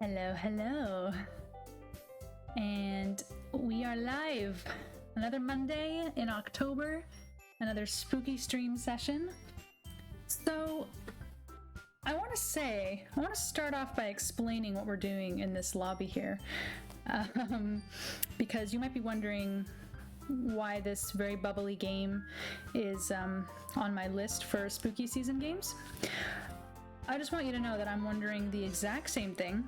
Hello, hello. And we are live. Another Monday in October, another spooky stream session. So, I want to start off by explaining what we're doing in this lobby here. Because you might be wondering why this very bubbly game is on my list for spooky season games. I just want you to know that I'm wondering the exact same thing.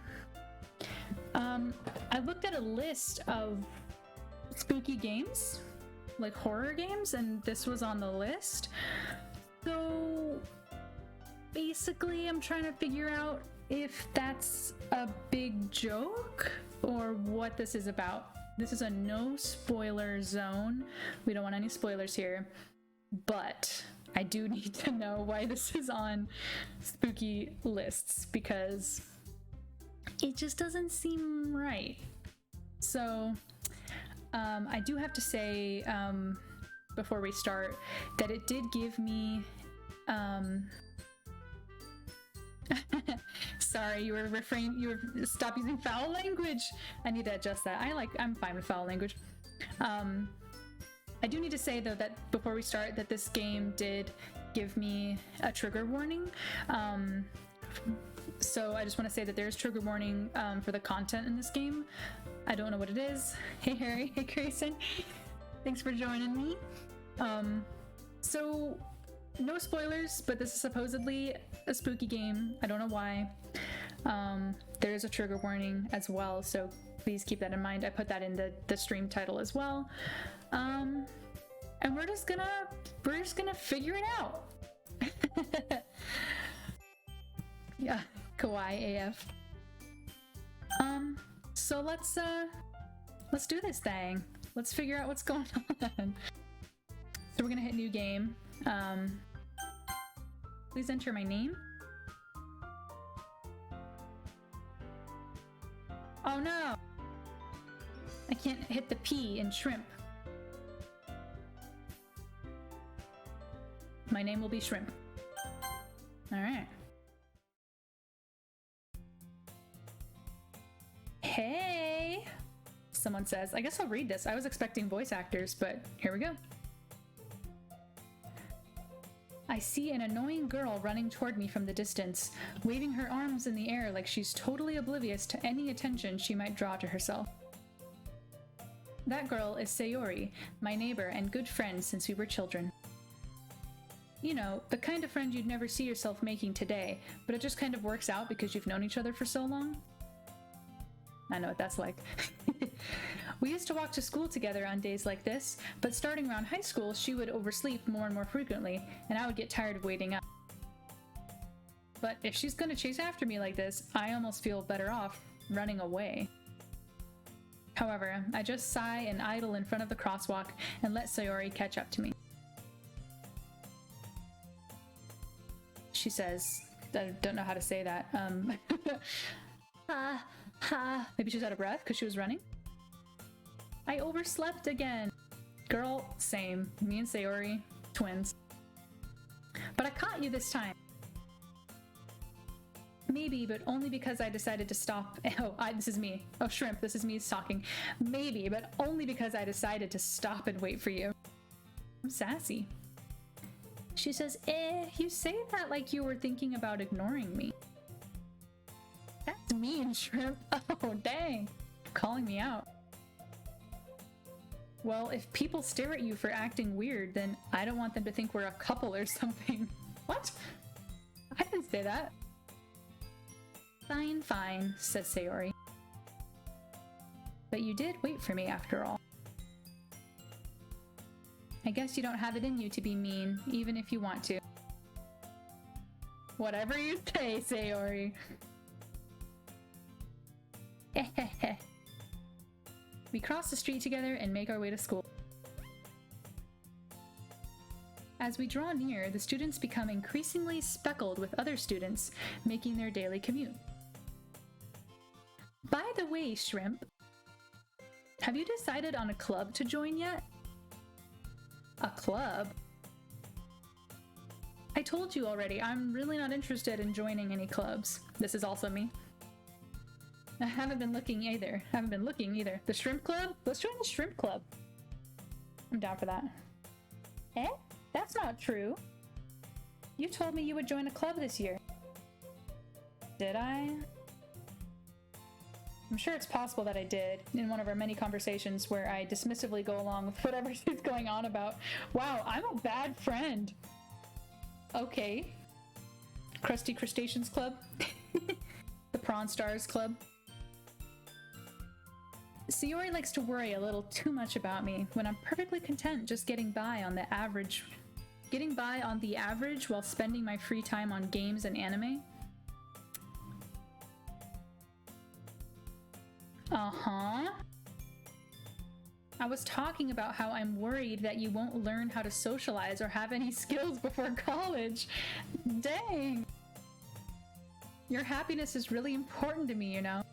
I looked at a list of spooky games, like horror games, and this was on the list. So basically, I'm trying to figure out if that's a big joke or what this is about. This is a no spoiler zone. We don't want any spoilers here, but I do need to know why this is on spooky lists because it just doesn't seem right. So I do have to say before we start that it did give me sorry, you were stop using foul language. I need to adjust that. I'm fine with foul language. I do need to say though that before we start that this game did give me a trigger warning. So I just want to say that there's trigger warning for the content in this game. I don't know what it is. Hey Harry, hey Grayson, thanks for joining me. So no spoilers, but this is supposedly a spooky game. I don't know why. There is a trigger warning as well, so please keep that in mind. I put that in the stream title as well. And we're just gonna figure it out. Yeah, kawaii AF. So let's do this thing. Let's figure out what's going on. So we're gonna hit new game. Please enter my name. Oh no! I can't hit the P in shrimp. My name will be Shrimp. Alright. Hey! Someone says. I guess I'll read this. I was expecting voice actors, but here we go. I see an annoying girl running toward me from the distance, waving her arms in the air like she's totally oblivious to any attention she might draw to herself. That girl is Sayori, my neighbor and good friend since we were children. You know, the kind of friend you'd never see yourself making today, but it just kind of works out because you've known each other for so long. I know what that's like. We used to walk to school together on days like this, but starting around high school, she would oversleep more and more frequently, and I would get tired of waiting up. But if she's gonna chase after me like this, I almost feel better off running away. However, I just sigh and idle in front of the crosswalk and let Sayori catch up to me. She says, I don't know how to say that. Maybe she's out of breath because she was running. I overslept again. Girl, same. Me and Sayori, twins. But I caught you this time. Maybe, but only because I decided to stop. Oh, this is me. Oh, Shrimp, this is me talking. Maybe, but only because I decided to stop and wait for you. I'm sassy. She says, you say that like you were thinking about ignoring me. That's mean, Shrimp. Oh, dang. Calling me out. Well, if people stare at you for acting weird, then I don't want them to think we're a couple or something. What? I didn't say that. Fine, fine, says Sayori. But you did wait for me after all. I guess you don't have it in you to be mean, even if you want to. Whatever you say, Sayori. We cross the street together and make our way to school. As we draw near, the students become increasingly speckled with other students making their daily commute. By the way, Shrimp, have you decided on a club to join yet? A club? I told you already, I'm really not interested in joining any clubs. This is also me. I haven't been looking either. The shrimp club? Let's join the shrimp club. I'm down for that. Eh? That's not true. You told me you would join a club this year. Did I? I'm sure it's possible that I did in one of our many conversations where I dismissively go along with whatever she's going on about. Wow, I'm a bad friend. Okay. Krusty Crustaceans Club. The Prawn Stars Club. Sayori likes to worry a little too much about me when I'm perfectly content just getting by on the average while spending my free time on games and anime. Uh-huh. I was talking about how I'm worried that you won't learn how to socialize or have any skills before college. Dang. Your happiness is really important to me, you know.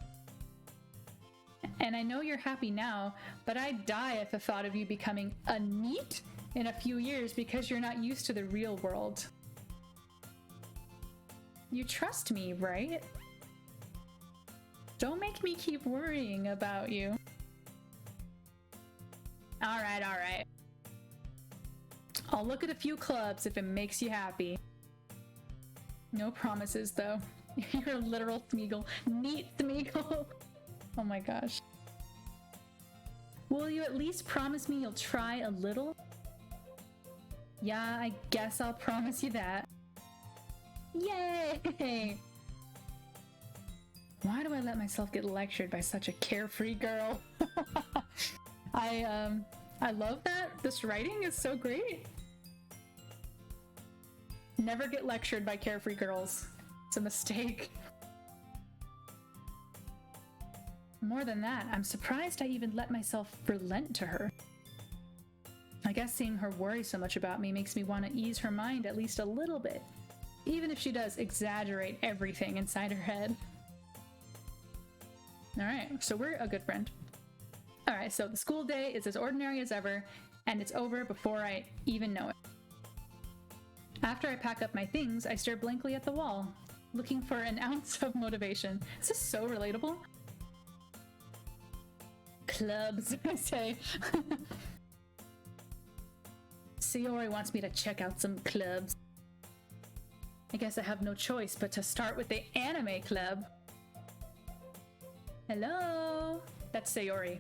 And I know you're happy now, but I'd die at the thought of you becoming a NEET in a few years because you're not used to the real world. You trust me, right? Don't make me keep worrying about you. Alright. I'll look at a few clubs if it makes you happy. No promises, though. You're a literal Smeagol. Neat Smeagol. Oh my gosh. Will you at least promise me you'll try a little? Yeah, I guess I'll promise you that. Yay! Why do I let myself get lectured by such a carefree girl? I love that. This writing is so great. Never get lectured by carefree girls. It's a mistake. More than that, I'm surprised I even let myself relent to her. I guess seeing her worry so much about me makes me want to ease her mind at least a little bit, even if she does exaggerate everything inside her head. Alright, so we're a good friend. Alright, so the school day is as ordinary as ever, and it's over before I even know it. After I pack up my things, I stare blankly at the wall, looking for an ounce of motivation. This is so relatable. Clubs, I say. Sayori wants me to check out some clubs. I guess I have no choice but to start with the anime club. Hello? That's Sayori.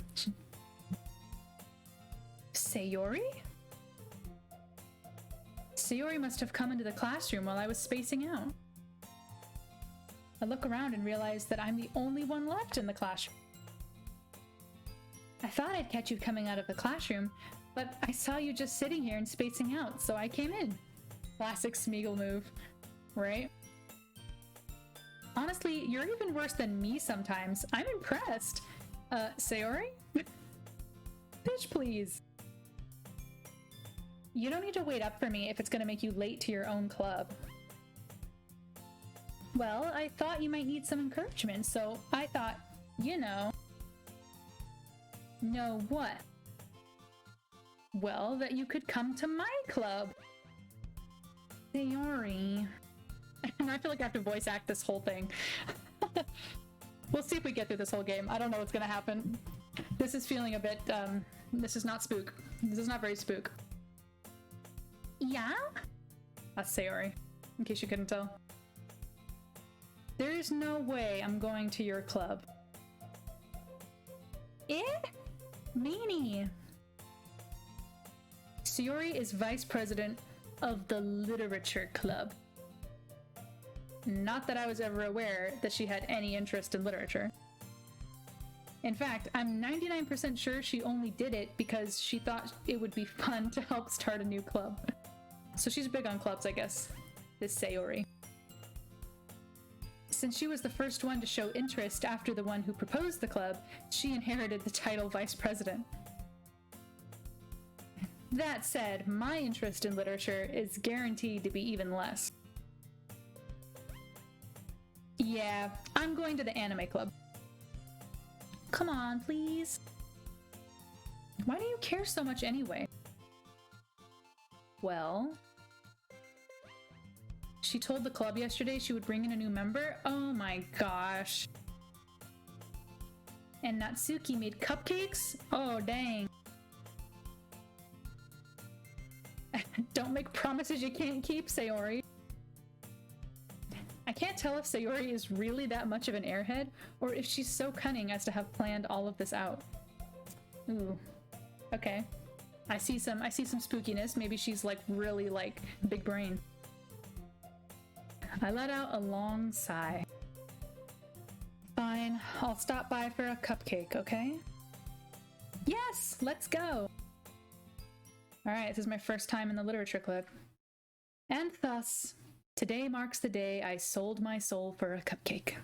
Sayori? Sayori must have come into the classroom while I was spacing out. I look around and realize that I'm the only one left in the classroom. I thought I'd catch you coming out of the classroom, but I saw you just sitting here and spacing out, so I came in. Classic Smeagol move, right? Honestly, you're even worse than me sometimes. I'm impressed. Sayori? Bitch, please. You don't need to wait up for me if it's gonna make you late to your own club. Well, I thought you might need some encouragement, so I thought, you know... Know what? Well, that you could come to my club. Sayori. I feel like I have to voice act this whole thing. We'll see if we get through this whole game. I don't know what's gonna happen. This is feeling a bit, this is not Spook. This is not very Spook. Yeah? That's Sayori, in case you couldn't tell. There's no way I'm going to your club. Eh? Meanie. Sayori is vice president of the literature club. Not that I was ever aware that she had any interest in literature. In fact, I'm 99% sure she only did it because she thought it would be fun to help start a new club. So she's big on clubs, I guess. This Sayori. Since she was the first one to show interest after the one who proposed the club, she inherited the title vice president. That said, my interest in literature is guaranteed to be even less. Yeah, I'm going to the anime club. Come on, please. Why do you care so much anyway? Well... She told the club yesterday she would bring in a new member? Oh my gosh. And Natsuki made cupcakes? Oh, dang. Don't make promises you can't keep, Sayori. I can't tell if Sayori is really that much of an airhead, or if she's so cunning as to have planned all of this out. Ooh. Okay. I see some spookiness. Maybe she's like really like big brain. I let out a long sigh. Fine, I'll stop by for a cupcake, okay? Yes, let's go! Alright, this is my first time in the literature club. And thus, today marks the day I sold my soul for a cupcake.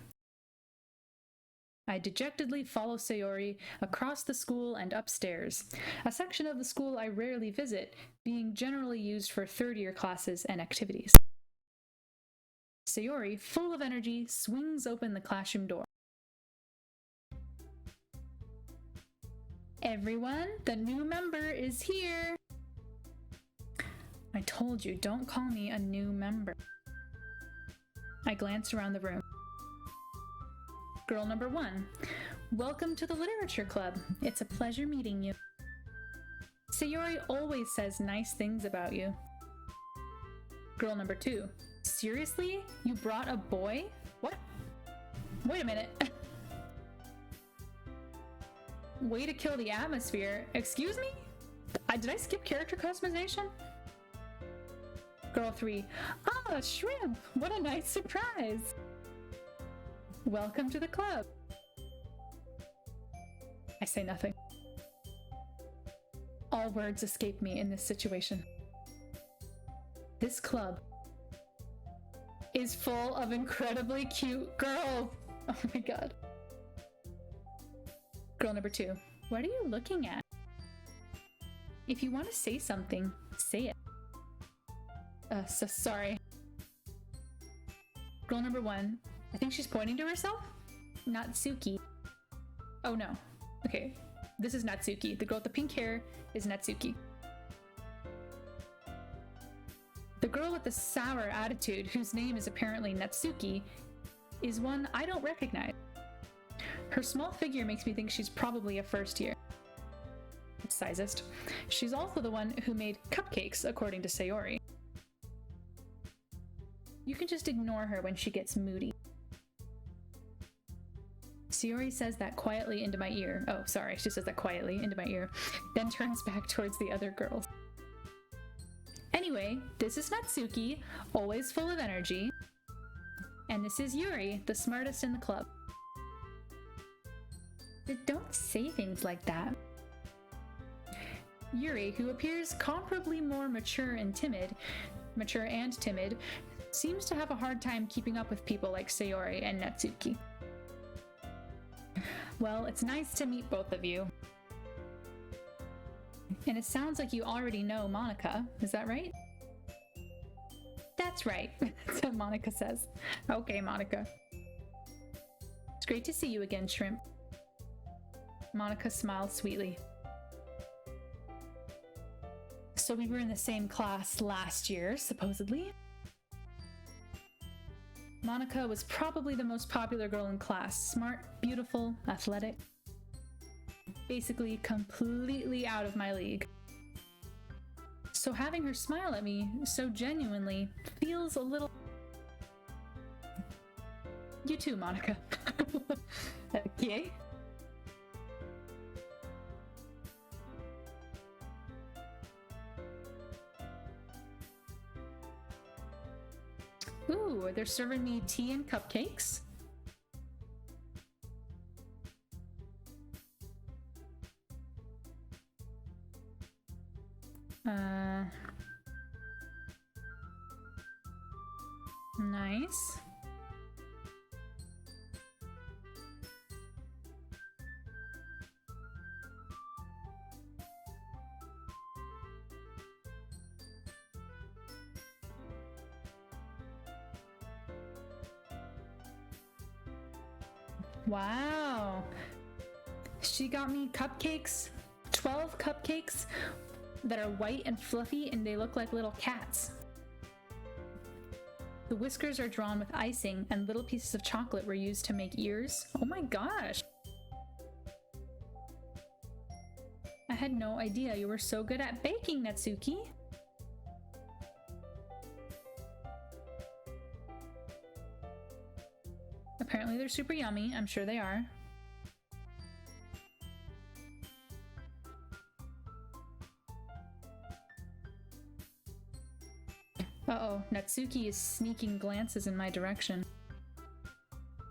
I dejectedly follow Sayori across the school and upstairs, a section of the school I rarely visit, being generally used for third-year classes and activities. Sayori, full of energy, swings open the classroom door. Everyone, the new member is here! I told you, don't call me a new member. I glance around the room. Girl number 1, welcome to the literature club. It's a pleasure meeting you. Sayori always says nice things about you. Girl number 2, seriously? You brought a boy? What? Wait a minute. Way to kill the atmosphere. Excuse me? Did I skip character customization? Girl 3, ah, shrimp! What a nice surprise! Welcome to the club. I say nothing. All words escape me in this situation. This club is full of incredibly cute girls. Oh my god. Girl number 2, what are you looking at? If you want to say something, say it. Sorry. Girl number 1, I think she's pointing to herself? Natsuki. Oh no. Okay, this is Natsuki. The girl with the pink hair is Natsuki. The girl with the sour attitude, whose name is apparently Natsuki, is one I don't recognize. Her small figure makes me think she's probably a first year. Sizist. She's also the one who made cupcakes, according to Sayori. You can just ignore her when she gets moody. Sayori says that quietly into my ear. Oh, sorry, she says that quietly into my ear, then turns back towards the other girls. Anyway, this is Natsuki, always full of energy. And this is Yuri, the smartest in the club. Don't say things like that. Yuri, who appears comparably more mature and timid, seems to have a hard time keeping up with people like Sayori and Natsuki. Well, it's nice to meet both of you. And it sounds like you already know Monica, is that right? That's right, so Monica says. Okay, Monica. It's great to see you again, Shrimp. Monica smiles sweetly. So we were in the same class last year, supposedly. Monica was probably the most popular girl in class. Smart, beautiful, athletic. Basically completely out of my league. So having her smile at me so genuinely feels a little... You too, Monica. Okay. Ooh, they're serving me tea and cupcakes. Nice. Wow. She got me cupcakes, 12 cupcakes that are white and fluffy and they look like little cats. The whiskers are drawn with icing and little pieces of chocolate were used to make ears. Oh my gosh. I had no idea you were so good at baking, Natsuki. Apparently they're super yummy. I'm sure they are. Uh-oh, Natsuki is sneaking glances in my direction.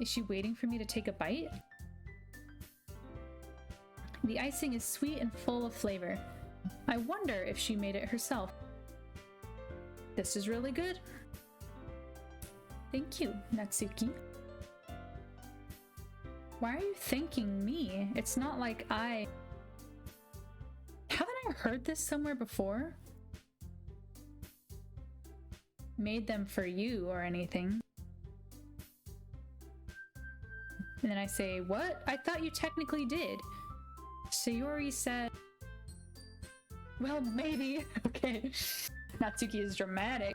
Is she waiting for me to take a bite? The icing is sweet and full of flavor. I wonder if she made it herself. This is really good. Thank you, Natsuki. Why are you thanking me? It's not like I... Haven't I heard this somewhere before? Made them for you or anything. And then I say, what? I thought you technically did. Sayori said... Well, maybe. Okay. Natsuki is dramatic.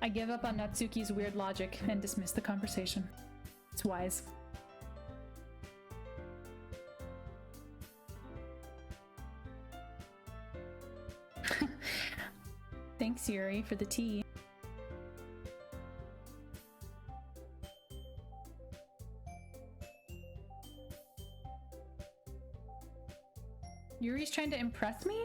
I give up on Natsuki's weird logic and dismiss the conversation. It's wise. Thanks, Yuri, for the tea. Yuri's trying to impress me?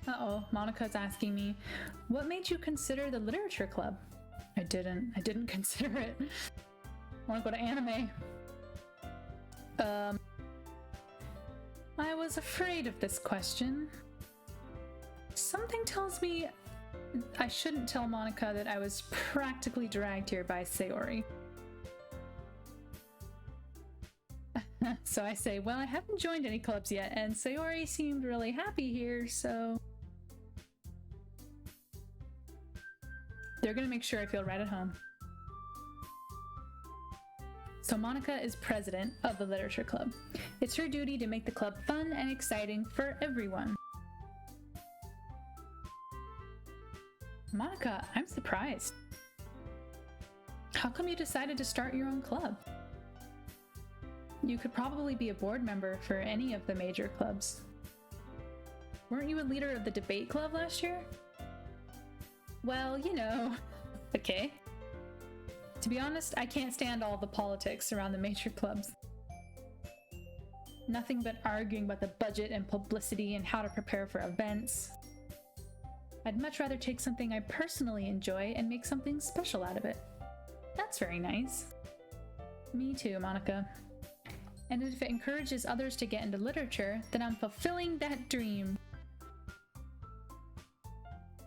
Uh-oh, Monika's asking me, what made you consider the literature club? I didn't consider it. I want to go to anime. I was afraid of this question. Something tells me I shouldn't tell Monika that I was practically dragged here by Sayori. So I say, well, I haven't joined any clubs yet, and Sayori seemed really happy here, so... They're gonna make sure I feel right at home. So Monika is president of the literature club. It's her duty to make the club fun and exciting for everyone. Monika, I'm surprised. How come you decided to start your own club? You could probably be a board member for any of the major clubs. Weren't you a leader of the debate club last year? Well, you know. Okay. To be honest, I can't stand all the politics around the major clubs. Nothing but arguing about the budget and publicity and how to prepare for events. I'd much rather take something I personally enjoy and make something special out of it. That's very nice. Me too, Monika. And if it encourages others to get into literature, then I'm fulfilling that dream.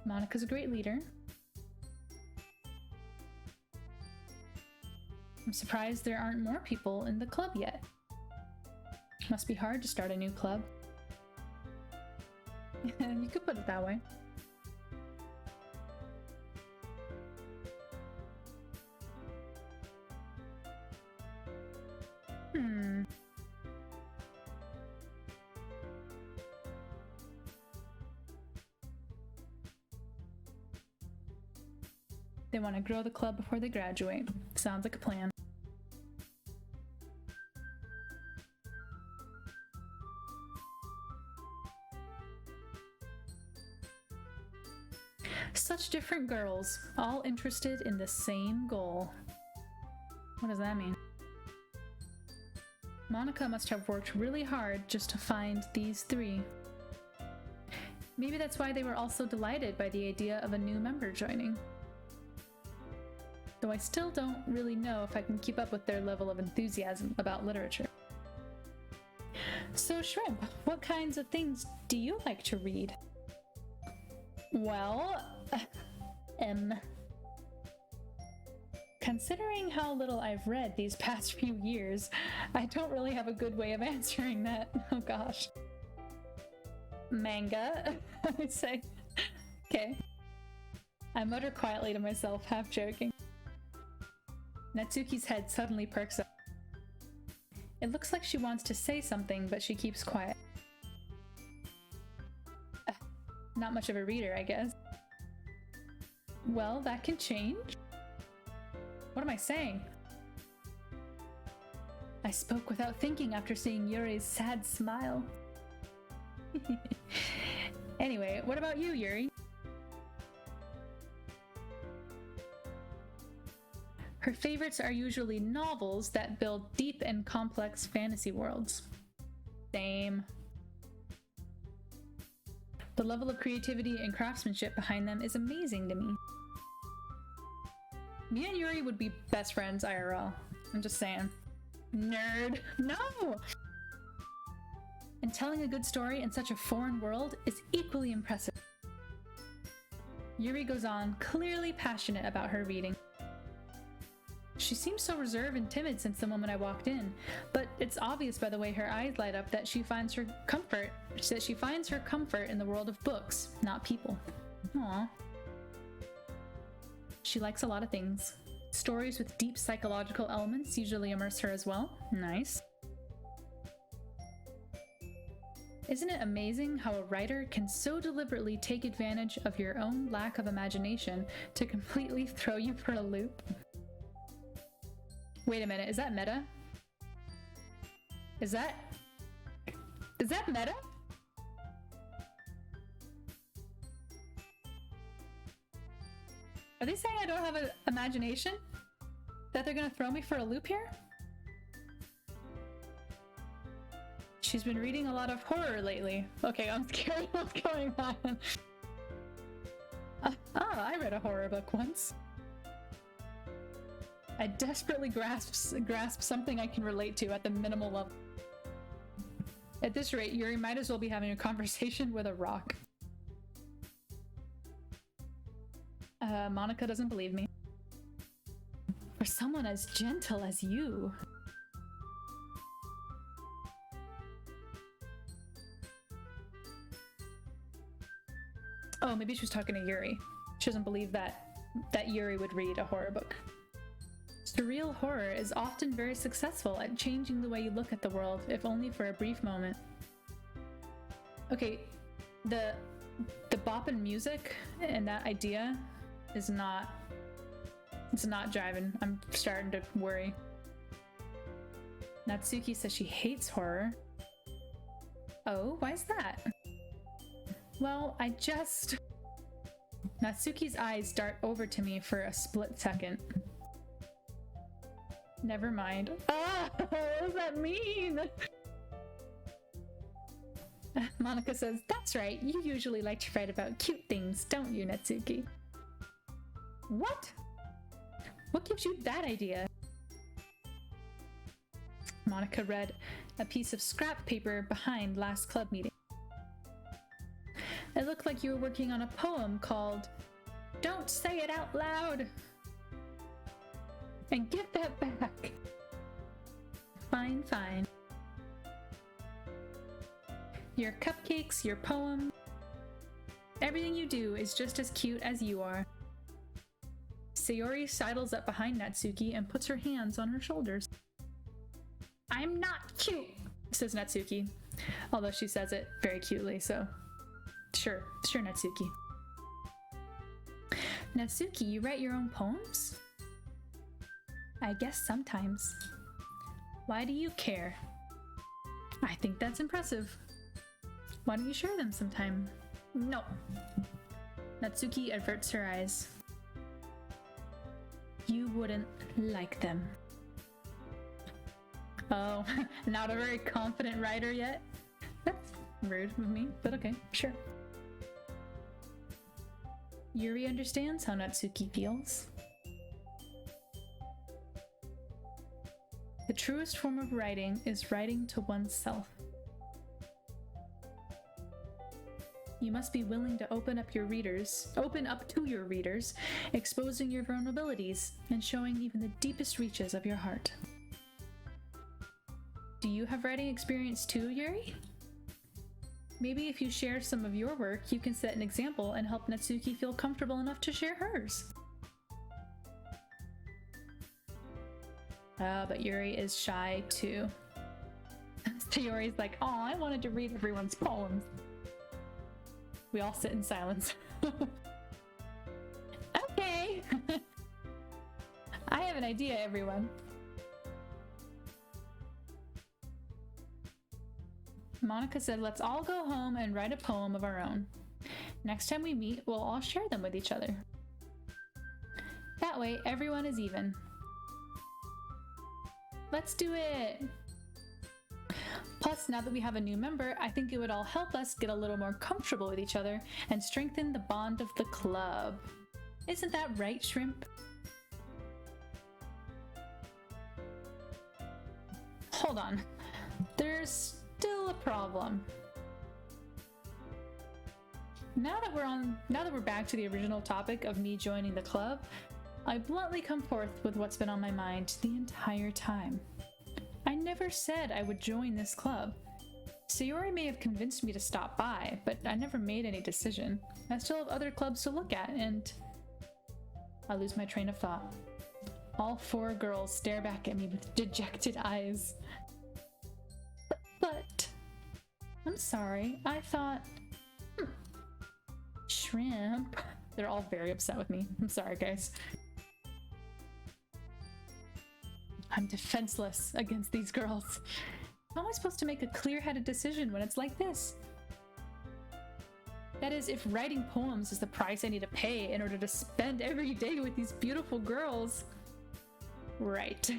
Monika's a great leader. I'm surprised there aren't more people in the club yet. Must be hard to start a new club. You could put it that way. They want to grow the club before they graduate. Sounds like a plan. Such different girls, all interested in the same goal. What does that mean? Monika must have worked really hard just to find these three. Maybe that's why they were also delighted by the idea of a new member joining. Though I still don't really know if I can keep up with their level of enthusiasm about literature. So Shrimp, what kinds of things do you like to read? Well, considering how little I've read these past few years, I don't really have a good way of answering that. Oh gosh. Manga, I'd say. Okay. I mutter quietly to myself, half joking. Natsuki's head suddenly perks up. It looks like she wants to say something, but she keeps quiet. Not much of a reader, I guess. Well, that can change. What am I saying? I spoke without thinking after seeing Yuri's sad smile. Anyway, what about you, Yuri? Her favorites are usually novels that build deep and complex fantasy worlds. Same. The level of creativity and craftsmanship behind them is amazing to me. Me and Yuri would be best friends IRL. I'm just saying. Nerd. No! And telling a good story in such a foreign world is equally impressive. Yuri goes on, clearly passionate about her reading. She seems so reserved and timid since the moment I walked in, but it's obvious by the way her eyes light up that she finds her comfort in the world of books, not people. Aww. She likes a lot of things. Stories with deep psychological elements usually immerse her as well. Nice. Isn't it amazing how a writer can so deliberately take advantage of your own lack of imagination to completely throw you for a loop? Wait a minute, is that meta? Is that meta? Are they saying I don't have an imagination? That they're gonna throw me for a loop here? She's been reading a lot of horror lately. Okay, I'm scared what's going on. I read a horror book once. I desperately grasp something I can relate to at the minimal level. At this rate, Yuri might as well be having a conversation with a rock. Monica doesn't believe me. For someone as gentle as you. Oh, maybe she was talking to Yuri. She doesn't believe that Yuri would read a horror book. Surreal horror is often very successful at changing the way you look at the world, if only for a brief moment. Okay, the boppin' music and that idea is not... It's not jiving. I'm starting to worry. Natsuki says she hates horror. Oh, why is that? Well, Natsuki's eyes dart over to me for a split second. Never mind. Ah, what does that mean? Monica says, that's right, you usually like to write about cute things, don't you, Natsuki? What? What gives you that idea? Monica read a piece of scrap paper behind last club meeting. It looked like you were working on a poem called Don't Say It Out Loud! And give that back! Fine, fine. Your cupcakes, your poem, everything you do is just as cute as you are. Sayori sidles up behind Natsuki and puts her hands on her shoulders. I'm not cute, says Natsuki, although she says it very cutely, so sure, Natsuki. Natsuki, you write your own poems? I guess sometimes. Why do you care? I think that's impressive. Why don't you share them sometime? No. Natsuki averts her eyes. You wouldn't like them. Oh, not a very confident writer yet? That's rude of me, but okay, sure. Yuri understands how Natsuki feels. The truest form of writing is writing to oneself. You must be willing to open up to your readers, exposing your vulnerabilities and showing even the deepest reaches of your heart. Do you have writing experience too, Yuri? Maybe if you share some of your work, you can set an example and help Natsuki feel comfortable enough to share hers. But Yuri is shy too. So Yuri's like, oh, I wanted to read everyone's poems. We all sit in silence. Okay. I have an idea, everyone. Monica said, let's all go home and write a poem of our own. Next time we meet, we'll all share them with each other. That way, everyone is even. Let's do it! Plus, now that we have a new member, I think it would all help us get a little more comfortable with each other and strengthen the bond of the club. Isn't that right, Shrimp? Hold on. There's still a problem. Now that we're back to the original topic of me joining the club, I bluntly come forth with what's been on my mind the entire time. I never said I would join this club. Sayori may have convinced me to stop by, but I never made any decision. I still have other clubs to look at, and I lose my train of thought. All 4 girls stare back at me with dejected eyes. But I'm sorry, I thought... Shrimp. They're all very upset with me. I'm sorry, guys. I'm defenseless against these girls. How am I supposed to make a clear-headed decision when it's like this? That is, if writing poems is the price I need to pay in order to spend every day with these beautiful girls. Right.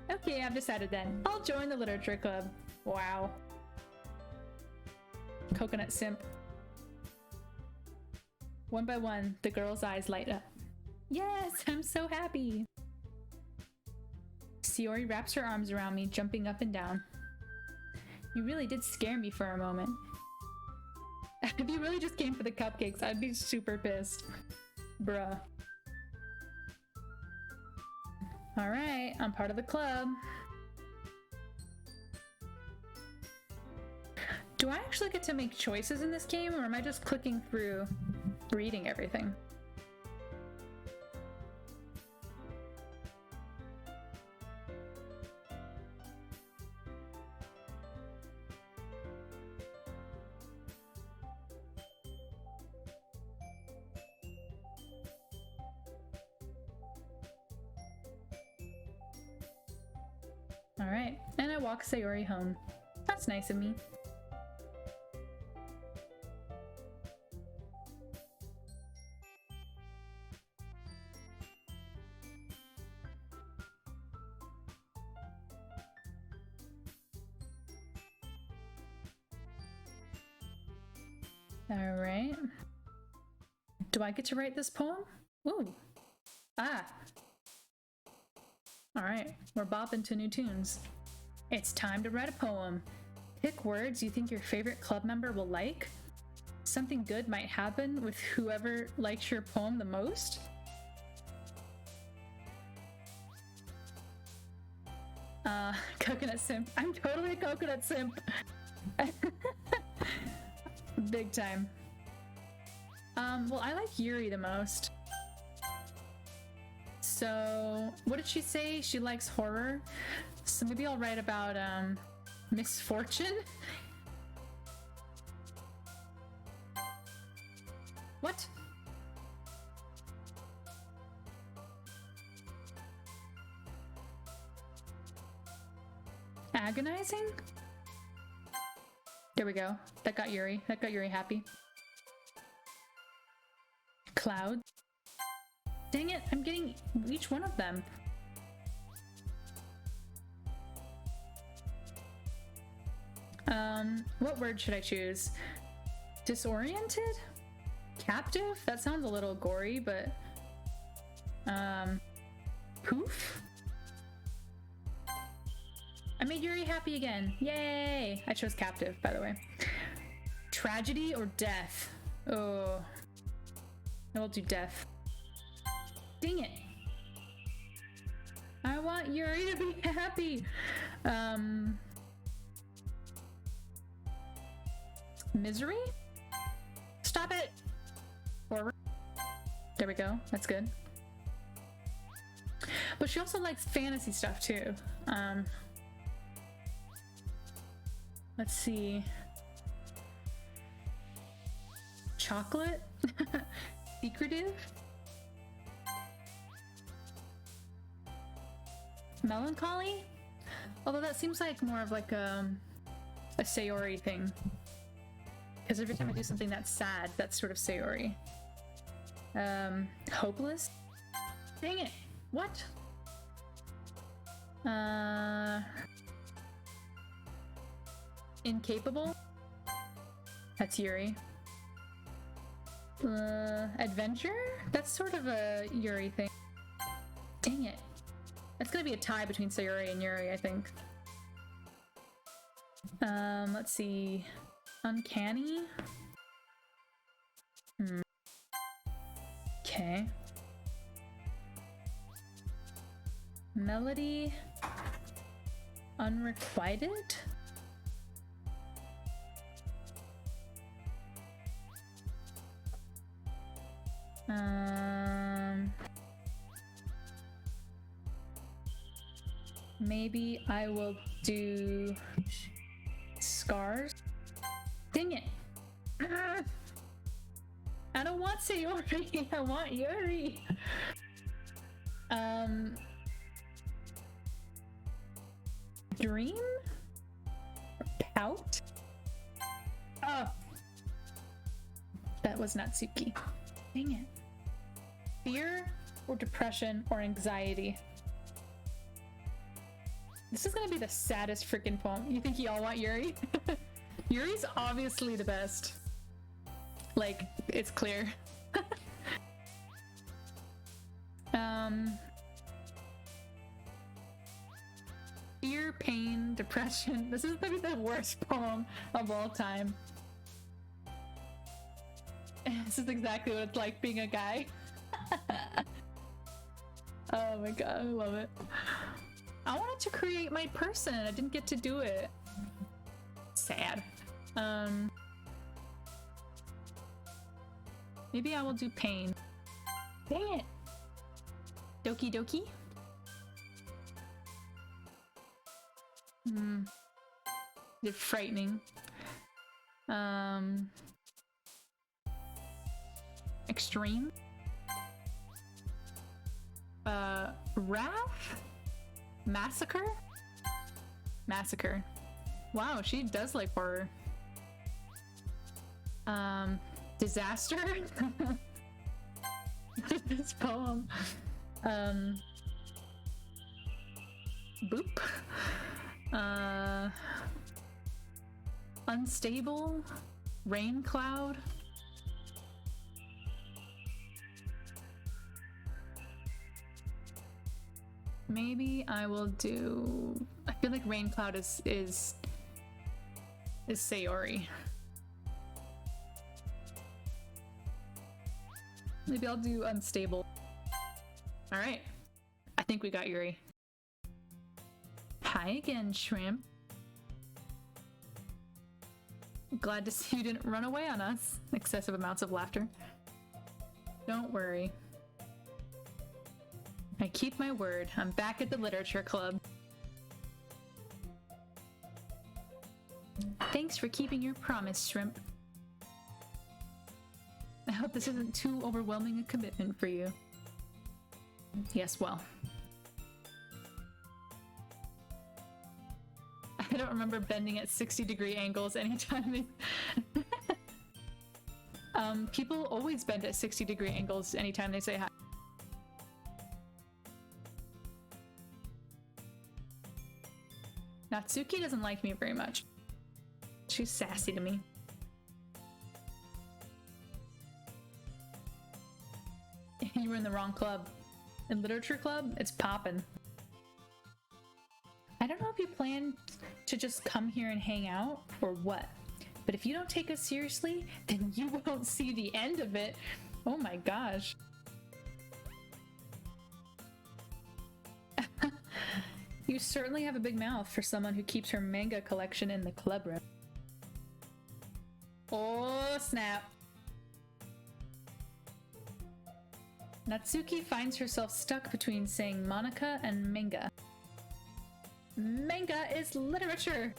Okay, I've decided then. I'll join the literature club. Wow. Coconut simp. One by one, the girls' eyes light up. Yes, I'm so happy. Sayori wraps her arms around me, jumping up and down. You really did scare me for a moment. If you really just came for the cupcakes, I'd be super pissed. Bruh. Alright, I'm part of the club. Do I actually get to make choices in this game, or am I just clicking through reading everything? Alright, and I walk Sayori home. That's nice of me. Alright. Do I get to write this poem? Ooh. Ah. Alright, we're bopping to new tunes. It's time to write a poem. Pick words you think your favorite club member will like. Something good might happen with whoever likes your poem the most. Coconut simp. I'm totally a coconut simp. Big time. Well, I like Yuri the most. So, what did she say? She likes horror. So maybe I'll write about, misfortune? What? Agonizing? There we go. That got Yuri. That got Yuri happy. Cloud. Dang it, I'm getting each one of them. What word should I choose? Disoriented? Captive? That sounds a little gory, but... Poof? I made Yuri happy again. Yay! I chose captive, by the way. Tragedy or death? Oh. I will do death. Dang it! I want Yuri to be happy! Misery? Stop it! Forward. There we go. That's good. But she also likes fantasy stuff too. Let's see. Chocolate? Secretive? Melancholy? Although that seems like more of like a Sayori thing. Because every time I do something that's sad, that's sort of Sayori. Hopeless? Dang it! What? Incapable? That's Yuri. Adventure? That's sort of a Yuri thing. Dang it. That's gonna be a tie between Sayori and Yuri, I think. Let's see. Uncanny? Okay. Melody? Unrequited? Maybe I will do scars. Dang it! I don't want Sayori. I want Yuri. Dream? Pout? Oh, that was Natsuki. Dang it. Fear or depression or anxiety? This is gonna be the saddest freaking poem. You think y'all want Yuri? Yuri's obviously the best. Like, it's clear. Fear, pain, depression. This is maybe the worst poem of all time. This is exactly what it's like being a guy. Oh my god, I love it. I wanted to create my person. I didn't get to do it. Sad. Maybe I will do pain. Dang it. Doki Doki? They're frightening. Extreme? Wrath? Massacre? Massacre. Wow, she does like horror. Disaster? This poem. Boop. Unstable? Rain cloud? Maybe I will do... I feel like rain cloud is Sayori. Maybe I'll do unstable. All right. I think we got Yuri. Hi again, Shrimp. Glad to see you didn't run away on us. Excessive amounts of laughter. Don't worry. I keep my word. I'm back at the literature club. Thanks for keeping your promise, Shrimp. I hope this isn't too overwhelming a commitment for you. Yes, well. I don't remember bending at 60-degree angles anytime they... People always bend at 60-degree angles anytime they say hi. Natsuki doesn't like me very much. She's sassy to me. You were in the wrong club. In literature club, it's poppin'. I don't know if you plan to just come here and hang out or what, but if you don't take us seriously, then you won't see the end of it. Oh my gosh. You certainly have a big mouth for someone who keeps her manga collection in the club room. Oh, snap. Natsuki finds herself stuck between saying Monica and manga. Manga is literature!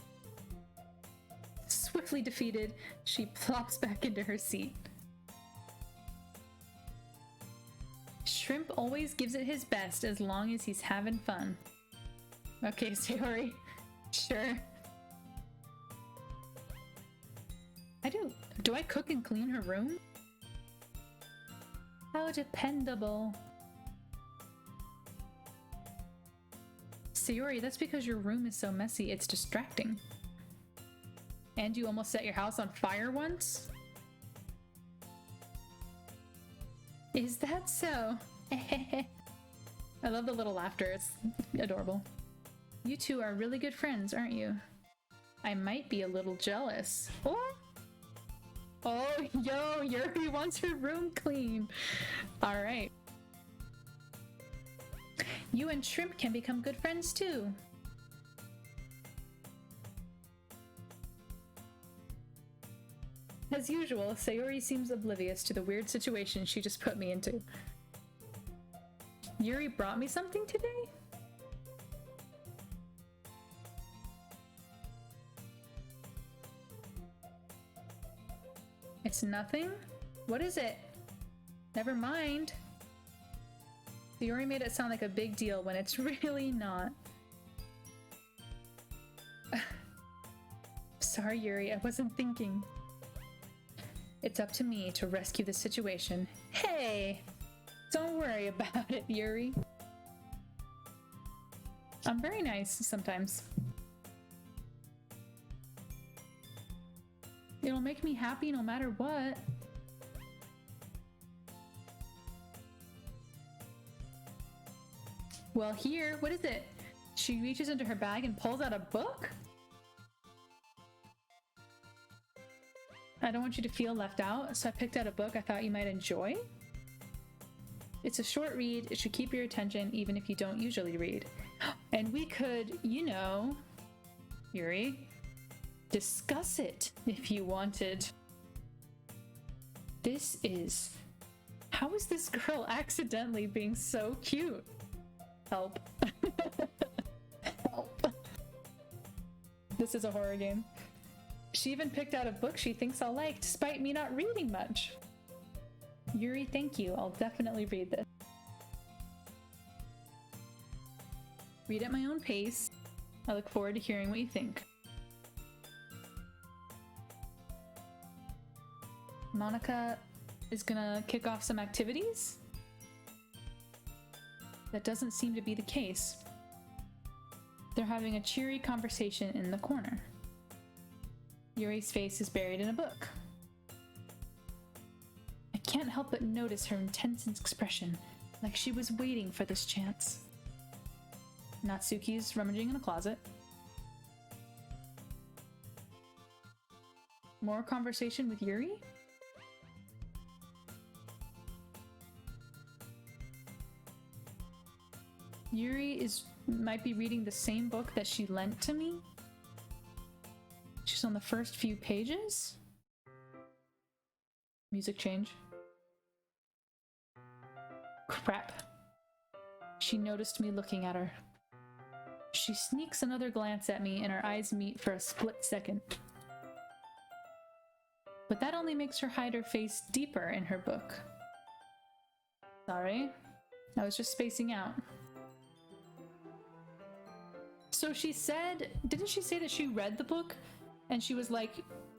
Swiftly defeated, she plops back into her seat. Shrimp always gives it his best as long as he's having fun. Okay, Sayori. Sure. Do I cook and clean her room? How dependable. Sayori, that's because your room is so messy, it's distracting. And you almost set your house on fire once? Is that so? I love the little laughter, it's adorable. You two are really good friends, aren't you? I might be a little jealous. Oh, oh yo, Yuri wants her room clean. All right. You and Shrimp can become good friends too. As usual, Sayori seems oblivious to the weird situation she just put me into. Yuri brought me something today? It's nothing? What is it? Never mind. Yuri made it sound like a big deal when it's really not. Sorry, Yuri, I wasn't thinking. It's up to me to rescue the situation. Hey! Don't worry about it, Yuri. I'm very nice sometimes. It'll make me happy no matter what. Well, here, what is it? She reaches into her bag and pulls out a book? I don't want you to feel left out, so I picked out a book I thought you might enjoy. It's a short read, it should keep your attention even if you don't usually read. And we could, you know, Yuri, discuss it if you wanted. How is this girl accidentally being so cute? Help. Help. This is a horror game. She even picked out a book she thinks I'll like, despite me not reading much. Yuri, thank you. I'll definitely read this. Read at my own pace. I look forward to hearing what you think. Monica is gonna kick off some activities? That doesn't seem to be the case. They're having a cheery conversation in the corner. Yuri's face is buried in a book. I can't help but notice her intense expression, like she was waiting for this chance. Natsuki's rummaging in a closet. More conversation with Yuri? Yuri might be reading the same book that she lent to me. She's on the first few pages. Music change. Crap. She noticed me looking at her. She sneaks another glance at me and our eyes meet for a split second. But that only makes her hide her face deeper in her book. Sorry, I was just spacing out. So she said, didn't she say that she read the book? And she was like,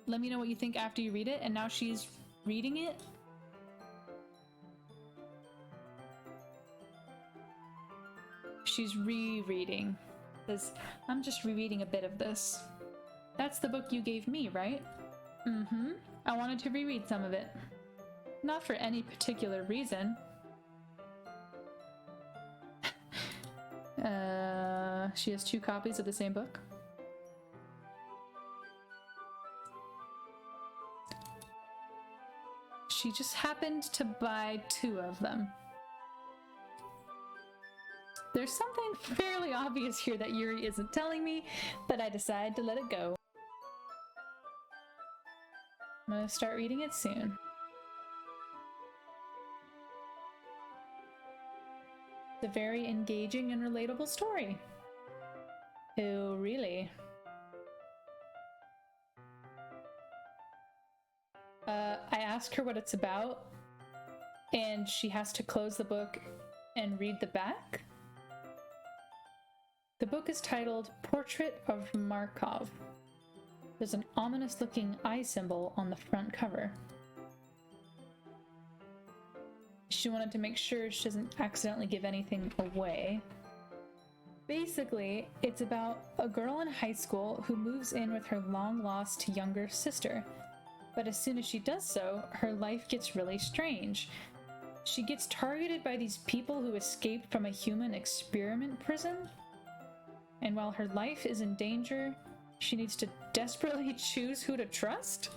let me know what you think after you read it, and now she's reading it? She's rereading. Says, I'm just rereading a bit of this. That's the book you gave me, right? Mm-hmm. I wanted to reread some of it. Not for any particular reason. She has 2 copies of the same book. She just happened to buy 2 of them. There's something fairly obvious here that Yuri isn't telling me, but I decide to let it go. I'm gonna start reading it soon. It's a very engaging and relatable story. Oh, really? I ask her what it's about, and she has to close the book and read the back. The book is titled Portrait of Markov. There's an ominous-looking eye symbol on the front cover. She wanted to make sure she doesn't accidentally give anything away. Basically, it's about a girl in high school who moves in with her long-lost younger sister. But as soon as she does so, her life gets really strange. She gets targeted by these people who escaped from a human experiment prison. And while her life is in danger, she needs to desperately choose who to trust.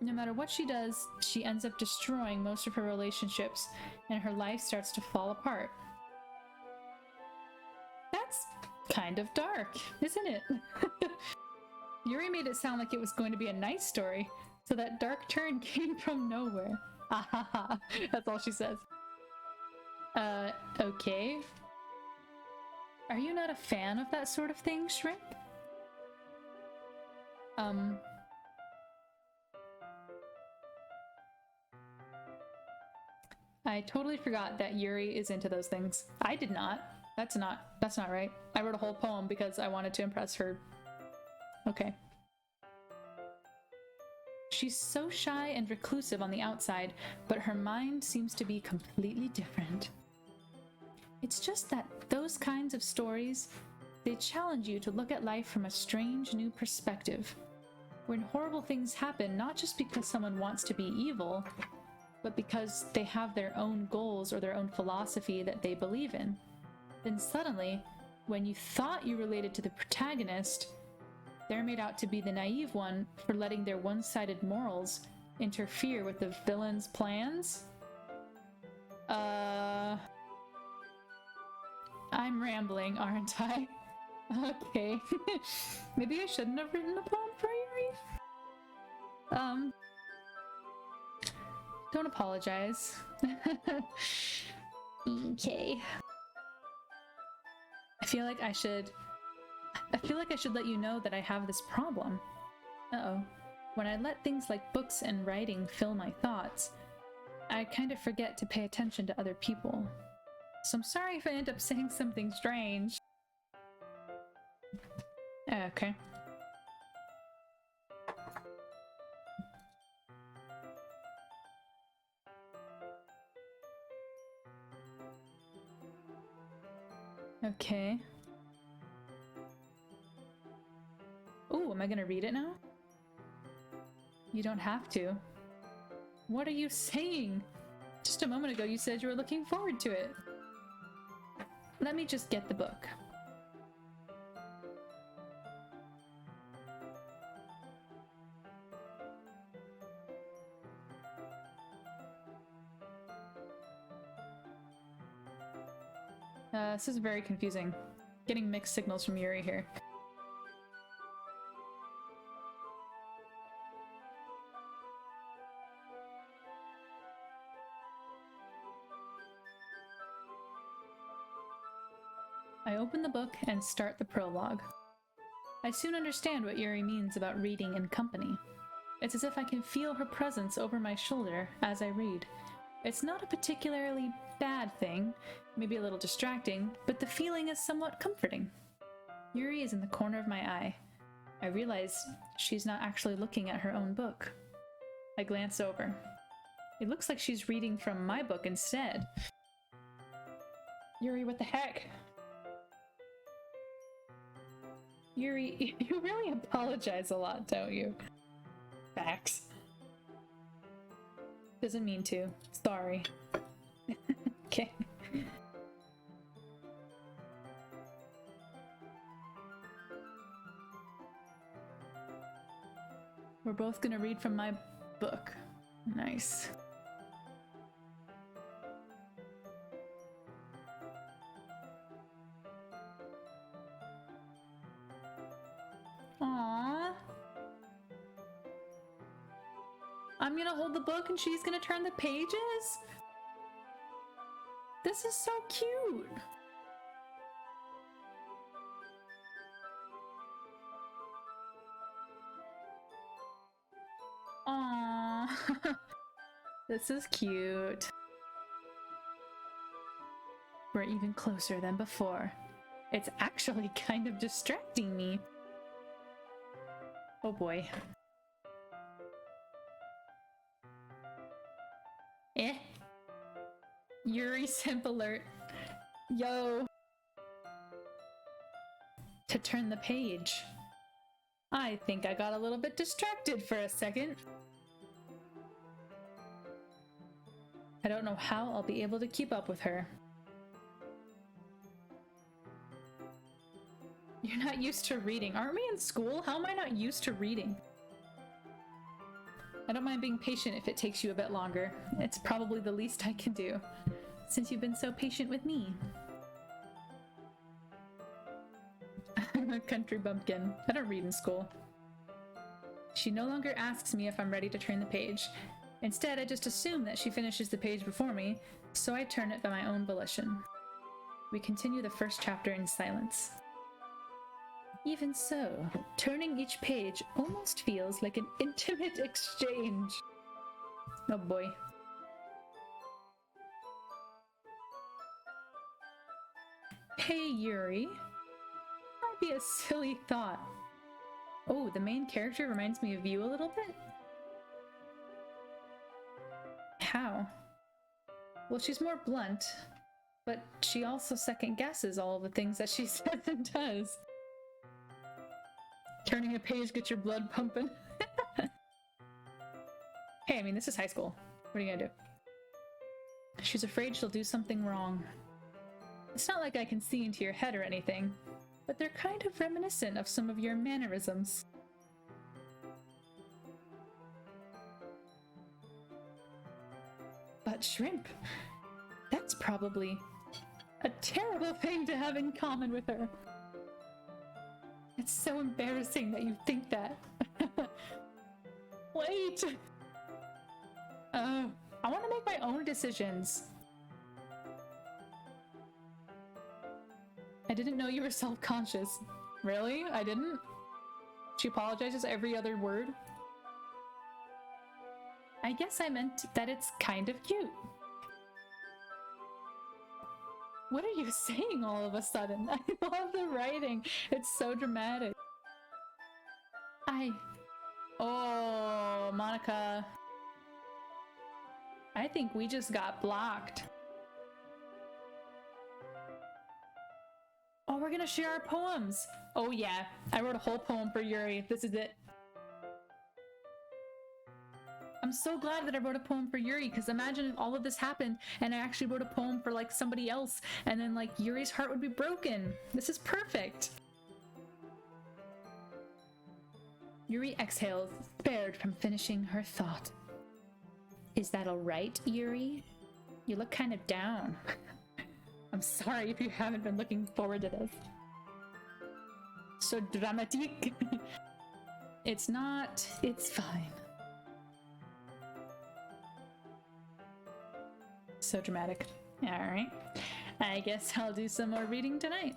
No matter what she does, she ends up destroying most of her relationships, and her life starts to fall apart. That's kind of dark, isn't it? Yuri made it sound like it was going to be a nice story, so that dark turn came from nowhere. Ahaha, that's all she says. Okay. Are you not a fan of that sort of thing, Shrimp? I totally forgot that Yuri is into those things. I did not. That's not right. I wrote a whole poem because I wanted to impress her. Okay. She's so shy and reclusive on the outside, but her mind seems to be completely different. It's just that those kinds of stories, they challenge you to look at life from a strange new perspective. When horrible things happen, not just because someone wants to be evil, but because they have their own goals or their own philosophy that they believe in. Then suddenly, when you thought you related to the protagonist, they're made out to be the naive one for letting their one-sided morals interfere with the villain's plans? I'm rambling, aren't I? Okay. Maybe I shouldn't have written a poem for Yuri? Don't apologize. Okay. I feel like I should let you know that I have this problem. Uh-oh. When I let things like books and writing fill my thoughts, I kind of forget to pay attention to other people. So I'm sorry if I end up saying something strange. Okay. Okay. Ooh, am I gonna read it now? You don't have to. What are you saying? Just a moment ago you said you were looking forward to it. Let me just get the book. This is very confusing. Getting mixed signals from Yuri here. I open the book and start the prologue. I soon understand what Yuri means about reading in company. It's as if I can feel her presence over my shoulder as I read. It's not a particularly bad thing, maybe a little distracting, but the feeling is somewhat comforting. Yuri is in the corner of my eye. I realize she's not actually looking at her own book. I glance over. It looks like she's reading from my book instead. Yuri, what the heck? Yuri, you really apologize a lot, don't you? Facts. Doesn't mean to. Sorry. Okay. We're both gonna read from my book. Nice. Aww. gonna hold the book and she's gonna turn the pages? This is so cute. Aww. This is cute. We're even closer than before. It's actually kind of distracting me. Oh boy. Yuri simp alert. Yo. To turn the page. I think I got a little bit distracted for a second. I don't know how I'll be able to keep up with her. You're not used to reading. Aren't we in school? How am I not used to reading? I don't mind being patient if it takes you a bit longer. It's probably the least I can do, since you've been so patient with me. I'm a country bumpkin. I don't read in school. She no longer asks me if I'm ready to turn the page. Instead, I just assume that she finishes the page before me, so I turn it by my own volition. We continue the first chapter in silence. Even so, turning each page almost feels like an intimate exchange. Oh boy. Hey Yuri. Might be a silly thought. Oh, the main character reminds me of you a little bit? How? Well, she's more blunt, but she also second guesses all of the things that she says and does. Turning a page gets your blood pumping. Hey, I mean, this is high school. What are you gonna do? She's afraid she'll do something wrong. It's not like I can see into your head or anything, but they're kind of reminiscent of some of your mannerisms. But shrimp, that's probably a terrible thing to have in common with her. It's so embarrassing that you think that. Wait! I want to make my own decisions. I didn't know you were self-conscious. Really? I didn't? She apologizes every other word. I guess I meant that it's kind of cute. What are you saying all of a sudden? I love the writing. It's so dramatic. Oh, Monica. I think we just got blocked. Oh, we're gonna share our poems. Oh yeah, I wrote a whole poem for Yuri. This is it. I'm so glad that I wrote a poem for Yuri, because imagine if all of this happened and I actually wrote a poem for like somebody else, and then like Yuri's heart would be broken. This is perfect. Yuri exhales, spared from finishing her thought. Is that alright, Yuri? You look kind of down. I'm sorry if you haven't been looking forward to this. So dramatique. It's not, it's fine. So dramatic. Alright. I guess I'll do some more reading tonight.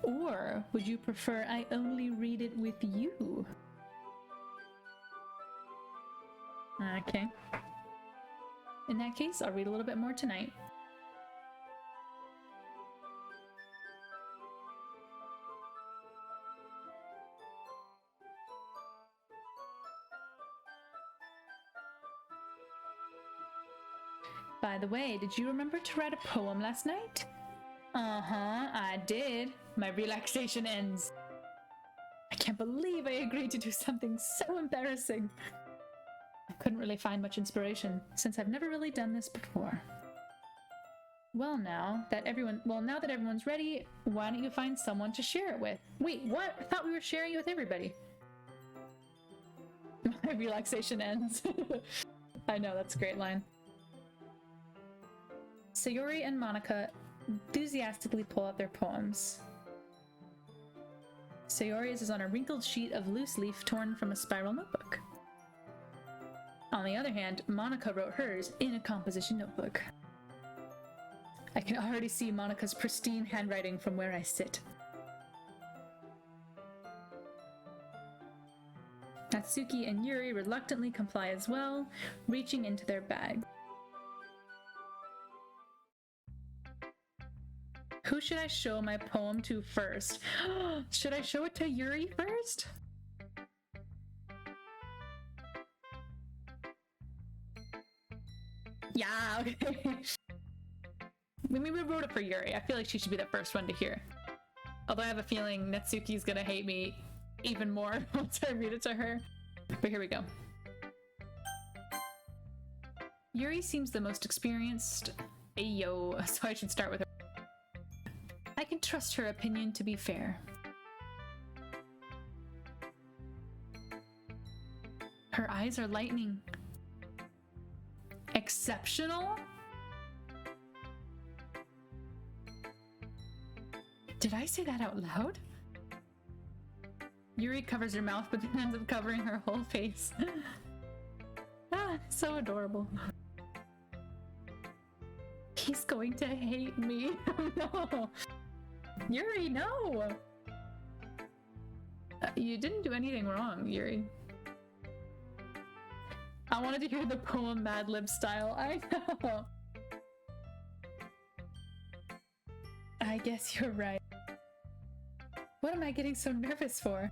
Or would you prefer I only read it with you? Okay. In that case, I'll read a little bit more tonight. By the way, did you remember to write a poem last night? Uh-huh, I did. My relaxation ends. I can't believe I agreed to do something so embarrassing. I couldn't really find much inspiration, since I've never really done this before. Well, now that everyone's ready, why don't you find someone to share it with? Wait, what? I thought we were sharing it with everybody. My relaxation ends. I know, that's a great line. Sayori and Monica enthusiastically pull out their poems. Sayori's is on a wrinkled sheet of loose leaf torn from a spiral notebook. On the other hand, Monica wrote hers in a composition notebook. I can already see Monica's pristine handwriting from where I sit. Natsuki and Yuri reluctantly comply as well, reaching into their bag. Who should I show my poem to first? Should I show it to Yuri first? Yeah, okay. We wrote it for Yuri. I feel like she should be the first one to hear. Although I have a feeling Natsuki's gonna hate me even more once I read it to her. But here we go. Yuri seems the most experienced. Ayo, so I should start with her. I can trust her opinion to be fair. Her eyes are lightning. Exceptional? Did I say that out loud? Yuri covers her mouth but then ends up covering her whole face. Ah, so adorable. He's going to hate me. No. Yuri, no! You didn't do anything wrong, Yuri. I wanted to hear the poem Mad Lib style. I know. I guess you're right. What am I getting so nervous for?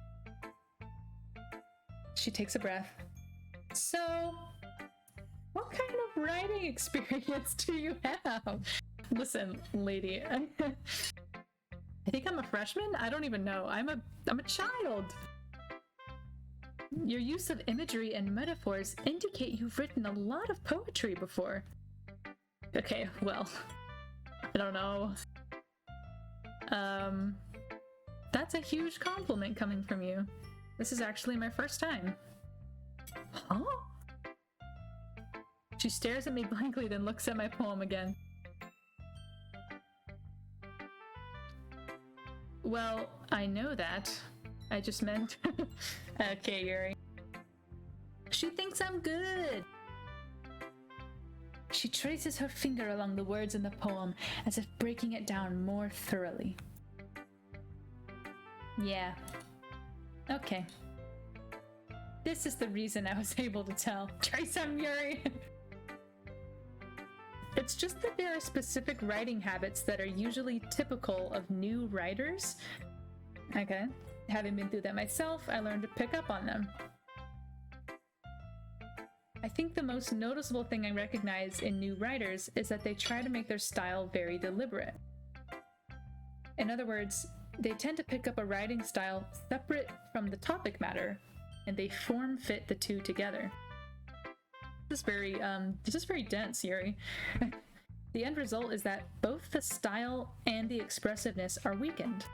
She takes a breath. So, what kind of writing experience do you have? Listen, lady. I think I'm a freshman? I don't even know. I'm a child. Your use of imagery and metaphors indicate you've written a lot of poetry before. Okay, well, I don't know. That's a huge compliment coming from you. This is actually my first time. Huh? She stares at me blankly, then looks at my poem again. Well, I know that. I just meant... Okay, Yuri. She thinks I'm good. She traces her finger along the words in the poem, as if breaking it down more thoroughly. Yeah. Okay. This is the reason I was able to tell. Trace him, Yuri! It's just that there are specific writing habits that are usually typical of new writers. Okay. Having been through that myself, I learned to pick up on them. I think the most noticeable thing I recognize in new writers is that they try to make their style very deliberate. In other words, they tend to pick up a writing style separate from the topic matter, and they form fit the two together. This is very dense, Yuri. The end result is that both the style and the expressiveness are weakened.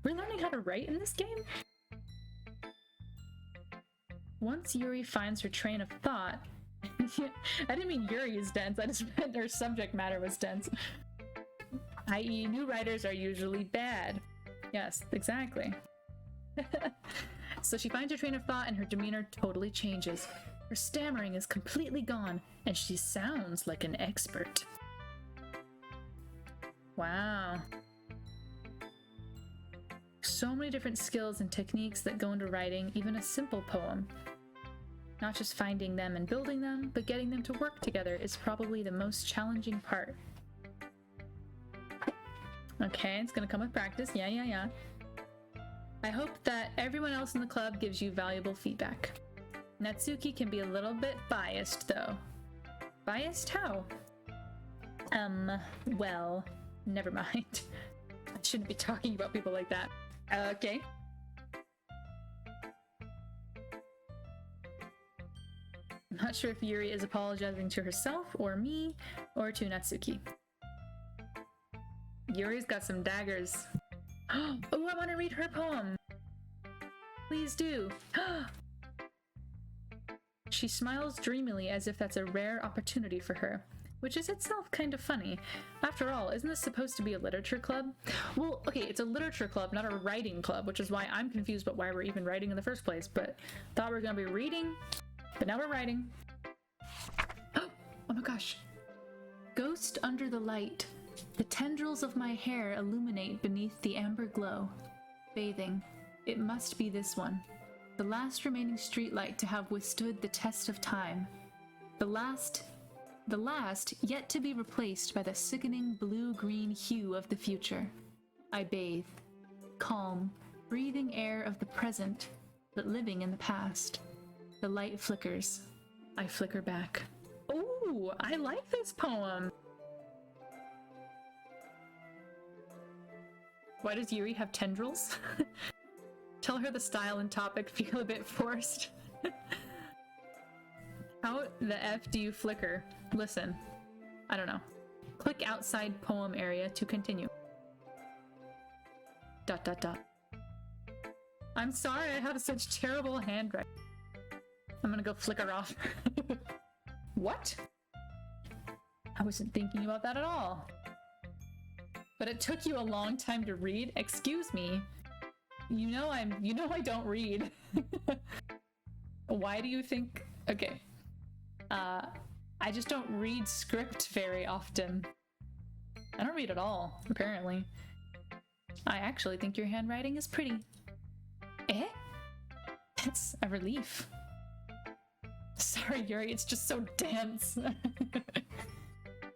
We're learning how to write in this game? Once Yuri finds her train of thought... I didn't mean Yuri is dense, I just meant her subject matter was dense. I.e., new writers are usually bad. Yes, exactly. So she finds her train of thought and her demeanor totally changes. Her stammering is completely gone, and she sounds like an expert. Wow. So many different skills and techniques that go into writing even a simple poem. Not just finding them and building them, but getting them to work together is probably the most challenging part. Okay, it's gonna come with practice. Yeah. I hope that everyone else in the club gives you valuable feedback. Natsuki can be a little bit biased, though. Biased how? Well, never mind. I shouldn't be talking about people like that. Okay. I'm not sure if Yuri is apologizing to herself, or me, or to Natsuki. Yuri's got some daggers. Oh, I want to read her poem. Please do. She smiles dreamily as if that's a rare opportunity for her, which is itself kind of funny. After all, isn't this supposed to be a literature club? Well, okay, it's a literature club, not a writing club, which is why I'm confused about why we're even writing in the first place, but thought we were going to be reading? But now we're writing. Oh my gosh. Ghost under the light. The tendrils of my hair illuminate beneath the amber glow. Bathing. It must be this one. The last remaining streetlight to have withstood the test of time. The last yet to be replaced by the sickening blue-green hue of the future. I bathe. Calm, breathing air of the present, but living in the past. The light flickers. I flicker back. Ooh, I like this poem! Why does Yuri have tendrils? Tell her the style and topic feel a bit forced. How the F do you flicker? Listen. I don't know. Click outside poem area to continue. ... I'm sorry I have such terrible handwriting. I'm gonna go flicker off. What? I wasn't thinking about that at all. But it took you a long time to read? Excuse me. You know I don't read. Why do you think... Okay. I just don't read script very often. I don't read at all, apparently. I actually think your handwriting is pretty. Eh? That's a relief. Sorry, Yuri, it's just so dense.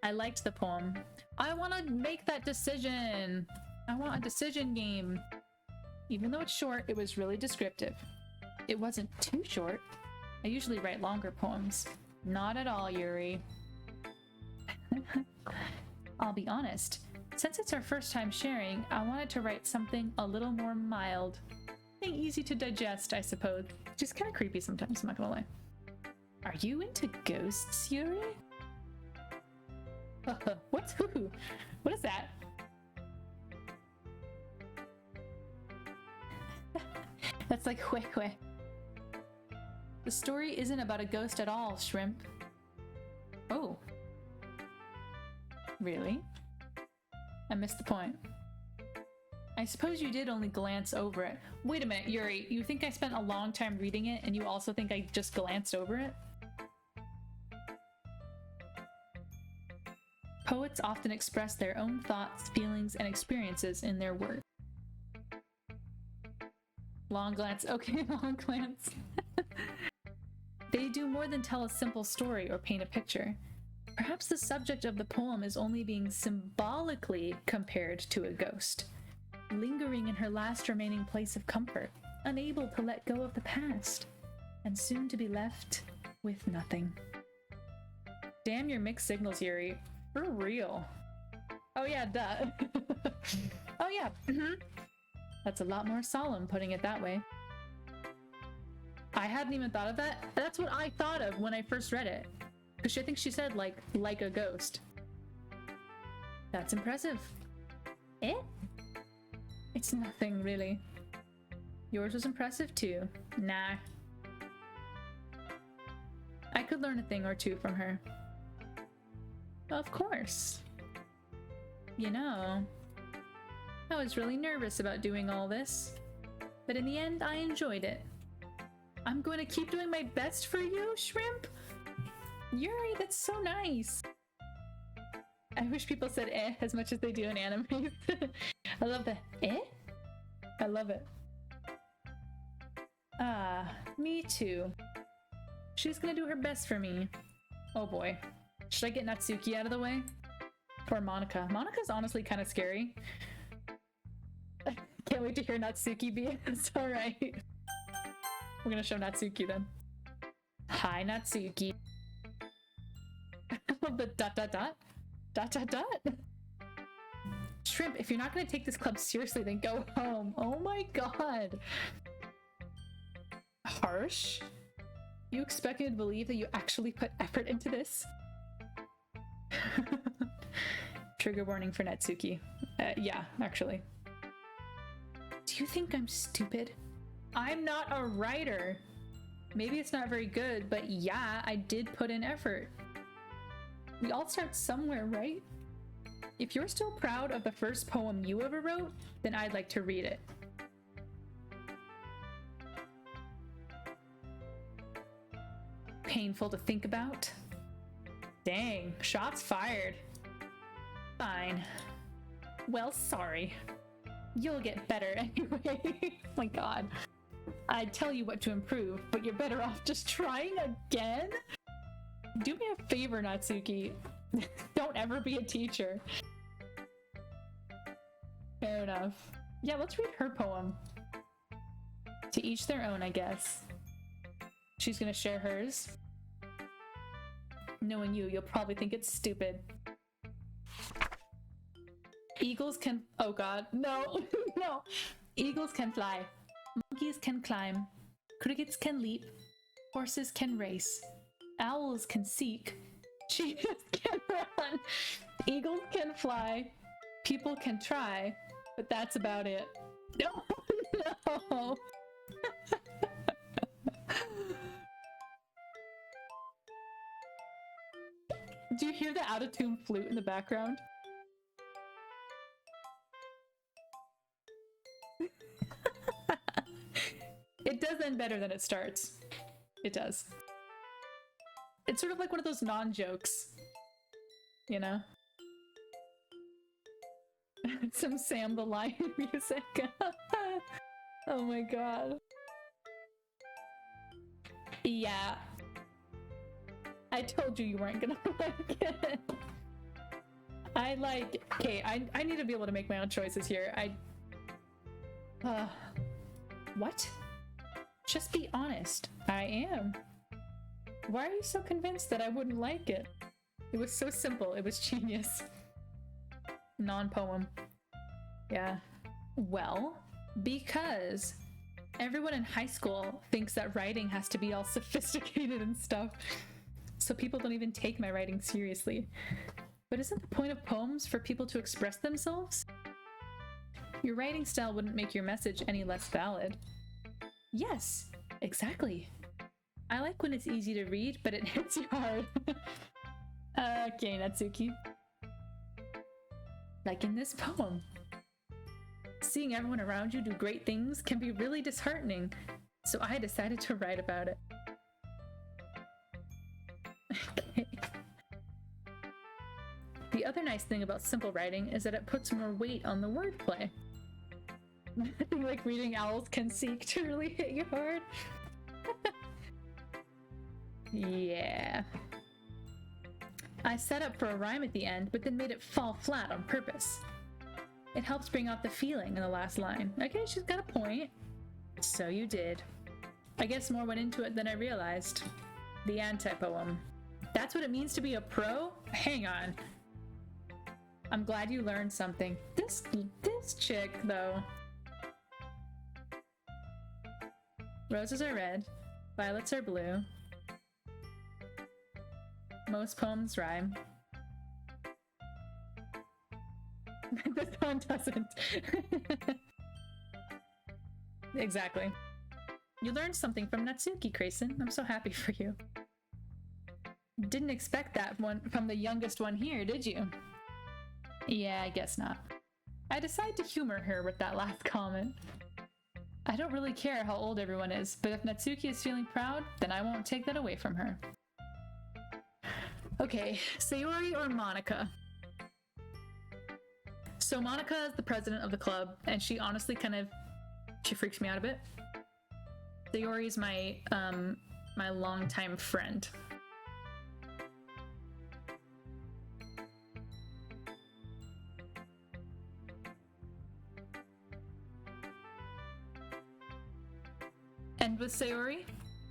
I liked the poem. I want to make that decision. I want a decision game. Even though it's short, it was really descriptive. It wasn't too short. I usually write longer poems. Not at all, Yuri. I'll be honest. Since it's our first time sharing, I wanted to write something a little more mild. Something easy to digest, I suppose. Just kind of creepy sometimes, I'm not gonna lie. Are you into ghosts, Yuri? What's who? What is that? That's like hue hue. The story isn't about a ghost at all, Shrimp. Oh. Really? I missed the point. I suppose you did only glance over it. Wait a minute, Yuri, you think I spent a long time reading it and you also think I just glanced over it? Poets often express their own thoughts, feelings, and experiences in their work. Long glance. Okay, long glance. They do more than tell a simple story or paint a picture. Perhaps the subject of the poem is only being symbolically compared to a ghost, lingering in her last remaining place of comfort, unable to let go of the past, and soon to be left with nothing. Damn your mixed signals, Yuri. For real. Oh yeah, duh. Oh yeah, That's a lot more solemn, putting it that way. I hadn't even thought of that. That's what I thought of when I first read it. Because I think she said, like a ghost. That's impressive. Eh? It's nothing, really. Yours was impressive, too. Nah. I could learn a thing or two from her. Of course. You know, I was really nervous about doing all this, but in the end, I enjoyed it. I'm going to keep doing my best for you, Shrimp. Yuri, that's so nice. I wish people said eh as much as they do in anime. I love the eh. I love it. Ah, me too. She's gonna do her best for me. Oh boy. Should I get Natsuki out of the way? Or Monica? Monica's honestly kind of scary. Can't wait to hear Natsuki be. It's alright. We're gonna show Natsuki then. Hi, Natsuki. I love the dot dot dot. Dot dot dot. Shrimp, if you're not gonna take this club seriously, then go home. Oh my god. Harsh? You expect me to believe that you actually put effort into this? Trigger warning for Natsuki. Yeah, actually. Do you think I'm stupid? I'm not a writer. Maybe it's not very good, but yeah, I did put in effort. We all start somewhere, right? If you're still proud of the first poem you ever wrote, then I'd like to read it. painful to think about. Dang, shots fired. Fine. Well, sorry. You'll get better anyway. Oh my god. I'd tell you what to improve, but you're better off just trying again? Do me a favor, Natsuki. Don't ever be a teacher. Fair enough. Yeah, let's read her poem. To each their own, I guess. She's gonna share hers. Knowing you, you'll probably think it's stupid. Eagles can... Oh god, no, no. Eagles can fly. Monkeys can climb. Crickets can leap. Horses can race. Owls can seek. Cheetahs can run. Eagles can fly. People can try. But that's about it. No, no. Do you hear the out-of-tune flute in the background? It does end better than it starts. It does. It's sort of like one of those non-jokes. You know? Some Sam the Lion music. Oh my god. Yeah. I told you weren't gonna like it. Okay, I need to be able to make my own choices here. What? Just be honest. I am. Why are you so convinced that I wouldn't like it? It was so simple. It was genius. Non-poem. Yeah. Well, because everyone in high school thinks that writing has to be all sophisticated and stuff. So people don't even take my writing seriously. But isn't the point of poems for people to express themselves? Your writing style wouldn't make your message any less valid. Yes, exactly. I like when it's easy to read, but it hits you hard. Okay, Natsuki. Like in this poem. Seeing everyone around you do great things can be really disheartening, so I decided to write about it. Okay. The other nice thing about simple writing is that it puts more weight on the wordplay. Nothing like reading Owls Can Seek to really hit you hard. Yeah. I set up for a rhyme at the end, but then made it fall flat on purpose. It helps bring out the feeling in the last line. Okay, she's got a point. So you did. I guess more went into it than I realized. The anti-poem. That's what it means to be a pro? Hang on. I'm glad you learned something. This chick, though. Roses are red. Violets are blue. Most poems rhyme. This one doesn't. Exactly. You learned something from Natsuki, Grayson. I'm so happy for you. Didn't expect that one from the youngest one here, did you? Yeah, I guess not. I decided to humor her with that last comment. I don't really care how old everyone is, but if Natsuki is feeling proud, then I won't take that away from her. Okay, Sayori or Monica? So Monica is the president of the club, and she honestly she freaks me out a bit. Sayori is my longtime friend. And with Sayori?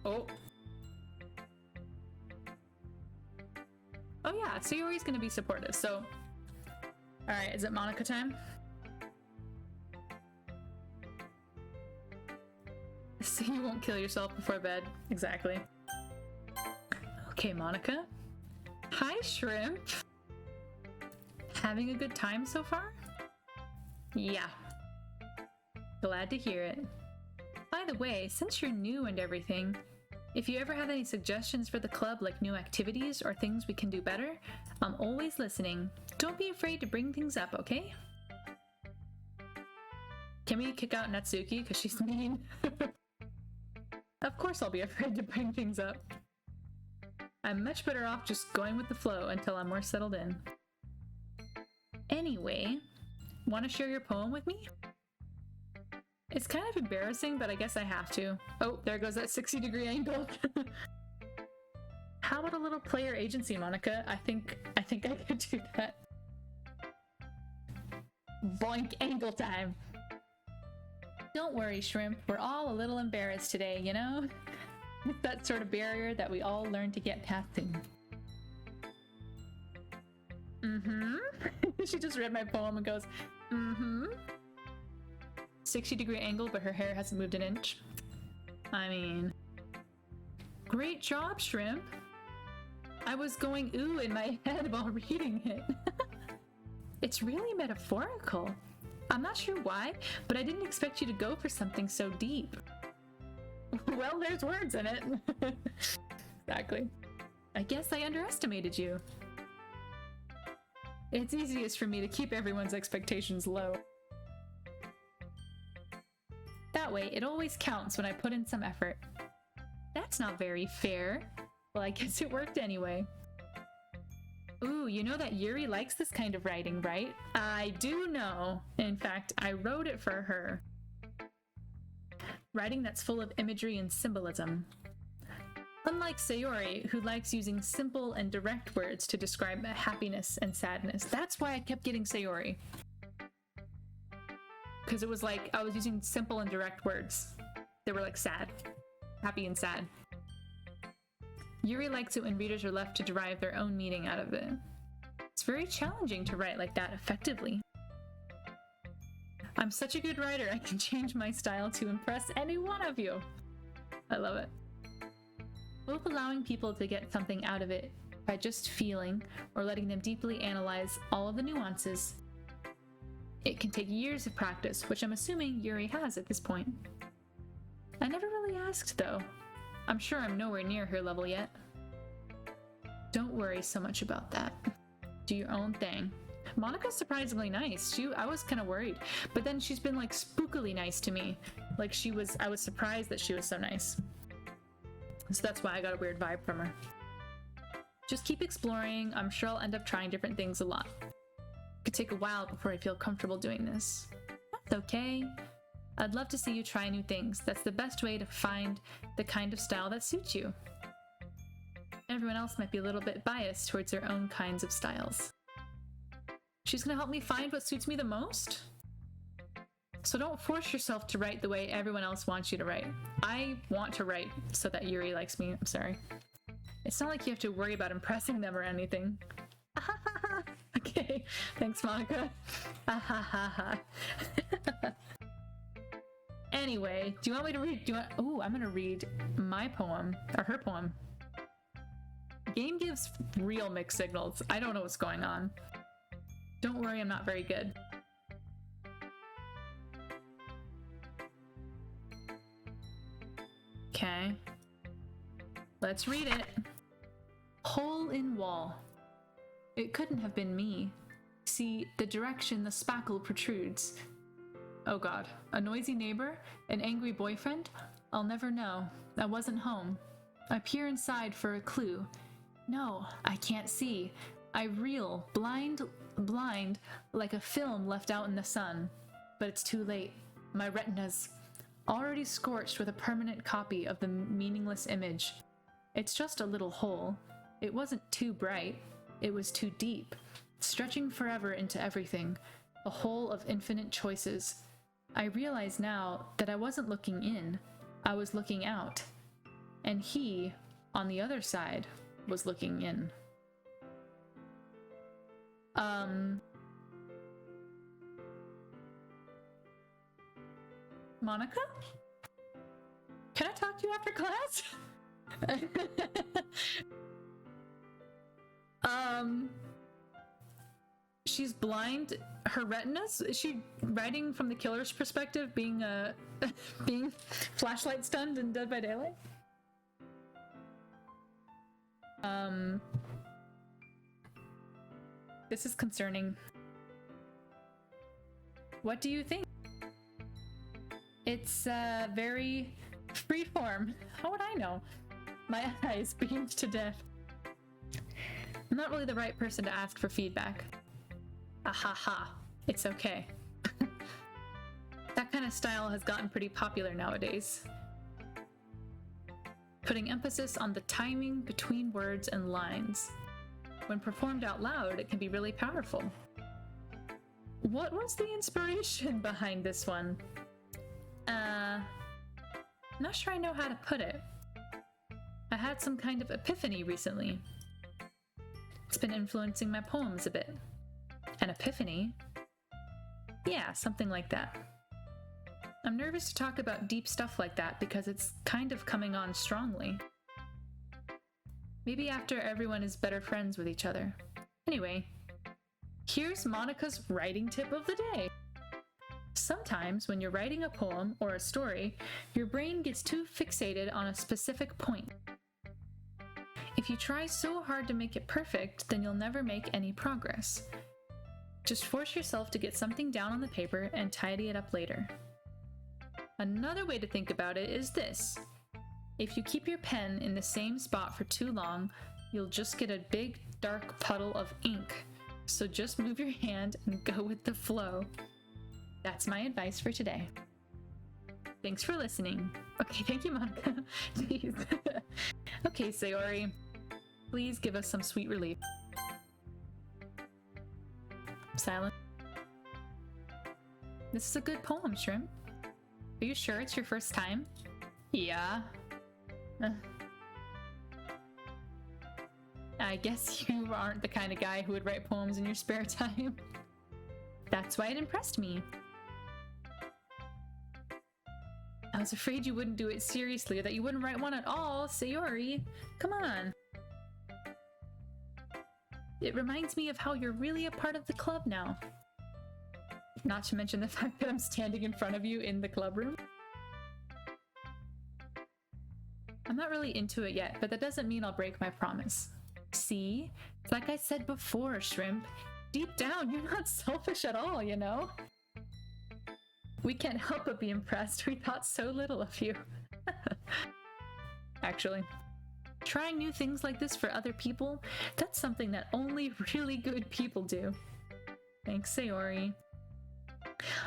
Oh yeah, Sayori's gonna be supportive, so... Alright, is it Monica time? So you won't kill yourself before bed. Exactly. Okay, Monica. Hi, Shrimp. Having a good time so far? Yeah. Glad to hear it. By the way, since you're new and everything, if you ever have any suggestions for the club, like new activities or things we can do better, I'm always listening. Don't be afraid to bring things up, okay? Can we kick out Natsuki because she's mean? Of course I'll be afraid to bring things up. I'm much better off just going with the flow until I'm more settled in. Anyway, want to share your poem with me? It's kind of embarrassing, but I guess I have to. Oh, there goes that 60-degree angle. How about a little player agency, Monica? I think I could do that. Boink, angle time. Don't worry, Shrimp. We're all a little embarrassed today, you know? It's that sort of barrier that we all learn to get past things. She just read my poem and goes, 60-degree angle, but her hair hasn't moved an inch. I mean, great job, Shrimp. I was going ooh in my head while reading it. It's really metaphorical. I'm not sure why, but I didn't expect you to go for something so deep. Well, there's words in it. Exactly. I guess I underestimated you. It's easiest for me to keep everyone's expectations low. That way, it always counts when I put in some effort. That's not very fair. Well, I guess it worked anyway. Ooh, you know that Yuri likes this kind of writing, right? I do know. In fact, I wrote it for her. Writing that's full of imagery and symbolism. Unlike Sayori, who likes using simple and direct words to describe happiness and sadness. That's why I kept getting Sayori. Because it was like, I was using simple and direct words. They were like sad. Happy and sad. Yuri likes it when readers are left to derive their own meaning out of it. It's very challenging to write like that effectively. I'm such a good writer, I can change my style to impress any one of you. I love it. Both allowing people to get something out of it by just feeling or letting them deeply analyze all of the nuances. It can take years of practice, which I'm assuming Yuri has at this point. I never really asked though. I'm sure I'm nowhere near her level yet. Don't worry so much about that. Do your own thing. Monica's surprisingly nice. I was kind of worried, but then she's been like spookily nice to me. Like I was surprised that she was so nice. So that's why I got a weird vibe from her. Just keep exploring. I'm sure I'll end up trying different things a lot. It could take a while before I feel comfortable doing this. That's okay. I'd love to see you try new things. That's the best way to find the kind of style that suits you. Everyone else might be a little bit biased towards their own kinds of styles. She's gonna help me find what suits me the most? So don't force yourself to write the way everyone else wants you to write. I want to write so that Yuri likes me. I'm sorry. It's not like you have to worry about impressing them or anything. Okay, thanks, Monica. Anyway, do you want me to read? Oh, I'm gonna read my poem, or her poem. Game gives real mixed signals. I don't know what's going on. Don't worry, I'm not very good. Okay. Let's read it. Hole in wall. It couldn't have been me. See, the direction the spackle protrudes. Oh god. A noisy neighbor? An angry boyfriend? I'll never know. I wasn't home. I peer inside for a clue. No, I can't see. I reel, blind, like a film left out in the sun. But it's too late. My retina's already scorched with a permanent copy of the meaningless image. It's just a little hole. It wasn't too bright. It was too deep, stretching forever into everything. A hole of infinite choices. I realize now that I wasn't looking in. I was looking out. And he, on the other side, was looking in. Monica? Can I talk to you after class? She's blind. Her retinas? Is she writing from the killer's perspective, being being flashlight stunned in Dead by Daylight? This is concerning. What do you think? It's very freeform. How would I know? My eyes beamed to death. I'm not really the right person to ask for feedback. Ahaha, it's okay. That kind of style has gotten pretty popular nowadays. Putting emphasis on the timing between words and lines. When performed out loud, it can be really powerful. What was the inspiration behind this one? Not sure I know how to put it. I had some kind of epiphany recently. It's been influencing my poems a bit. An epiphany? Yeah, something like that. I'm nervous to talk about deep stuff like that because it's kind of coming on strongly. Maybe after everyone is better friends with each other. Anyway, here's Monica's writing tip of the day. Sometimes when you're writing a poem or a story, your brain gets too fixated on a specific point. If you try so hard to make it perfect, then you'll never make any progress. Just force yourself to get something down on the paper and tidy it up later. Another way to think about it is this. If you keep your pen in the same spot for too long, you'll just get a big, dark puddle of ink. So just move your hand and go with the flow. That's my advice for today. Thanks for listening. Okay, thank you, Monica. Jeez. Okay, Sayori, please give us some sweet relief. Silent. This is a good poem, Shrimp. Are you sure it's your first time? Yeah. I guess you aren't the kind of guy who would write poems in your spare time. That's why it impressed me. I was afraid you wouldn't do it seriously or that you wouldn't write one at all, Sayori. Come on. It reminds me of how you're really a part of the club now. Not to mention the fact that I'm standing in front of you in the club room. I'm not really into it yet, but that doesn't mean I'll break my promise. See? Like I said before, Shrimp, deep down, you're not selfish at all, you know? We can't help but be impressed. We thought so little of you. Actually, trying new things like this for other people, that's something that only really good people do. Thanks, Sayori.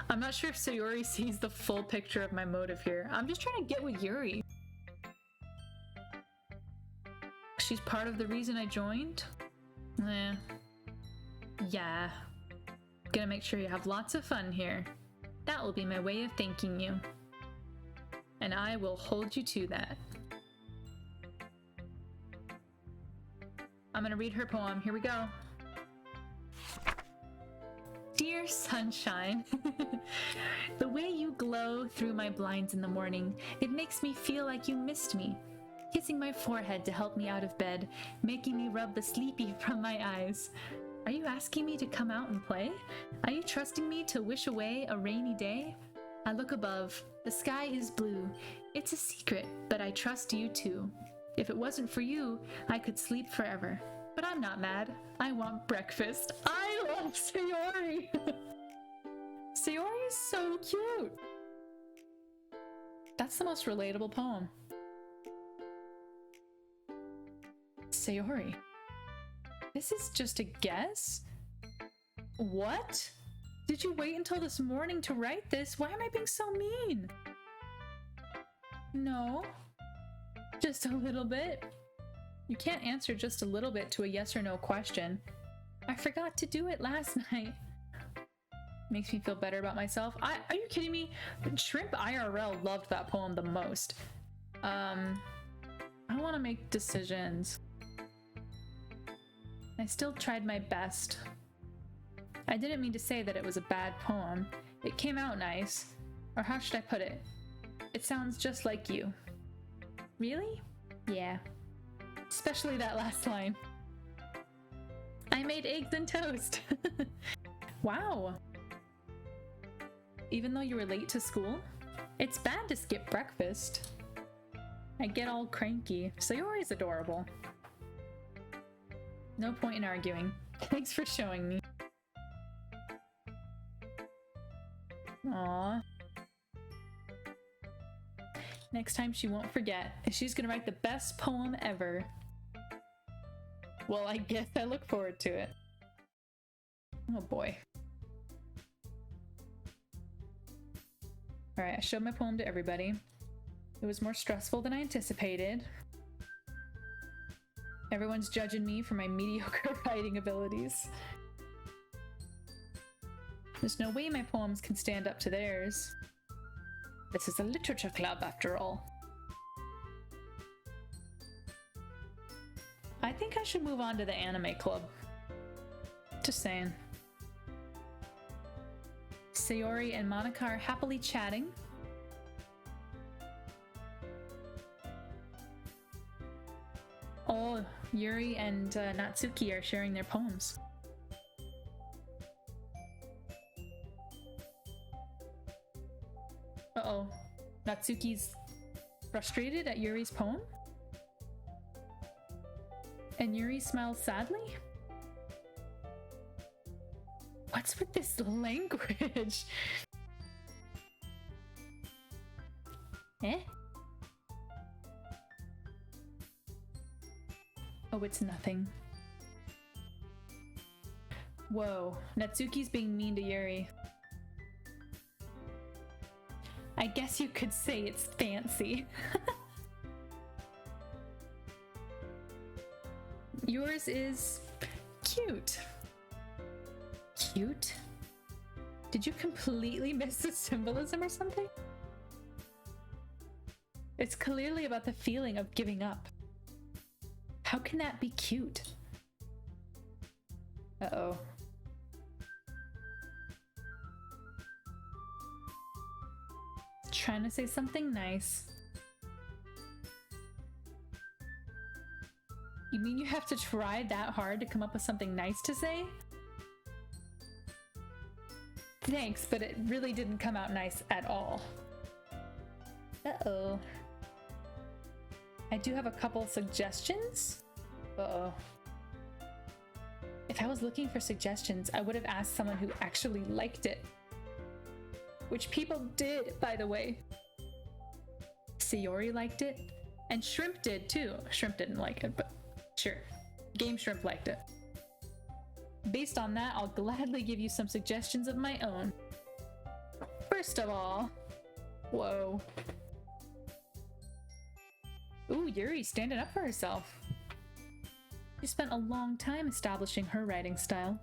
I'm not sure if Sayori sees the full picture of my motive here. I'm just trying to get with Yuri. She's part of the reason I joined? Yeah. Gonna make sure you have lots of fun here. That will be my way of thanking you. And I will hold you to that. I'm gonna read her poem. Here we go. Dear sunshine, the way you glow through my blinds in the morning, it makes me feel like you missed me. Kissing my forehead to help me out of bed, making me rub the sleepy from my eyes. Are you asking me to come out and play? Are you trusting me to wish away a rainy day? I look above. The sky is blue. It's a secret, but I trust you too. If it wasn't for you, I could sleep forever. But I'm not mad. I want breakfast. I love Sayori! Sayori is so cute! That's the most relatable poem. Sayori. This is just a guess? What? Did you wait until this morning to write this? Why am I being so mean? No. Just a little bit. You can't answer just a little bit to a yes or no question. I forgot to do it last night. Makes me feel better about myself. Are you kidding me? Shrimp IRL loved that poem the most. I want to make decisions. I still tried my best. I didn't mean to say that it was a bad poem. It came out nice. Or how should I put it? It sounds just like you. Really? Yeah. Especially that last line. I made eggs and toast. Wow. Even though you were late to school? It's bad to skip breakfast. I get all cranky. Sayori's adorable. No point in arguing. Thanks for showing me. Aww. Next time she won't forget. She's gonna write the best poem ever. Well, I guess I look forward to it. Oh boy. Alright, I showed my poem to everybody. It was more stressful than I anticipated. Everyone's judging me for my mediocre writing abilities. There's no way my poems can stand up to theirs. This is a literature club, after all. I think I should move on to the anime club. Just saying. Sayori and Monica are happily chatting. Oh, Yuri and Natsuki are sharing their poems. Uh-oh. Natsuki's frustrated at Yuri's poem? And Yuri smiles sadly? What's with this language? Eh? Oh, it's nothing. Whoa, Natsuki's being mean to Yuri. I guess you could say it's fancy. Yours is cute. Cute? Did you completely miss the symbolism or something? It's clearly about the feeling of giving up. How can that be cute? Uh-oh. Trying to say something nice. You mean you have to try that hard to come up with something nice to say? Thanks, but it really didn't come out nice at all. Uh-oh. I do have a couple suggestions. Uh-oh. If I was looking for suggestions, I would have asked someone who actually liked it. Which people did, by the way. Sayori liked it, and Shrimp did too. Shrimp didn't like it, but sure. Game Shrimp liked it. Based on that, I'll gladly give you some suggestions of my own. First of all, whoa. Ooh, Yuri standing up for herself. She spent a long time establishing her writing style.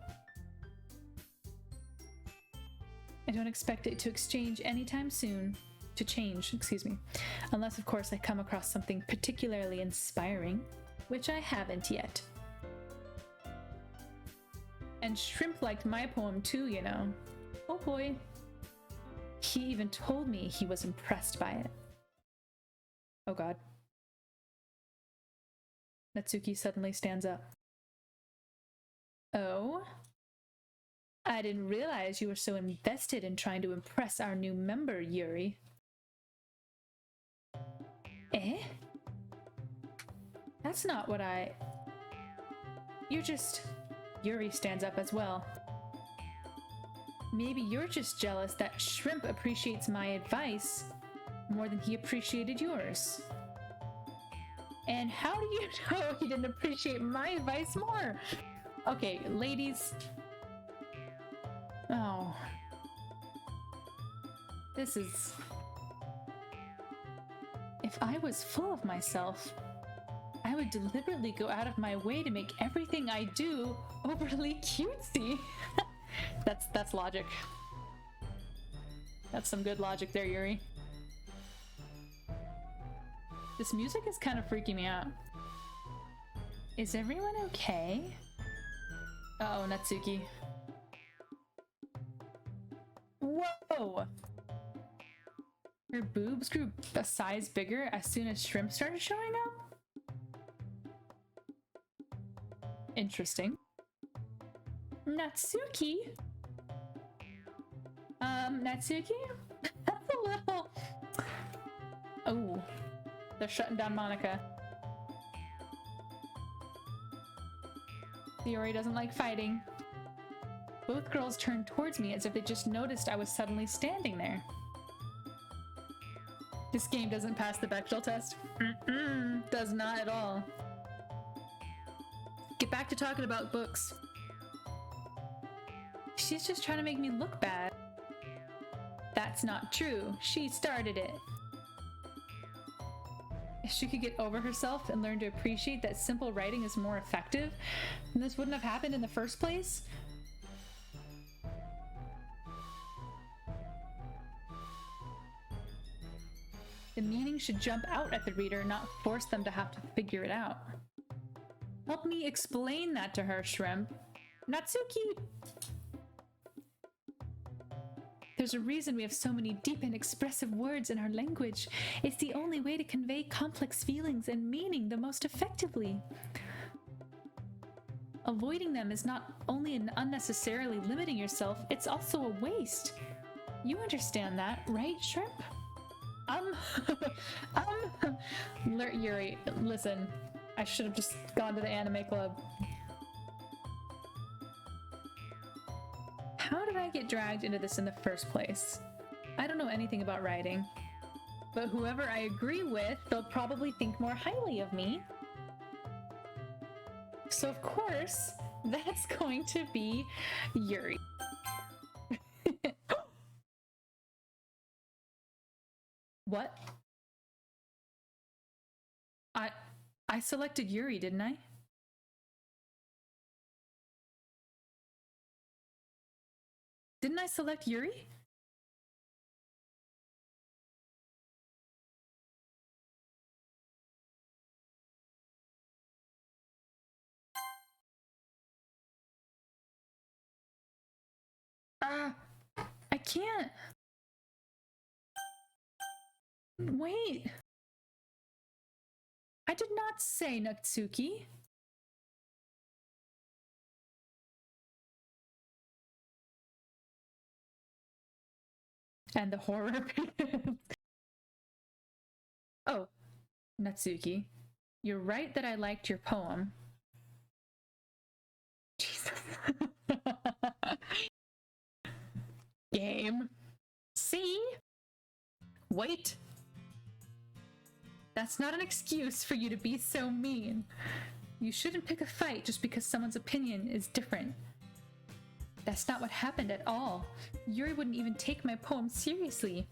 I don't expect it to change anytime soon. Unless, of course, I come across something particularly inspiring, which I haven't yet. And Shrimp liked my poem too, you know. Oh boy. He even told me he was impressed by it. Oh god. Natsuki suddenly stands up. Oh? I didn't realize you were so invested in trying to impress our new member, Yuri. Eh? That's not what You're just... Yuri stands up as well. Maybe you're just jealous that Shrimp appreciates my advice more than he appreciated yours. And how do you know he didn't appreciate my advice more? Okay, ladies. Oh. This is... If I was full of myself, I would deliberately go out of my way to make everything I do overly cutesy. That's logic. That's some good logic there, Yuri. This music is kind of freaking me out. Is everyone okay? Uh-oh, Natsuki. Whoa! Her boobs grew a size bigger as soon as Shrimp started showing up? Interesting. Natsuki? Natsuki? That's a little... Oh. They're shutting down Monica. Yuri doesn't like fighting. Both girls turned towards me as if they just noticed I was suddenly standing there. This game doesn't pass the Bechdel test. Does not at all. get back to talking about books. She's just trying to make me look bad. That's not true. She started it. If she could get over herself and learn to appreciate that simple writing is more effective, then this wouldn't have happened in the first place. The meaning should jump out at the reader, not force them to have to figure it out. Help me explain that to her, Shrimp. Natsuki! There's a reason we have so many deep and expressive words in our language. It's the only way to convey complex feelings and meaning the most effectively. Avoiding them is not only an unnecessarily limiting yourself, it's also a waste. You understand that, right, Shrimp? Yuri, listen. I should have just gone to the anime club. How did I get dragged into this in the first place? I don't know anything about writing, but whoever I agree with, they'll probably think more highly of me. So of course, that's going to be Yuri. What? I selected Yuri, didn't I? Didn't I select Yuri? I can't. Wait. I did not say Natsuki. And the horror. Oh, Natsuki, you're right that I liked your poem. Jesus. Game. See? Wait. That's not an excuse for you to be so mean. You shouldn't pick a fight just because someone's opinion is different. That's not what happened at all. Yuri wouldn't even take my poem seriously.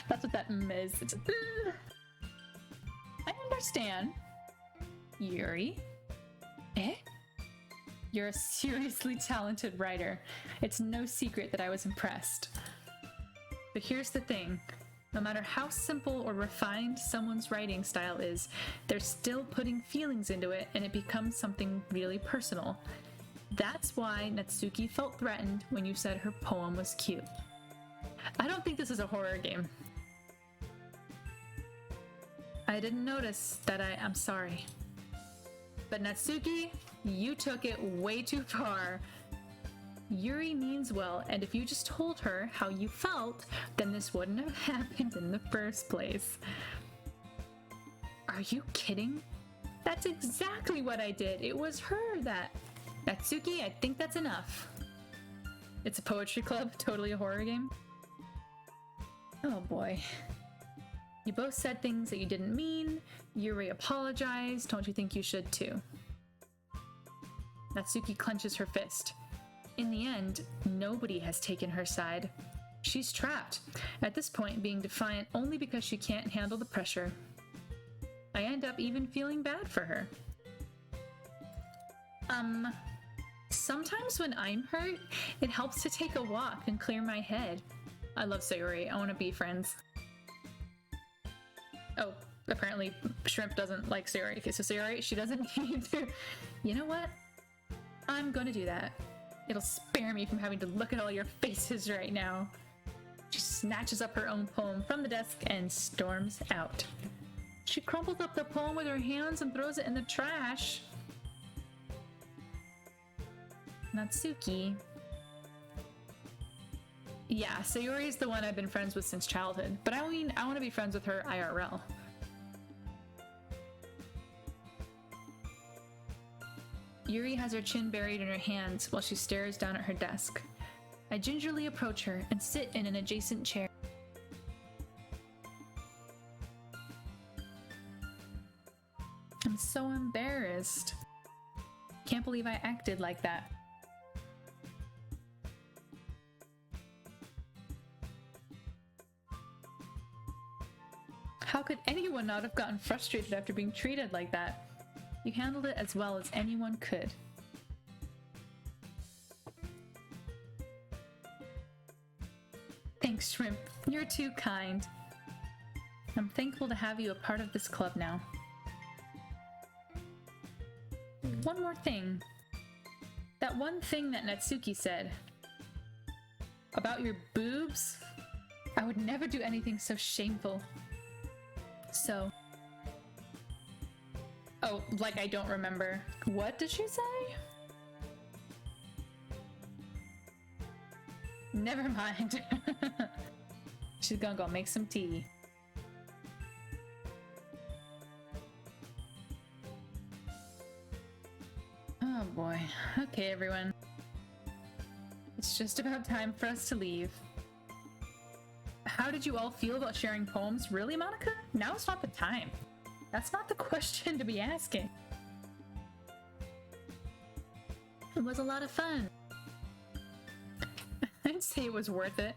That's what that is. It's I understand. Yuri? Eh? You're a seriously talented writer. It's no secret that I was impressed. But here's the thing. No matter how simple or refined someone's writing style is, they're still putting feelings into it and it becomes something really personal. That's why Natsuki felt threatened when you said her poem was cute. I don't think this is a horror game. I didn't notice that. I'm sorry. But Natsuki, you took it way too far. Yuri means well, and if you just told her how you felt, then this wouldn't have happened in the first place. Are you kidding? That's exactly what I did. It was her that... Natsuki, I think that's enough. It's a poetry club, totally a horror game. Oh boy. You both said things that you didn't mean. Yuri apologized. Don't you think you should too? Natsuki clenches her fist. In the end, nobody has taken her side. She's trapped, at this point being defiant only because she can't handle the pressure. I end up even feeling bad for her. Sometimes when I'm hurt, it helps to take a walk and clear my head. I love Sayori. I want to be friends. Oh, apparently Shrimp doesn't like Sayori. Okay, so Sayori, she doesn't need to... You know what? I'm gonna do that. It'll spare me from having to look at all your faces right now. She snatches up her own poem from the desk and storms out. She crumples up the poem with her hands and throws it in the trash. Natsuki. Yeah, Sayori is the one I've been friends with since childhood, but I mean, I want to be friends with her IRL. Yuri has her chin buried in her hands while she stares down at her desk. I gingerly approach her and sit in an adjacent chair. I'm so embarrassed. Can't believe I acted like that. How could anyone not have gotten frustrated after being treated like that? You handled it as well as anyone could. Thanks, Shrimp. You're too kind. I'm thankful to have you a part of this club now. One more thing. That one thing that Natsuki said. About your boobs? I would never do anything so shameful. So... Oh, like I don't remember. What did she say? Never mind. She's gonna go make some tea. Oh boy. Okay, everyone. It's just about time for us to leave. How did you all feel about sharing poems? Really, Monica? Now's not the time. That's not the question to be asking. It was a lot of fun. I'd say it was worth it.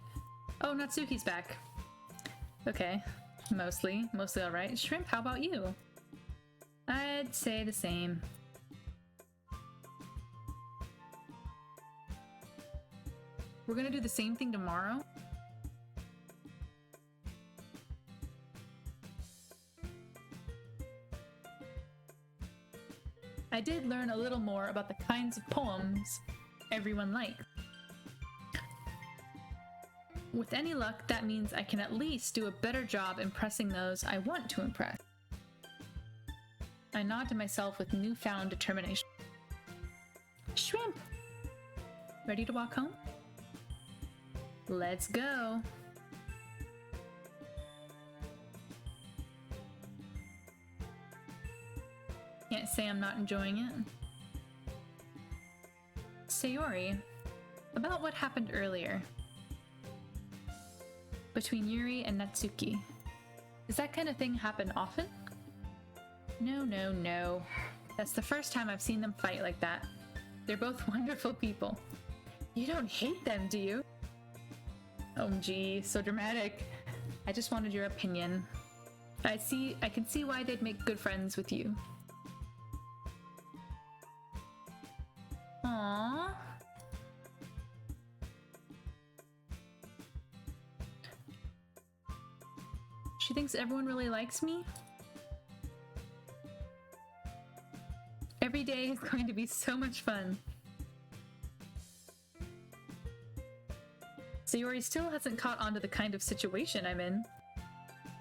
Oh, Natsuki's back. Okay. Mostly alright. Shrimp, how about you? I'd say the same. We're gonna do the same thing tomorrow. I did learn a little more about the kinds of poems everyone likes. With any luck, that means I can at least do a better job impressing those I want to impress. I nod to myself with newfound determination. Shrimp! Ready to walk home? Let's go! Can't say I'm not enjoying it. Sayori, about what happened earlier between Yuri and Natsuki. Does that kind of thing happen often? No. That's the first time I've seen them fight like that. They're both wonderful people. You don't hate them, do you? OMG, so dramatic. I just wanted your opinion. I can see why they'd make good friends with you. Aww. She thinks everyone really likes me? Every day is going to be so much fun. Sayori still hasn't caught on to the kind of situation I'm in.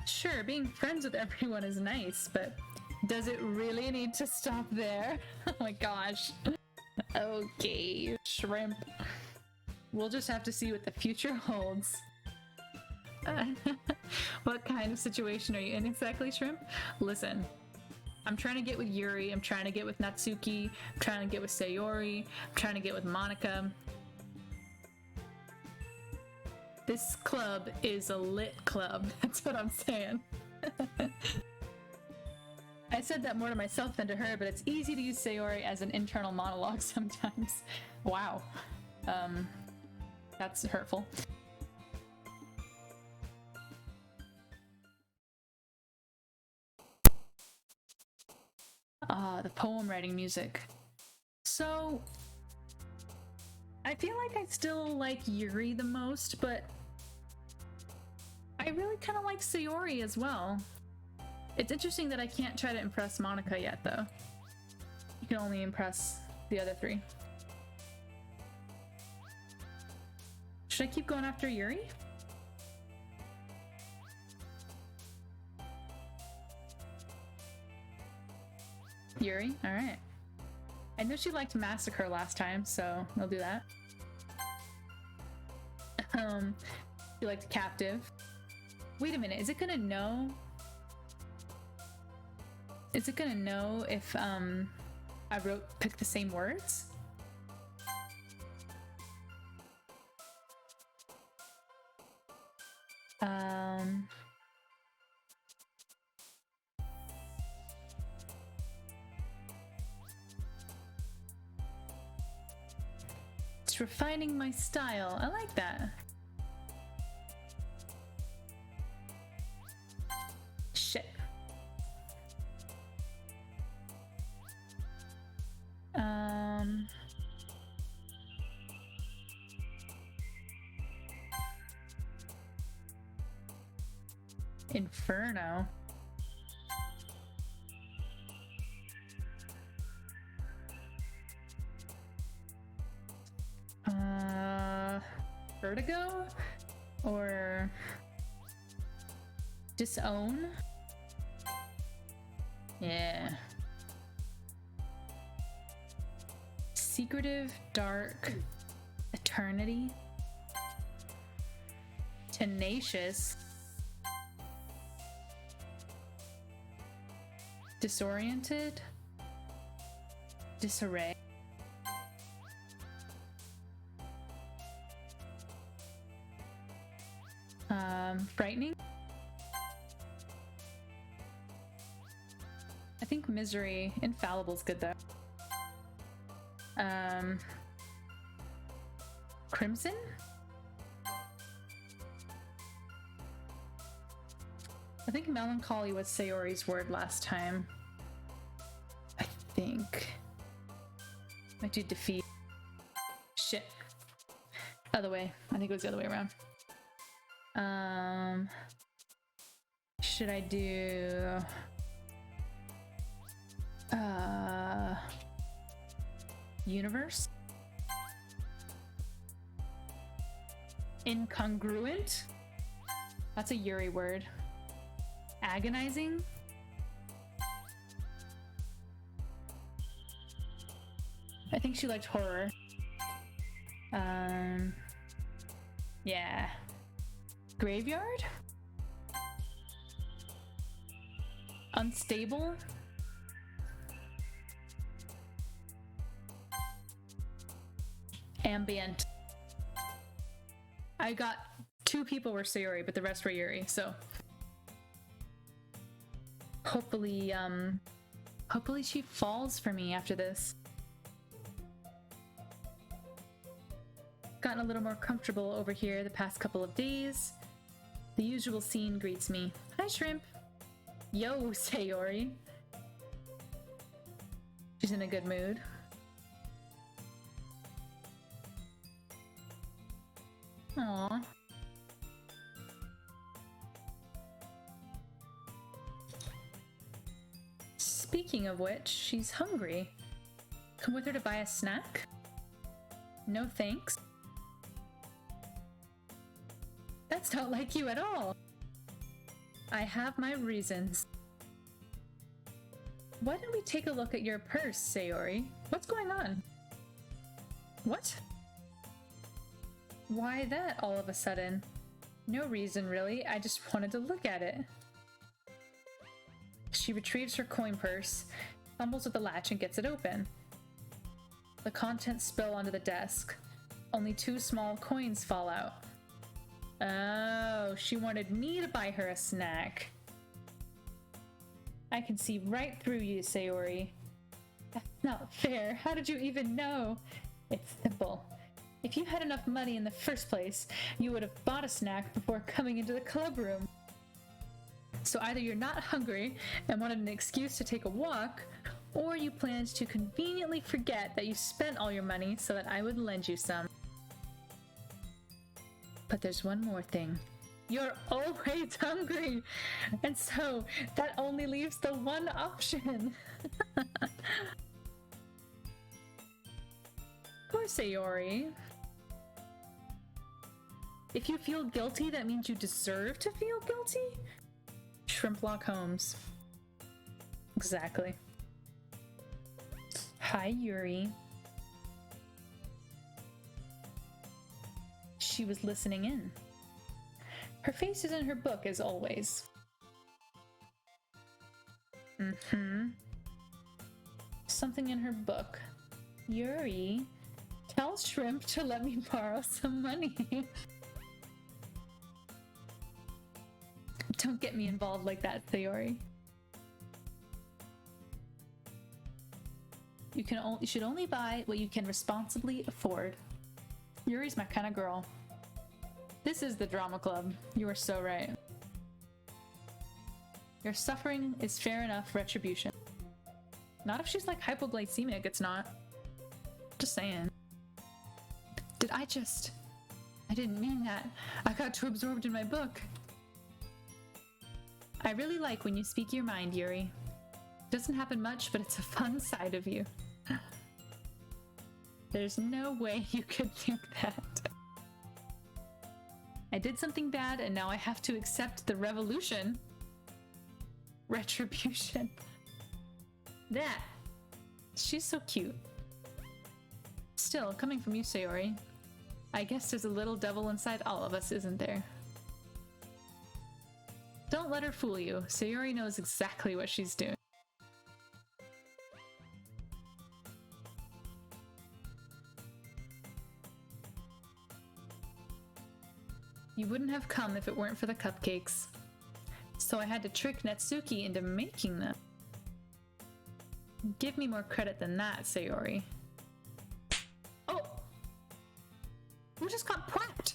Sure, being friends with everyone is nice, but does it really need to stop there? Oh my gosh. Okay, Shrimp. We'll just have to see what the future holds. What kind of situation are you in exactly, Shrimp? Listen, I'm trying to get with Yuri, I'm trying to get with Natsuki, I'm trying to get with Sayori, I'm trying to get with Monica. This club is a lit club, that's what I'm saying. I said that more to myself than to her, but it's easy to use Sayori as an internal monologue sometimes. Wow. That's hurtful. The poem writing music. So, I feel like I still like Yuri the most, but I really kind of like Sayori as well. It's interesting that I can't try to impress Monica yet, though. You can only impress the other three. Should I keep going after Yuri? Yuri? Alright. I know she liked Massacre last time, so we'll do that. She liked Captive. Wait a minute, is it gonna know? Is it gonna know if I picked the same words? Just refining my style. I like that. Shit. Inferno. Vertigo? Or disown? Yeah. Secretive, dark, eternity. Tenacious. Disoriented. Disarray. Frightening. I think misery. Infallible's good though. Crimson? I think melancholy was Sayori's word last time. I think. Might do defeat. Shit. Other way. I think it was the other way around. Should I do universe? Incongruent? That's a Yuri word. Agonizing? I think she liked horror. Yeah. Graveyard? Unstable? Ambient. I got 2 people were Sayori, but the rest were Yuri, so hopefully she falls for me after this. Gotten a little more comfortable over here the past couple of days. The usual scene greets me. Hi, Shrimp. Yo, Sayori. She's in a good mood. Aww. Speaking of which, she's hungry. Come with her to buy a snack? No thanks. That's not like you at all. I have my reasons. Why don't we take a look at your purse, Sayori? What's going on? What? Why that all of a sudden? No reason, really. I just wanted to look at it. She retrieves her coin purse, fumbles with the latch, and gets it open. The contents spill onto the desk. Only 2 small coins fall out. Oh, she wanted me to buy her a snack. I can see right through you, Sayori. That's not fair. How did you even know? It's simple. If you had enough money in the first place, you would have bought a snack before coming into the club room. So either you're not hungry and wanted an excuse to take a walk, or you planned to conveniently forget that you spent all your money so that I would lend you some. But there's one more thing. You're always hungry! And so, that only leaves the one option. Poor Sayori. If you feel guilty, that means you deserve to feel guilty? Shrimplock Holmes. Exactly. Hi, Yuri. She was listening in. Her face is in her book, as always. Something in her book. Yuri, tell Shrimp to let me borrow some money. Don't get me involved like that, Sayori. You should only buy what you can responsibly afford. Yuri's my kind of girl. This is the drama club. You are so right. Your suffering is fair enough retribution. Not if she's like hypoglycemic, it's not. Just saying. Did I just... I didn't mean that. I got too absorbed in my book. I really like when you speak your mind, Yuri. Doesn't happen much, but it's a fun side of you. There's no way you could think that. I did something bad and now I have to accept the revolution. Retribution. That. She's so cute. Still, coming from you, Sayori, I guess there's a little devil inside all of us, isn't there? Don't let her fool you. Sayori knows exactly what she's doing. You wouldn't have come if it weren't for the cupcakes. So I had to trick Natsuki into making them. Give me more credit than that, Sayori. Oh! We just got pranked!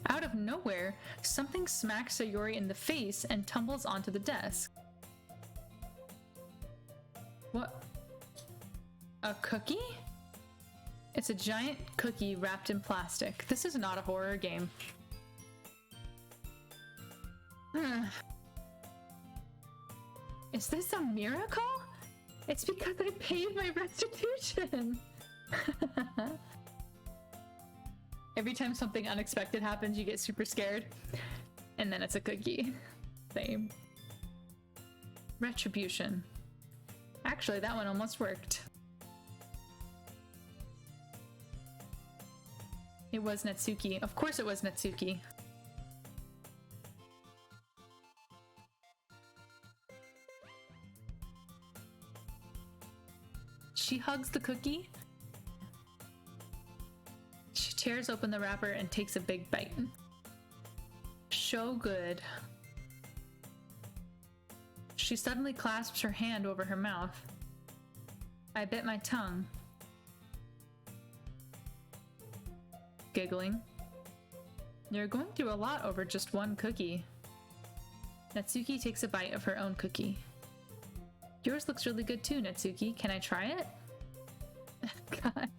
Out of nowhere, something smacks Sayori in the face and tumbles onto the desk. What? A cookie? It's a giant cookie wrapped in plastic. This is not a horror game. Is this a miracle? It's because I paid my restitution. Every time something unexpected happens, you get super scared. And then it's a cookie. Same. Retribution. Actually, that one almost worked. It was Natsuki. Of course it was Natsuki. She hugs the cookie. She tears open the wrapper and takes a big bite. So good. She suddenly clasps her hand over her mouth. I bit my tongue. Giggling. You're going through a lot over just one cookie. Natsuki takes a bite of her own cookie. Yours looks really good too, Natsuki. Can I try it? God.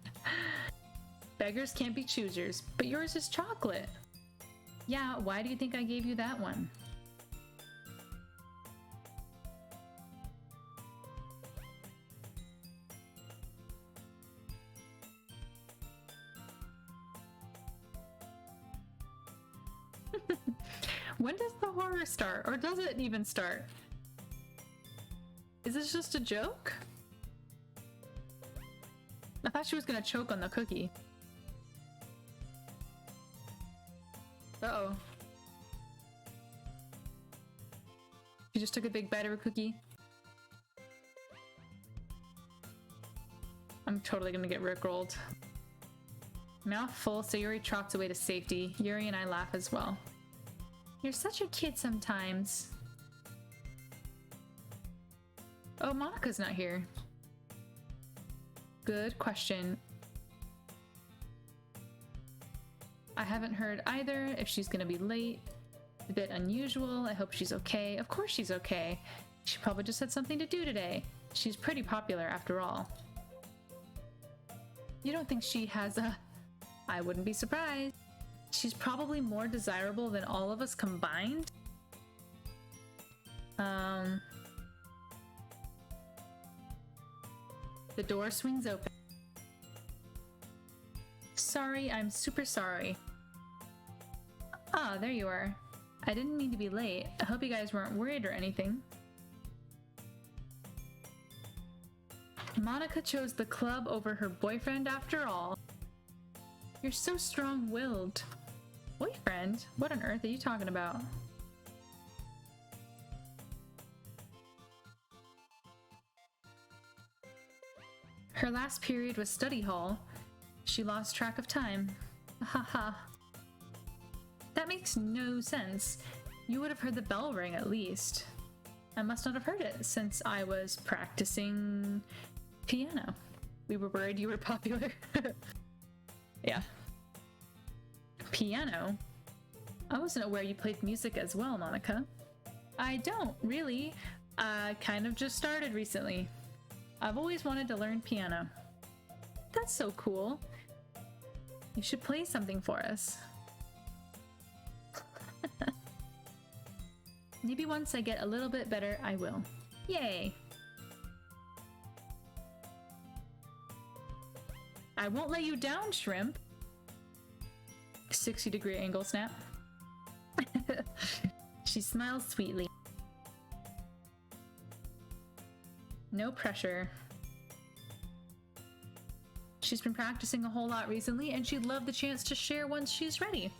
Beggars can't be choosers, but yours is chocolate. Yeah, why do you think I gave you that one? When does the horror start? Or does it even start? Is this just a joke? I thought she was gonna choke on the cookie. Uh-oh. She just took a big bite of her cookie. I'm totally gonna get rickrolled. Mouth full, Sayori trots away to safety. Yuri and I laugh as well. You're such a kid sometimes. Oh, Monika's not here. Good question. I haven't heard either if she's gonna be late. A bit unusual. I hope she's okay. Of course she's okay. She probably just had something to do today. She's pretty popular after all. You don't think she has a... I wouldn't be surprised. She's probably more desirable than all of us combined. The door swings open. Sorry, I'm super sorry. Ah, there you are. I didn't mean to be late. I hope you guys weren't worried or anything. Monika chose the club over her boyfriend after all. You're so strong-willed. Boyfriend? What on earth are you talking about? Her last period was study hall. She lost track of time. Haha. That makes no sense. You would have heard the bell ring at least. I must not have heard it since I was practicing piano. We were worried you were popular. Yeah. Piano? I wasn't aware you played music as well, Monica. I don't, really. I kind of just started recently. I've always wanted to learn piano. That's so cool. You should play something for us. Maybe once I get a little bit better, I will. Yay! I won't let you down, Shrimp! 60-degree angle snap. She smiles sweetly. No pressure. She's been practicing a whole lot recently, and she'd love the chance to share once she's ready.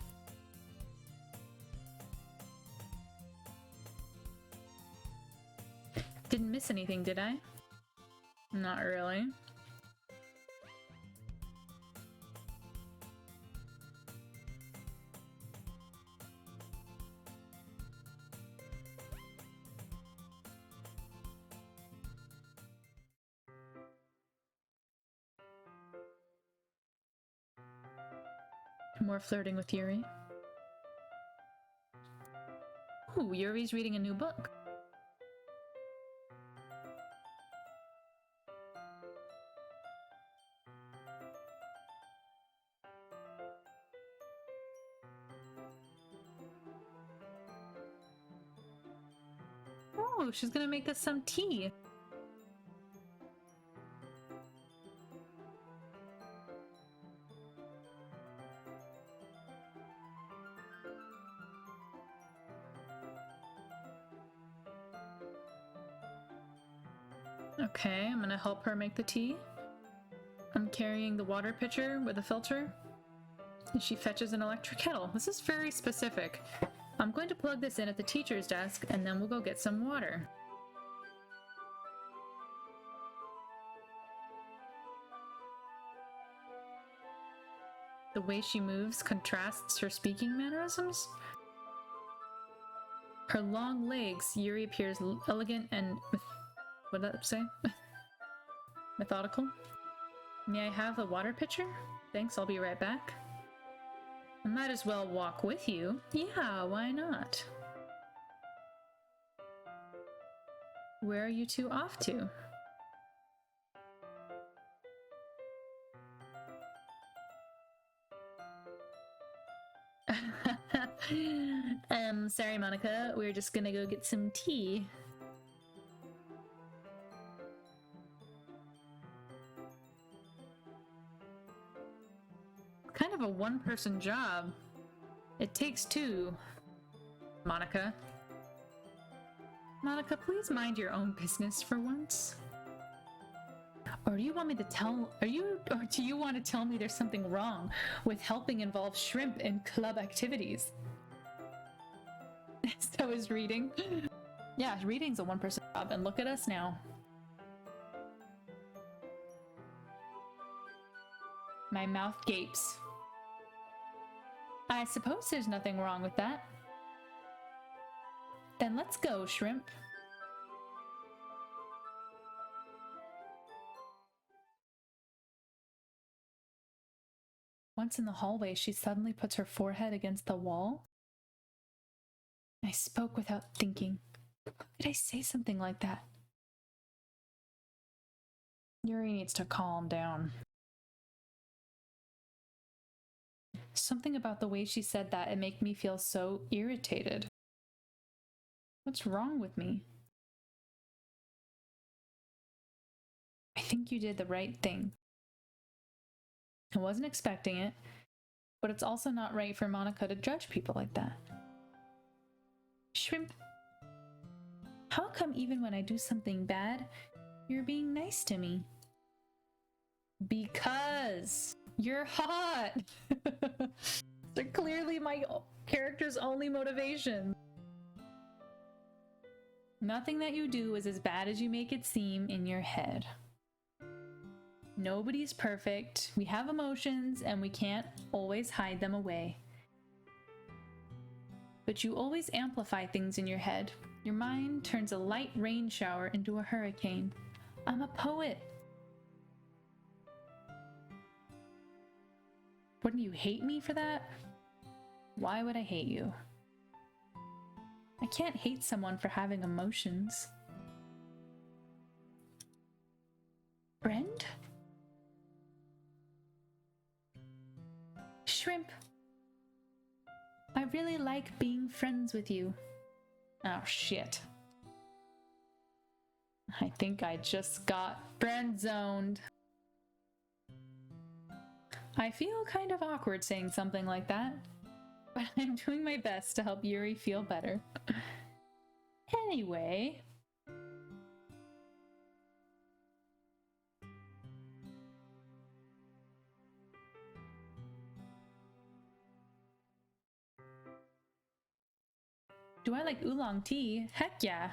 Didn't miss anything, did I? Not really. More flirting with Yuri. Ooh, Yuri's reading a new book. Oh, she's gonna make us some tea. Okay, I'm gonna help her make the tea. I'm carrying the water pitcher with a filter, and she fetches an electric kettle. This is very specific. I'm going to plug this in at the teacher's desk, and then we'll go get some water. The way she moves contrasts her speaking mannerisms. Her long legs, Yuri appears elegant and... what did that say? Methodical. May I have the water pitcher? Thanks, I'll be right back. I might as well walk with you. Yeah, why not? Where are you two off to? Sorry, Monica. We're just gonna go get some tea. Kind of a one-person job. It takes two. Monica. Monica, please mind your own business for once. Or do you want me to tell... or do you want to tell me there's something wrong with helping involve Shrimp in club activities? So is reading. Yeah, reading's a one-person job, and look at us now. My mouth gapes. I suppose there's nothing wrong with that. Then let's go, Shrimp. Once in the hallway, she suddenly puts her forehead against the wall. I spoke without thinking. Why did I say something like that? Yuri needs to calm down. Something about the way she said that, it made me feel so irritated. What's wrong with me? I think you did the right thing. I wasn't expecting it, but it's also not right for Monica to judge people like that. Shrimp, how come even when I do something bad, you're being nice to me? Because you're hot! They're clearly my character's only motivation. Nothing that you do is as bad as you make it seem in your head. Nobody's perfect. We have emotions and we can't always hide them away. But you always amplify things in your head. Your mind turns a light rain shower into a hurricane. I'm a poet. Wouldn't you hate me for that? Why would I hate you? I can't hate someone for having emotions. Friend? Shrimp. I really like being friends with you. Oh shit. I think I just got friend zoned. I feel kind of awkward saying something like that, but I'm doing my best to help Yuri feel better. Anyway. Do I like oolong tea? Heck yeah.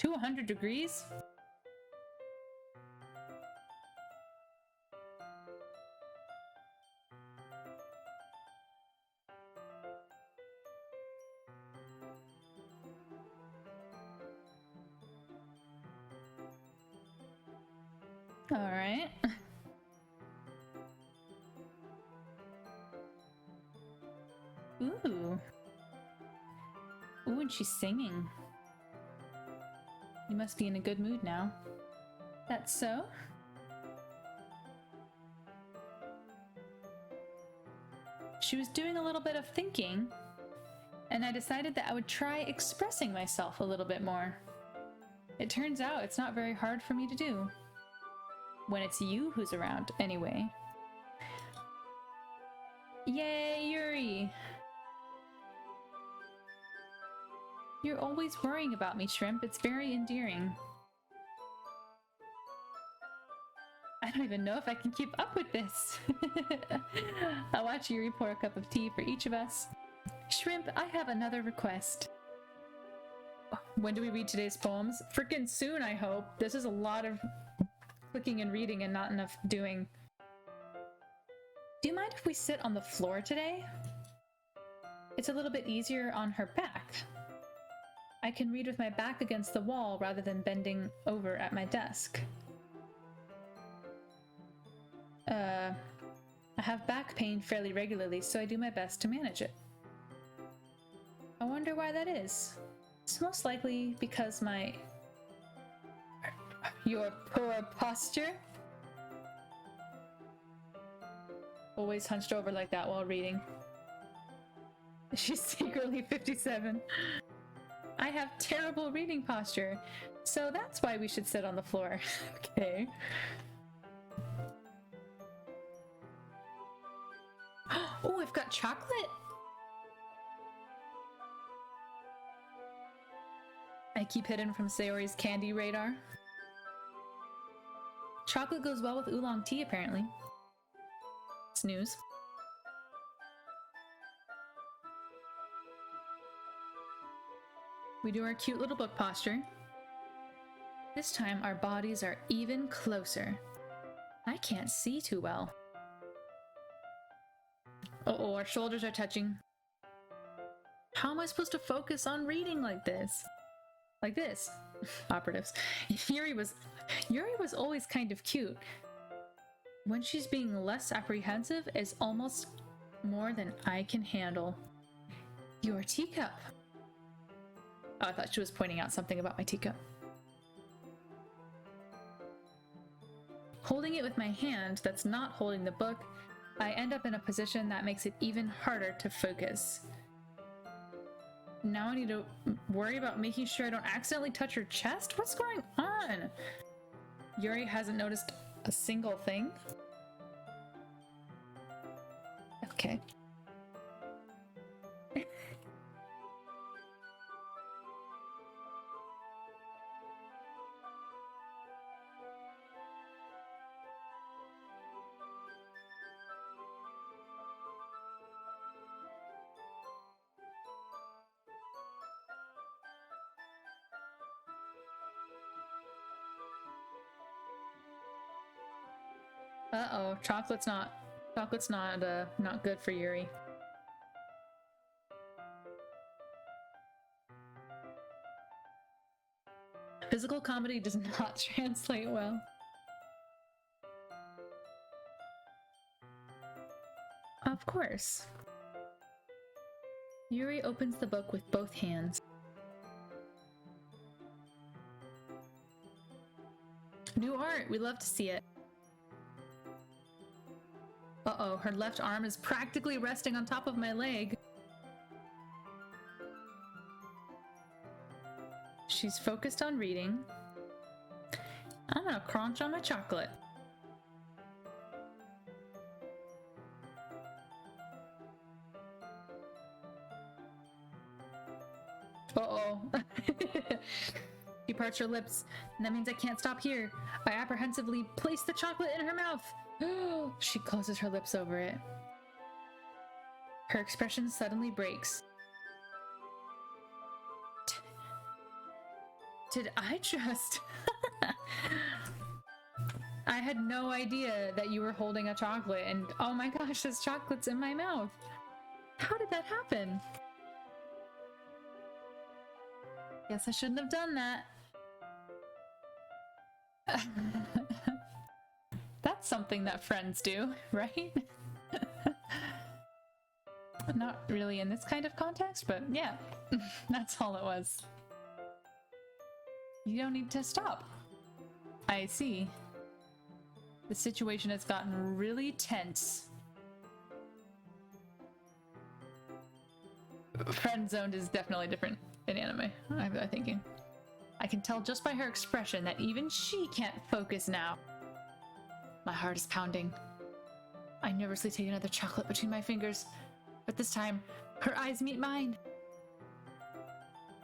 To 100 degrees? All right. Ooh. Ooh, and she's singing. You must be in a good mood now. That's so? She was doing a little bit of thinking, and I decided that I would try expressing myself a little bit more. It turns out it's not very hard for me to do. When it's you who's around, anyway. Yay, Yuri! You're always worrying about me, Shrimp. It's very endearing. I don't even know if I can keep up with this. I'll watch Yuri pour a cup of tea for each of us. Shrimp, I have another request. When do we read today's poems? Frickin' soon, I hope. This is a lot of clicking and reading and not enough doing. Do you mind if we sit on the floor today? It's a little bit easier on her back. I can read with my back against the wall rather than bending over at my desk. I have back pain fairly regularly, so I do my best to manage it. I wonder why that is. It's most likely because your poor posture? Always hunched over like that while reading. She's secretly 57. I have terrible reading posture, so that's why we should sit on the floor. Okay. Oh, I've got chocolate! I keep hidden from Sayori's candy radar. Chocolate goes well with oolong tea, apparently. Snooze. We do our cute little book posture. This time our bodies are even closer. I can't see too well. Uh-oh, our shoulders are touching. How am I supposed to focus on reading like this? Like this. Operatives. Yuri was always kind of cute. When she's being less apprehensive is almost more than I can handle. Your teacup. Oh, I thought she was pointing out something about my teacup. Holding it with my hand that's not holding the book, I end up in a position that makes it even harder to focus. Now I need to worry about making sure I don't accidentally touch her chest? What's going on? Yuri hasn't noticed a single thing? Okay. Uh-oh, chocolate's not good for Yuri. Physical comedy does not translate well. Of course. Yuri opens the book with both hands. New art! We love to see it. Uh-oh, her left arm is practically resting on top of my leg. She's focused on reading. I'm gonna crunch on my chocolate. Uh-oh. She parts her lips, and that means I can't stop here. I apprehensively place the chocolate in her mouth. She closes her lips over it. Her expression suddenly breaks. Did I just... I had no idea that you were holding a chocolate, and oh my gosh, this chocolate's in my mouth. How did that happen? Guess I shouldn't have done that. That's something that friends do, right? Not really in this kind of context, but yeah, that's all it was. You don't need to stop. I see. The situation has gotten really tense. Friend zoned is definitely different in anime, I'm thinking. I can tell just by her expression that even she can't focus now. My heart is pounding. I nervously take another chocolate between my fingers, but this time, her eyes meet mine.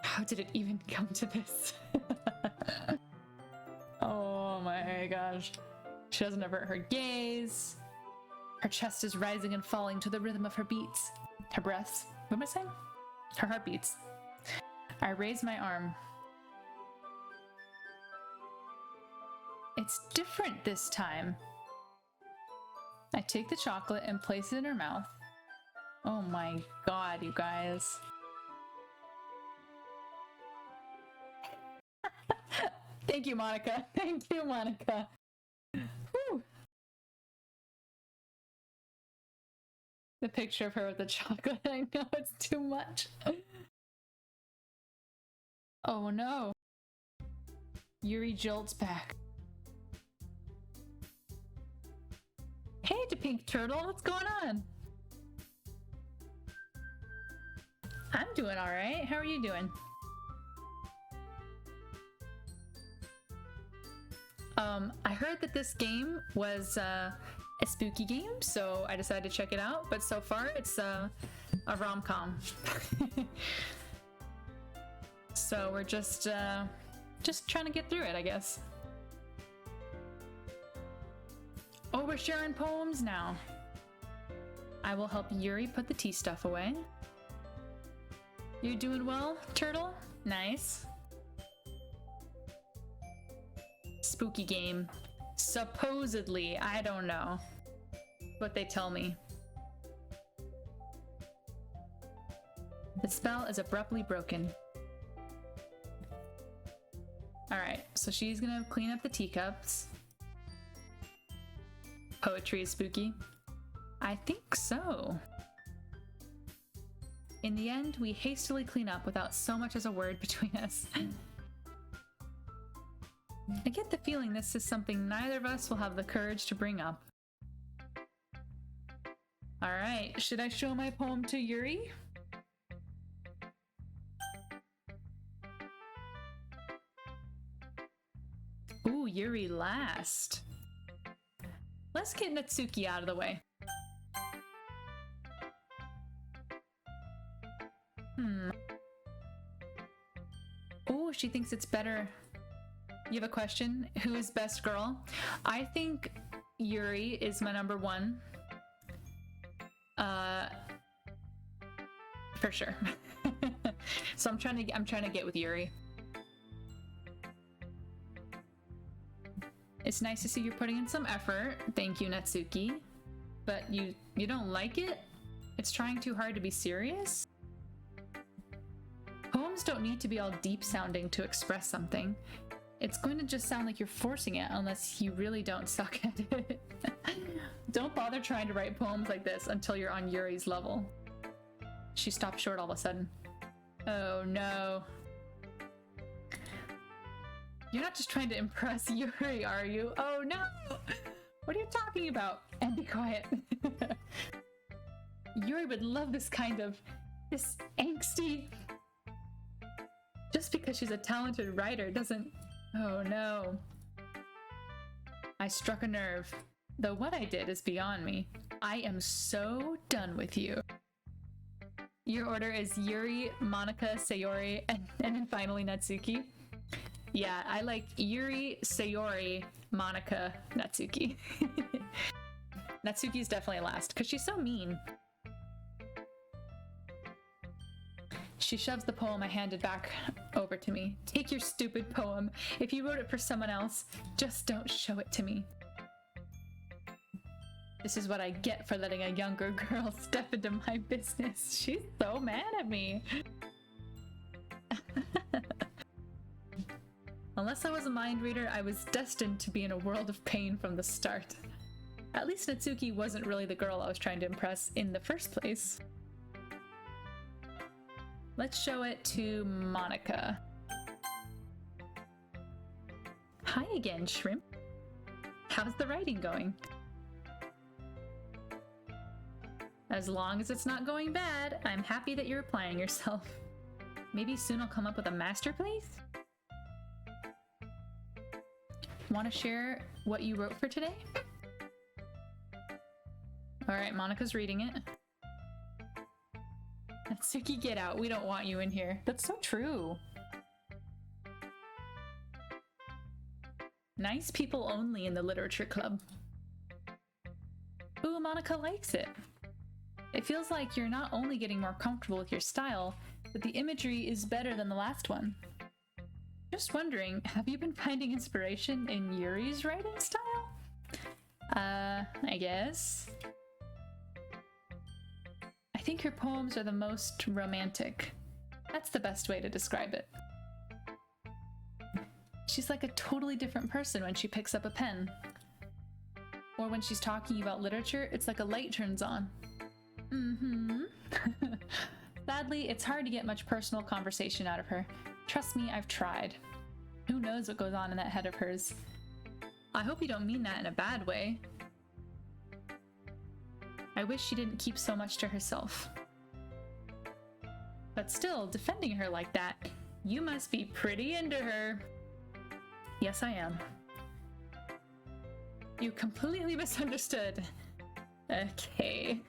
How did it even come to this? Oh my gosh. She doesn't avert her gaze. Her chest is rising and falling to the rhythm of her beats. Her breaths. What am I saying? Her heartbeats. I raise my arm. It's different this time. I take the chocolate and place it in her mouth. Oh my god, you guys. Thank you, Monica. Thank you, Monica. Whew. The picture of her with the chocolate, I know it's too much. Oh no. Yuri jolts back. Hey, Pink Turtle, what's going on? I'm doing alright. How are you doing? I heard that this game was a spooky game, so I decided to check it out, but so far it's a rom-com. So we're just trying to get through it, I guess. Oh, we're sharing poems now. I will help Yuri put the tea stuff away. You doing well, Turtle? Nice. Spooky game. Supposedly, I don't know what they tell me. The spell is abruptly broken. Alright, so she's gonna clean up the teacups. Poetry is spooky. I think so. In the end, we hastily clean up without so much as a word between us. I get the feeling this is something neither of us will have the courage to bring up. Alright, should I show my poem to Yuri? Ooh, Yuri last. Let's get Natsuki out of the way. Oh, she thinks it's better. You have a question? Who is best girl? I think Yuri is my number one. For sure. So I'm trying to get with Yuri. It's nice to see you're putting in some effort. Thank you, Natsuki. But you don't like it? It's trying too hard to be serious? Poem Poems don't need to be all deep sounding to express something. It's going to just sound like you're forcing it unless you really don't suck at it. Don't bother trying to write poems like this until you're on Yuri's level. She stopped short all of a sudden. Oh no. You're not just trying to impress Yuri, are you? Oh no! What are you talking about? And be quiet. Yuri would love this angsty... Just because she's a talented writer doesn't... Oh no. I struck a nerve. Though what I did is beyond me. I am so done with you. Your order is Yuri, Monika, Sayori, and then finally Natsuki. Yeah, I like Yuri, Sayori, Monika, Natsuki. Natsuki's definitely last, because she's so mean. She shoves the poem I handed back over to me. Take your stupid poem. If you wrote it for someone else, just don't show it to me. This is what I get for letting a younger girl step into my business. She's so mad at me. Unless I was a mind reader, I was destined to be in a world of pain from the start. At least Natsuki wasn't really the girl I was trying to impress in the first place. Let's show it to Monika. Hi again, Shrimp. How's the writing going? As long as it's not going bad, I'm happy that you're applying yourself. Maybe soon I'll come up with a masterpiece? Want to share what you wrote for today? Alright, Monika's reading it. Natsuki, get out. We don't want you in here. That's so true. Nice people only in the literature club. Ooh, Monika likes it. It feels like you're not only getting more comfortable with your style, but the imagery is better than the last one. Just wondering, have you been finding inspiration in Yuri's writing style? I guess. I think her poems are the most romantic. That's the best way to describe it. She's like a totally different person when she picks up a pen. Or when she's talking about literature, it's like a light turns on. Mm-hmm. Sadly, it's hard to get much personal conversation out of her. Trust me, I've tried. Who knows what goes on in that head of hers? I hope you don't mean that in a bad way. I wish she didn't keep so much to herself. But still, defending her like that, you must be pretty into her. Yes, I am. You completely misunderstood. Okay.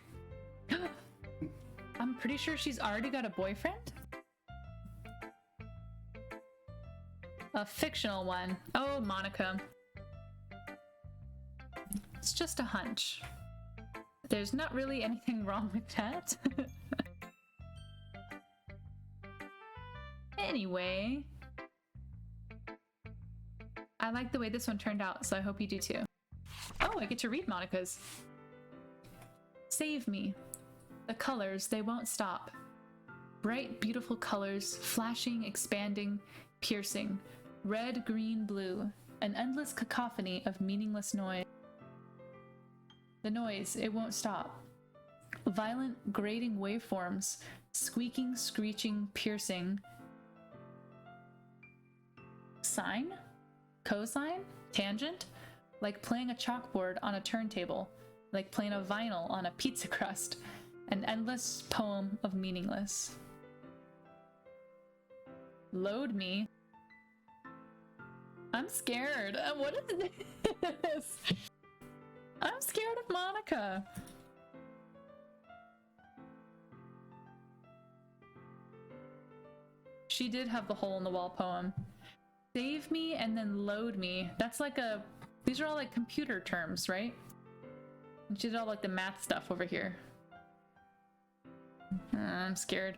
I'm pretty sure she's already got a boyfriend? A fictional one. Oh, Monika. It's just a hunch. There's not really anything wrong with that. Anyway. I like the way this one turned out, so I hope you do too. Oh, I get to read Monika's. Save me. The colors, they won't stop. Bright, beautiful colors, flashing, expanding, piercing. Red, green, blue. An endless cacophony of meaningless noise. The noise, it won't stop. Violent, grating waveforms. Squeaking, screeching, piercing. Sine? Cosine? Tangent? Like playing a chalkboard on a turntable. Like playing a vinyl on a pizza crust. An endless poem of meaningless. Load me. I'm scared. What is this? I'm scared of Monika. She did have the hole in the wall poem. Save me and then load me. That's like a... These are all like computer terms, right? And she did all like the math stuff over here. I'm scared.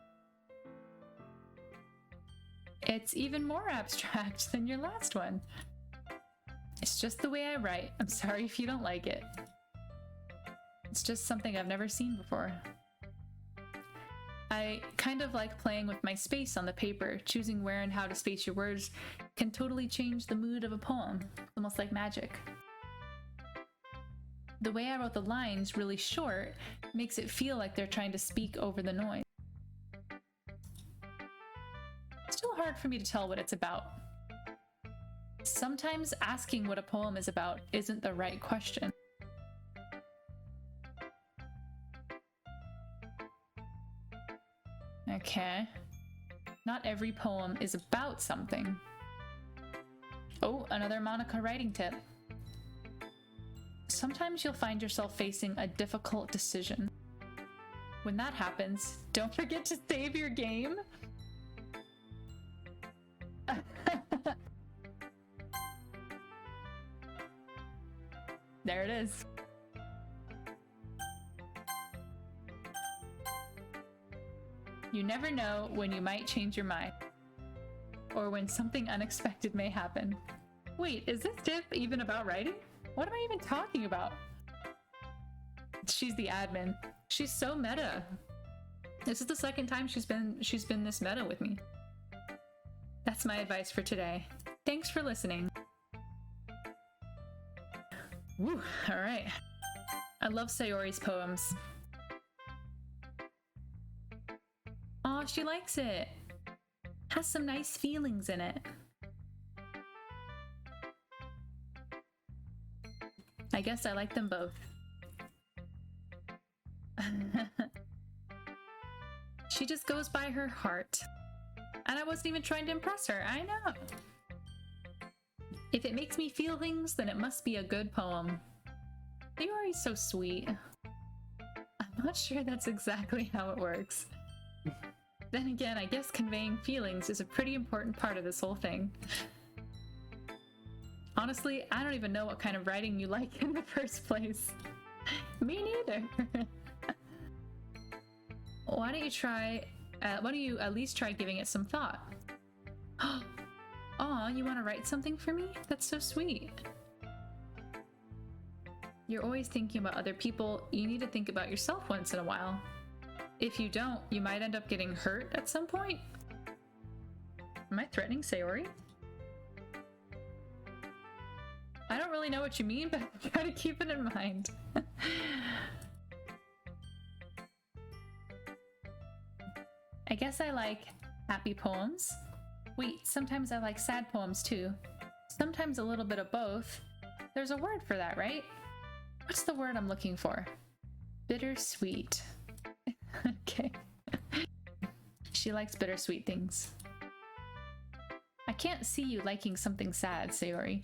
It's even more abstract than your last one. It's just the way I write. I'm sorry if you don't like it. It's just something I've never seen before. I kind of like playing with my space on the paper. Choosing where and how to space your words can totally change the mood of a poem, almost like magic. The way I wrote the lines really short makes it feel like they're trying to speak over the noise. It's still hard for me to tell what it's about. Sometimes asking what a poem is about isn't the right question. Okay. Not every poem is about something. Oh, another Monica writing tip. Sometimes you'll find yourself facing a difficult decision. When that happens, don't forget to save your game. There it is. You never know when you might change your mind, or when something unexpected may happen. Wait, is this tip even about writing? What am I even talking about? She's the admin. She's so meta. This is the second time she's been this meta with me. That's my advice for today. Thanks for listening. Woo, all right. I love Sayori's poems. Aw, she likes it. Has some nice feelings in it. I guess I like them both. She just goes by her heart. And I wasn't even trying to impress her, I know. If it makes me feel things, then it must be a good poem. Yuri's so sweet. I'm not sure that's exactly how it works. Then again, I guess conveying feelings is a pretty important part of this whole thing. Honestly, I don't even know what kind of writing you like in the first place. Me neither. Why don't you at least try giving it some thought? Aw, you want to write something for me? That's so sweet. You're always thinking about other people. You need to think about yourself once in a while. If you don't, you might end up getting hurt at some point. Am I threatening Sayori? I don't really know what you mean, but try to keep it in mind. I guess I like happy poems. Wait, sometimes I like sad poems too. Sometimes a little bit of both. There's a word for that, right? What's the word I'm looking for? Bittersweet. Okay. She likes bittersweet things. I can't see you liking something sad, Sayori.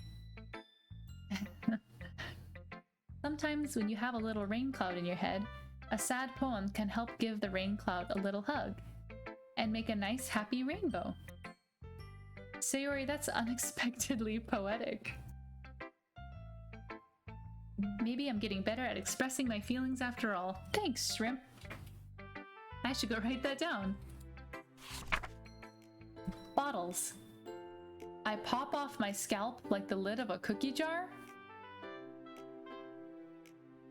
Sometimes when you have a little rain cloud in your head, a sad poem can help give the rain cloud a little hug and make a nice happy rainbow. Sayori, that's unexpectedly poetic. Maybe I'm getting better at expressing my feelings after all. Thanks, Shrimp. I should go write that down. Bottles. I pop off my scalp like the lid of a cookie jar.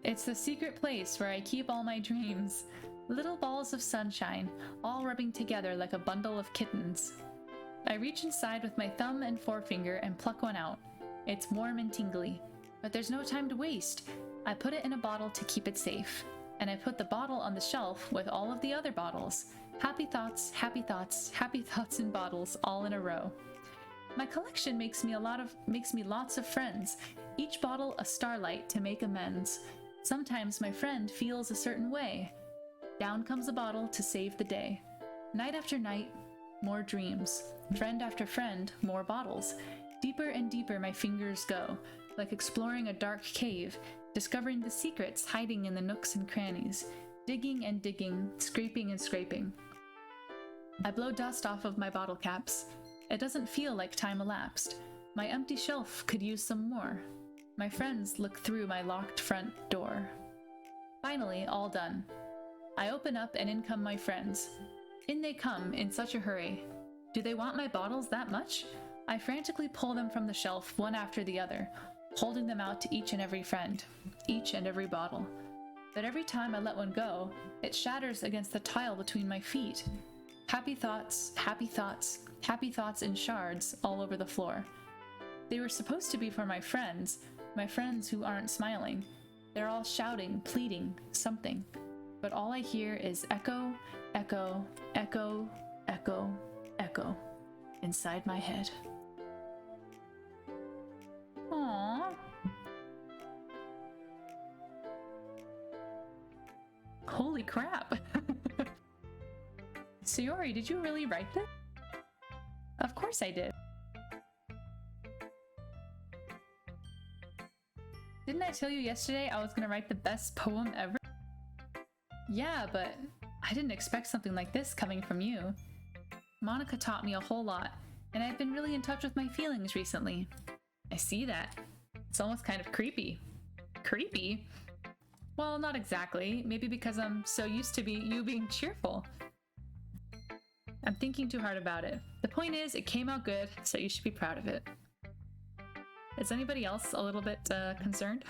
It's the secret place where I keep all my dreams. Little balls of sunshine, all rubbing together like a bundle of kittens. I reach inside with my thumb and forefinger and pluck one out. It's warm and tingly, but there's no time to waste. I put it in a bottle to keep it safe, and I put the bottle on the shelf with all of the other bottles. Happy thoughts, happy thoughts, happy thoughts in bottles, all in a row. My collection makes me lots of friends, each bottle a starlight to make amends. Sometimes my friend feels a certain way. Down comes a bottle to save the day. Night after night, more dreams. Friend after friend, more bottles. Deeper and deeper my fingers go, like exploring a dark cave, discovering the secrets hiding in the nooks and crannies. Digging and digging, scraping and scraping. I blow dust off of my bottle caps. It doesn't feel like time elapsed. My empty shelf could use some more. My friends look through my locked front door. Finally, all done. I open up and in come my friends. In they come in such a hurry. Do they want my bottles that much? I frantically pull them from the shelf one after the other, holding them out to each and every friend, each and every bottle. But every time I let one go, it shatters against the tile between my feet. Happy thoughts, happy thoughts, happy thoughts in shards all over the floor. They were supposed to be for my friends who aren't smiling. They're all shouting, pleading, something. But all I hear is echo, echo, echo, echo, echo inside my head. Aww. Holy crap. Sayori, did you really write this? Of course I did. Didn't I tell you yesterday I was gonna write the best poem ever? Yeah, but I didn't expect something like this coming from you. Monica taught me a whole lot, and I've been really in touch with my feelings recently. I see that. It's almost kind of creepy. Creepy? Well, not exactly. Maybe because I'm so used to you being cheerful. I'm thinking too hard about it. The point is, it came out good, so you should be proud of it. Is anybody else a little bit concerned?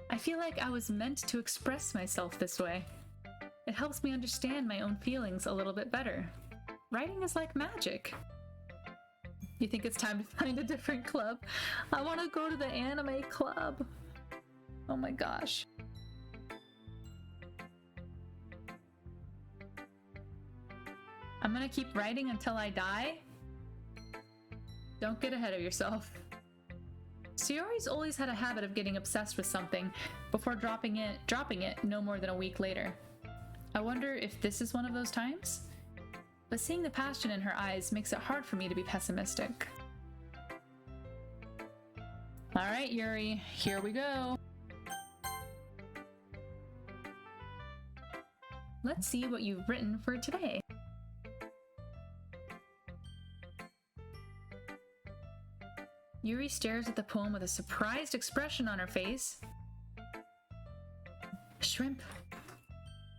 I feel like I was meant to express myself this way. It helps me understand my own feelings a little bit better. Writing is like magic. You think it's time to find a different club? I want to go to the anime club. Oh my gosh. I'm gonna keep writing until I die? Don't get ahead of yourself. Sayori's always had a habit of getting obsessed with something before dropping it no more than a week later. I wonder if this is one of those times? But seeing the passion in her eyes makes it hard for me to be pessimistic. Alright, Yuri, here we go. Let's see what you've written for today. Yuri stares at the poem with a surprised expression on her face. Shrimp.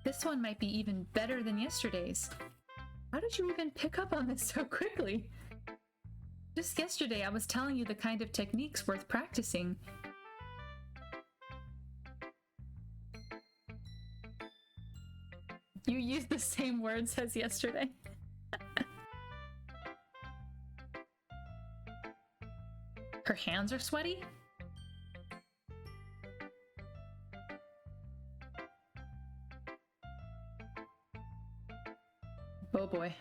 This one might be even better than yesterday's. How did you even pick up on this so quickly? Just yesterday I was telling you the kind of techniques worth practicing. You used the same words as yesterday. Her hands are sweaty? Oh boy.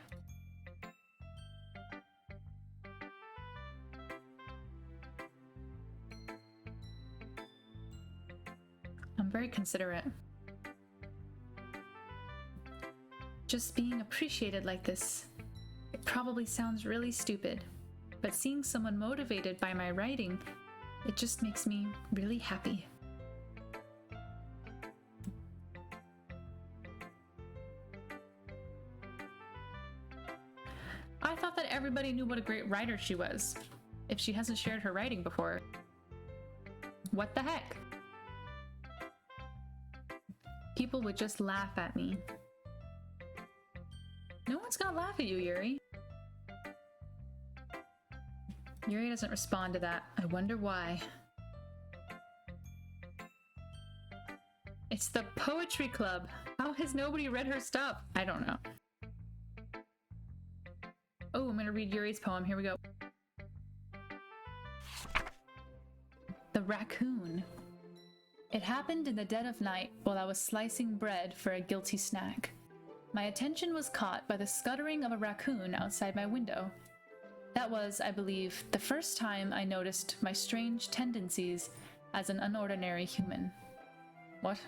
I'm very considerate. Just being appreciated like this. It probably sounds really stupid, but seeing someone motivated by my writing, it just makes me really happy. I thought that everybody knew what a great writer she was, if she hasn't shared her writing before. What the heck? People would just laugh at me. No one's gonna laugh at you, Yuri. Yuri doesn't respond to that. I wonder why. It's the poetry club. How has nobody read her stuff? I don't know. Oh, I'm gonna read Yuri's poem. Here we go. The Raccoon. It happened in the dead of night while I was slicing bread for a guilty snack. My attention was caught by the scuttering of a raccoon outside my window. That was, I believe, the first time I noticed my strange tendencies as an unordinary human. What?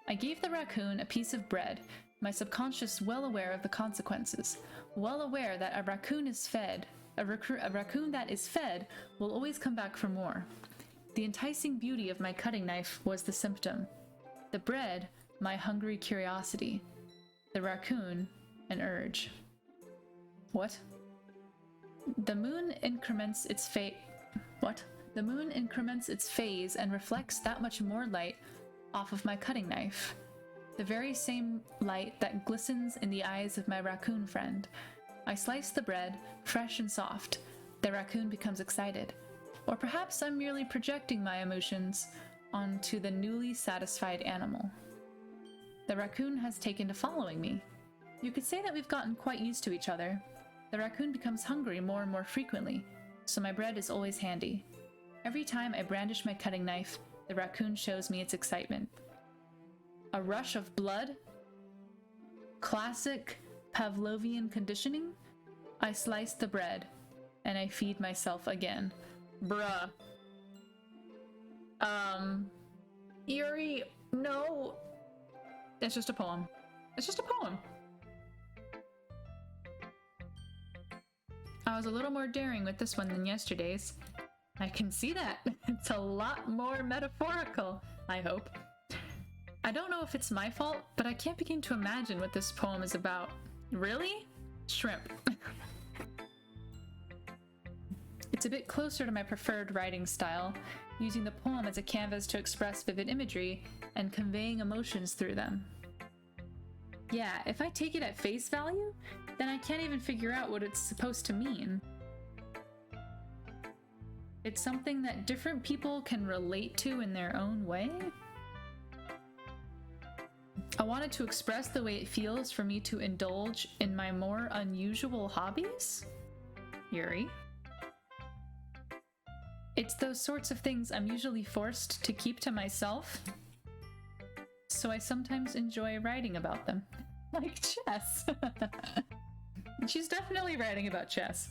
I gave the raccoon a piece of bread, my subconscious well aware of the consequences, well aware that a raccoon that is fed will always come back for more. The enticing beauty of my cutting knife was the symptom. The bread, my hungry curiosity. The raccoon, an urge. What? The moon increments its The moon increments its phase and reflects that much more light off of my cutting knife. The very same light that glistens in the eyes of my raccoon friend. I slice the bread, fresh and soft. The raccoon becomes excited. Or perhaps I'm merely projecting my emotions. onto the newly satisfied animal. The raccoon has taken to following me. You could say that we've gotten quite used to each other. The raccoon becomes hungry more and more frequently, so my bread is always handy. Every time I brandish my cutting knife, the raccoon shows me its excitement. A rush of blood? Classic Pavlovian conditioning? I slice the bread, and I feed myself again. Bruh. Yuri, no. It's just a poem. It's just a poem. I was a little more daring with this one than yesterday's. I can see that. It's a lot more metaphorical, I hope. I don't know if it's my fault, but I can't begin to imagine what this poem is about. Really? Shrimp. It's a bit closer to my preferred writing style, using the poem as a canvas to express vivid imagery and conveying emotions through them. Yeah, if I take it at face value, then I can't even figure out what it's supposed to mean. It's something that different people can relate to in their own way. I wanted to express the way it feels for me to indulge in my more unusual hobbies. Yuri. It's those sorts of things I'm usually forced to keep to myself, so I sometimes enjoy writing about them. Like chess. She's definitely writing about chess.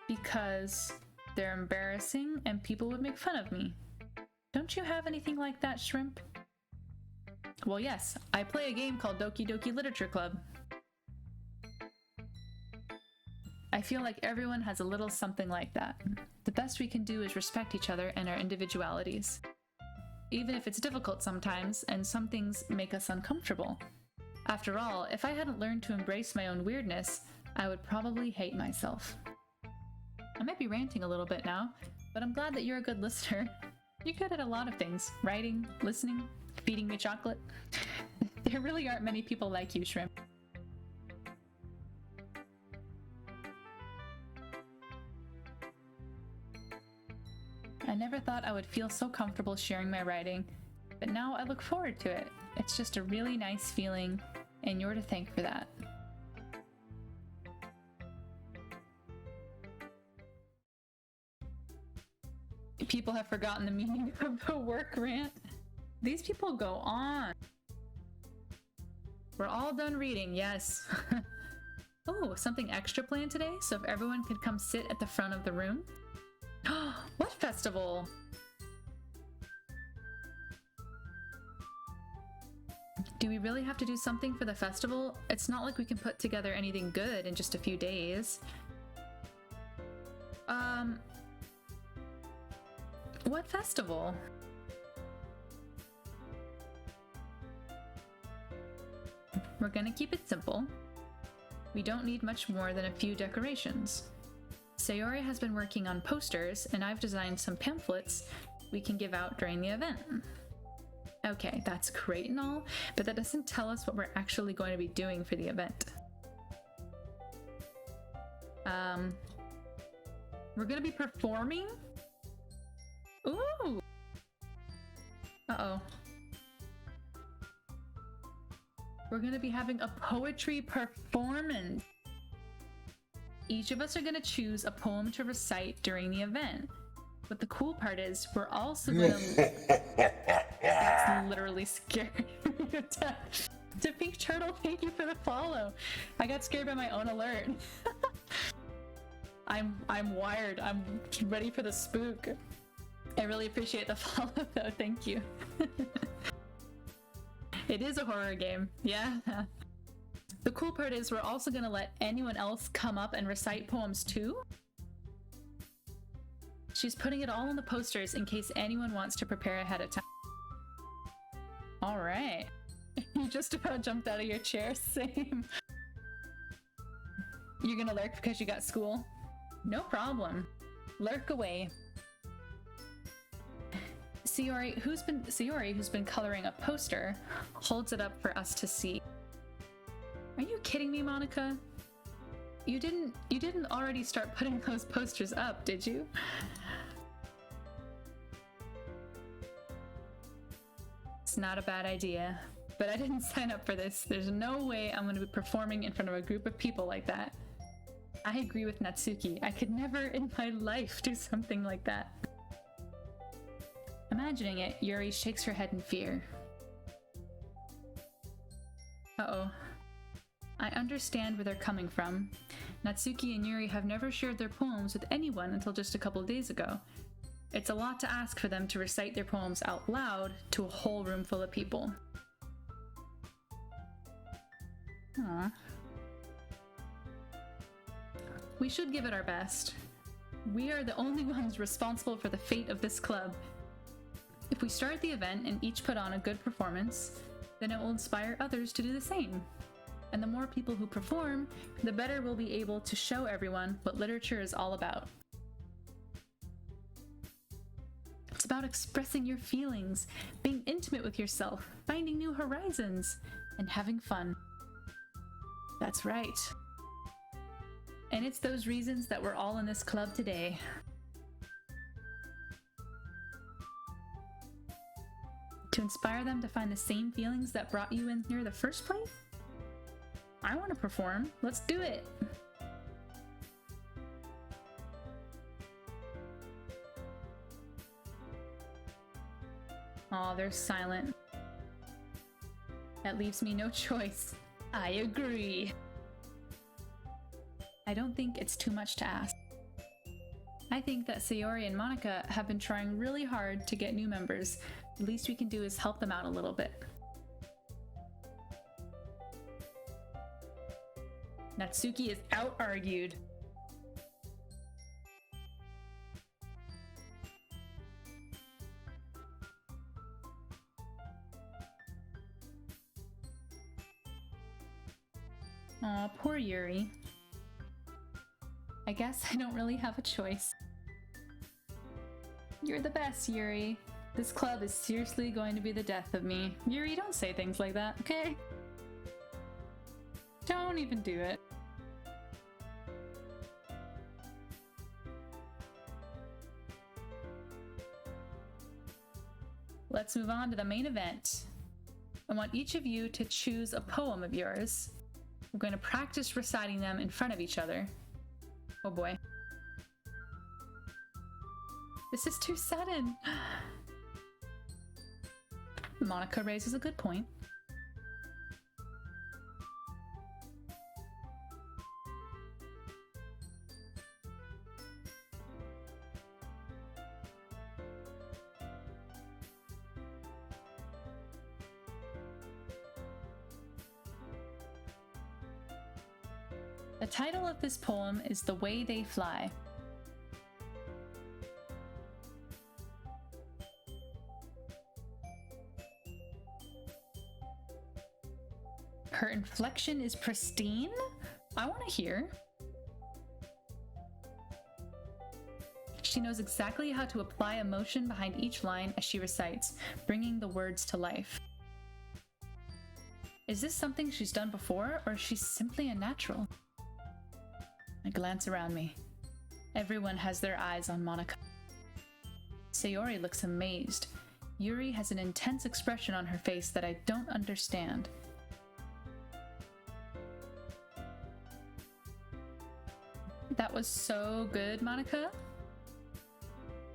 Because they're embarrassing and people would make fun of me. Don't you have anything like that, Shrimp? Well, yes, I play a game called Doki Doki Literature Club. I feel like everyone has a little something like that. The best we can do is respect each other and our individualities. Even if it's difficult sometimes, and some things make us uncomfortable. After all, if I hadn't learned to embrace my own weirdness, I would probably hate myself. I might be ranting a little bit now, but I'm glad that you're a good listener. You're good at a lot of things. Writing, listening, feeding me chocolate. There really aren't many people like you, Shrimp. I never thought I would feel so comfortable sharing my writing, but now I look forward to it. It's just a really nice feeling, and you're to thank for that. People have forgotten the meaning of the work rant. These people go on. We're all done reading, yes. Oh, something extra planned today, so if everyone could come sit at the front of the room. What festival? Do we really have to do something for the festival? It's not like we can put together anything good in just a few days. What festival? We're gonna keep it simple. We don't need much more than a few decorations. Sayori has been working on posters, and I've designed some pamphlets we can give out during the event. Okay, that's great and all, but that doesn't tell us what we're actually going to be doing for the event. We're gonna be performing? Ooh! Uh-oh. We're gonna be having a poetry performance. Each of us are gonna choose a poem to recite during the event. But the cool part is, we're also gonna... That's literally scary. To Pink Turtle, thank you for the follow. I got scared by my own alert. I'm wired. I'm ready for the spook. I really appreciate the follow though, thank you. It is a horror game, yeah. The cool part is we're also gonna let anyone else come up and recite poems too. She's putting it all on the posters in case anyone wants to prepare ahead of time. All right. You just about jumped out of your chair, same. You're gonna lurk because you got school? No problem. Lurk away. Sayori, who's been coloring a poster, holds it up for us to see. Are you kidding me, Monica? You didn't already start putting those posters up, did you? not a bad idea. But I didn't sign up for this. There's no way I'm going to be performing in front of a group of people like that. I agree with Natsuki. I could never in my life do something like that. Imagining it, Yuri shakes her head in fear. Uh-oh. I understand where they're coming from. Natsuki and Yuri have never shared their poems with anyone until just a couple days ago. It's a lot to ask for them to recite their poems out loud to a whole room full of people. Aww. We should give it our best. We are the only ones responsible for the fate of this club. If we start the event and each put on a good performance, then it will inspire others to do the same. And the more people who perform, the better we'll be able to show everyone what literature is all about. It's about expressing your feelings, being intimate with yourself, finding new horizons, and having fun. That's right. And it's those reasons that we're all in this club today. To inspire them to find the same feelings that brought you in here the first place? I want to perform. Let's do it! Aw, they're silent. That leaves me no choice. I agree. I don't think it's too much to ask. I think that Sayori and Monika have been trying really hard to get new members. The least we can do is help them out a little bit. Natsuki is out-argued. Aw, poor Yuri. I guess I don't really have a choice. You're the best, Yuri. This club is seriously going to be the death of me. Yuri, don't say things like that, okay? Don't even do it. Let's move on to the main event. I want each of you to choose a poem of yours. We're going to practice reciting them in front of each other. Oh boy. This is too sudden. Monika raises a good point. The title of this poem is The Way They Fly. Her inflection is pristine? I want to hear. She knows exactly how to apply emotion behind each line as she recites, bringing the words to life. Is this something she's done before, or is she simply a natural? I glance around me. Everyone has their eyes on Monika. Sayori looks amazed. Yuri has an intense expression on her face that I don't understand. That was so good, Monika.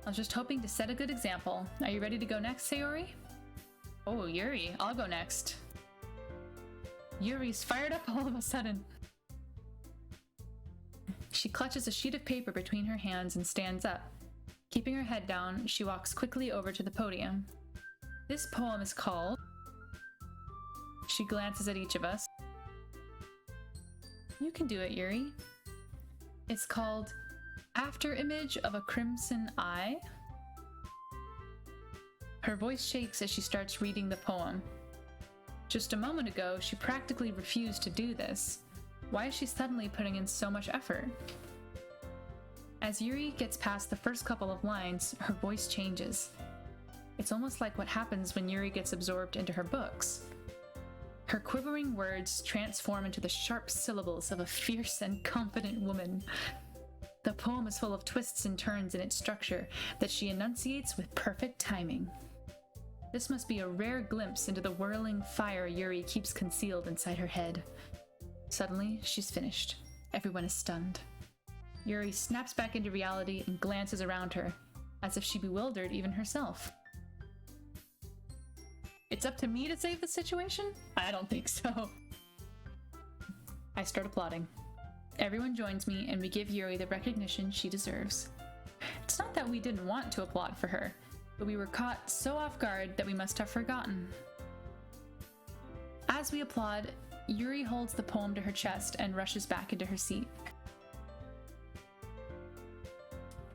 I was just hoping to set a good example. Are you ready to go next, Sayori? Oh, Yuri, I'll go next. Yuri's fired up all of a sudden. She clutches a sheet of paper between her hands and stands up. Keeping her head down, she walks quickly over to the podium. This poem is called... She glances at each of us. You can do it, Yuri. It's called After Image of a Crimson Eye. Her voice shakes as she starts reading the poem. Just a moment ago, she practically refused to do this. Why is she suddenly putting in so much effort? As Yuri gets past the first couple of lines, her voice changes. It's almost like what happens when Yuri gets absorbed into her books. Her quivering words transform into the sharp syllables of a fierce and confident woman. The poem is full of twists and turns in its structure that she enunciates with perfect timing. This must be a rare glimpse into the whirling fire Yuri keeps concealed inside her head. Suddenly, she's finished. Everyone is stunned. Yuri snaps back into reality and glances around her, as if she bewildered even herself. It's up to me to save the situation? I don't think so. I start applauding. Everyone joins me and we give Yuri the recognition she deserves. It's not that we didn't want to applaud for her, but we were caught so off guard that we must have forgotten. As we applaud, Yuri holds the poem to her chest and rushes back into her seat.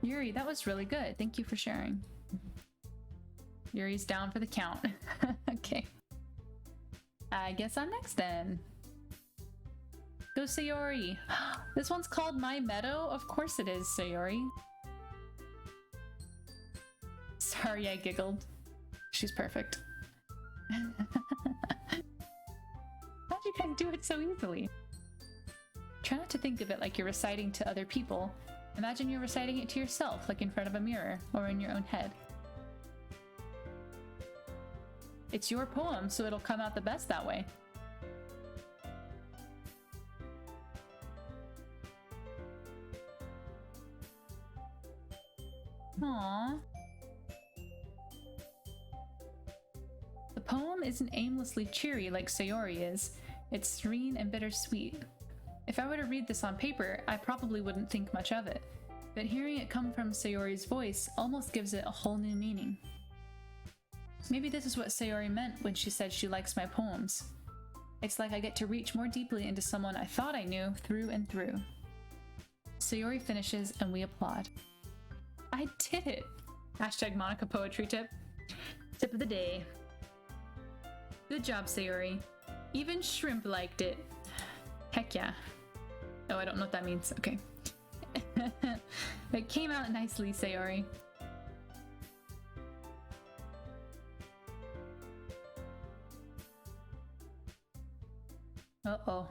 Yuri, that was really good. Thank you for sharing. Yuri's down for the count. Okay. I guess I'm next then. Go Sayori. This one's called My Meadow? Of course it is, Sayori. Sorry I giggled. She's perfect. How'd you guys do it so easily? Try not to think of it like you're reciting to other people. Imagine you're reciting it to yourself, like in front of a mirror or in your own head. It's your poem, so it'll come out the best that way. Aww. The poem isn't aimlessly cheery like Sayori is. It's serene and bittersweet. If I were to read this on paper, I probably wouldn't think much of it. But hearing it come from Sayori's voice almost gives it a whole new meaning. Maybe this is what Sayori meant when she said she likes my poems. It's like I get to reach more deeply into someone I thought I knew through and through. Sayori finishes and we applaud. I did it! Hashtag Monica poetry tip. Tip of the day. Good job, Sayori. Even Shrimp liked it. Heck yeah. Oh, I don't know what that means. Okay. It came out nicely, Sayori. Uh-oh.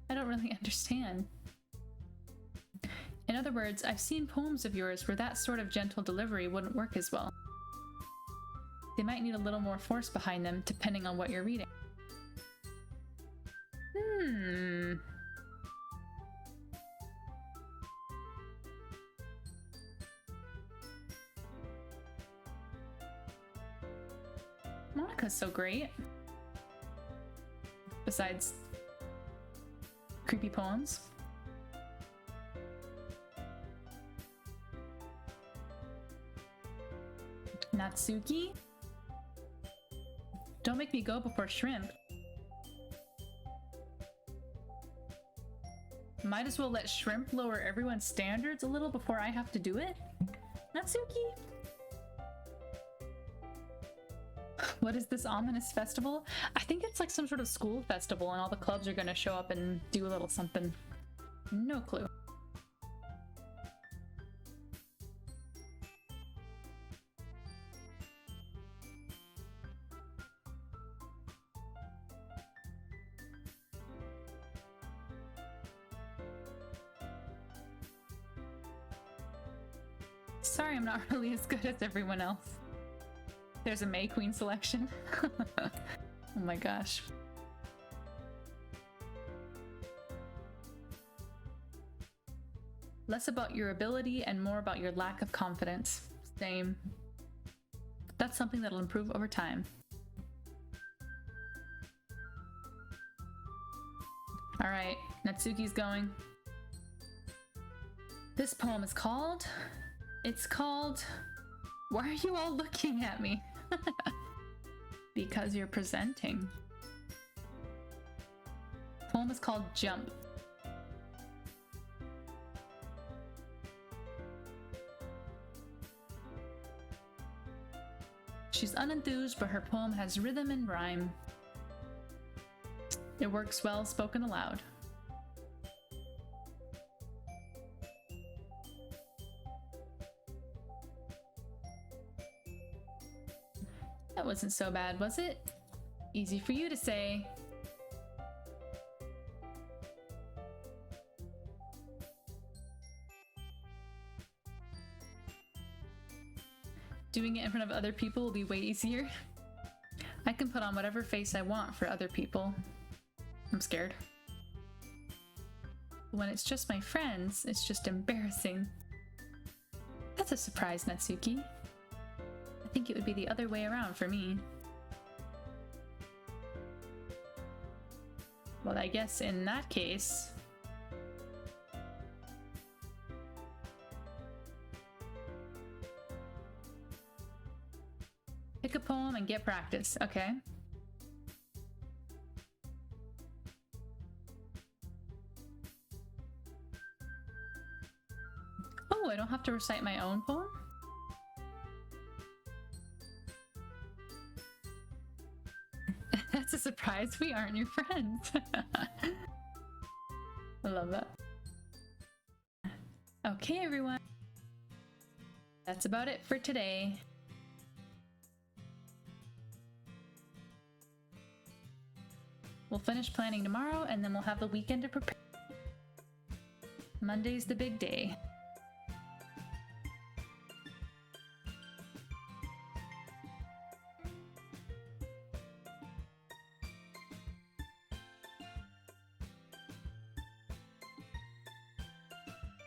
I don't really understand. In other words, I've seen poems of yours where that sort of gentle delivery wouldn't work as well. They might need a little more force behind them, depending on what you're reading. Monica's so great. Besides creepy poems. Natsuki? Don't make me go before Shrimp. Might as well let Shrimp lower everyone's standards a little before I have to do it? Natsuki? What is this ominous festival? I think it's like some sort of school festival and all the clubs are gonna show up and do a little something. No clue. Sorry, I'm not really as good as everyone else. There's a May Queen selection. Oh my gosh. Less about your ability and more about your lack of confidence. Same. That's something that'll improve over time. Alright, Natsuki's going. This poem is called... It's called... Why are you all looking at me? Because you're presenting. The poem is called Jump. She's unenthused, but her poem has rhythm and rhyme. It works well spoken aloud. That wasn't so bad, was it? Easy for you to say. doing it in front of other people will be way easier. I can put on whatever face I want for other people. I'm scared. When it's just my friends, it's just embarrassing. That's a surprise, Natsuki. I think it would be the other way around for me. Well, I guess in that case... pick a poem and get practice, okay? Oh, I don't have to recite my own poem? That's a surprise, we aren't your friends. I love that. Okay, everyone. That's about it for today. We'll finish planning tomorrow, and then we'll have the weekend to prepare. Monday's the big day.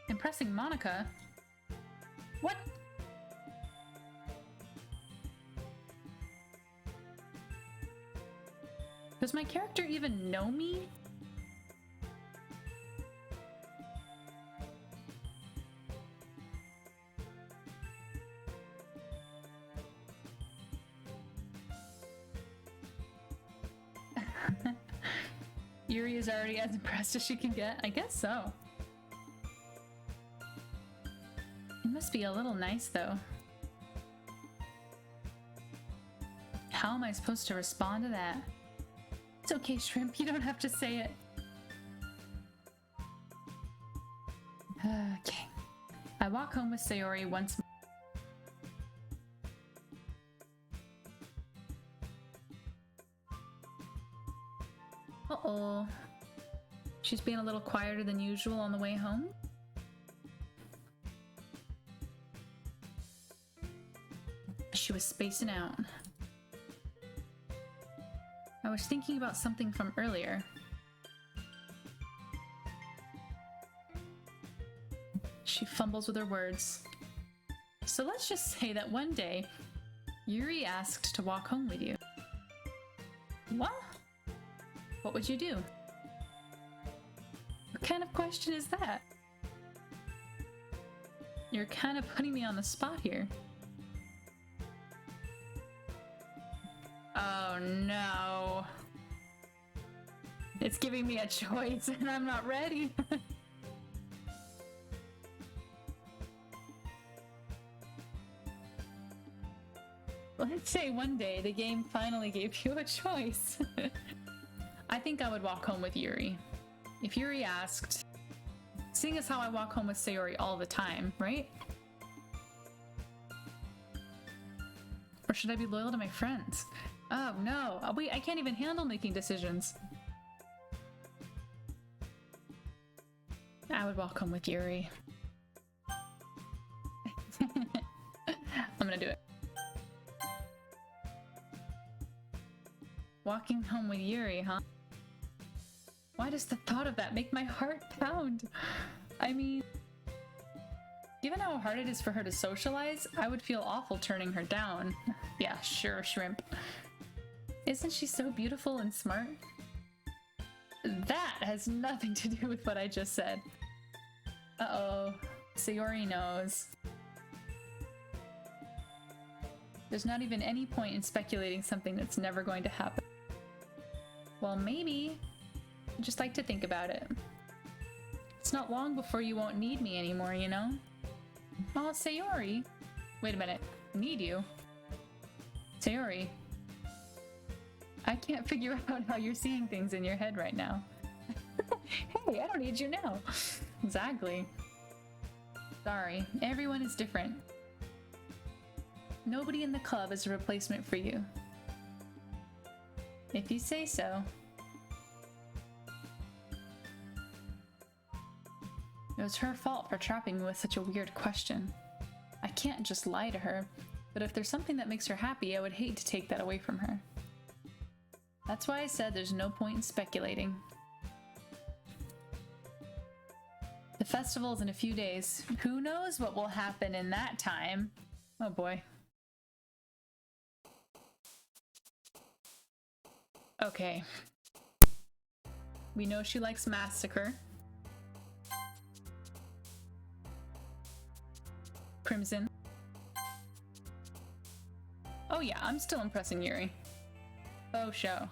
Impressing Monica? What? Does my character even know me? Yuri is already as impressed as she can get? I guess so. It must be a little nice, though. How am I supposed to respond to that? It's okay, Shrimp, you don't have to say it. Okay. I walk home with Sayori once more. Uh-oh. She's being a little quieter than usual on the way home. She was spacing out. I was thinking about something from earlier. She fumbles with her words. So let's just say that one day, Yuri asked to walk home with you. What? What would you do? What kind of question is that? You're kind of putting me on the spot here. Oh no. It's giving me a choice and I'm not ready. Let's say one day the game finally gave you a choice. I think I would walk home with Yuri. If Yuri asked, seeing as how I walk home with Sayori all the time, right? Or should I be loyal to my friends? Oh no, wait, I can't even handle making decisions. I would walk home with Yuri. I'm gonna do it. Walking home with Yuri, huh? Why does the thought of that make my heart pound? I mean, given how hard it is for her to socialize, I would feel awful turning her down. Yeah, sure, Shrimp. Isn't she so beautiful and smart? That has nothing to do with what I just said. Uh-oh. Sayori knows. There's not even any point in speculating something that's never going to happen. Well, maybe. I just like to think about it. It's not long before you won't need me anymore, you know? Oh, Sayori. Wait a minute. Need you? Sayori. I can't figure out how you're seeing things in your head right now. Hey, I don't need you now. Exactly. Sorry, everyone is different. Nobody in the club is a replacement for you. If you say so. It was her fault for trapping me with such a weird question. I can't just lie to her. But if there's something that makes her happy, I would hate to take that away from her. That's why I said there's no point in speculating. The festival's in a few days. Who knows what will happen in that time? Oh boy. Okay. We know she likes Massacre. Crimson. Oh yeah, I'm still impressing Yuri. Oh show.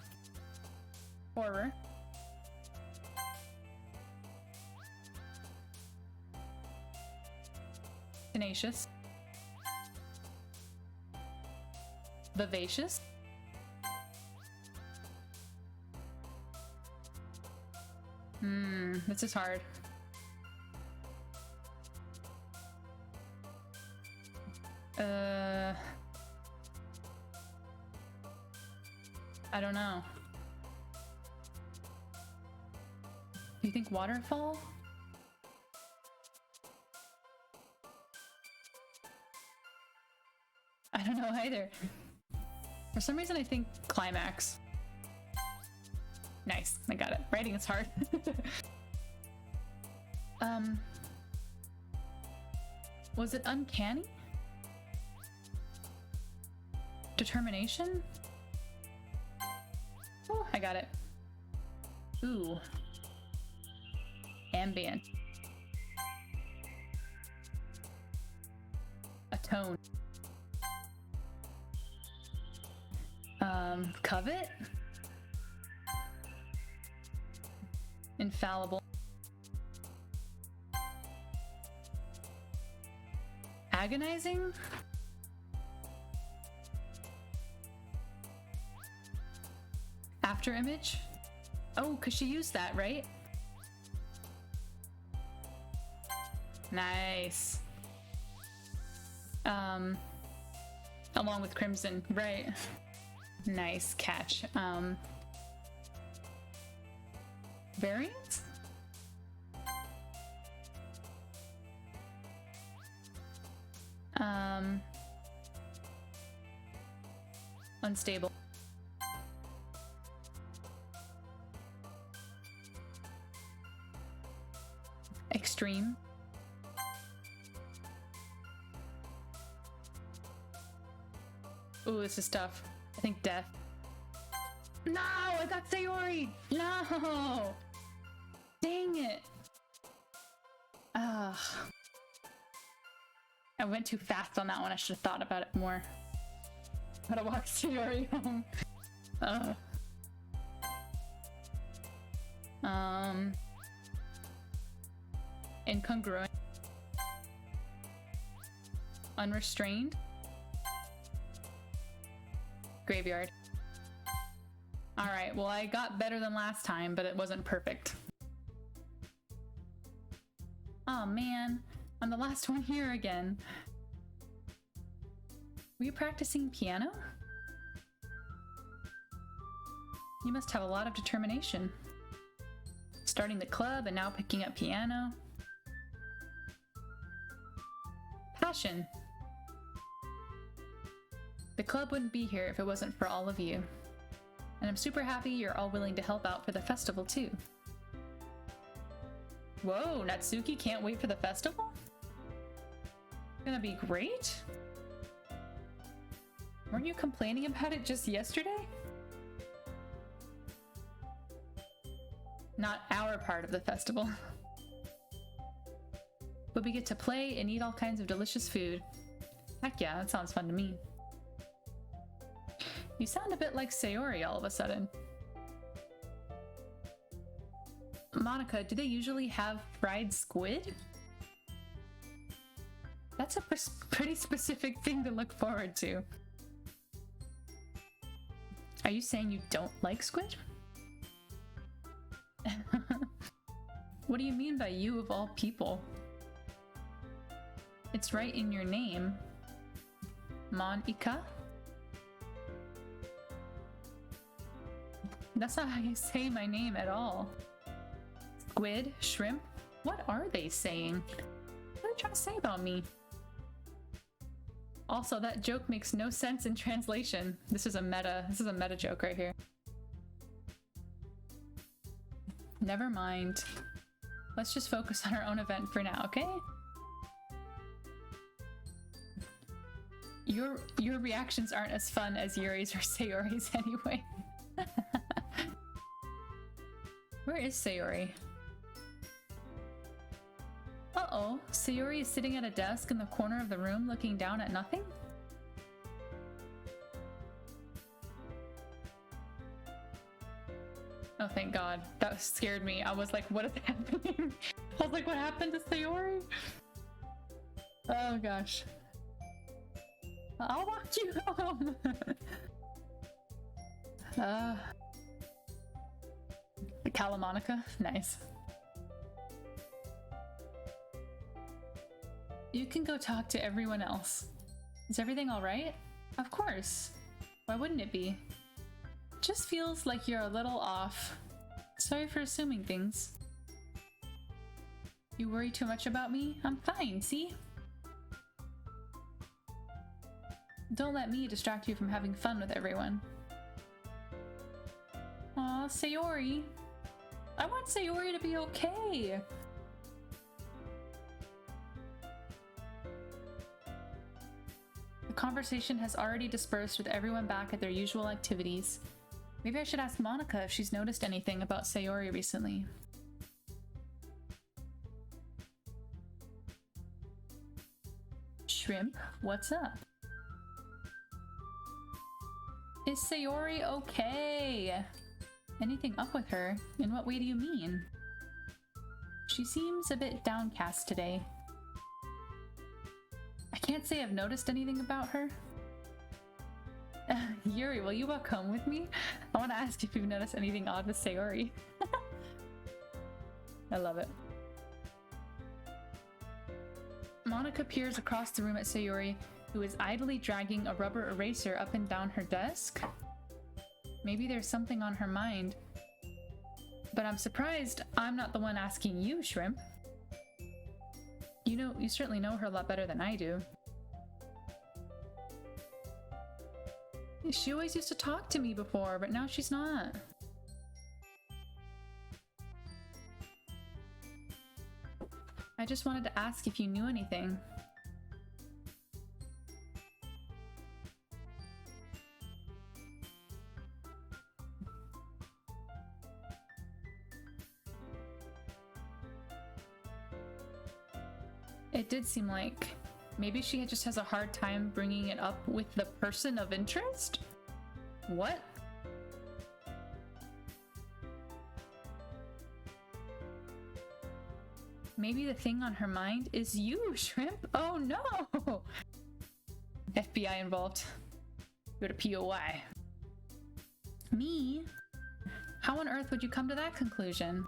Horror. Tenacious. Vivacious. This is hard. I don't know. Do you think waterfall? I don't know either. For some reason I think climax. Nice, I got it. Writing is hard. Was it uncanny? Determination? Oh, I got it. Ooh. Ambient. Atone. Covet? Infallible. Agonizing? After image? Oh, because she used that, right? Nice. Along with Crimson, right. Nice catch. Variants? Unstable. Extreme. Ooh, this is tough. I think death. No, I got Sayori! No! Dang it! Ugh. I went too fast on that one. I should have thought about it more. Gotta walk Sayori home. Incongruent. Unrestrained. Graveyard. Alright, well I got better than last time, but it wasn't perfect. Oh man, I'm the last one here again. Were you practicing piano? You must have a lot of determination. Starting the club and now picking up piano. Passion. The club wouldn't be here if it wasn't for all of you. And I'm super happy you're all willing to help out for the festival too. Whoa, Natsuki can't wait for the festival? It's gonna be great? Weren't you complaining about it just yesterday? Not our part of the festival. But we get to play and eat all kinds of delicious food. Heck yeah, that sounds fun to me. You sound a bit like Sayori all of a sudden. Monica, do they usually have fried squid? That's a pretty specific thing to look forward to. Are you saying you don't like squid? What do you mean by you of all people? It's right in your name. Monica? That's not how you say my name at all. Squid? Shrimp? What are they saying? What are they trying to say about me? Also, that joke makes no sense in translation. This is a meta joke right here. Never mind. Let's just focus on our own event for now, okay? Your reactions aren't as fun as Yuri's or Sayori's anyway. Where is Sayori? Uh-oh, Sayori is sitting at a desk in the corner of the room looking down at nothing? Oh, thank God. That scared me. I was like, what is happening? I was like, what happened to Sayori? Oh, gosh. I'll walk you home! Calamonica? Nice. You can go talk to everyone else. Is everything alright? Of course. Why wouldn't it be? Just feels like you're a little off. Sorry for assuming things. You worry too much about me? I'm fine, see? Don't let me distract you from having fun with everyone. Aw, Sayori. I want Sayori to be okay. The conversation has already dispersed with everyone back at their usual activities. Maybe I should ask Monica if she's noticed anything about Sayori recently. Shrimp, what's up? Is Sayori okay? Anything up with her? In what way do you mean? She seems a bit downcast today. I can't say I've noticed anything about her. Yuri, will you walk home with me? I want to ask if you've noticed anything odd with Sayori. I love it. Monica peers across the room at Sayori, who is idly dragging a rubber eraser up and down her desk. Maybe there's something on her mind. But I'm surprised I'm not the one asking you, Shrimp. You certainly know her a lot better than I do. She always used to talk to me before, but now she's not. I just wanted to ask if you knew anything. It did seem like maybe she just has a hard time bringing it up with the person of interest? What? Maybe the thing on her mind is you, Shrimp? Oh no! FBI involved. Go to POI. Me? How on earth would you come to that conclusion?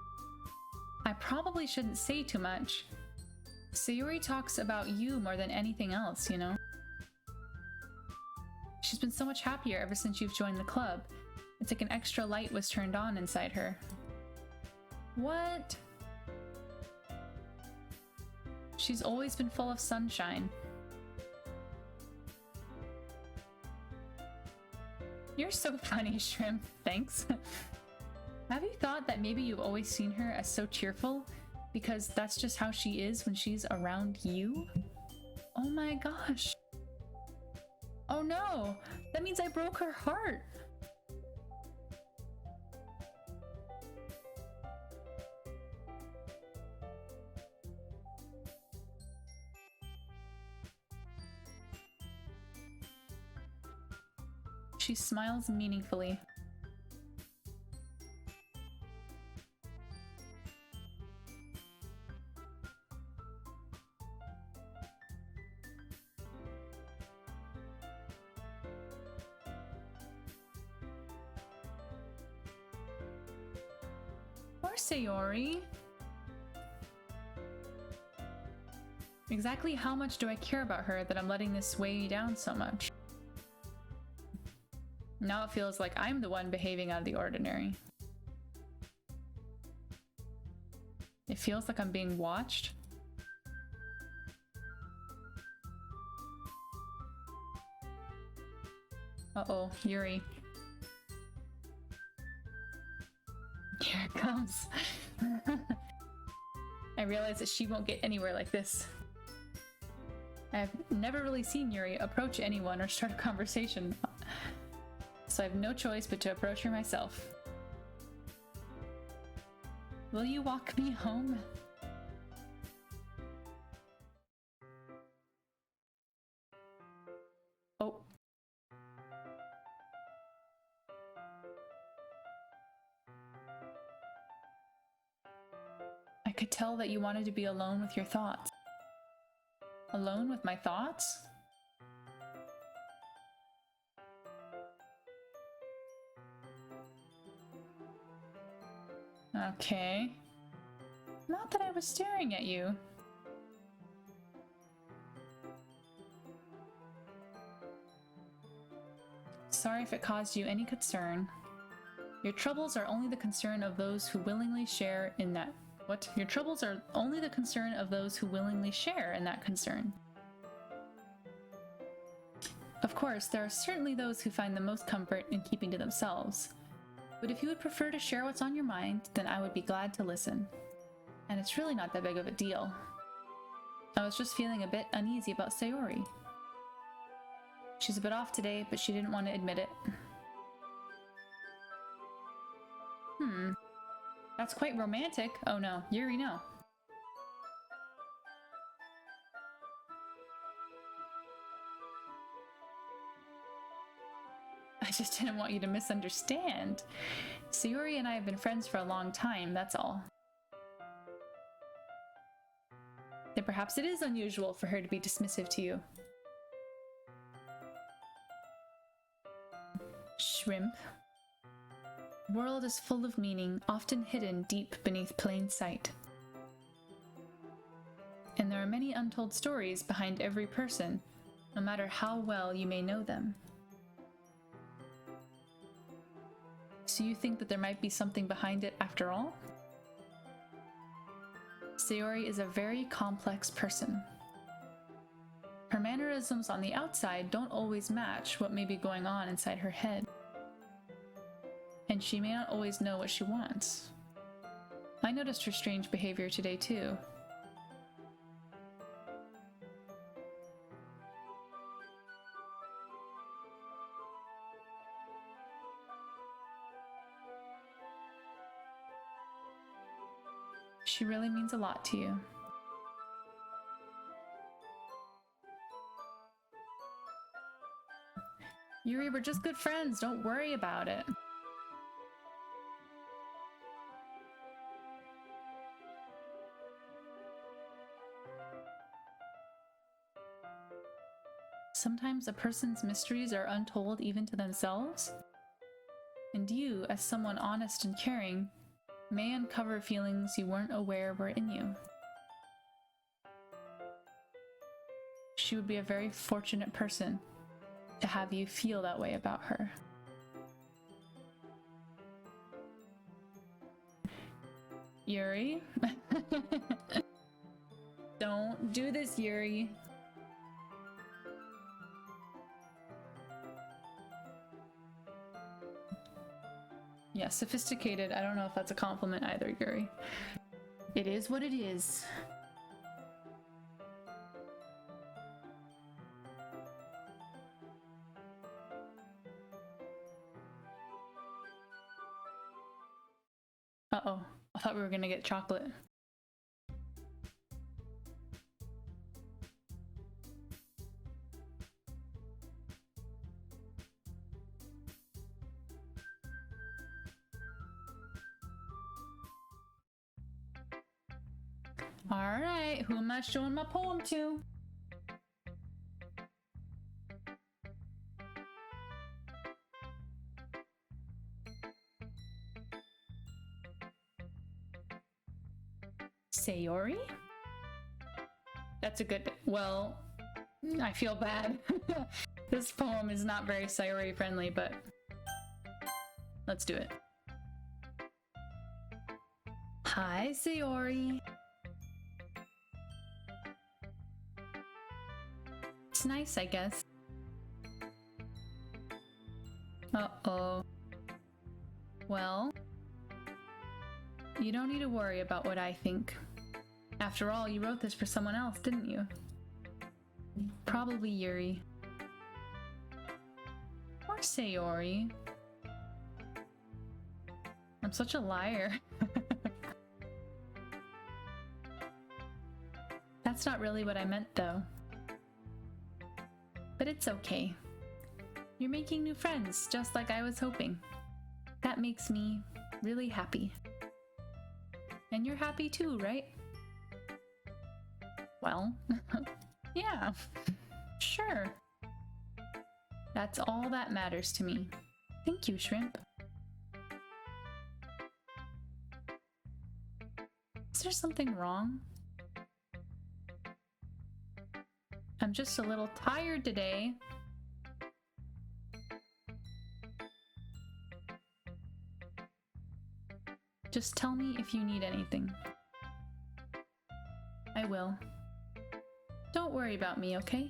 I probably shouldn't say too much. Sayori talks about you more than anything else, you know? She's been so much happier ever since you've joined the club. It's like an extra light was turned on inside her. What? She's always been full of sunshine. You're so funny, Shrimp. Thanks. Have you thought that maybe you've always seen her as so cheerful? Because that's just how she is when she's around you? Oh my gosh. Oh no! That means I broke her heart! She smiles meaningfully. Poor Sayori. Exactly how much do I care about her that I'm letting this weigh me down so much? Now it feels like I'm the one behaving out of the ordinary. It feels like I'm being watched. Uh-oh, Yuri. Here it comes. I realize that she won't get anywhere like this. I've never really seen Yuri approach anyone or start a conversation, so I have no choice but to approach her myself. Will you walk me home? Oh. I could tell that you wanted to be alone with your thoughts. Alone with my thoughts? Okay. Not that I was staring at you. Sorry if it caused you any concern. Your troubles are only the concern of those who willingly share in that. What? Your troubles are only the concern of those who willingly share in that concern. Of course, there are certainly those who find the most comfort in keeping to themselves. But if you would prefer to share what's on your mind, then I would be glad to listen. And it's really not that big of a deal. I was just feeling a bit uneasy about Sayori. She's a bit off today, but she didn't want to admit it. That's quite romantic. Oh no, Yuri, no. I just didn't want you to misunderstand. Sayori and I have been friends for a long time, that's all. Then perhaps it is unusual for her to be dismissive to you. Shrimp. The world is full of meaning, often hidden deep beneath plain sight. And there are many untold stories behind every person, no matter how well you may know them. So you think that there might be something behind it after all? Sayori is a very complex person. Her mannerisms on the outside don't always match what may be going on inside her head. And she may not always know what she wants. I noticed her strange behavior today too. She really means a lot to you. Yuri, we're just good friends. Don't worry about it. Sometimes a person's mysteries are untold even to themselves. And you, as someone honest and caring, may uncover feelings you weren't aware were in you. She would be a very fortunate person to have you feel that way about her. Yuri? Don't do this, Yuri. Yeah, sophisticated. I don't know if that's a compliment either, Yuri. It is what it is. Uh-oh. I thought we were gonna get chocolate. Alright, who am I showing my poem to? Sayori? That's a good... Well, I feel bad. This poem is not very Sayori friendly, but let's do it. Hi, Sayori. It's nice, I guess. Uh-oh. Well, you don't need to worry about what I think. After all, you wrote this for someone else, didn't you? Probably Yuri. Or Sayori. I'm such a liar. That's not really what I meant, though. But it's okay. You're making new friends, just like I was hoping. That makes me really happy. And you're happy too, right? Well, yeah, sure. That's all that matters to me. Thank you, Shrimp. Is there something wrong? I'm just a little tired today. Just tell me if you need anything. I will. Don't worry about me, okay?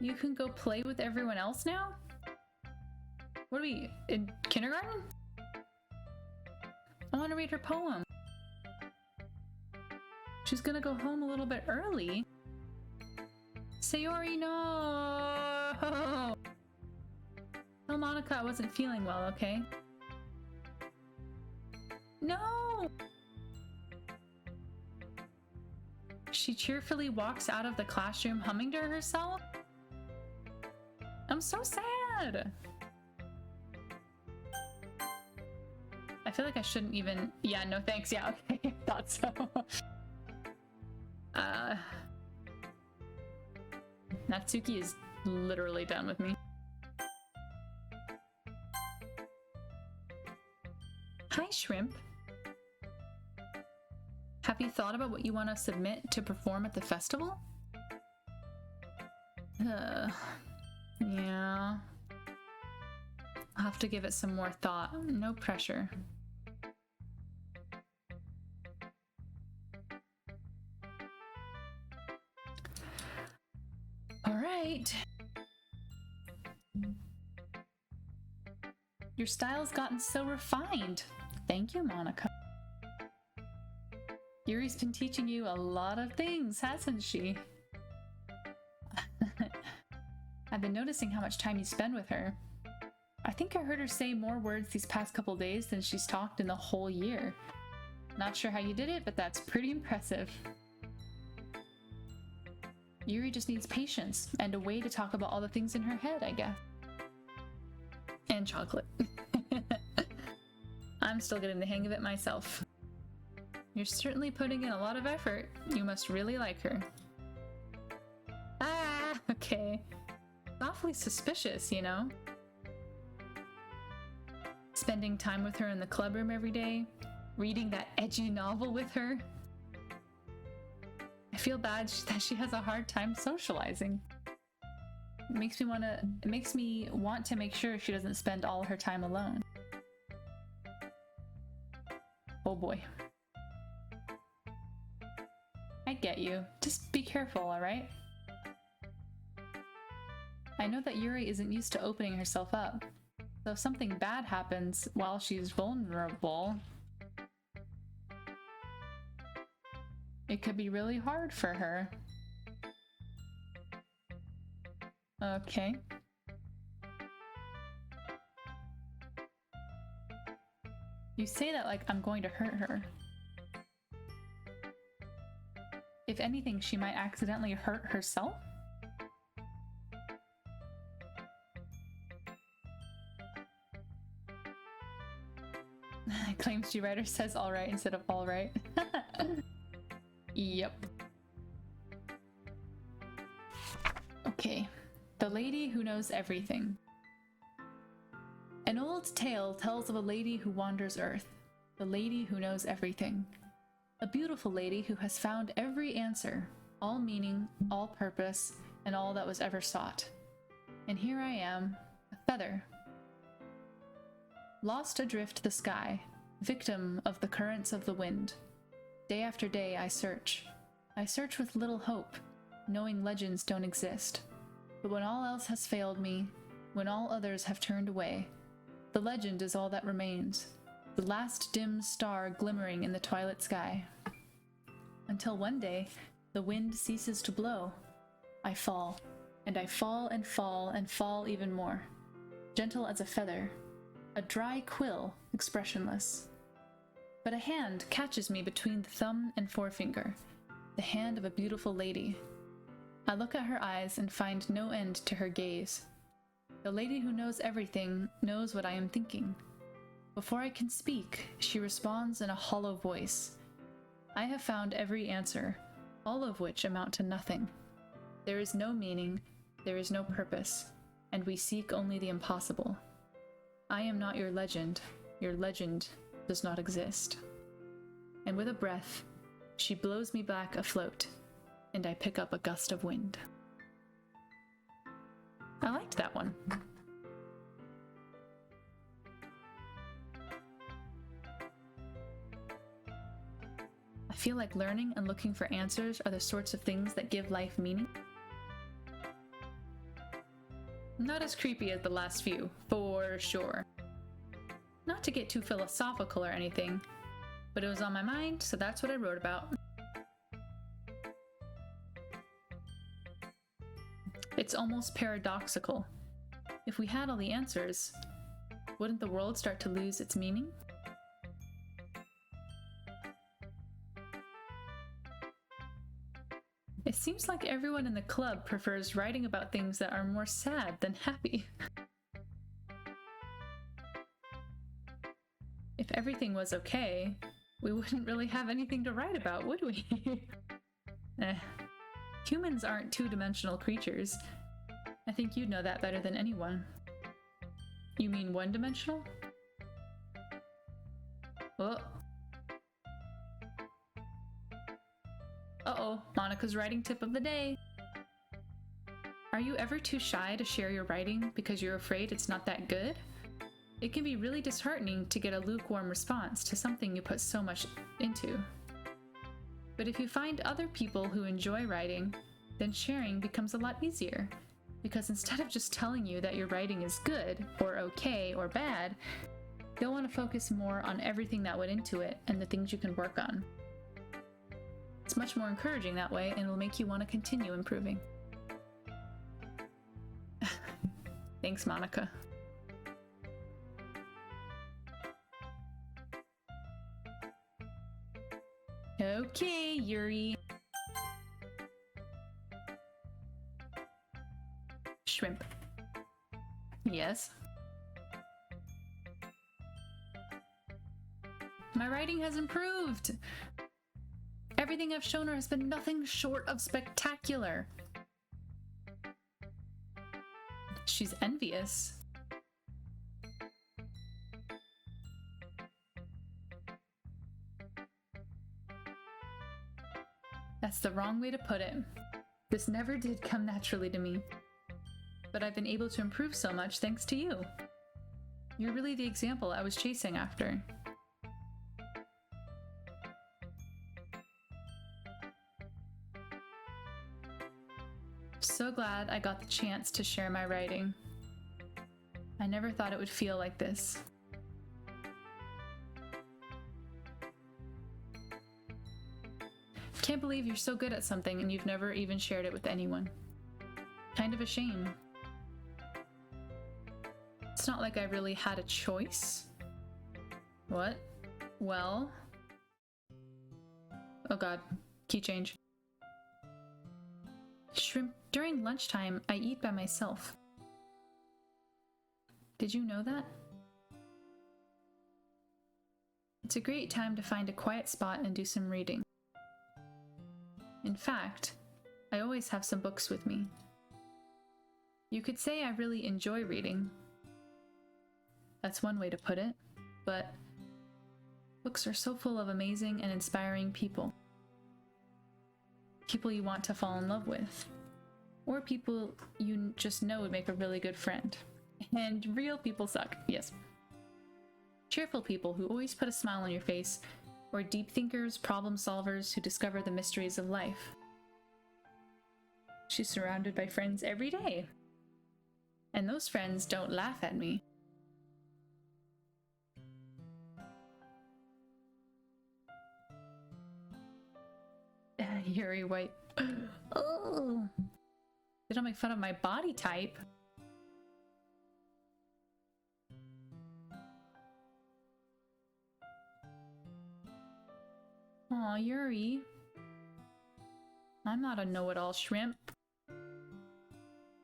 You can go play with everyone else now? What are we, in kindergarten? I want to read her poem. She's gonna go home a little bit early. Sayori, no! Tell Monica I wasn't feeling well, okay? No! She cheerfully walks out of the classroom humming to herself? I'm so sad! I feel like I shouldn't even... Yeah, no thanks. Yeah, okay. Thought so. Natsuki is literally done with me. Hi, Shrimp. Have you thought about what you want to submit to perform at the festival? Yeah. I'll have to give it some more thought. No pressure. All right. Your style's gotten so refined. Thank you, Monica. Yuri's been teaching you a lot of things, hasn't she? I've been noticing how much time you spend with her. I think I heard her say more words these past couple days than she's talked in the whole year. Not sure how you did it, but that's pretty impressive. Yuri just needs patience and a way to talk about all the things in her head, I guess. And chocolate. I'm still getting the hang of it myself. You're certainly putting in a lot of effort. You must really like her. Ah, okay. Awfully suspicious, you know? Spending time with her in the club room every day, reading that edgy novel with her. I feel bad that she has a hard time socializing. It makes me want to make sure she doesn't spend all her time alone. Oh boy. I get you. Just be careful, alright? I know that Yuri isn't used to opening herself up, so if something bad happens while she's vulnerable, it could be really hard for her. Okay. You say that like I'm going to hurt her. If anything, she might accidentally hurt herself? Claims she writer says alright instead of alright. Yep. Okay. The Lady Who Knows Everything. An old tale tells of a lady who wanders Earth. The lady who knows everything. A beautiful lady who has found every answer, all meaning, all purpose, and all that was ever sought. And here I am, a feather. Lost adrift the sky, victim of the currents of the wind. Day after day I search. I search with little hope, knowing legends don't exist. But when all else has failed me, When all others have turned away, the legend is all that remains, the last dim star glimmering in the twilight sky. Until one day, the wind ceases to blow. I fall, and I fall and fall and fall even more, gentle as a feather, a dry quill, expressionless. But a hand catches me between the thumb and forefinger, the hand of a beautiful lady. I look at her eyes and find no end to her gaze. The lady who knows everything knows what I am thinking. Before I can speak, she responds in a hollow voice. I have found every answer, all of which amount to nothing. There is no meaning, there is no purpose, and we seek only the impossible. I am not your legend does not exist. And with a breath, she blows me back afloat, and I pick up a gust of wind. I liked that one. I feel like learning and looking for answers are the sorts of things that give life meaning. Not as creepy as the last few, for sure. Not to get too philosophical or anything, but it was on my mind, so that's what I wrote about. It's almost paradoxical. If we had all the answers, wouldn't the world start to lose its meaning? It seems like everyone in the club prefers writing about things that are more sad than happy. If everything was okay, we wouldn't really have anything to write about, would we? Humans aren't two-dimensional creatures. I think you'd know that better than anyone. You mean one-dimensional? Oh. Uh-oh, Monica's writing tip of the day. Are you ever too shy to share your writing because you're afraid it's not that good? It can be really disheartening to get a lukewarm response to something you put so much into. But if you find other people who enjoy writing, then sharing becomes a lot easier. Because instead of just telling you that your writing is good, or okay, or bad, they'll want to focus more on everything that went into it and the things you can work on. It's much more encouraging that way, and will make you want to continue improving. Thanks, Monica. Okay, Yuri. Shrimp. Yes. My writing has improved. Everything I've shown her has been nothing short of spectacular. She's envious. That's the wrong way to put it. This never did come naturally to me. But I've been able to improve so much thanks to you. You're really the example I was chasing after. So glad I got the chance to share my writing. I never thought it would feel like this. Can't believe you're so good at something and you've never even shared it with anyone. Kind of a shame. It's not like I really had a choice. What? Well... Oh god. Key change. Shrimp, during lunchtime, I eat by myself. Did you know that? It's a great time to find a quiet spot and do some reading. In fact, I always have some books with me. You could say I really enjoy reading. That's one way to put it, but books are so full of amazing and inspiring people. People you want to fall in love with, or people you just know would make a really good friend. And real people suck, yes. Cheerful people who always put a smile on your face, or deep thinkers, problem solvers who discover the mysteries of life. She's surrounded by friends every day. And those friends don't laugh at me. Yuri White. Oh, they don't make fun of my body type. Aw, Yuri. I'm not a know-it-all shrimp.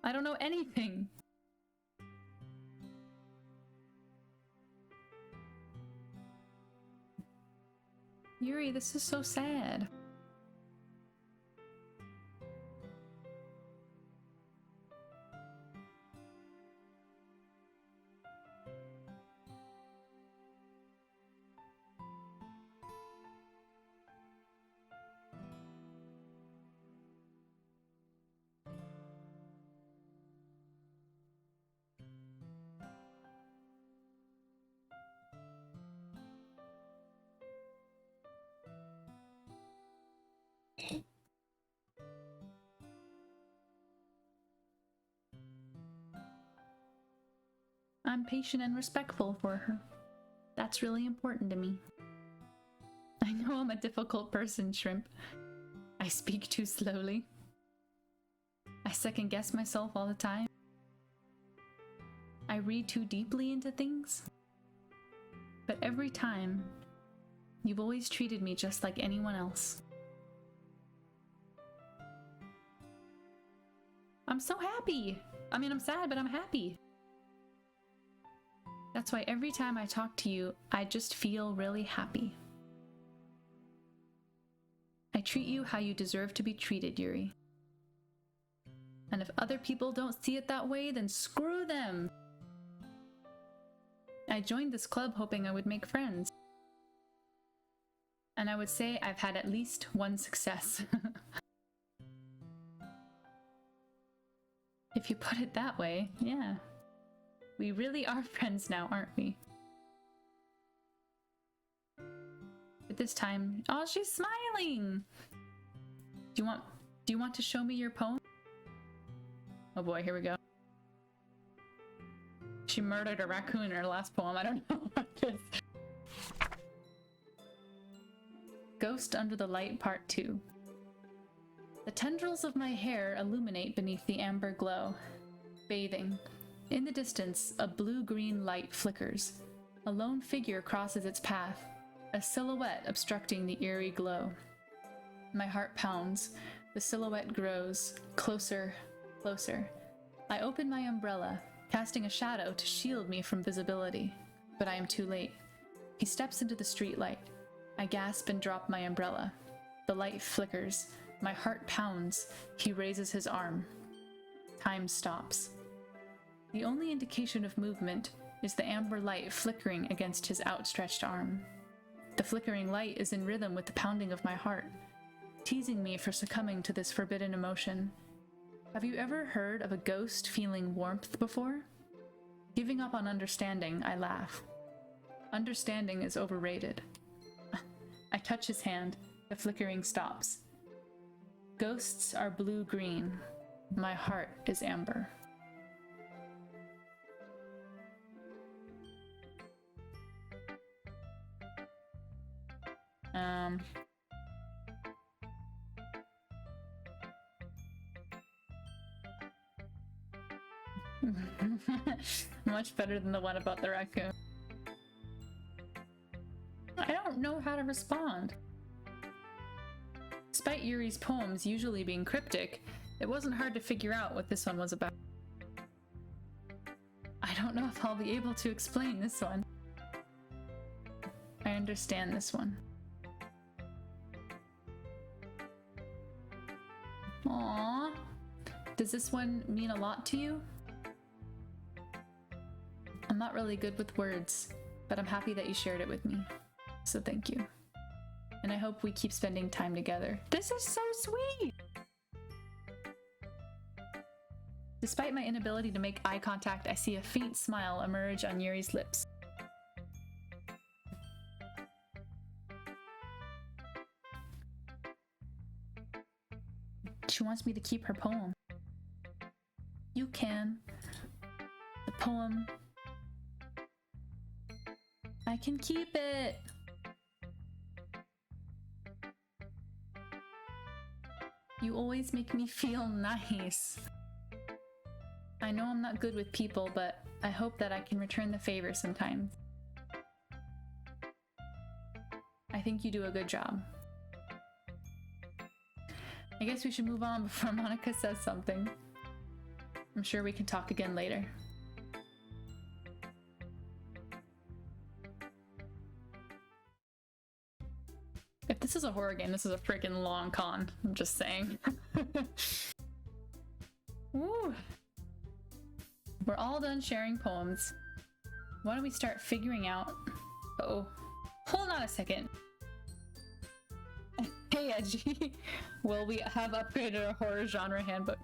I don't know anything. Yuri, this is so sad. I'm patient and respectful for her. That's really important to me. I know I'm a difficult person, Shrimp. I speak too slowly. I second-guess myself all the time. I read too deeply into things. But every time, you've always treated me just like anyone else. I'm so happy! I mean, I'm sad, but I'm happy. That's why every time I talk to you, I just feel really happy. I treat you how you deserve to be treated, Yuri. And if other people don't see it that way, then screw them! I joined this club hoping I would make friends. And I would say I've had at least one success. If you put it that way, yeah. We really are friends now, aren't we? But this time, oh, she's smiling! Do you want to show me your poem? Oh boy, here we go. She murdered a raccoon in her last poem. I don't know what this. Ghost Under the Light Part 2. The tendrils of my hair illuminate beneath the amber glow. Bathing. In the distance, a blue-green light flickers. A lone figure crosses its path, a silhouette obstructing the eerie glow. My heart pounds. The silhouette grows. Closer, closer. I open my umbrella, casting a shadow to shield me from visibility. But I am too late. He steps into the streetlight. I gasp and drop my umbrella. The light flickers. My heart pounds. He raises his arm. Time stops. The only indication of movement is the amber light flickering against his outstretched arm. The flickering light is in rhythm with the pounding of my heart, teasing me for succumbing to this forbidden emotion. Have you ever heard of a ghost feeling warmth before? Giving up on understanding, I laugh. Understanding is overrated. I touch his hand. The flickering stops. Ghosts are blue-green. My heart is amber. Much better than the one about the raccoon. I don't know how to respond. Despite Yuri's poems usually being cryptic, it wasn't hard to figure out what this one was about. I don't know if I'll be able to explain this one. I understand this one. Aww. Does this one mean a lot to you? I'm not really good with words, but I'm happy that you shared it with me. So thank you. And I hope we keep spending time together. This is so sweet! Despite my inability to make eye contact, I see a faint smile emerge on Yuri's lips. She wants me to keep her poem. You can. poem. I can keep it. You always make me feel nice. I know I'm not good with people, but I hope that I can return the favor sometimes. I think you do a good job. I guess we should move on before Monica says something. I'm sure we can talk again later. If this is a horror game, this is a freaking long con. I'm just saying. Woo! We're all done sharing poems. Why don't we start figuring out... Uh-oh. Hold on a second. Hey, Edgy. Will we have upgraded our horror genre handbook?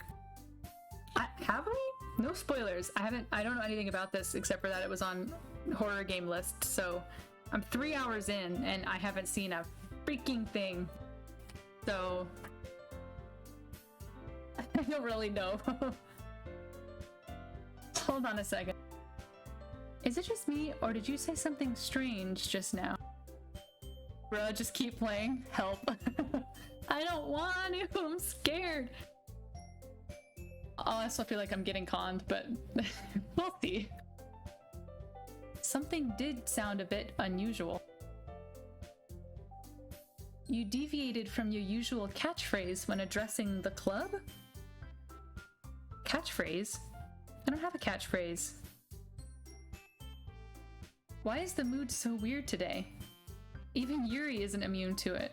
Have we? No spoilers. I don't know anything about this except for that it was on horror game list. So I'm 3 hours in and I haven't seen a freaking thing. So I don't really know. Hold on a second. Is it just me, or did you say something strange just now? Bro, just keep playing. Help. I don't want to. I'm scared. I also feel like I'm getting conned, but we'll see. Something did sound a bit unusual. You deviated from your usual catchphrase when addressing the club? Catchphrase? I don't have a catchphrase. Why is the mood so weird today? Even Yuri isn't immune to it.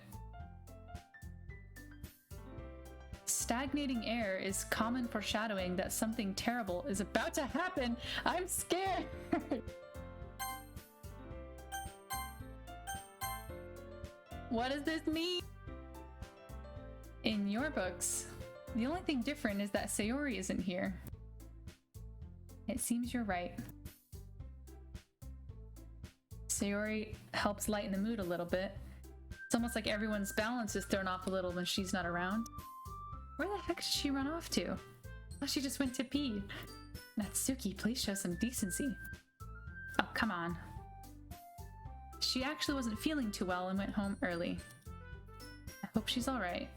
Stagnating air is common foreshadowing that something terrible is about to happen. I'm scared! What does this mean? In your books, the only thing different is that Sayori isn't here. It seems you're right. Sayori helps lighten the mood a little bit. It's almost like everyone's balance is thrown off a little when she's not around. Where the heck did she run off to? Oh, she just went to pee. Natsuki, please show some decency. Oh, come on. She actually wasn't feeling too well and went home early. I hope she's alright.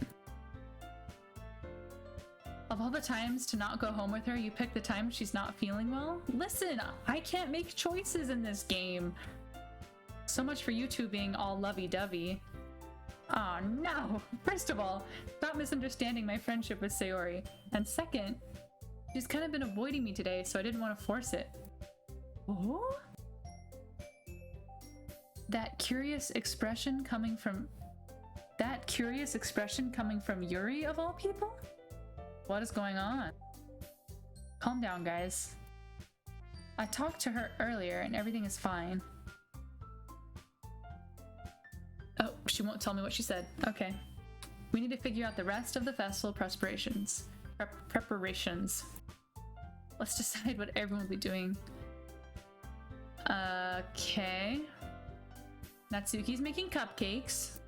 Of all the times to not go home with her, you pick the time she's not feeling well? Listen, I can't make choices in this game. So much for you two being all lovey-dovey. Oh no! First of all, stop misunderstanding my friendship with Sayori. And second, she's kind of been avoiding me today, so I didn't want to force it. Oh? That curious expression coming from Yuri of all people? What is going on? Calm down, guys. I talked to her earlier and everything is fine. Oh, she won't tell me what she said. Okay. We need to figure out the rest of the festival preparations. Let's decide what everyone will be doing. Okay. Natsuki's making cupcakes.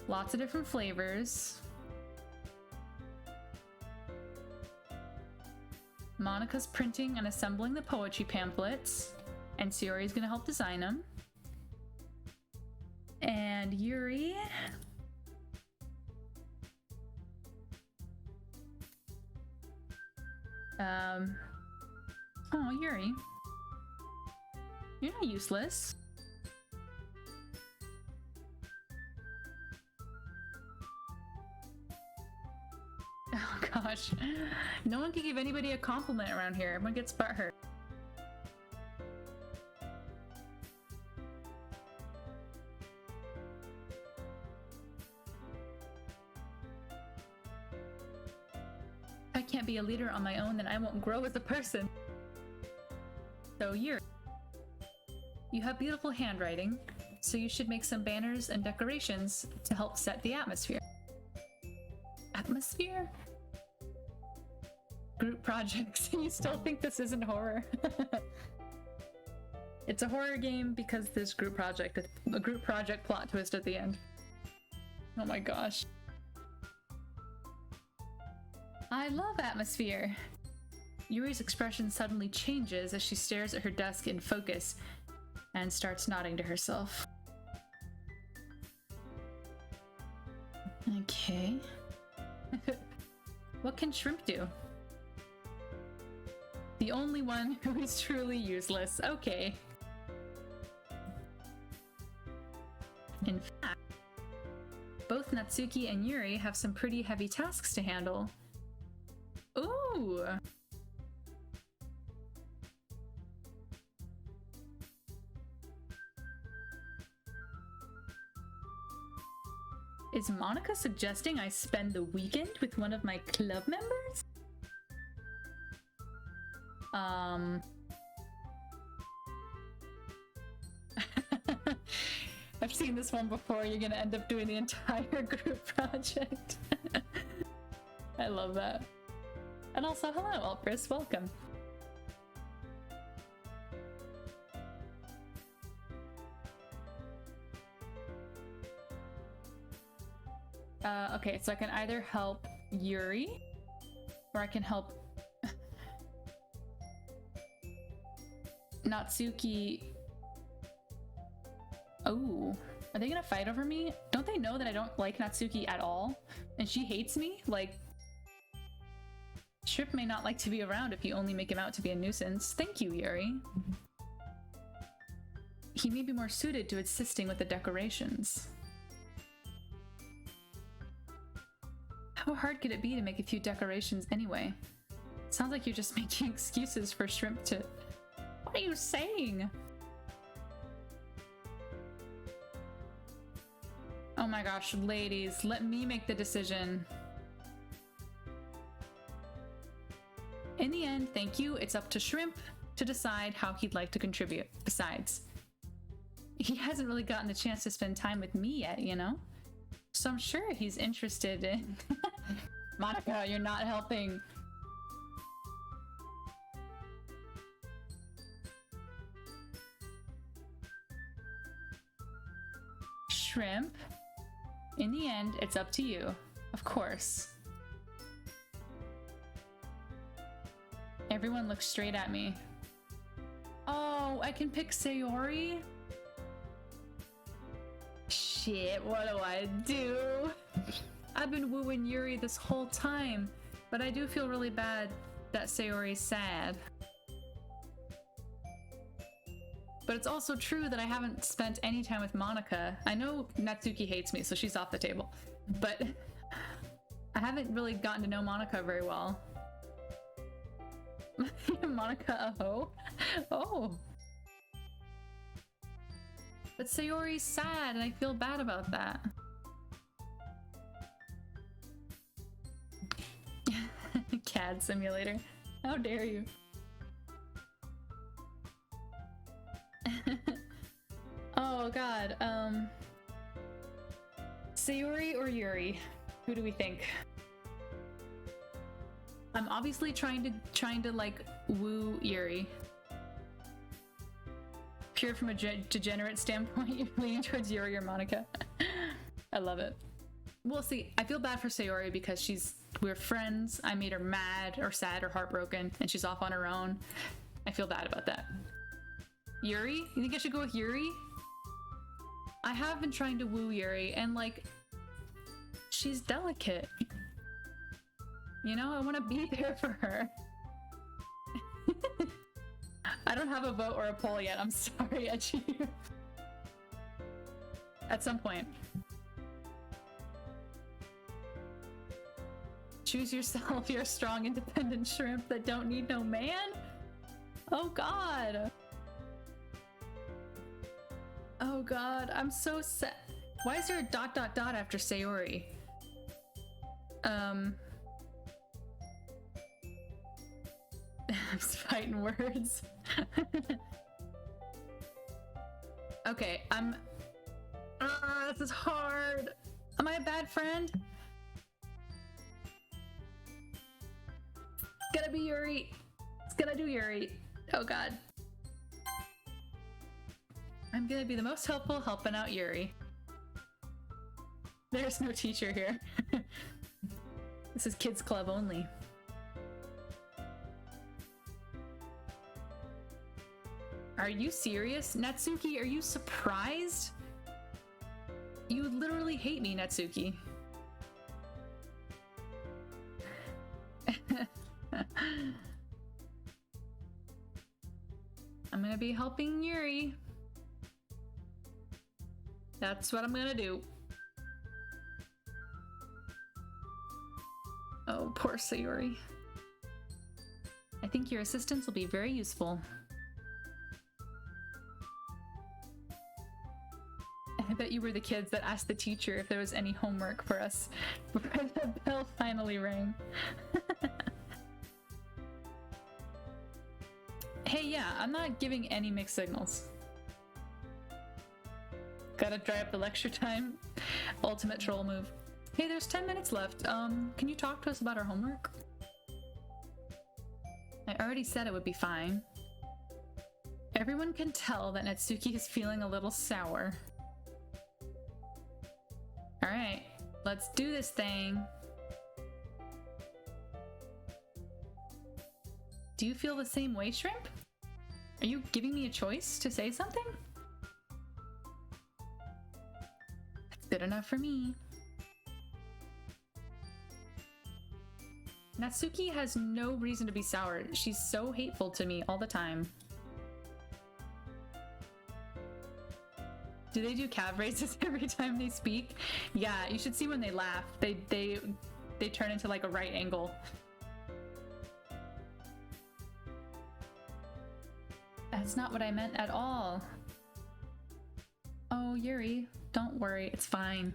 Lots of different flavors. Monika's printing and assembling the poetry pamphlets, and Sayori's gonna help design them. And Yuri... Oh, Yuri. You're not useless. Oh gosh. No one can give anybody a compliment around here. Everyone gets butthurt. If I can't be a leader on my own, then I won't grow as a person. So Yuri, you have beautiful handwriting, so you should make some banners and decorations to help set the atmosphere. Atmosphere? Group projects. You still think this isn't horror? It's a horror game because there's a group project plot twist at the end. Oh my gosh. I love atmosphere. Yuri's expression suddenly changes as she stares at her desk in focus and starts nodding to herself. Okay. What can Shrimp do? The only one who is truly useless. Okay. In fact, both Natsuki and Yuri have some pretty heavy tasks to handle. Ooh! Is Monica suggesting I spend the weekend with one of my club members? I've seen this one before. You're gonna end up doing the entire group project. I love that. And also, hello, Alpris, welcome. Okay, so I can either help Yuri, or I can help Natsuki. Oh, are they gonna fight over me? Don't they know that I don't like Natsuki at all? And she hates me? Like, Shrimp may not like to be around if you only make him out to be a nuisance. Thank you, Yuri. He may be more suited to assisting with the decorations. How hard could it be to make a few decorations anyway? Sounds like you're just making excuses for Shrimp to... What are you saying? Oh my gosh, ladies, let me make the decision. In the end, thank you, it's up to Shrimp to decide how he'd like to contribute. Besides, he hasn't really gotten a chance to spend time with me yet, you know? So I'm sure he's interested in... Monica, you're not helping. Shrimp, in the end, it's up to you. Of course. Everyone looks straight at me. Oh, I can pick Sayori? Shit, what do I do? I've been wooing Yuri this whole time, but I do feel really bad that Sayori's sad. But it's also true that I haven't spent any time with Monica. I know Natsuki hates me, so she's off the table. But I haven't really gotten to know Monica very well. Monica a hoe? Oh. But Sayori's sad, and I feel bad about that. CAD simulator. How dare you? Oh god, Sayori or Yuri? Who do we think? I'm obviously trying to like woo Yuri. Pure from a degenerate standpoint, you're leaning towards Yuri or Monica. I love it. Well, see, I feel bad for Sayori because we're friends. I made her mad or sad or heartbroken, and she's off on her own. I feel bad about that. Yuri? You think I should go with Yuri? I have been trying to woo Yuri, and like, she's delicate. You know, I want to be there for her. I don't have a vote or a poll yet. I'm sorry, Edgy. At some point. Choose yourself. You're a strong, independent shrimp that don't need no man? Oh god. Oh god, I'm so sad. Why is there a ... after Sayori? I'm fighting words. Okay, this is hard. Am I a bad friend? It's gonna be Yuri. It's gonna do Yuri. Oh god. I'm gonna be the most helpful helping out Yuri. There's no teacher here. This is kids club only. Are you serious? Natsuki, are you surprised? You literally hate me, Natsuki. I'm gonna be helping Yuri. That's what I'm gonna do. Oh, poor Sayori. I think your assistance will be very useful. I bet you were the kids that asked the teacher if there was any homework for us before the bell finally rang. Hey, yeah, I'm not giving any mixed signals. Gotta dry up the lecture time. Ultimate troll move. Hey, there's 10 minutes left. Can you talk to us about our homework? I already said it would be fine. Everyone can tell that Natsuki is feeling a little sour. Alright, let's do this thing. Do you feel the same way, Shrimp? Are you giving me a choice to say something? That's good enough for me. Natsuki has no reason to be sour. She's so hateful to me all the time. Do they do calf raises every time they speak? Yeah, you should see when they laugh. They turn into like a right angle. That's not what I meant at all. Oh, Yuri, don't worry, it's fine.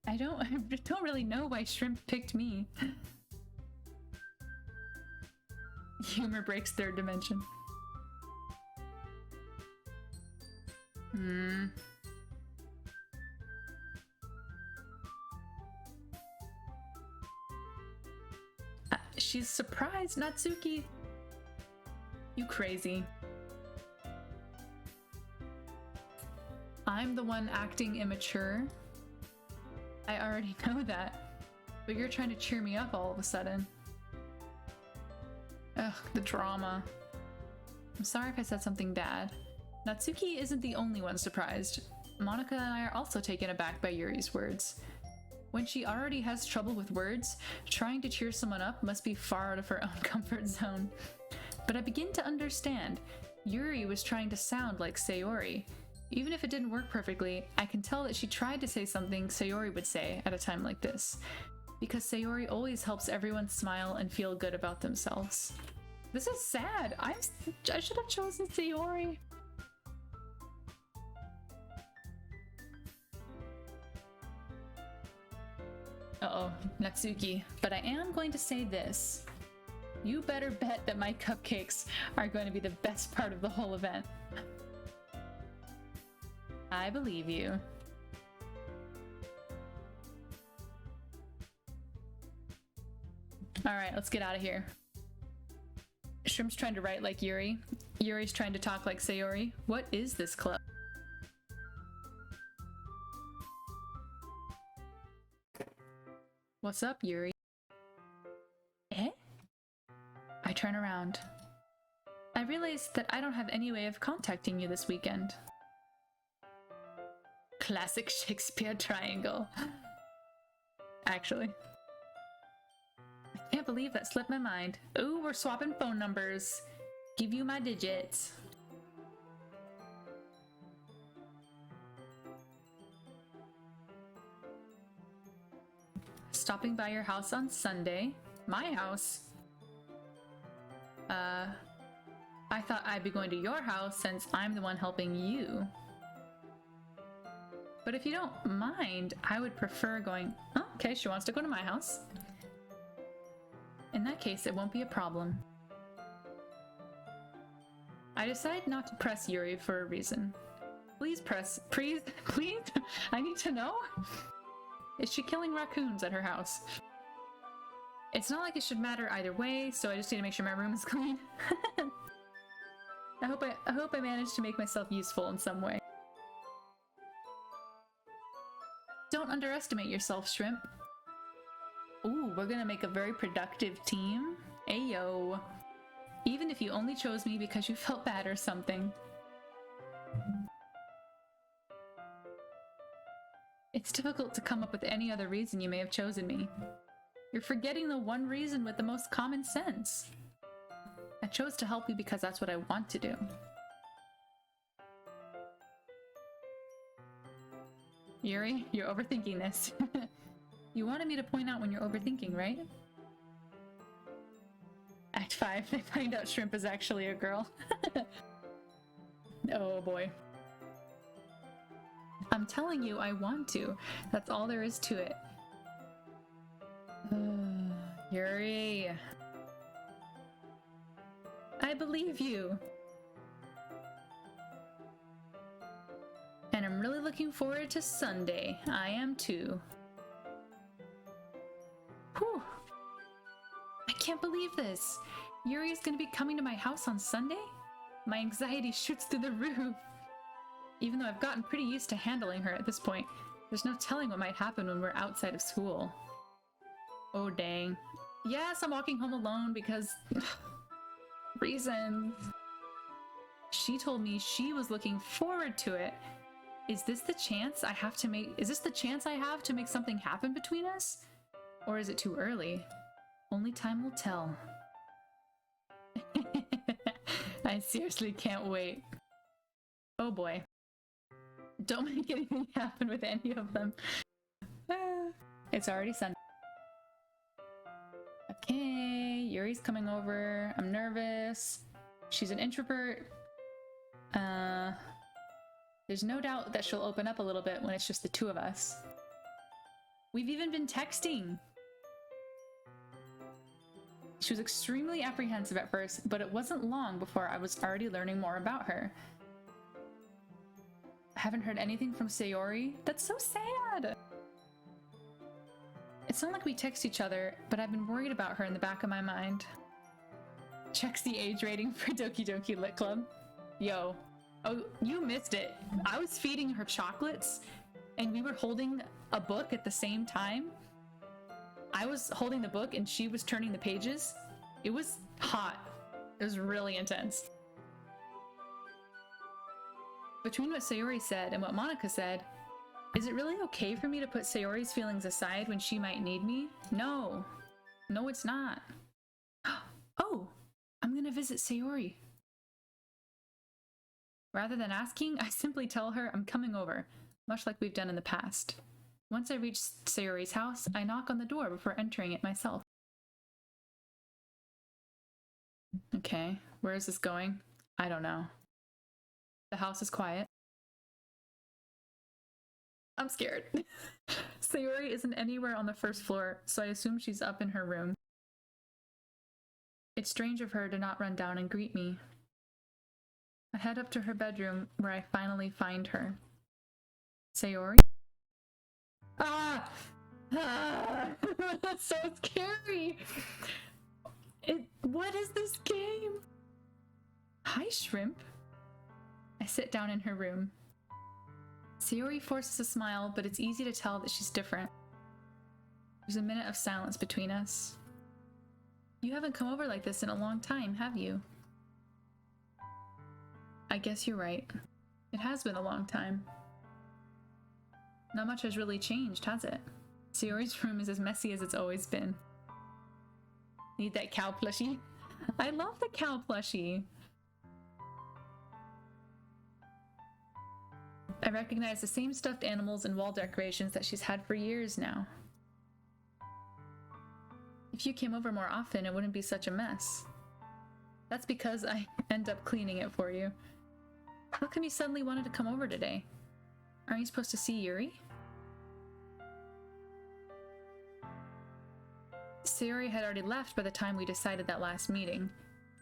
I don't really know why Shrimp picked me. Humor breaks third dimension. She's surprised, Natsuki. You crazy. I'm the one acting immature. I already know that, but you're trying to cheer me up all of a sudden. Ugh, the drama. I'm sorry if I said something bad. Natsuki isn't the only one surprised. Monica and I are also taken aback by Yuri's words. When she already has trouble with words, trying to cheer someone up must be far out of her own comfort zone. But I begin to understand. Yuri was trying to sound like Sayori. Even if it didn't work perfectly, I can tell that she tried to say something Sayori would say at a time like this. Because Sayori always helps everyone smile and feel good about themselves. This is sad. I should have chosen Sayori. Uh-oh, Natsuki. But I am going to say this. You better bet that my cupcakes are going to be the best part of the whole event. I believe you. Alright, let's get out of here. Shrimp's trying to write like Yuri. Yuri's trying to talk like Sayori. What is this club? What's up, Yuri? Eh? I turn around. I realize that I don't have any way of contacting you this weekend. Classic Shakespeare triangle. Actually. I can't believe that slipped my mind. Ooh, we're swapping phone numbers. Give you my digits. Stopping by your house on Sunday. My house? I thought I'd be going to your house since I'm the one helping you. But if you don't mind, I would prefer going... Oh, okay, she wants to go to my house. In that case, it won't be a problem. I decide not to press Yuri for a reason. Please press... Please? I need to know? Is she killing raccoons at her house? It's not like it should matter either way, so I just need to make sure my room is clean. I hope I managed to make myself useful in some way. Don't underestimate yourself, Shrimp. Ooh, we're gonna make a very productive team. Ayo. even if you only chose me because you felt bad or something. It's difficult to come up with any other reason you may have chosen me. You're forgetting the one reason with the most common sense. I chose to help you because that's what I want to do. Yuri, you're overthinking this. You wanted me to point out when you're overthinking, right? Act 5, they find out Shrimp is actually a girl. Oh boy. I'm telling you, I want to. That's all there is to it. Yuri. I believe you. And I'm really looking forward to Sunday. I am too. Whew. I can't believe this. Yuri is going to be coming to my house on Sunday? My anxiety shoots through the roof. Even though I've gotten pretty used to handling her at this point, there's no telling what might happen when we're outside of school. Oh dang. Yes, I'm walking home alone because... reasons. She told me she was looking forward to it. Is this the chance I have to make something happen between us? Or is it too early? Only time will tell. I seriously can't wait. Oh boy. Don't make anything happen with any of them. It's already Sunday. Okay, Yuri's coming over. I'm nervous. She's an introvert. There's no doubt that she'll open up a little bit when it's just the two of us. We've even been texting. She was extremely apprehensive at first, but it wasn't long before I was already learning more about her. I haven't heard anything from Sayori. That's so sad! It's not like we text each other, but I've been worried about her in the back of my mind. Checks the age rating for Doki Doki Lit Club. Yo. Oh, you missed it. I was feeding her chocolates, and we were holding a book at the same time. I was holding the book, and she was turning the pages. It was hot. It was really intense. Between what Sayori said and what Monica said, is it really okay for me to put Sayori's feelings aside when she might need me? No. No, it's not. Oh, I'm gonna visit Sayori. Rather than asking, I simply tell her I'm coming over, much like we've done in the past. Once I reach Sayori's house, I knock on the door before entering it myself. Okay, where is this going? I don't know. The house is quiet. I'm scared. Sayori isn't anywhere on the first floor, so I assume she's up in her room. It's strange of her to not run down and greet me. I head up to her bedroom, where I finally find her. Sayori? Ah! Ah! That's so scary! What is this game? Hi, Shrimp. I sit down in her room. Sayori forces a smile, but it's easy to tell that she's different. There's a minute of silence between us. You haven't come over like this in a long time, have you? I guess you're right. It has been a long time. Not much has really changed, has it? Sayori's room is as messy as it's always been. Need that cow plushie? I love the cow plushie! I recognize the same stuffed animals and wall decorations that she's had for years now. If you came over more often, it wouldn't be such a mess. That's because I end up cleaning it for you. How come you suddenly wanted to come over today? Aren't you supposed to see Yuri? Sayori had already left by the time we decided that last meeting.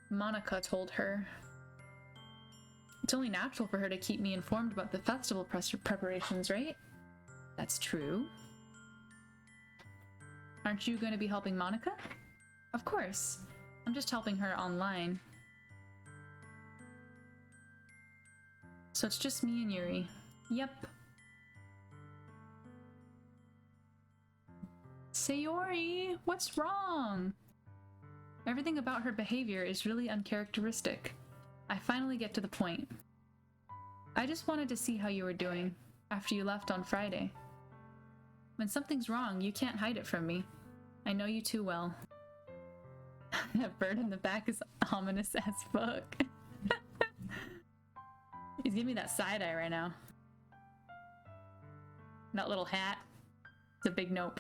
Monica told her. It's only natural for her to keep me informed about the festival preparations, right? That's true. Aren't you going to be helping Monica? Of course. I'm just helping her online. So it's just me and Yuri. Yep. Sayori, what's wrong? Everything about her behavior is really uncharacteristic. I finally get to the point. I just wanted to see how you were doing after you left on Friday. When something's wrong, you can't hide it from me. I know you too well. That bird in the back is ominous as fuck. He's giving me that side eye right now. That little hat. It's a big nope.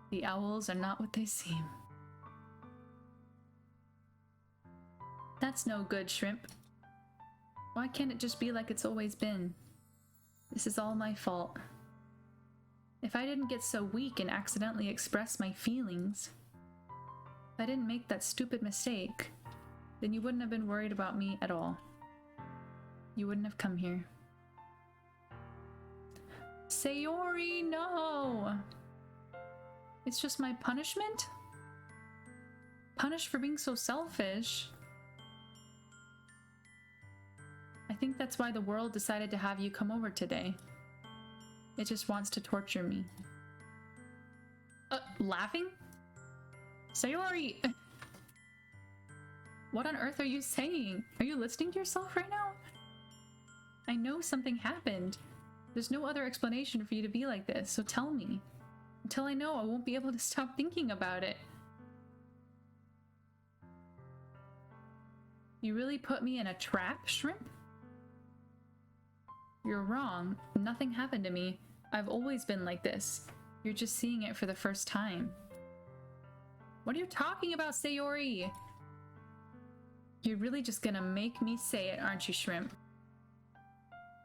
The owls are not what they seem. That's no good, Shrimp. Why can't it just be like it's always been? This is all my fault. If I didn't get so weak and accidentally express my feelings, if I didn't make that stupid mistake, then you wouldn't have been worried about me at all. You wouldn't have come here. Sayori, no! It's just my punishment? Punished for being so selfish? I think that's why the world decided to have you come over today. It just wants to torture me. Laughing? Sayori! What on earth are you saying? Are you listening to yourself right now? I know something happened. There's no other explanation for you to be like this, so tell me. Until I know, I won't be able to stop thinking about it. You really put me in a trap, Shrimp? You're wrong. Nothing happened to me. I've always been like this. You're just seeing it for the first time. What are you talking about, Sayori? You're really just gonna make me say it, aren't you, Shrimp?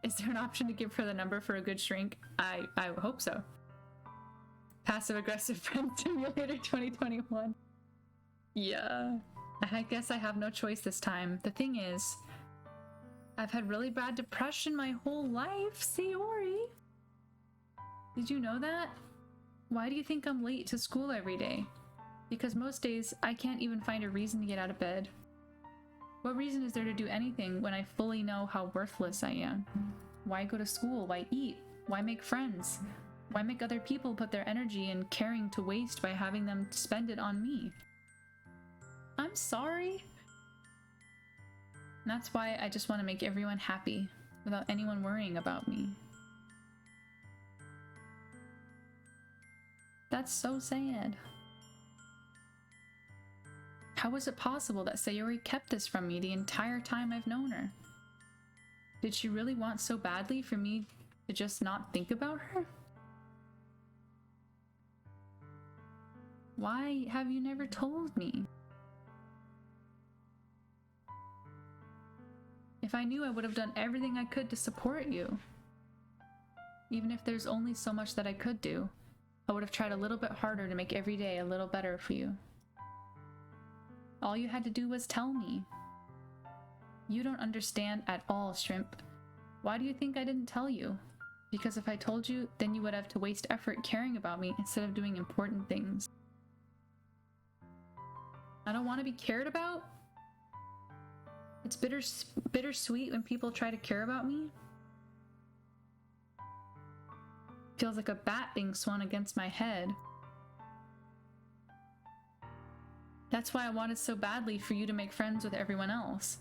Is there an option to give her the number for a good shrink? I hope so. Passive-aggressive friend simulator 2021. Yeah. I guess I have no choice this time. The thing is, I've had really bad depression my whole life, Sayori. Did you know that? Why do you think I'm late to school every day? Because most days, I can't even find a reason to get out of bed. What reason is there to do anything when I fully know how worthless I am? Why go to school? Why eat? Why make friends? Why make other people put their energy and caring to waste by having them spend it on me? I'm sorry. That's why I just want to make everyone happy without anyone worrying about me. That's so sad. How is it possible that Sayori kept this from me the entire time I've known her? Did she really want so badly for me to just not think about her? Why have you never told me? If I knew, I would have done everything I could to support you. Even if there's only so much that I could do, I would have tried a little bit harder to make every day a little better for you. All you had to do was tell me. You don't understand at all, Shrimp. Why do you think I didn't tell you? Because if I told you, then you would have to waste effort caring about me instead of doing important things. I don't want to be cared about? It's bittersweet when people try to care about me. Feels like a bat being swung against my head. That's why I wanted so badly for you to make friends with everyone else.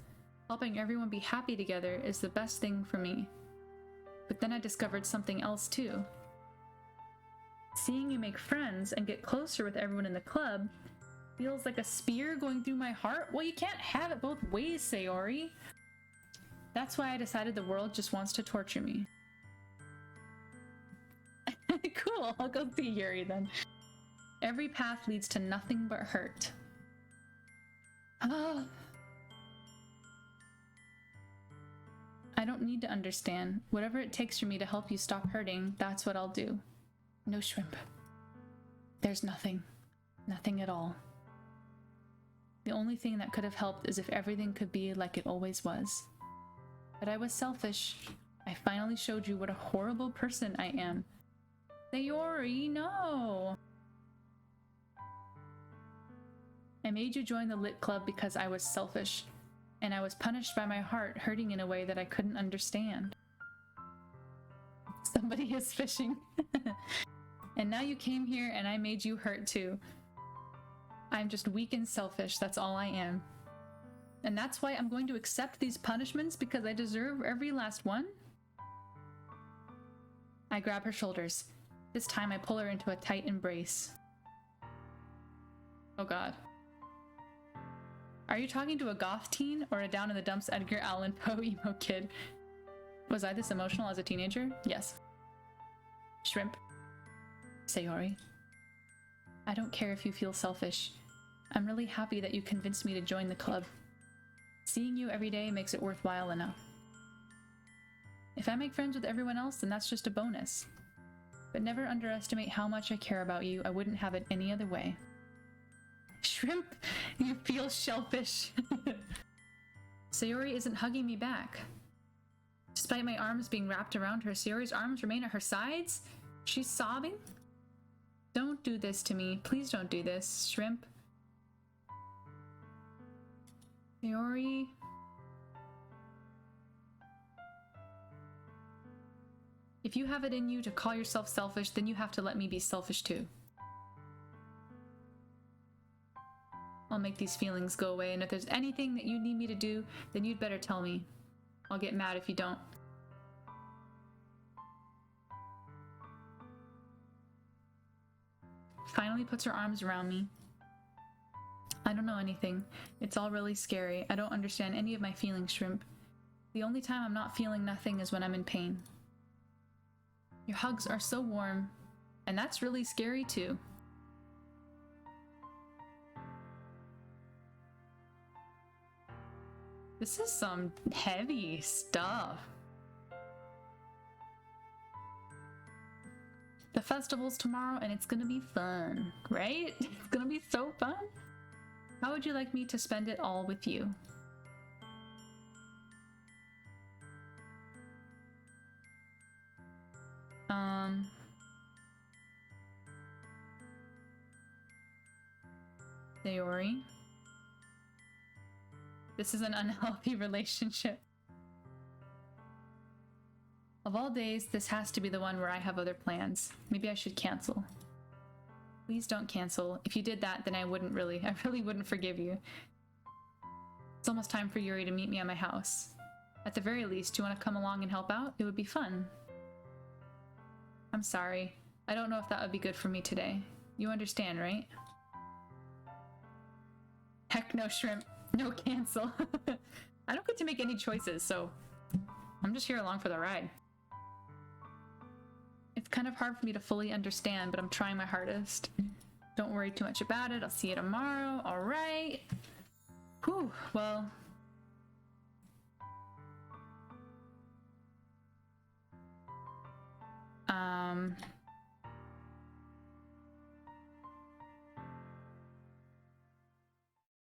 Helping everyone be happy together is the best thing for me. But then I discovered something else too. Seeing you make friends and get closer with everyone in the club feels like a spear going through my heart. Well, you can't have it both ways, Sayori. That's why I decided the world just wants to torture me. Cool, I'll go see Yuri then. Every path leads to nothing but hurt. Oh. I don't need to understand. Whatever it takes for me to help you stop hurting, that's what I'll do. No, Shrimp. There's nothing. Nothing at all. The only thing that could have helped is if everything could be like it always was. But I was selfish. I finally showed you what a horrible person I am. Sayori, no! I made you join the lit club because I was selfish, and I was punished by my heart hurting in a way that I couldn't understand. Somebody is fishing. And now you came here and I made you hurt too. I'm just weak and selfish, that's all I am. And that's why I'm going to accept these punishments, because I deserve every last one? I grab her shoulders. This time I pull her into a tight embrace. Oh god. Are you talking to a goth teen or a down-in-the-dumps Edgar Allan Poe emo kid? Was I this emotional as a teenager? Yes. Shrimp. Sayori. I don't care if you feel selfish. I'm really happy that you convinced me to join the club. Seeing you every day makes it worthwhile enough. If I make friends with everyone else, then that's just a bonus. But never underestimate how much I care about you. I wouldn't have it any other way. Shrimp, you feel shellfish. Sayori isn't hugging me back. Despite my arms being wrapped around her, Sayori's arms remain at her sides? She's sobbing? Don't do this to me. Please don't do this, Shrimp. Yuri. If you have it in you to call yourself selfish, then you have to let me be selfish too. I'll make these feelings go away, and if there's anything that you need me to do, then you'd better tell me. I'll get mad if you don't. Finally puts her arms around me. I don't know anything. It's all really scary. I don't understand any of my feelings, Shrimp. The only time I'm not feeling nothing is when I'm in pain. Your hugs are so warm, and that's really scary too. This is some heavy stuff. The festival's tomorrow and it's gonna be fun, right? It's gonna be so fun. How would you like me to spend it all with you? Sayori. This is an unhealthy relationship. Of all days, this has to be the one where I have other plans. Maybe I should cancel. Please don't cancel. If you did that, then I really wouldn't forgive you. It's almost time for Yuri to meet me at my house. At the very least, do you want to come along and help out? It would be fun. I'm sorry. I don't know if that would be good for me today. You understand, right? Heck no, Shrimp. No cancel. I don't get to make any choices, so I'm just here along for the ride. It's kind of hard for me to fully understand, but I'm trying my hardest. Don't worry too much about it. I'll see you tomorrow. All right. Whew, well.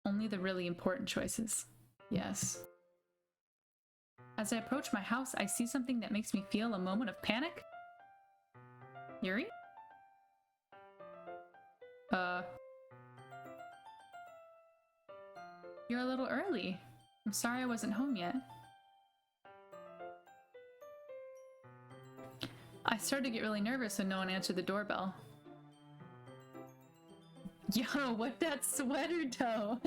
Only the really important choices. Yes. As I approach my house, I see something that makes me feel a moment of panic. Yuri? You're a little early. I'm sorry I wasn't home yet. I started to get really nervous when no one answered the doorbell. Yo, what that sweater toe?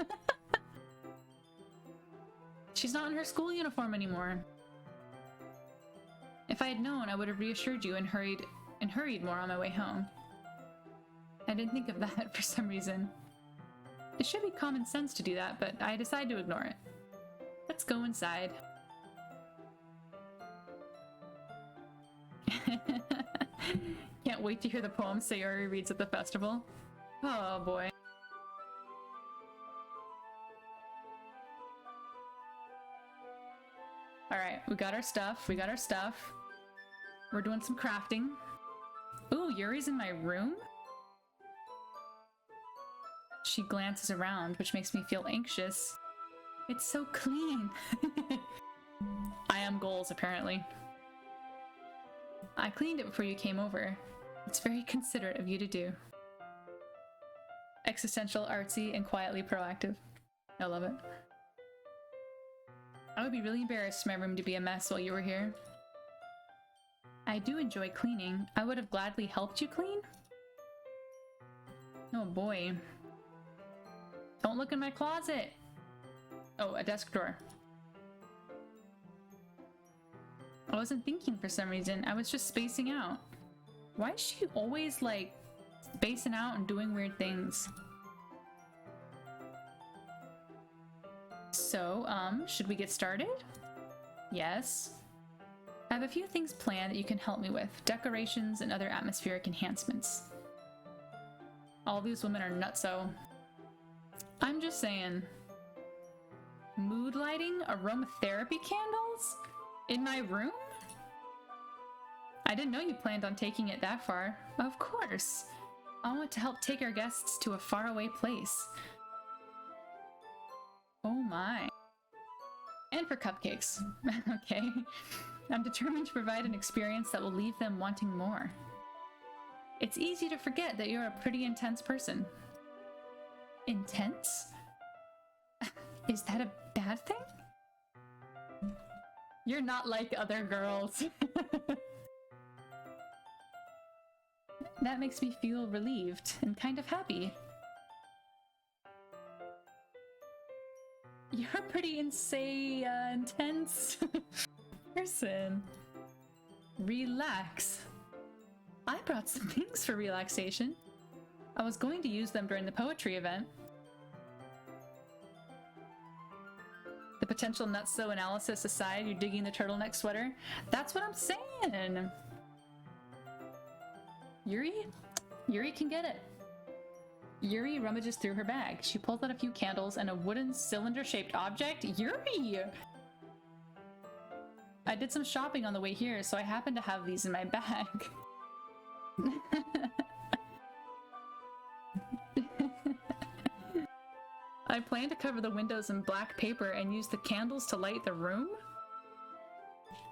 She's not in her school uniform anymore. If I had known, I would have reassured you and hurried more on my way home. I didn't think of that for some reason. It should be common sense to do that, but I decided to ignore it. Let's go inside. Can't wait to hear the poem Sayori reads at the festival. Oh boy. Alright, we got our stuff. We're doing some crafting. Ooh, Yuri's in my room? She glances around, which makes me feel anxious. It's so clean. I am goals, apparently. I cleaned it before you came over. It's very considerate of you to do. Existential, artsy, and quietly proactive. I love it. I would be really embarrassed for my room to be a mess while you were here. I do enjoy cleaning. I would have gladly helped you clean. Oh boy. Don't look in my closet. Oh, a desk drawer. I wasn't thinking for some reason. I was just spacing out. Why is she always like spacing out and doing weird things? So, should we get started? Yes. I have a few things planned that you can help me with. Decorations and other atmospheric enhancements. All these women are nutso. I'm just saying. Mood lighting? Aromatherapy candles? In my room? I didn't know you planned on taking it that far. Of course. I want to help take our guests to a faraway place. Oh my. And for cupcakes. Okay. I'm determined to provide an experience that will leave them wanting more. It's easy to forget that you're a pretty intense person. Intense? Is that a bad thing? You're not like other girls. That makes me feel relieved and kind of happy. You're a pretty intense person. Relax. I brought some things for relaxation. I was going to use them during the poetry event. The potential nutso analysis aside, you're digging the turtleneck sweater? That's what I'm saying! Yuri? Yuri can get it. Yuri rummages through her bag. She pulls out a few candles and a wooden cylinder-shaped object. Yuri! I did some shopping on the way here, so I happen to have these in my bag. I plan to cover the windows in black paper and use the candles to light the room?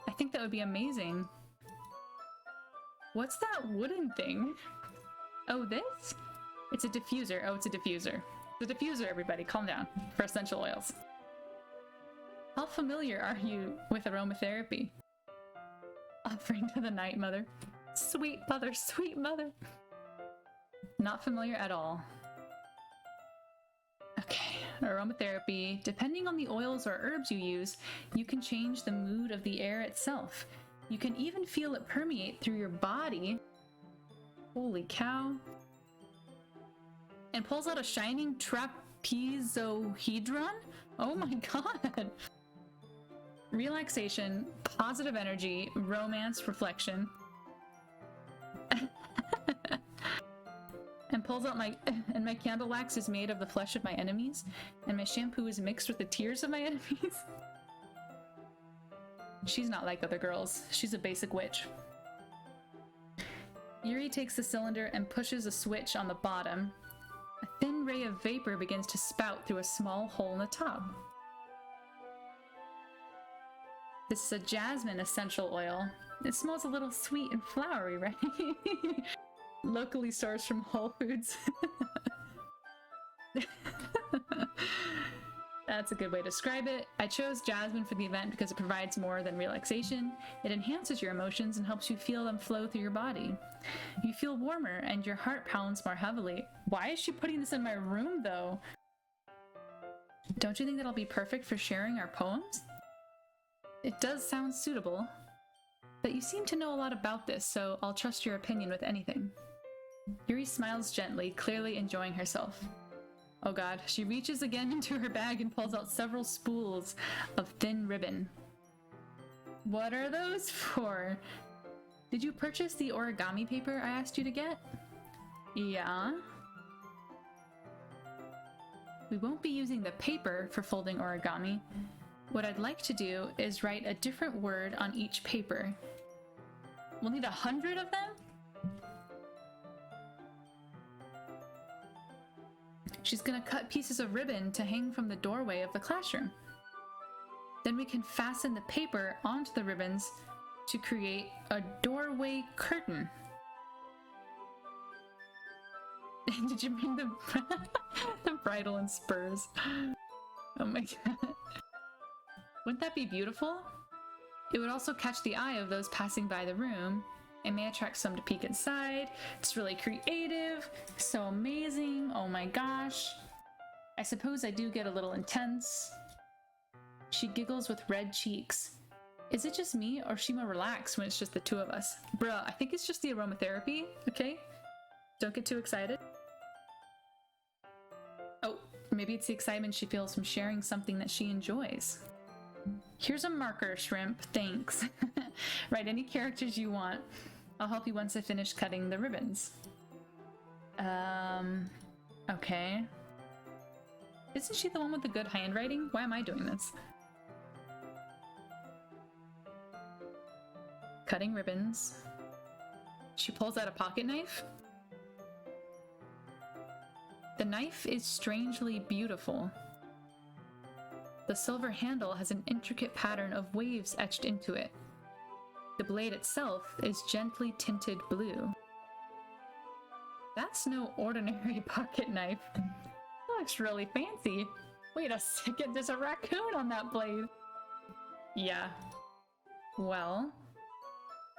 I think that would be amazing. What's that wooden thing? Oh, this? It's a diffuser. Oh, it's a diffuser. It's a diffuser, everybody. Calm down. For essential oils. How familiar are you with aromatherapy? Offering to the night mother. Sweet mother, sweet mother. Not familiar at all. Okay, aromatherapy. Depending on the oils or herbs you use, you can change the mood of the air itself. You can even feel it permeate through your body. Holy cow. And pulls out a shining trapezohedron? Oh my god. Relaxation, positive energy, romance, reflection. And pulls out and my candle wax is made of the flesh of my enemies, and my shampoo is mixed with the tears of my enemies. She's not like other girls. She's a basic witch. Yuri takes the cylinder and pushes a switch on the bottom. A thin ray of vapor begins to spout through a small hole in the top. This is a jasmine essential oil. It smells a little sweet and flowery, right? Locally sourced from Whole Foods. That's a good way to describe it. I chose jasmine for the event because it provides more than relaxation. It enhances your emotions and helps you feel them flow through your body. You feel warmer and your heart pounds more heavily. Why is she putting this in my room, though? Don't you think that'll be perfect for sharing our poems? It does sound suitable, but you seem to know a lot about this, so I'll trust your opinion with anything. Yuri smiles gently, clearly enjoying herself. Oh god, she reaches again into her bag and pulls out several spools of thin ribbon. What are those for? Did you purchase the origami paper I asked you to get? Yeah. We won't be using the paper for folding origami. What I'd like to do is write a different word on each paper. We'll need 100 of them? She's gonna cut pieces of ribbon to hang from the doorway of the classroom. Then we can fasten the paper onto the ribbons to create a doorway curtain. Did you bring the, the bridle and spurs? Oh my god. Wouldn't that be beautiful? It would also catch the eye of those passing by the room. It may attract some to peek inside. It's really creative, so amazing. Oh my gosh. I suppose I do get a little intense. She giggles with red cheeks. Is it just me, or is she more relaxed when it's just the two of us? Bruh, I think it's just the aromatherapy, okay? Don't get too excited. Oh, maybe it's the excitement she feels from sharing something that she enjoys. Here's a marker, Shrimp, thanks. Write any characters you want. I'll help you once I finish cutting the ribbons. Okay. Isn't she the one with the good handwriting? Why am I doing this? Cutting ribbons. She pulls out a pocket knife. The knife is strangely beautiful. The silver handle has an intricate pattern of waves etched into it. The blade itself is gently tinted blue. That's no ordinary pocket knife. Looks really fancy. Wait a second, there's a raccoon on that blade. Yeah. Well,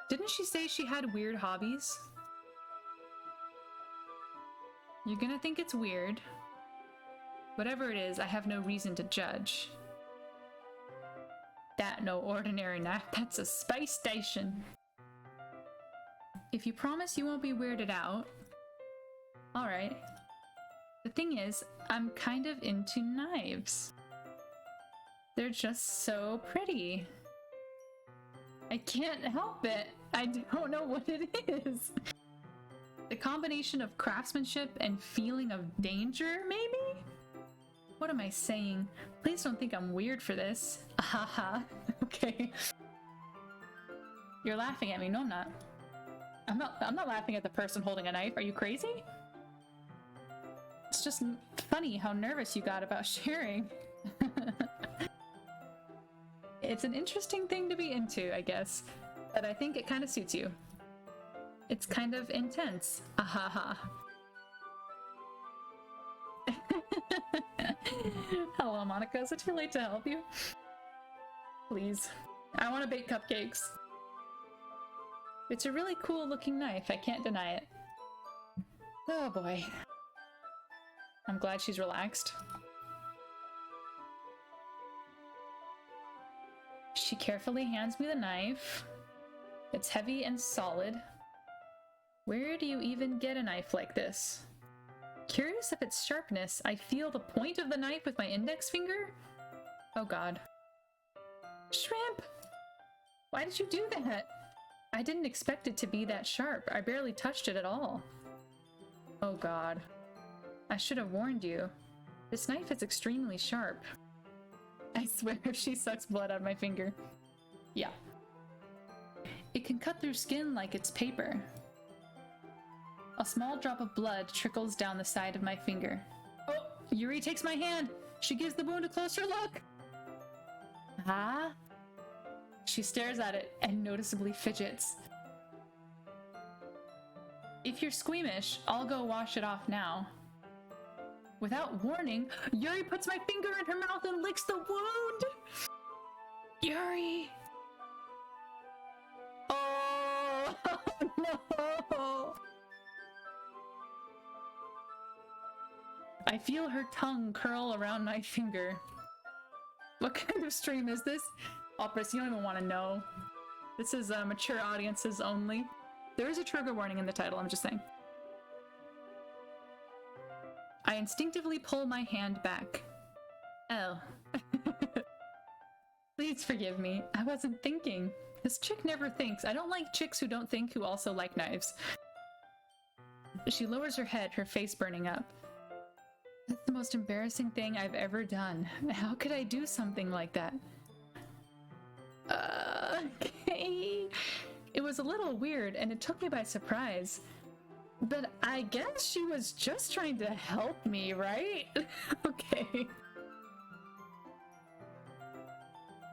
didn't she say she had weird hobbies? You're gonna think it's weird. Whatever it is, I have no reason to judge. That no ordinary knife, that's a space station. If you promise you won't be weirded out. Alright. The thing is, I'm kind of into knives. They're just so pretty. I can't help it. I don't know what it is. The combination of craftsmanship and feeling of danger, maybe? What am I saying? Please don't think I'm weird for this. Haha. Okay. You're laughing at me. No, I'm not. I'm not laughing at the person holding a knife. Are you crazy? It's just funny how nervous you got about sharing. It's an interesting thing to be into, I guess. But I think it kind of suits you. It's kind of intense. Ahaha. Hello, Monica. Is it too late to help you? Please. I want to bake cupcakes. It's a really cool looking knife. I can't deny it. Oh boy. I'm glad she's relaxed. She carefully hands me the knife. It's heavy and solid. Where do you even get a knife like this? Curious of its sharpness, I feel the point of the knife with my index finger. Oh god. Shrimp! Why did you do that? I didn't expect it to be that sharp. I barely touched it at all. Oh god. I should have warned you. This knife is extremely sharp. I swear she sucks blood out of my finger. Yeah. It can cut through skin like it's paper. A small drop of blood trickles down the side of my finger. Oh, Yuri takes my hand. She gives the wound a closer look. Ah? She stares at it and noticeably fidgets. If you're squeamish, I'll go wash it off now. Without warning, Yuri puts my finger in her mouth and licks the wound! Yuri! Oh, no! I feel her tongue curl around my finger. What kind of stream is this? Operas, you don't even want to know. This is mature audiences only. There is a trigger warning in the title, I'm just saying. I instinctively pull my hand back. Oh. Please forgive me. I wasn't thinking. This chick never thinks. I don't like chicks who don't think who also like knives. She lowers her head, her face burning up. That's the most embarrassing thing I've ever done. How could I do something like that? Okay. It was a little weird and it took me by surprise. But I guess she was just trying to help me, right? Okay.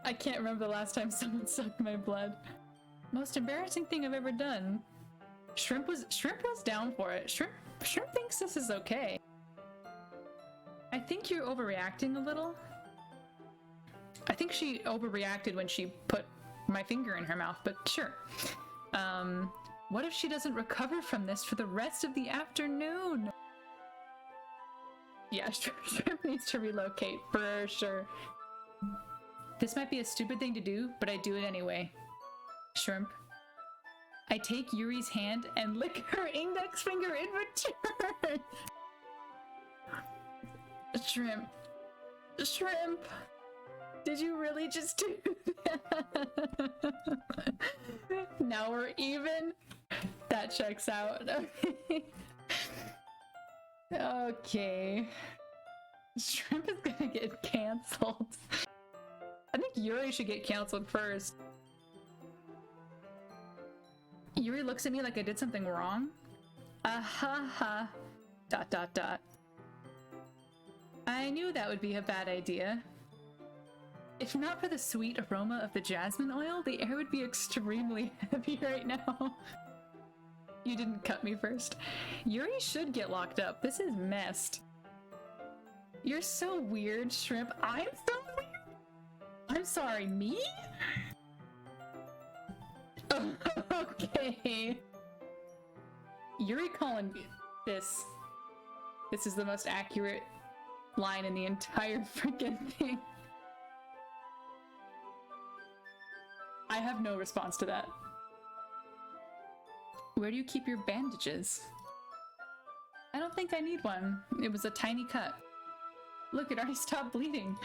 I can't remember the last time someone sucked my blood. Most embarrassing thing I've ever done. Shrimp was down for it. Shrimp thinks this is okay. I think you're overreacting a little. I think she overreacted when she put my finger in her mouth, but sure. What if she doesn't recover from this for the rest of the afternoon? Yeah, Shrimp needs to relocate for sure. This might be a stupid thing to do, but I do it anyway. Shrimp. I take Yuri's hand and lick her index finger in return. Shrimp. Shrimp. Did you really just do that? Now we're even. That checks out. Okay. Shrimp is gonna get canceled. I think Yuri should get canceled first. Yuri looks at me like I did something wrong. Ha. ... I knew that would be a bad idea. If not for the sweet aroma of the jasmine oil, the air would be extremely heavy right now. You didn't cut me first. Yuri should get locked up. This is messed. You're so weird, Shrimp. I'm so weird? I'm sorry, me? Okay. Yuri calling this. This is the most accurate line in the entire freaking thing. I have no response to that. Where do you keep your bandages? I don't think I need one. It was a tiny cut. Look, it already stopped bleeding.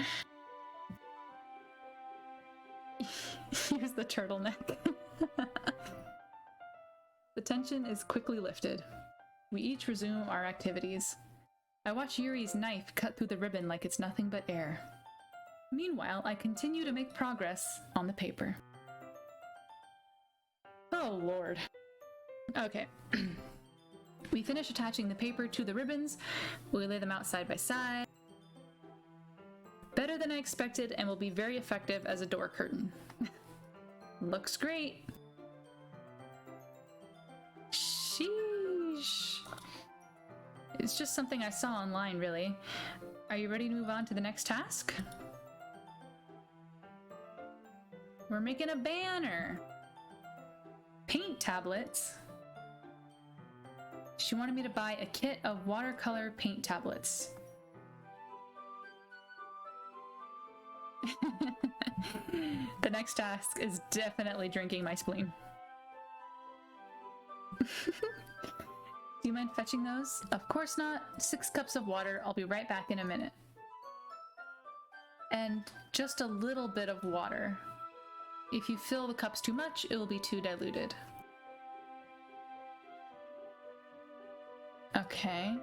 Here's the turtleneck. The tension is quickly lifted. We each resume our activities. I watch Yuri's knife cut through the ribbon like it's nothing but air. Meanwhile, I continue to make progress on the paper. Oh, Lord. Okay. We finish attaching the paper to the ribbons. We lay them out side by side. Better than I expected and will be very effective as a door curtain. Looks great. Sheesh. It's just something I saw online, really. Are you ready to move on to the next task? We're making a banner. Paint tablets. She wanted me to buy a kit of watercolor paint tablets. The next task is definitely drinking my spleen. Do you mind fetching those? Of course not. 6 cups of water. I'll be right back in a minute. And just a little bit of water. If you fill the cups too much, it will be too diluted. Okay.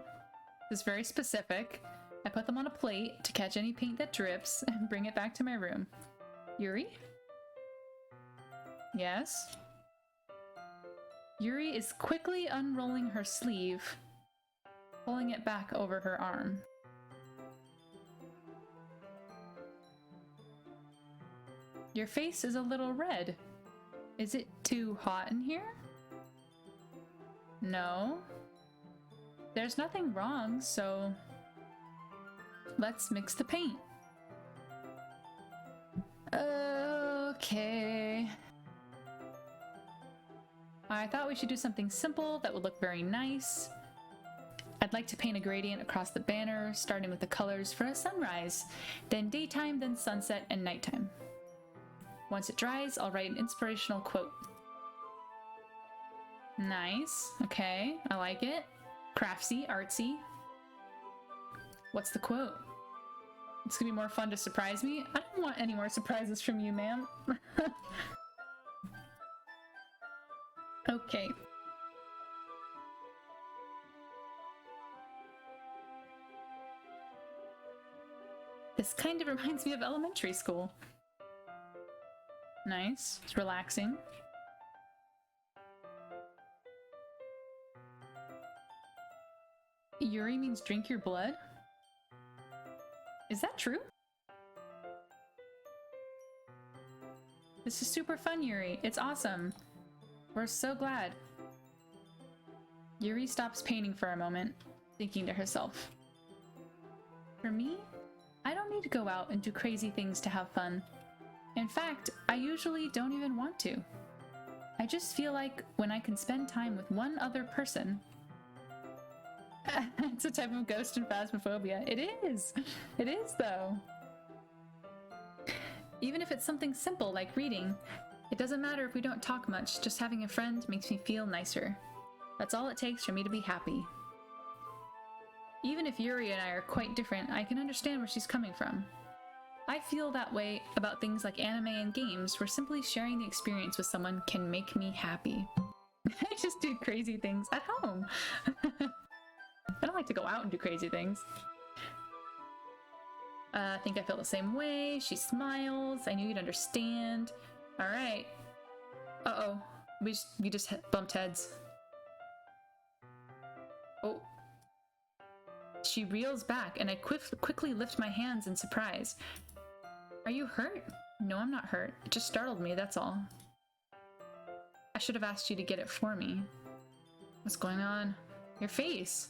This is very specific. I put them on a plate to catch any paint that drips and bring it back to my room. Yuri? Yes? Yuri is quickly unrolling her sleeve, pulling it back over her arm. Your face is a little red. Is it too hot in here? No. There's nothing wrong, so let's mix the paint. Okay. I thought we should do something simple that would look very nice. I'd like to paint a gradient across the banner, starting with the colors for a sunrise, then daytime, then sunset, and nighttime. Once it dries, I'll write an inspirational quote. Nice. Okay, I like it. Craftsy, artsy. What's the quote? It's gonna be more fun to surprise me. I don't want any more surprises from you, ma'am. Okay. This kind of reminds me of elementary school. Nice. It's relaxing. Yuri means drink your blood? Is that true? This is super fun, Yuri. It's awesome. We're so glad. Yuri stops painting for a moment, thinking to herself. For me, I don't need to go out and do crazy things to have fun. In fact, I usually don't even want to. I just feel like when I can spend time with one other person, It's a type of ghost and phasmophobia. It is! It is, though. Even if it's something simple like reading, it doesn't matter if we don't talk much, just having a friend makes me feel nicer. That's all it takes for me to be happy. Even if Yuri and I are quite different, I can understand where she's coming from. I feel that way about things like anime and games, where simply sharing the experience with someone can make me happy. I just do crazy things at home. I don't like to go out and do crazy things. I think I feel the same way. She smiles. I knew you'd understand. All right. Uh-oh. We just bumped heads. Oh. She reels back, and I quickly lift my hands in surprise. Are you hurt? No, I'm not hurt. It just startled me, that's all. I should have asked you to get it for me. What's going on? Your face.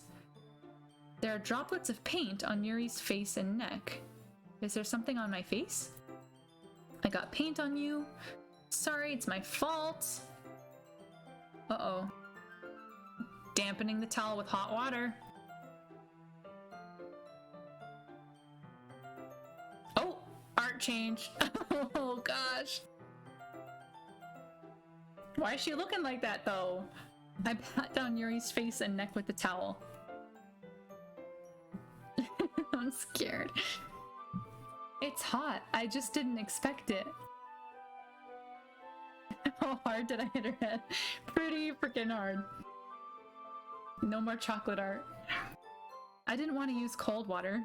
There are droplets of paint on Yuri's face and neck. Is there something on my face? I got paint on you. Sorry, it's my fault. Uh-oh. Dampening the towel with hot water. Oh, art change. Oh gosh. Why is she looking like that though? I pat down Yuri's face and neck with the towel. I'm scared. It's hot. I just didn't expect it. How hard did I hit her head? Pretty freaking hard. No more chocolate art. I didn't want to use cold water.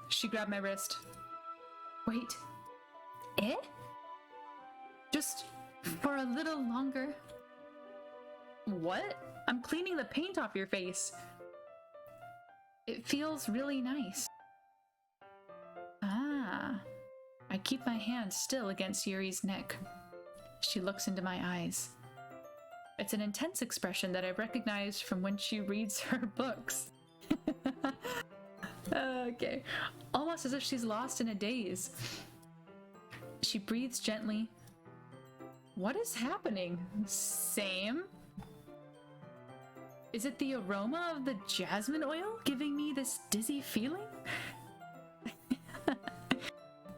She grabbed my wrist. Wait. Eh? Just for a little longer. What? I'm cleaning the paint off your face. It feels really nice. Ah. I keep my hand still against Yuri's neck. She looks into my eyes. It's an intense expression that I recognize from when she reads her books. Okay. Almost as if she's lost in a daze. She breathes gently. What is happening? Same? Is it the aroma of the jasmine oil giving me this dizzy feeling?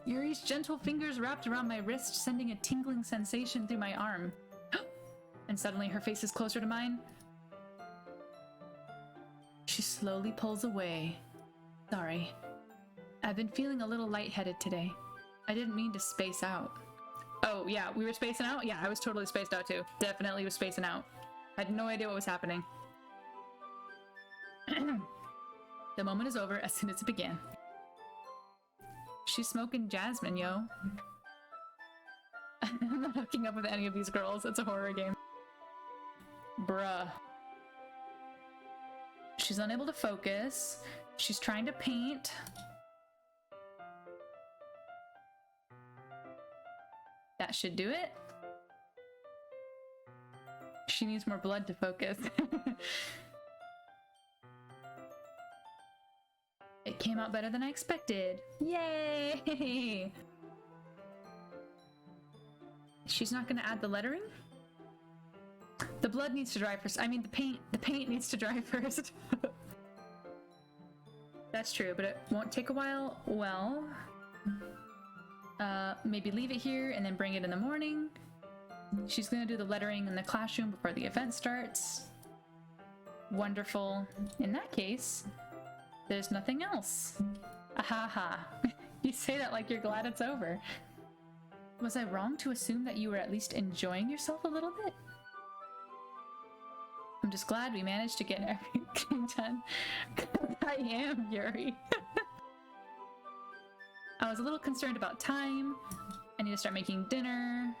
Yuri's gentle fingers wrapped around my wrist, sending a tingling sensation through my arm. And suddenly her face is closer to mine. She slowly pulls away. Sorry. I've been feeling a little lightheaded today. I didn't mean to space out. Oh, yeah, we were spacing out? Yeah, I was totally spaced out too. Definitely was spacing out. I had no idea what was happening. The moment is over as soon as it began. She's smoking jasmine, yo. I'm not hooking up with any of these girls. It's a horror game. Bruh. She's unable to focus. She's trying to paint. That should do it. She needs more blood to focus. It came out better than I expected. Yay! She's not gonna add the lettering? The blood needs to dry first. I mean, the paint needs to dry first. That's true, but it won't take a while. Well, maybe leave it here and then bring it in the morning. She's gonna do the lettering in the classroom before the event starts. Wonderful. In that case, there's nothing else. Ahaha. You say that like you're glad it's over. Was I wrong to assume that you were at least enjoying yourself a little bit? I'm just glad we managed to get everything done. I am, Yuri. I was a little concerned about time. I need to start making dinner.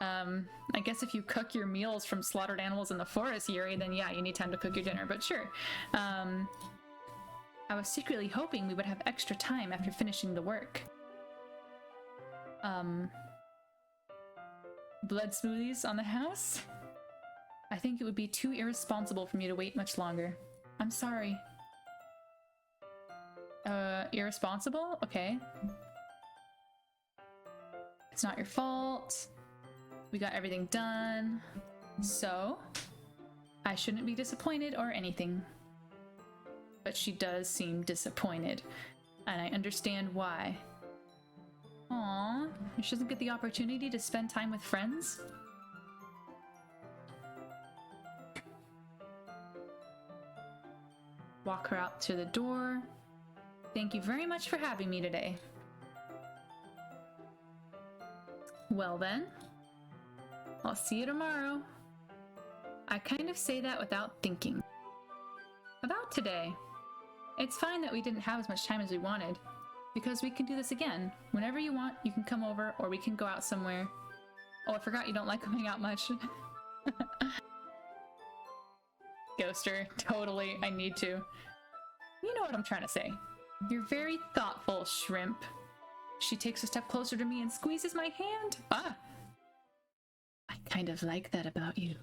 I guess if you cook your meals from slaughtered animals in the forest, Yuri, then yeah, you need time to cook your dinner, but sure. I was secretly hoping we would have extra time after finishing the work. Blood smoothies on the house? I think it would be too irresponsible for me to wait much longer. I'm sorry. Irresponsible? Okay. It's not your fault. We got everything done. So, I shouldn't be disappointed or anything. But she does seem disappointed, and I understand why. Aww, she doesn't get the opportunity to spend time with friends? Walk her out to the door. Thank you very much for having me today. Well then, I'll see you tomorrow. I kind of say that without thinking. About today. It's fine that we didn't have as much time as we wanted, because we can do this again. Whenever you want, you can come over, or we can go out somewhere. Oh, I forgot you don't like going out much. Ghoster, totally, I need to. You know what I'm trying to say. You're very thoughtful, Shrimp. She takes a step closer to me and squeezes my hand. Ah! I kind of like that about you.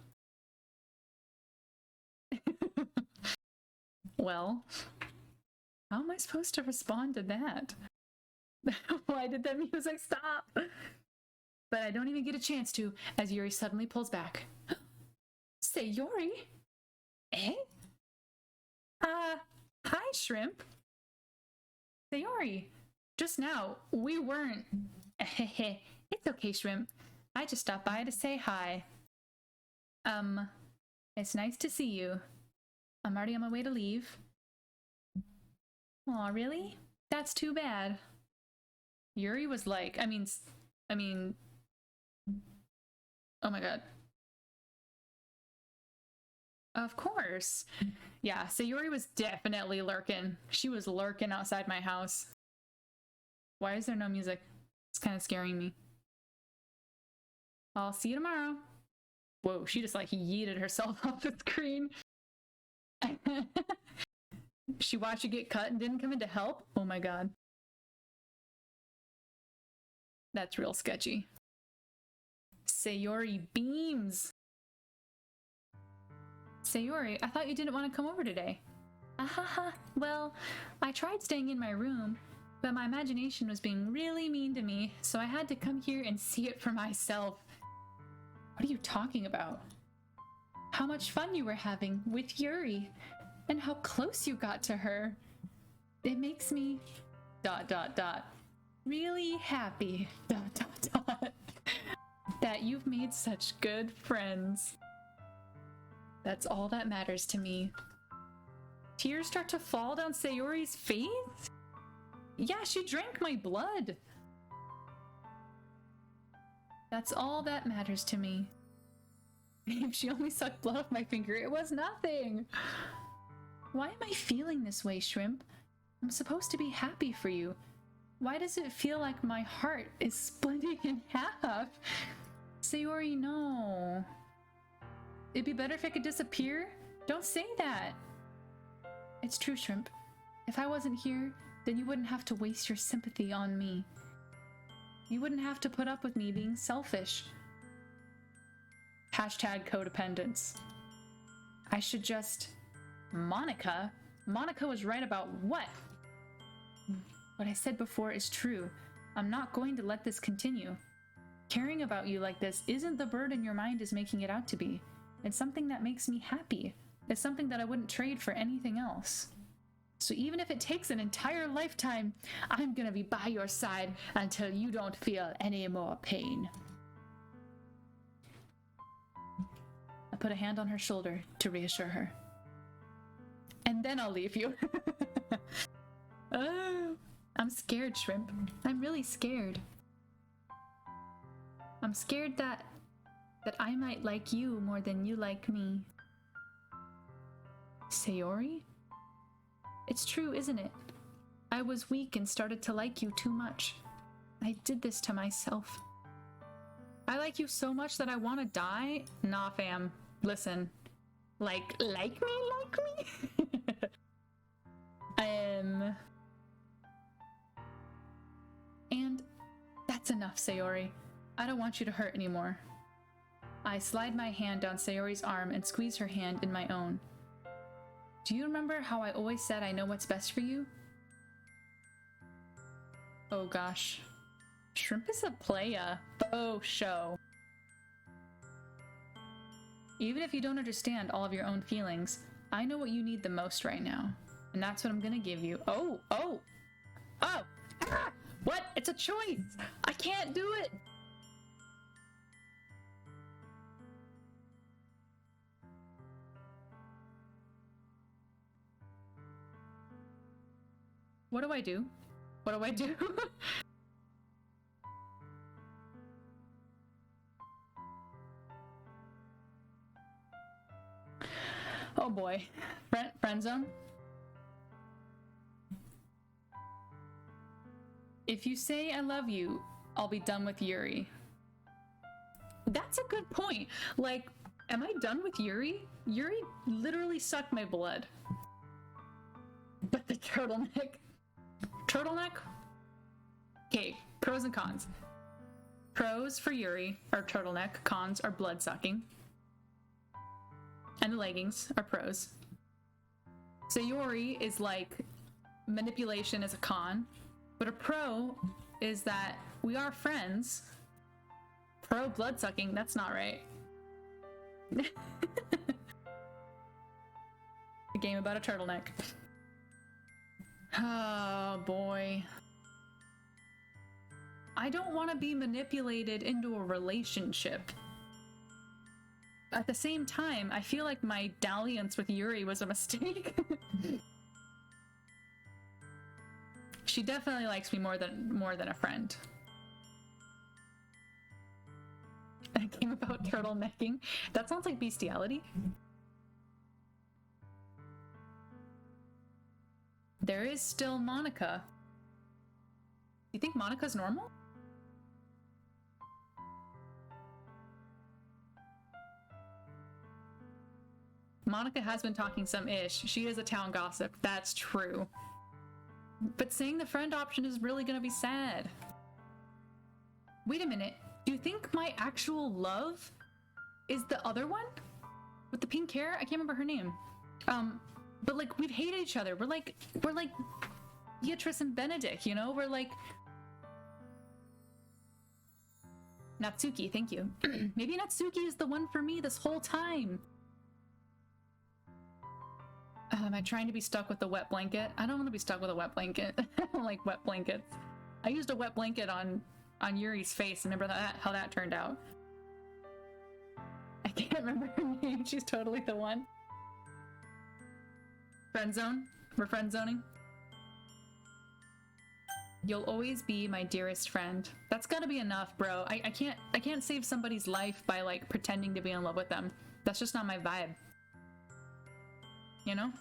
Well, how am I supposed to respond to that? Why did that music stop? But I don't even get a chance to, as Yuri suddenly pulls back. Say, Yuri? Eh? Hi, Shrimp. Sayori, just now, we weren't... It's okay, Shrimp. I just stopped by to say hi. It's nice to see you. I'm already on my way to leave. Aw, really? That's too bad. Yuri was like, I mean, oh my god. Of course. Yeah, so Yuri was definitely lurking. She was lurking outside my house. Why is there no music? It's kind of scaring me. I'll see you tomorrow. Whoa, she just like yeeted herself off the screen. She watched you get cut and didn't come in to help? Oh my god. That's real sketchy. Sayori beams. Sayori, I thought you didn't want to come over today. Ahaha, well, I tried staying in my room, but my imagination was being really mean to me, so I had to come here and see it for myself. What are you talking about? How much fun you were having with Yuri, and how close you got to her. It makes me... ... really happy... ... that you've made such good friends. That's all that matters to me. Tears start to fall down Sayori's face? Yeah, she drank my blood. That's all that matters to me. If she only sucked blood off my finger, it was nothing. Why am I feeling this way, Shrimp? I'm supposed to be happy for you. Why does it feel like my heart is splitting in half? Sayori, no. It'd be better if I could disappear? Don't say that. It's true, Shrimp. If I wasn't here, then you wouldn't have to waste your sympathy on me. You wouldn't have to put up with me being selfish. Hashtag codependence. I should just... Monica? Monica was right about what? What I said before is true. I'm not going to let this continue. Caring about you like this isn't the burden your mind is making it out to be. It's something that makes me happy. It's something that I wouldn't trade for anything else. So even if it takes an entire lifetime, I'm gonna be by your side until you don't feel any more pain. I put a hand on her shoulder to reassure her. And then I'll leave you. I'm scared, Shrimp. I'm really scared. I'm scared that I might like you more than you like me. Sayori? It's true, isn't it? I was weak and started to like you too much. I did this to myself. I like you so much that I want to die? Nah, fam. Listen. Like me? And that's enough, Sayori. I don't want you to hurt anymore. I slide my hand down Sayori's arm and squeeze her hand in my own. Do you remember how I always said I know what's best for you? Oh gosh. Shrimp is a playa. Faux show. Even if you don't understand all of your own feelings, I know what you need the most right now. And that's what I'm gonna give you. Oh! Ah! What? It's a choice! I can't do it! What do I do? What do I do? Oh boy. Friend zone? If you say I love you, I'll be done with Yuri. That's a good point. Like, am I done with Yuri? Yuri literally sucked my blood. But the turtleneck... Turtleneck? Okay, pros and cons. Pros for Yuri are turtleneck, cons are blood sucking. And the leggings are pros. Sayori is like manipulation is a con, but a pro is that we are friends. Pro blood sucking, that's not right. A game about a turtleneck. Oh boy. I don't want to be manipulated into a relationship. At the same time, I feel like my dalliance with Yuri was a mistake. She definitely likes me more than a friend. A game about turtlenecking. That sounds like bestiality. There is still Monica. You think Monica's normal? Monica has been talking some ish. She is a town gossip. That's true. But saying the friend option is really gonna be sad. Wait a minute. Do you think my actual love is the other one? With the pink hair? I can't remember her name. But like, we've hated each other. We're like Beatrice and Benedict, you know? We're like... Natsuki, thank you. Maybe Natsuki is the one for me this whole time. Am I trying to be stuck with the wet blanket? I don't want to be stuck with a wet blanket. I don't like wet blankets. I used a wet blanket on Yuri's face. Remember how that turned out? I can't remember her name. She's totally the one. Friend zone? We're friend zoning? You'll always be my dearest friend. That's gotta be enough, bro. I can't save somebody's life by like pretending to be in love with them. That's just not my vibe. You know?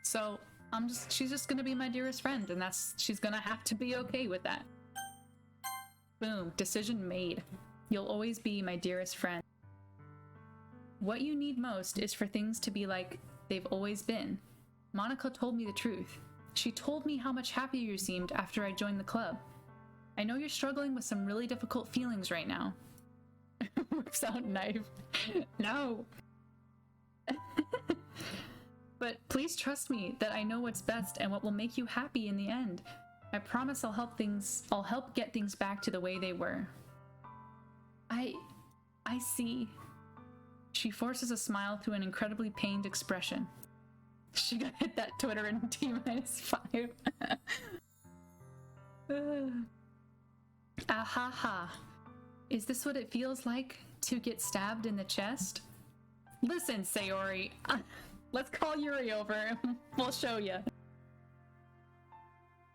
So she's just gonna be my dearest friend, and she's gonna have to be okay with that. Boom, decision made. You'll always be my dearest friend. What you need most is for things to be like they've always been. Monica told me the truth. She told me how much happier you seemed after I joined the club. I know you're struggling with some really difficult feelings right now. Whips out knife. No. But please trust me that I know what's best and what will make you happy in the end. I promise I'll help get things back to the way they were. I see. She forces a smile through an incredibly pained expression. She got hit that Twitter in T-5. Ahaha. Is this what it feels like to get stabbed in the chest? Listen, Sayori. Let's call Yuri over and we'll show you.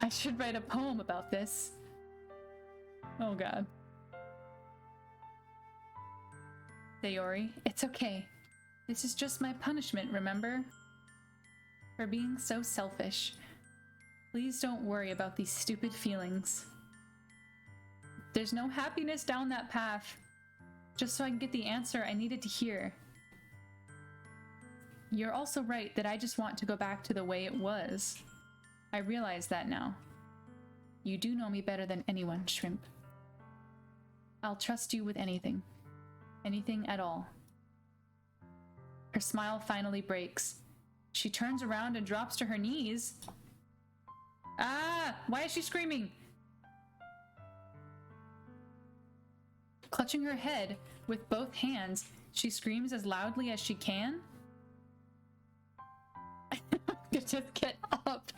I should write a poem about this. Oh god. Sayori, it's okay. This is just my punishment, remember? For being so selfish. Please don't worry about these stupid feelings. There's no happiness down that path. Just so I can get the answer I needed to hear. You're also right that I just want to go back to the way it was. I realize that now. You do know me better than anyone, Shrimp. I'll trust you with anything. Anything at all. Her smile finally breaks. She turns around and drops to her knees. Ah! Why is she screaming? Clutching her head with both hands, she screams as loudly as she can. Just get up.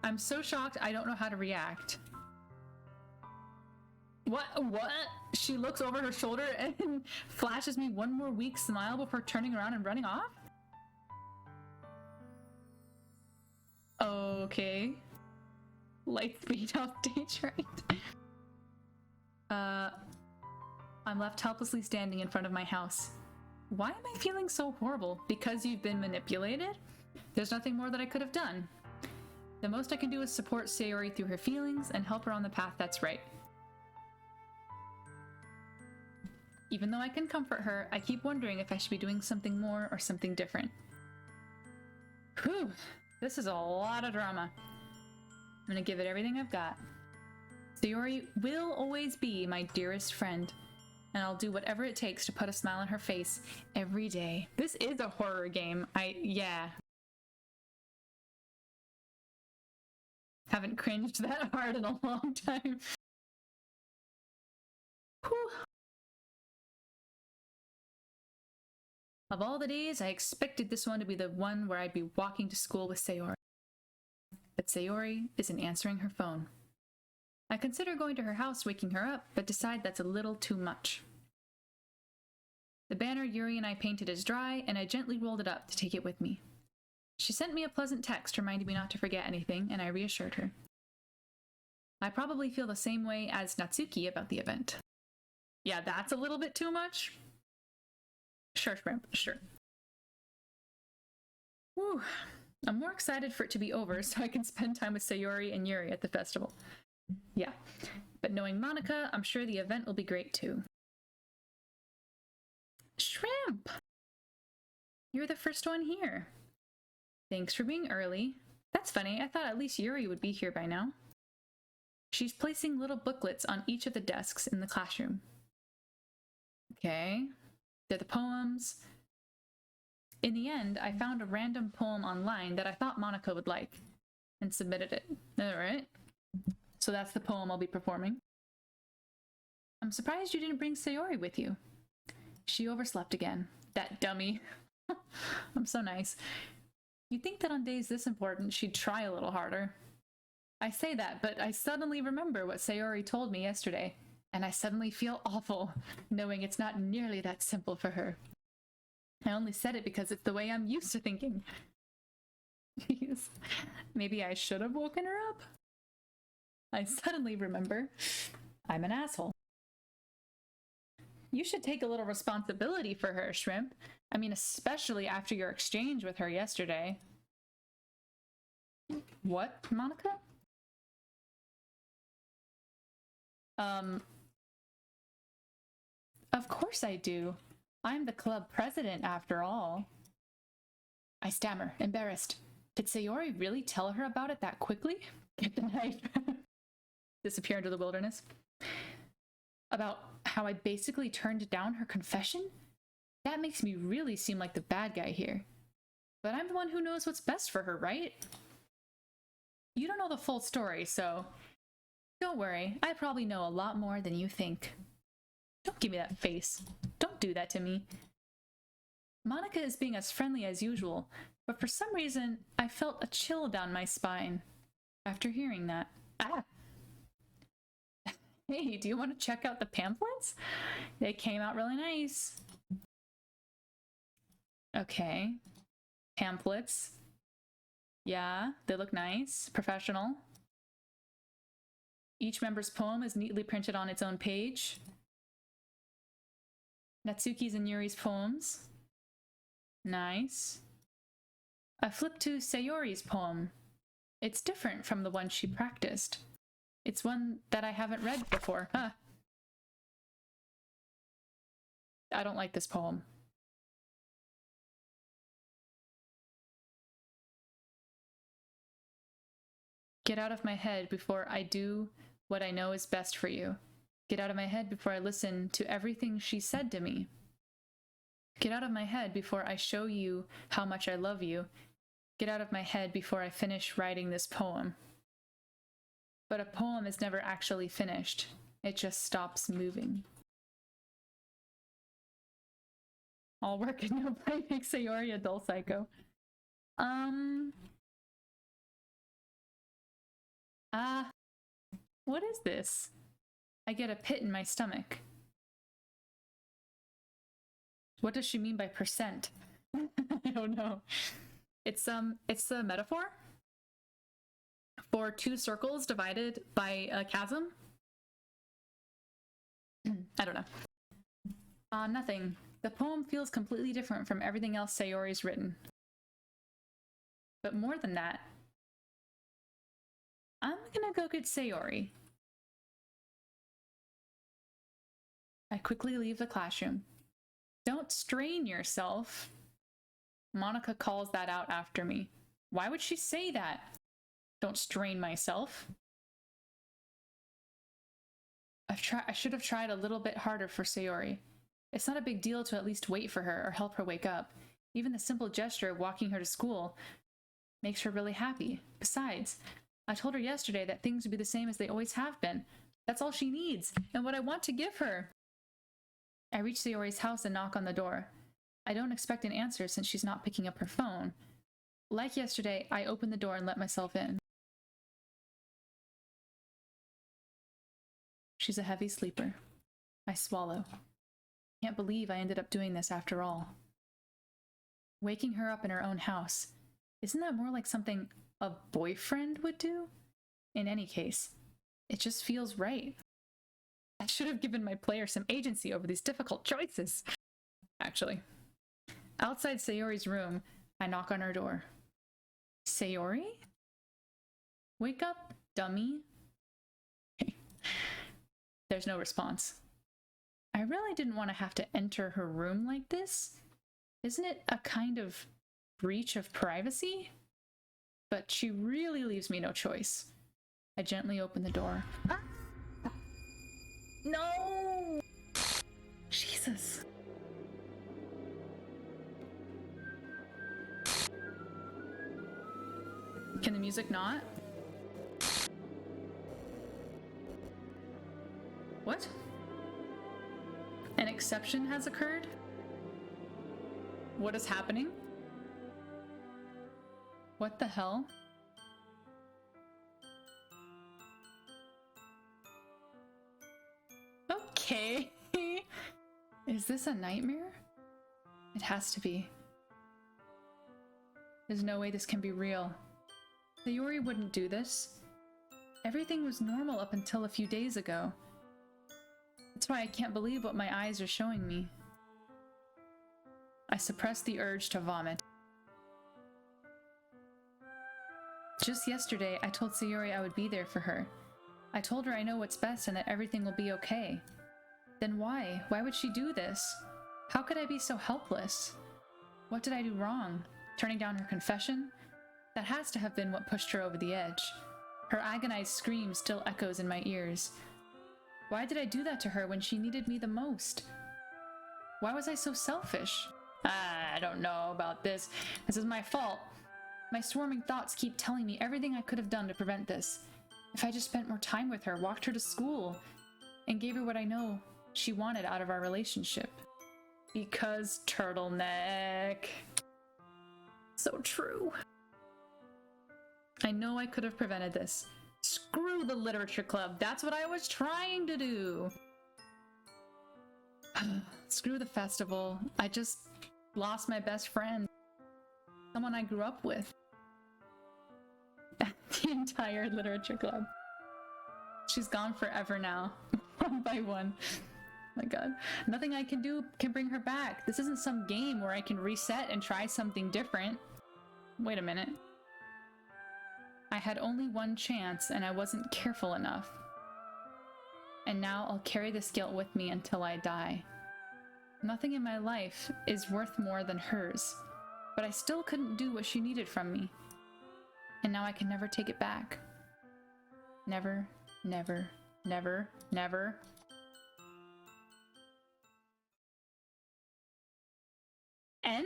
I'm so shocked I don't know how to react. What? She looks over her shoulder and flashes me one more weak smile before turning around and running off? Okay. Light speed off stage, right? I'm left helplessly standing in front of my house. Why am I feeling so horrible? Because you've been manipulated? There's nothing more that I could have done. The most I can do is support Sayori through her feelings and help her on the path that's right. Even though I can comfort her, I keep wondering if I should be doing something more or something different. Whew, this is a lot of drama. I'm gonna give it everything I've got. Sayori will always be my dearest friend, and I'll do whatever it takes to put a smile on her face every day. This is a horror game. Yeah. Haven't cringed that hard in a long time. Whew. Of all the days, I expected this one to be the one where I'd be walking to school with Sayori. But Sayori isn't answering her phone. I consider going to her house, waking her up, but decide that's a little too much. The banner Yuri and I painted is dry, and I gently rolled it up to take it with me. She sent me a pleasant text reminding me not to forget anything, and I reassured her. I probably feel the same way as Natsuki about the event. Yeah, that's a little bit too much. Sure, Shrimp, sure. Whew. I'm more excited for it to be over so I can spend time with Sayori and Yuri at the festival. Yeah, but knowing Monica, I'm sure the event will be great too. Shrimp! You're the first one here. Thanks for being early. That's funny, I thought at least Yuri would be here by now. She's placing little booklets on each of the desks in the classroom. Okay, they're the poems. In the end, I found a random poem online that I thought Monica would like, and submitted it. Alright. So that's the poem I'll be performing. I'm surprised you didn't bring Sayori with you. She overslept again. That dummy. I'm so nice. You'd think that on days this important, she'd try a little harder. I say that, but I suddenly remember what Sayori told me yesterday, and I suddenly feel awful, knowing it's not nearly that simple for her. I only said it because it's the way I'm used to thinking. Jeez. Maybe I should have woken her up? I suddenly remember I'm an asshole. You should take a little responsibility for her, Shrimp. I mean, especially after your exchange with her yesterday. What, Monica? Of course I do. I'm the club president, after all. I stammer, embarrassed. Did Sayori really tell her about it that quickly? Get the knife. Disappear into the wilderness. About how I basically turned down her confession? That makes me really seem like the bad guy here. But I'm the one who knows what's best for her, right? You don't know the full story, so... Don't worry, I probably know a lot more than you think. Don't give me that face. Don't do that to me. Monica is being as friendly as usual, but for some reason, I felt a chill down my spine after hearing that. Ah! Hey, do you want to check out the pamphlets? They came out really nice. Okay. Pamphlets. Yeah, they look nice. Professional. Each member's poem is neatly printed on its own page. Natsuki's and Yuri's poems. Nice. I flip to Sayori's poem. It's different from the one she practiced. It's one that I haven't read before. Huh. I don't like this poem. Get out of my head before I do what I know is best for you. Get out of my head before I listen to everything she said to me. Get out of my head before I show you how much I love you. Get out of my head before I finish writing this poem. But a poem is never actually finished. It just stops moving. All work and no play makes Sayori a dull psycho. What is this? I get a pit in my stomach. What does she mean by percent? I don't know. It's a metaphor for two circles divided by a chasm. I don't know. Nothing. The poem feels completely different from everything else Sayori's written. But more than that, I'm gonna go get Sayori. I quickly leave the classroom. Don't strain yourself. Monica calls that out after me. Why would she say that? Don't strain myself. I should have tried a little bit harder for Sayori. It's not a big deal to at least wait for her or help her wake up. Even the simple gesture of walking her to school makes her really happy. Besides, I told her yesterday that things would be the same as they always have been. That's all she needs, and what I want to give her. I reach Sayori's house and knock on the door. I don't expect an answer since she's not picking up her phone. Like yesterday, I open the door and let myself in. She's a heavy sleeper. I swallow. Can't believe I ended up doing this after all. Waking her up in her own house. Isn't that more like something a boyfriend would do? In any case, it just feels right. I should have given my player some agency over these difficult choices. Actually. Outside Sayori's room, I knock on her door. Sayori? Wake up, dummy. There's no response. I really didn't want to have to enter her room like this. Isn't it a kind of breach of privacy? But she really leaves me no choice. I gently open the door. Ah! No! Jesus. Can the music not? What? An exception has occurred? What is happening? What the hell? Okay. Is this a nightmare? It has to be. There's no way this can be real. The Yuri wouldn't do this. Everything was normal up until a few days ago. That's why I can't believe what my eyes are showing me. I suppress the urge to vomit. Just yesterday, I told Sayori I would be there for her. I told her I know what's best and that everything will be okay. Then why? Why would she do this? How could I be so helpless? What did I do wrong? Turning down her confession? That has to have been what pushed her over the edge. Her agonized scream still echoes in my ears. Why did I do that to her when she needed me the most? Why was I so selfish? I don't know about this. This is my fault. My swarming thoughts keep telling me everything I could have done to prevent this. If I just spent more time with her, walked her to school, and gave her what I know she wanted out of our relationship. Because turtleneck. So true. I know I could have prevented this. Screw the literature club. That's what I was trying to do. Screw the festival. I just lost my best friend. Someone I grew up with. The entire literature club. She's gone forever now. One by one. My god. Nothing I can do can bring her back. This isn't some game where I can reset and try something different. Wait a minute. I had only one chance and I wasn't careful enough. And now I'll carry this guilt with me until I die. Nothing in my life is worth more than hers, but I still couldn't do what she needed from me. And now I can never take it back. Never, never, never, never. End?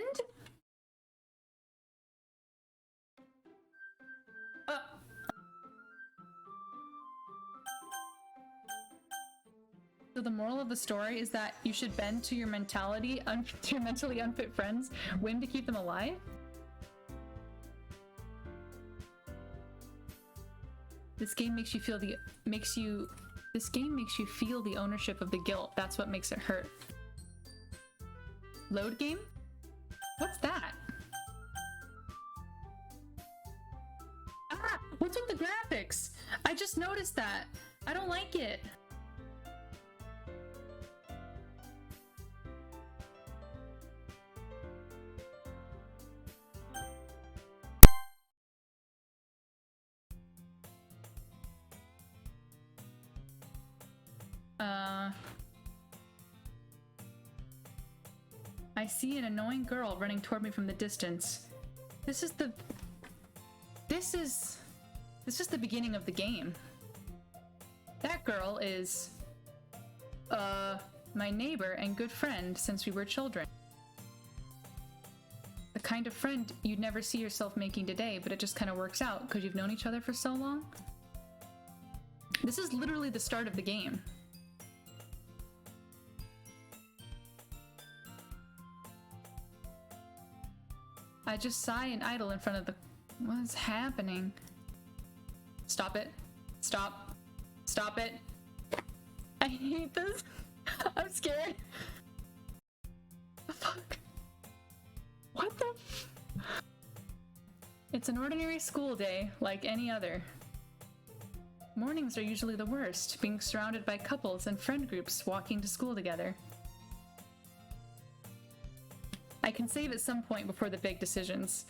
the moral of the story is that you should bend to your mentally unfit friends, whim to keep them alive? This game makes you feel the ownership of the guilt. That's what makes it hurt. Load game? What's that? Ah! What's with the graphics? I just noticed that. I don't like it. I see an annoying girl running toward me from the distance. This is the beginning of the game. That girl is, my neighbor and good friend since we were children. The kind of friend you'd never see yourself making today, but it just kind of works out because you've known each other for so long. This is literally the start of the game. I just sigh and idle in front of the... What is happening? Stop it. Stop. Stop it. I hate this. I'm scared. The fuck? What the f... It's an ordinary school day, like any other. Mornings are usually the worst, being surrounded by couples and friend groups walking to school together. I can save at some point before the big decisions.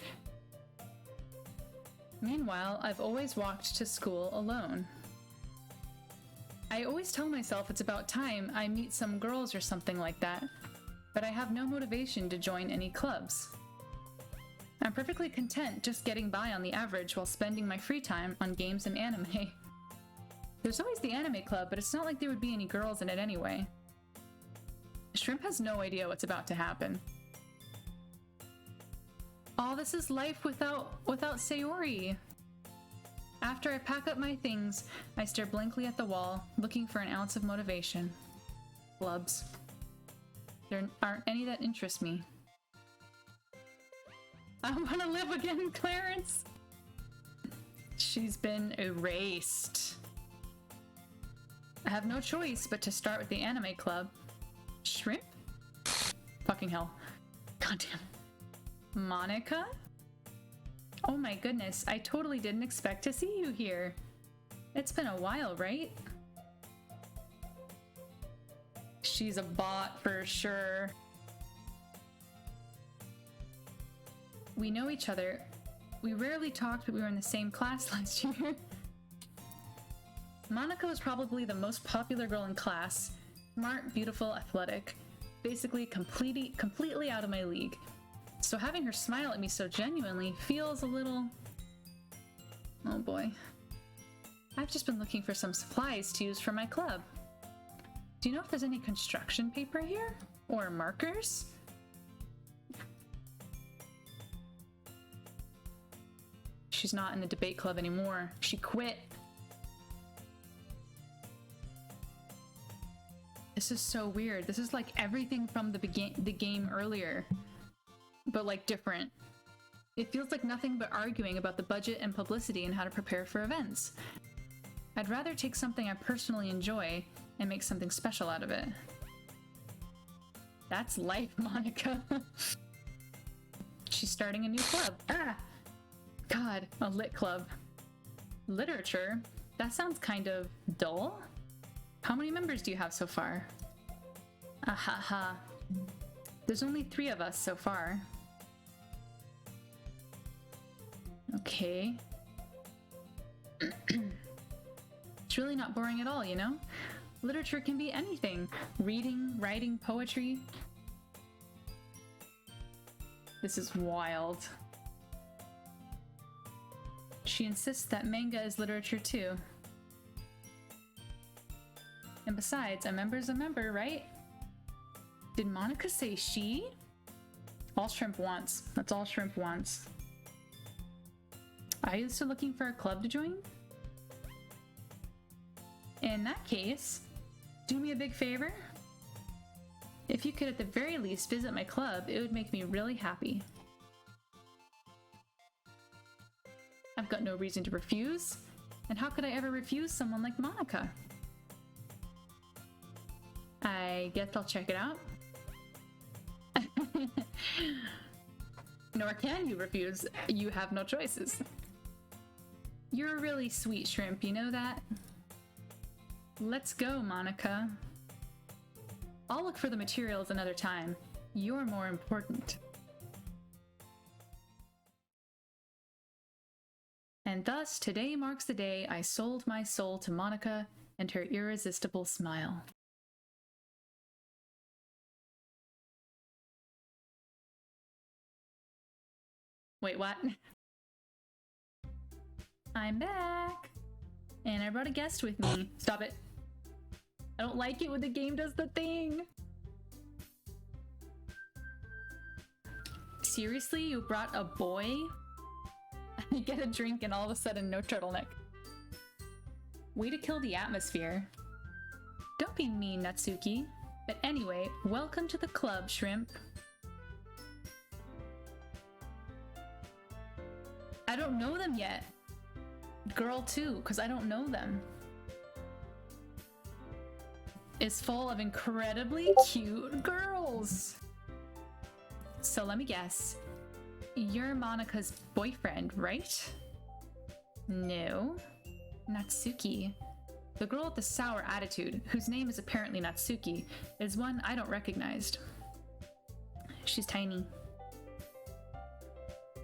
Meanwhile, I've always walked to school alone. I always tell myself it's about time I meet some girls or something like that, but I have no motivation to join any clubs. I'm perfectly content just getting by on the average while spending my free time on games and anime. There's always the anime club, but it's not like there would be any girls in it anyway. Shrimp has no idea what's about to happen. Oh, this is life without Sayori. After I pack up my things, I stare blankly at the wall, looking for an ounce of motivation. Clubs. There aren't any that interest me. I want to live again, Clarence! She's been erased. I have no choice but to start with the anime club. Shrimp? Fucking hell. Goddamn. Monica? Oh my goodness, I totally didn't expect to see you here. It's been a while, right? She's a bot for sure. We know each other. We rarely talked, but we were in the same class last year. Monica was probably the most popular girl in class. Smart, beautiful, athletic. Basically completely out of my league. So having her smile at me so genuinely feels a little... Oh boy. I've just been looking for some supplies to use for my club. Do you know if there's any construction paper here? Or markers? She's not in the debate club anymore. She quit. This is so weird. This is like everything from the game earlier. But like different. It feels like nothing but arguing about the budget and publicity and how to prepare for events. I'd rather take something I personally enjoy and make something special out of it. That's life, Monica. She's starting a new club. Ah! God, a lit club. Literature? That sounds kind of dull. How many members do you have so far? Ahaha. There's only 3 of us so far. Okay. It's really not boring at all, you know? Literature can be anything. Reading, writing, poetry. This is wild. She insists that manga is literature too. And besides, a member's a member, right? Did Monica say she? All Shrimp wants. That's all Shrimp wants. Are you still looking for a club to join? In that case, Do me a big favor? If you could at the very least visit my club, it would make me really happy. I've got no reason to refuse, and how could I ever refuse someone like Monica? I guess I'll check it out. Nor can you refuse. You have no choices. You're a really sweet shrimp, you know that? Let's go, Monica. I'll look for the materials another time. You're more important. And thus, today marks the day I sold my soul to Monica and her irresistible smile. Wait, what? I'm back! And I brought a guest with me. Stop it. I don't like it when the game does the thing! Seriously, you brought a boy? You get a drink and all of a sudden no turtleneck. Way to kill the atmosphere. Don't be mean, Natsuki. But anyway, welcome to the club, Shrimp. I don't know them yet. Girl too, because I don't know them. Is full of incredibly cute girls. So let me guess. You're Monica's boyfriend, right? No. Natsuki. The girl with the sour attitude, whose name is apparently Natsuki, is one I don't recognize. She's tiny.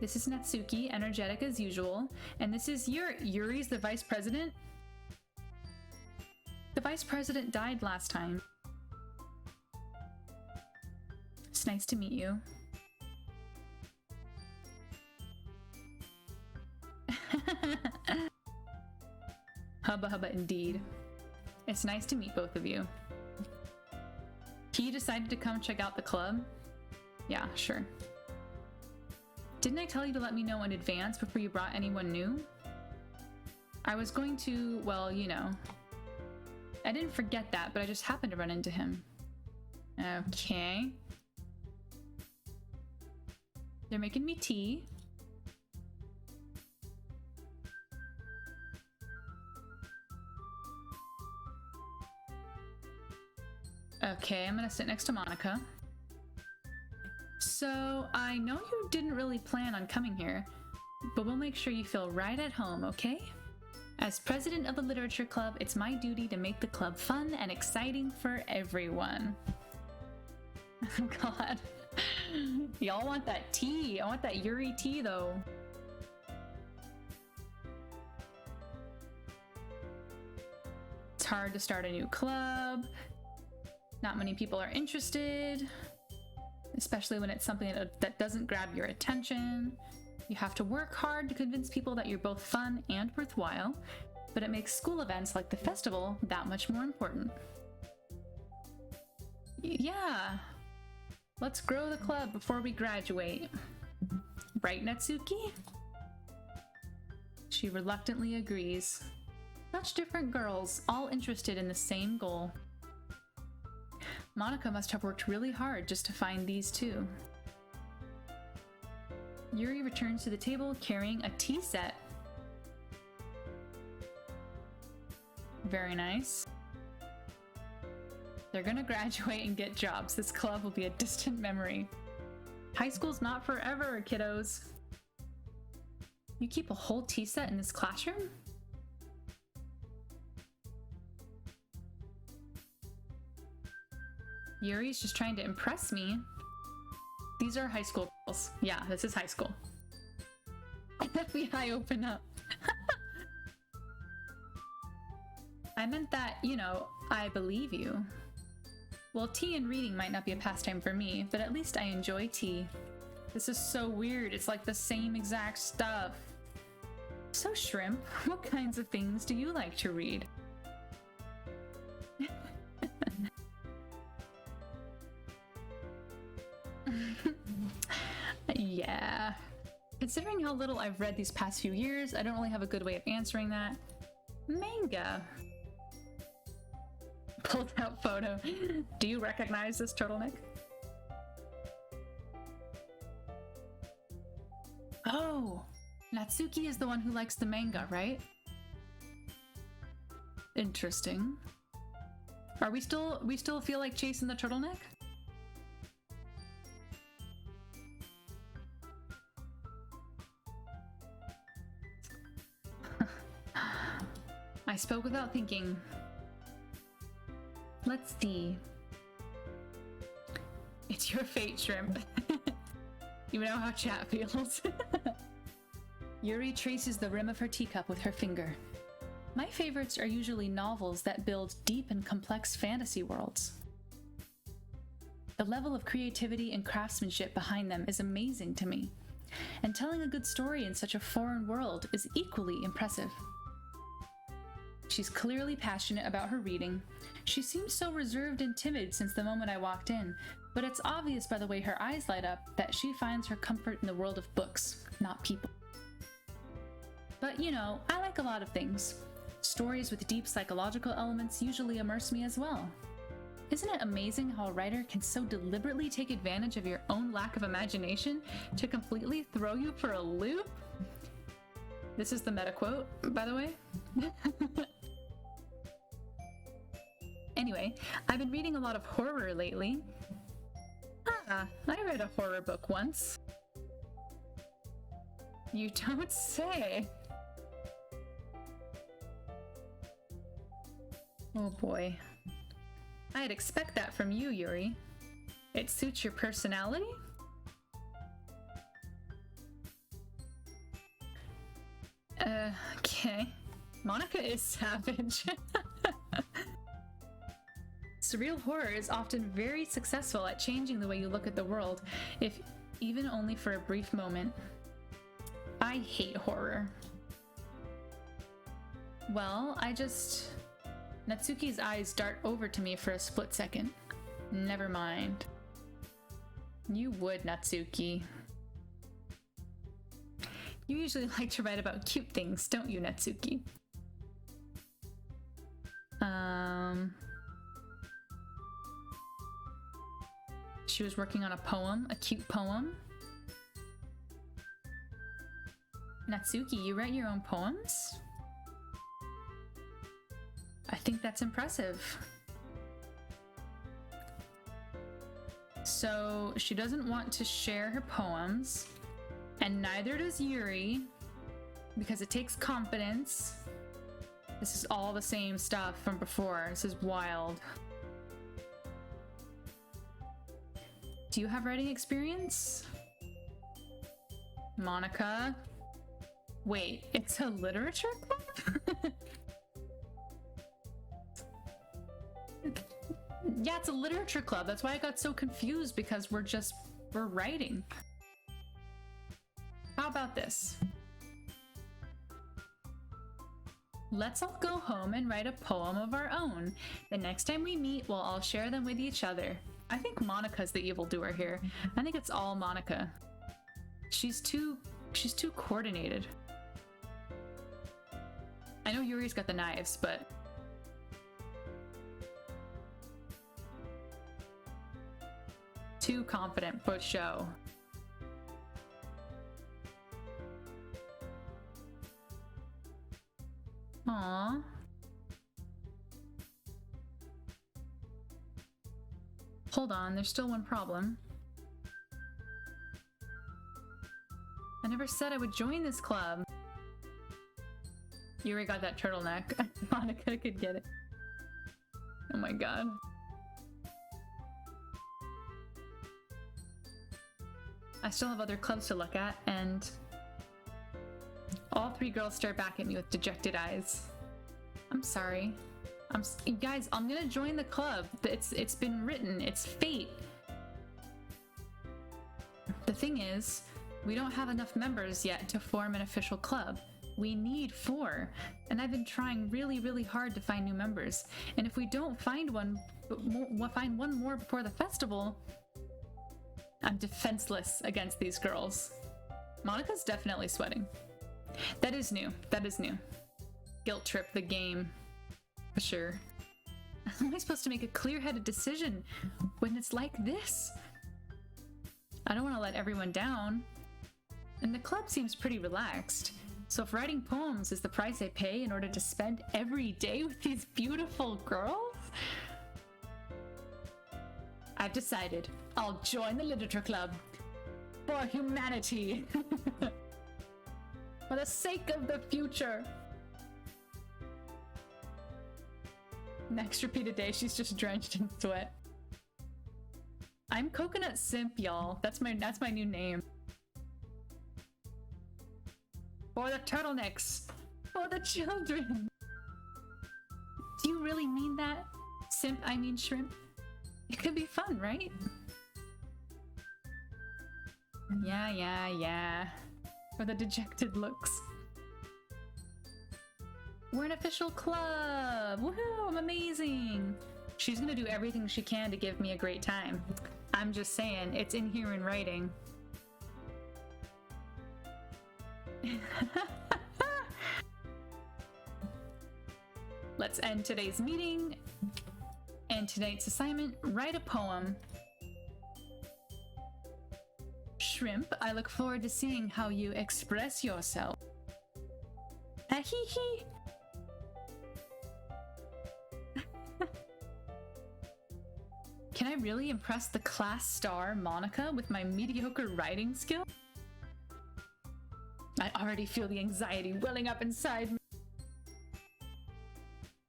This is Natsuki, energetic as usual, and this is Yuri's the vice president? The vice president died last time. It's nice to meet you. Hubba hubba indeed. It's nice to meet both of you. He decided to come check out the club? Yeah, sure. Didn't I tell you to let me know in advance before you brought anyone new? I was going to, well, you know. I didn't forget that, but I just happened to run into him. Okay. They're making me tea. Okay, I'm gonna sit next to Monica. So, I know you didn't really plan on coming here, but we'll make sure you feel right at home, okay? As president of the literature club, it's my duty to make the club fun and exciting for everyone. God. Y'all want that tea. I want that Yuri tea, though. It's hard to start a new club. Not many people are interested, especially when it's something that doesn't grab your attention. You have to work hard to convince people that you're both fun and worthwhile, but it makes school events like the festival that much more important. Yeah, let's grow the club before we graduate. Right, Natsuki? She reluctantly agrees. Such different girls, all interested in the same goal. Monica must have worked really hard just to find these two. Yuri returns to the table carrying a tea set. Very nice. They're gonna graduate and get jobs. This club will be a distant memory. High school's not forever, kiddos. You keep a whole tea set in this classroom? Yuri's just trying to impress me. These are high school girls. Yeah, this is high school. FBI, open up. I meant that, you know, I believe you. Well, tea and reading might not be a pastime for me, but at least I enjoy tea. This is so weird. It's like the same exact stuff. So, Shrimp, what kinds of things do you like to read? Yeah. Considering how little I've read these past few years, I don't really have a good way of answering that. Manga. pulled out photo. Do you recognize this turtleneck? Oh, Natsuki is the one who likes the manga, right? Interesting. Are we still feel like chasing the turtleneck? I spoke without thinking. Let's see. It's your fate, Shrimp. You know how chat feels. Yuri traces the rim of her teacup with her finger. My favorites are usually novels that build deep and complex fantasy worlds. The level of creativity and craftsmanship behind them is amazing to me, and telling a good story in such a foreign world is equally impressive. She's clearly passionate about her reading. She seems so reserved and timid since the moment I walked in, but it's obvious by the way her eyes light up that she finds her comfort in the world of books, not people. But you know, I like a lot of things. Stories with deep psychological elements usually immerse me as well. Isn't it amazing how a writer can so deliberately take advantage of your own lack of imagination to completely throw you for a loop? This is the meta quote, by the way. Anyway, I've been reading a lot of horror lately. Ah, I read a horror book once. You don't say. Oh boy. I'd expect that from you, Yuri. It suits your personality? Okay. Monica is savage. Surreal horror is often very successful at changing the way you look at the world, if even only for a brief moment. I hate horror. Well, Natsuki's eyes dart over to me for a split second. Never mind. You would, Natsuki. You usually like to write about cute things, don't you, Natsuki? She was working on a poem, a cute poem. Natsuki, you write your own poems? I think that's impressive. So she doesn't want to share her poems, and neither does Yuri, because it takes confidence. This is all the same stuff from before. This is wild. Do you have writing experience? Monica? Wait, it's a literature club? Yeah, it's a literature club. That's why I got so confused, because we're writing. How about this? Let's all go home and write a poem of our own. The next time we meet, we'll all share them with each other. I think Monica's the evildoer here. I think it's all Monica. She's too coordinated. I know Yuri's got the knives, but too confident for show. Aww. Hold on, there's still one problem. I never said I would join this club. Yuri got that turtleneck. Monica could get it. Oh my god. I still have other clubs to look at, and all three girls stare back at me with dejected eyes. I'm sorry. Guys, I'm gonna join the club. It's been written. It's fate. The thing is, we don't have enough members yet to form an official club. We need 4, and I've been trying really, really hard to find new members. And if we don't find one more before the festival, I'm defenseless against these girls. Monica's definitely sweating. That is new. That is new. Guilt trip the game. For sure. How am I supposed to make a clear-headed decision when it's like this? I don't want to let everyone down. And the club seems pretty relaxed. So if writing poems is the price I pay in order to spend every day with these beautiful girls, I've decided I'll join the literature club. For humanity. For the sake of the future. Next repeated day, she's just drenched in sweat. I'm Coconut Simp, y'all. That's my new name. For the turtlenecks. For the children. Do you really mean that? Simp, I mean shrimp. It could be fun, right? Yeah. For the dejected looks. We're an official club! Woohoo! I'm amazing! She's gonna do everything she can to give me a great time. I'm just saying, it's in here in writing. Let's end today's meeting. And tonight's assignment, write a poem. Shrimp, I look forward to seeing how you express yourself. Ahee. Can I really impress the class star Monica with my mediocre writing skill? I already feel the anxiety welling up inside me.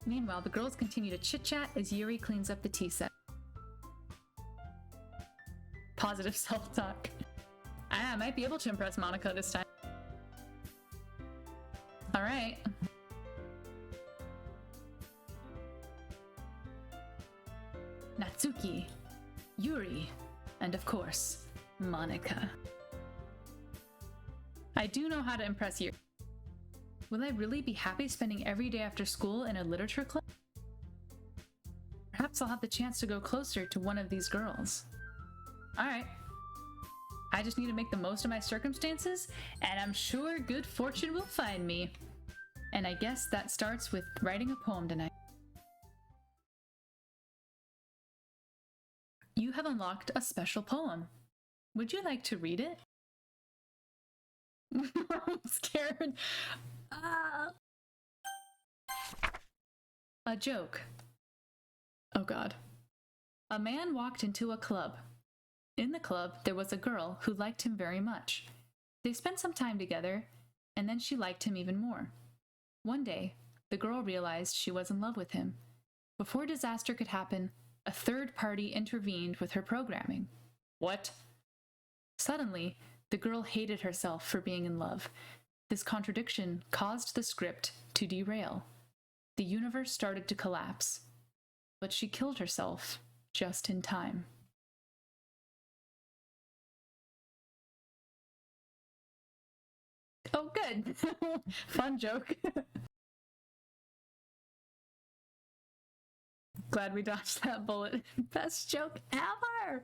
Meanwhile, the girls continue to chit-chat as Yuri cleans up the tea set. Positive self-talk. I might be able to impress Monica this time. Alright. Natsuki, Yuri, and of course, Monica. I do know how to impress you. Will I really be happy spending every day after school in a literature club? Perhaps I'll have the chance to go closer to one of these girls. Alright. I just need to make the most of my circumstances, and I'm sure good fortune will find me. And I guess that starts with writing a poem tonight. You have unlocked a special poem. Would you like to read it? I'm scared. A joke. Oh god. A man walked into a club. In the club, there was a girl who liked him very much. They spent some time together, and then she liked him even more. One day, the girl realized she was in love with him. Before disaster could happen, a third party intervened with her programming. What? Suddenly, the girl hated herself for being in love. This contradiction caused the script to derail. The universe started to collapse, but she killed herself just in time. Oh, good. Fun joke. Glad we dodged that bullet. Best joke ever!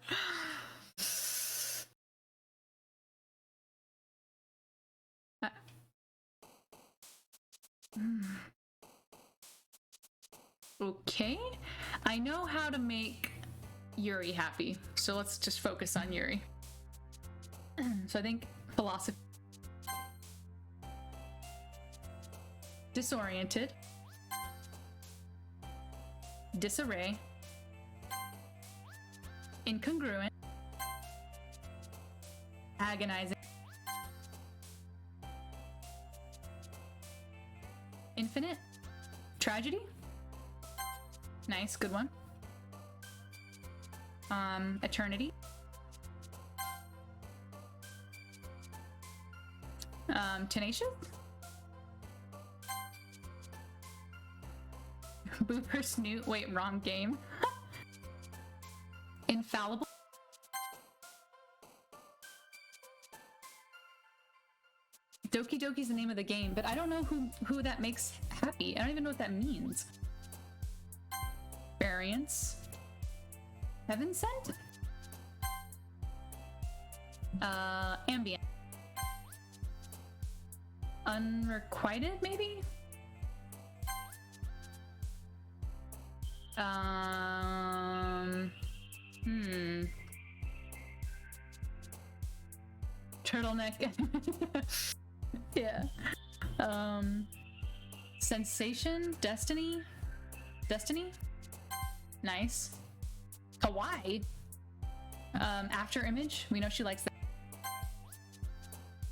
Okay, I know how to make Yuri happy, so let's just focus on Yuri. So I think philosophy. Disoriented. Disarray. Incongruent. Agonizing. Infinite. Tragedy. Nice, good one. Eternity. Tenacious. Booper Snoot. Wait, wrong game. Infallible. Doki Doki is the name of the game, but I don't know who that makes happy. I don't even know what that means. Variance. Heaven Sent? Ambient. Unrequited, maybe? Turtleneck. Yeah. Sensation? Destiny? Destiny? Nice. Kawaii? After image? We know she likes that.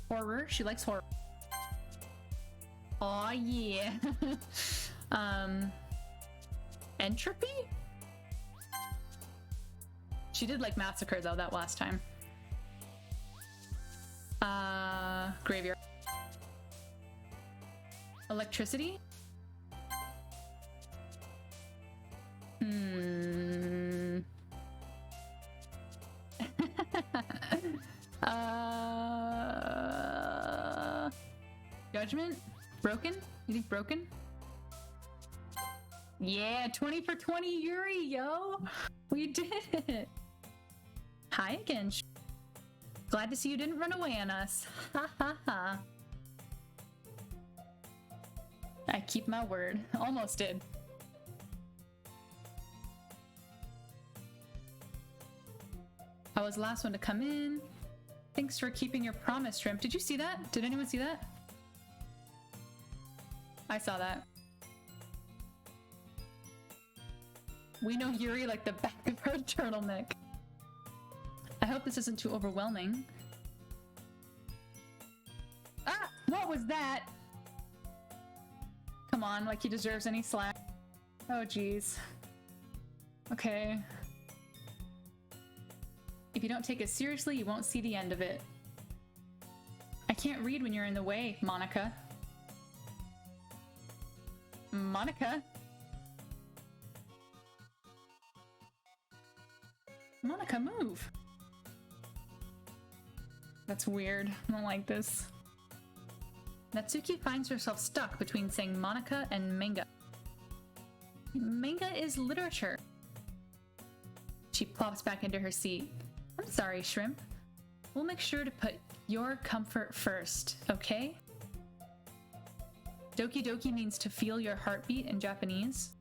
Horror? She likes horror. Aw, yeah. Entropy? She did like Massacre though, that last time. Graveyard. Electricity? Judgment? Broken? You think broken? Yeah, 20 for 20 Yuri, yo! We did it! Hi again. Glad to see you didn't run away on us. Ha ha ha. I keep my word. Almost did. I was the last one to come in. Thanks for keeping your promise, Shrimp. Did you see that? Did anyone see that? I saw that. We know Yuri like the back of her turtleneck. I hope this isn't too overwhelming. Ah! What was that? Come on, like he deserves any slack. Oh, jeez. Okay. If you don't take it seriously, you won't see the end of it. I can't read when you're in the way, Monica. Monica? Monica, move! That's weird. I don't like this. Natsuki finds herself stuck between saying Monica and manga. Manga is literature. She plops back into her seat. I'm sorry, Shrimp. We'll make sure to put your comfort first, okay? Doki Doki means to feel your heartbeat in Japanese.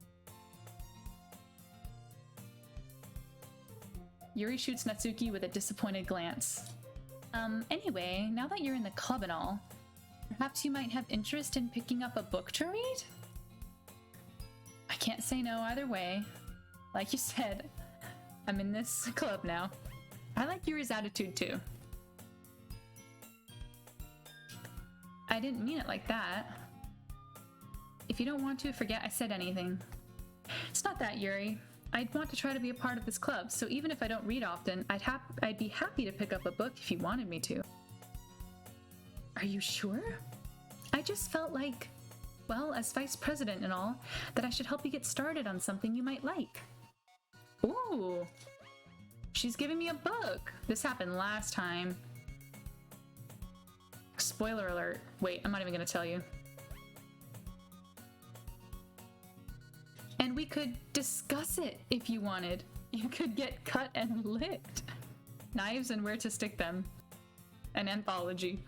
Yuri shoots Natsuki with a disappointed glance. Anyway, now that you're in the club and all, perhaps you might have interest in picking up a book to read? I can't say no either way. Like you said, I'm in this club now. I like Yuri's attitude too. I didn't mean it like that. If you don't want to, forget I said anything. It's not that, Yuri. I'd want to try to be a part of this club, so even if I don't read often, I'd be happy to pick up a book if you wanted me to. Are you sure? I just felt like, well, as vice president and all, that I should help you get started on something you might like. Ooh! She's giving me a book! This happened last time. Spoiler alert. Wait, I'm not even gonna tell you. And we could discuss it if you wanted. You could get cut and licked. Knives and where to stick them. An anthology.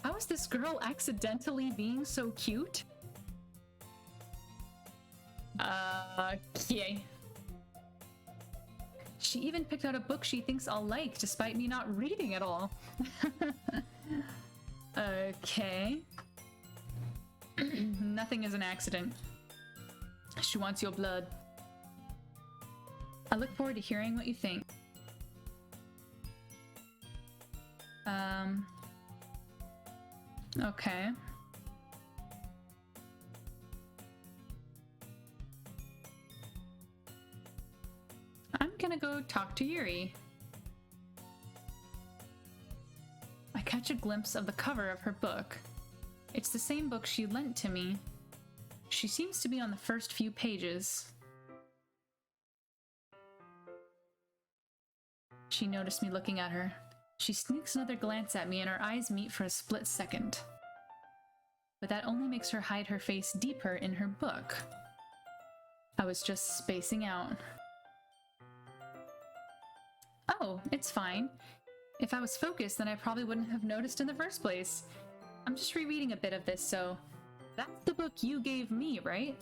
How is this girl accidentally being so cute? Okay. She even picked out a book she thinks I'll like, despite me not reading at all. Okay. Nothing is an accident. She wants your blood. I look forward to hearing what you think. Okay. I'm gonna go talk to Yuri. I catch a glimpse of the cover of her book. It's the same book she lent to me. She seems to be on the first few pages. She noticed me looking at her. She sneaks another glance at me and our eyes meet for a split second. But that only makes her hide her face deeper in her book. I was just spacing out. Oh, it's fine. If I was focused, then I probably wouldn't have noticed in the first place. I'm just rereading a bit of this, so... That's the book you gave me, right?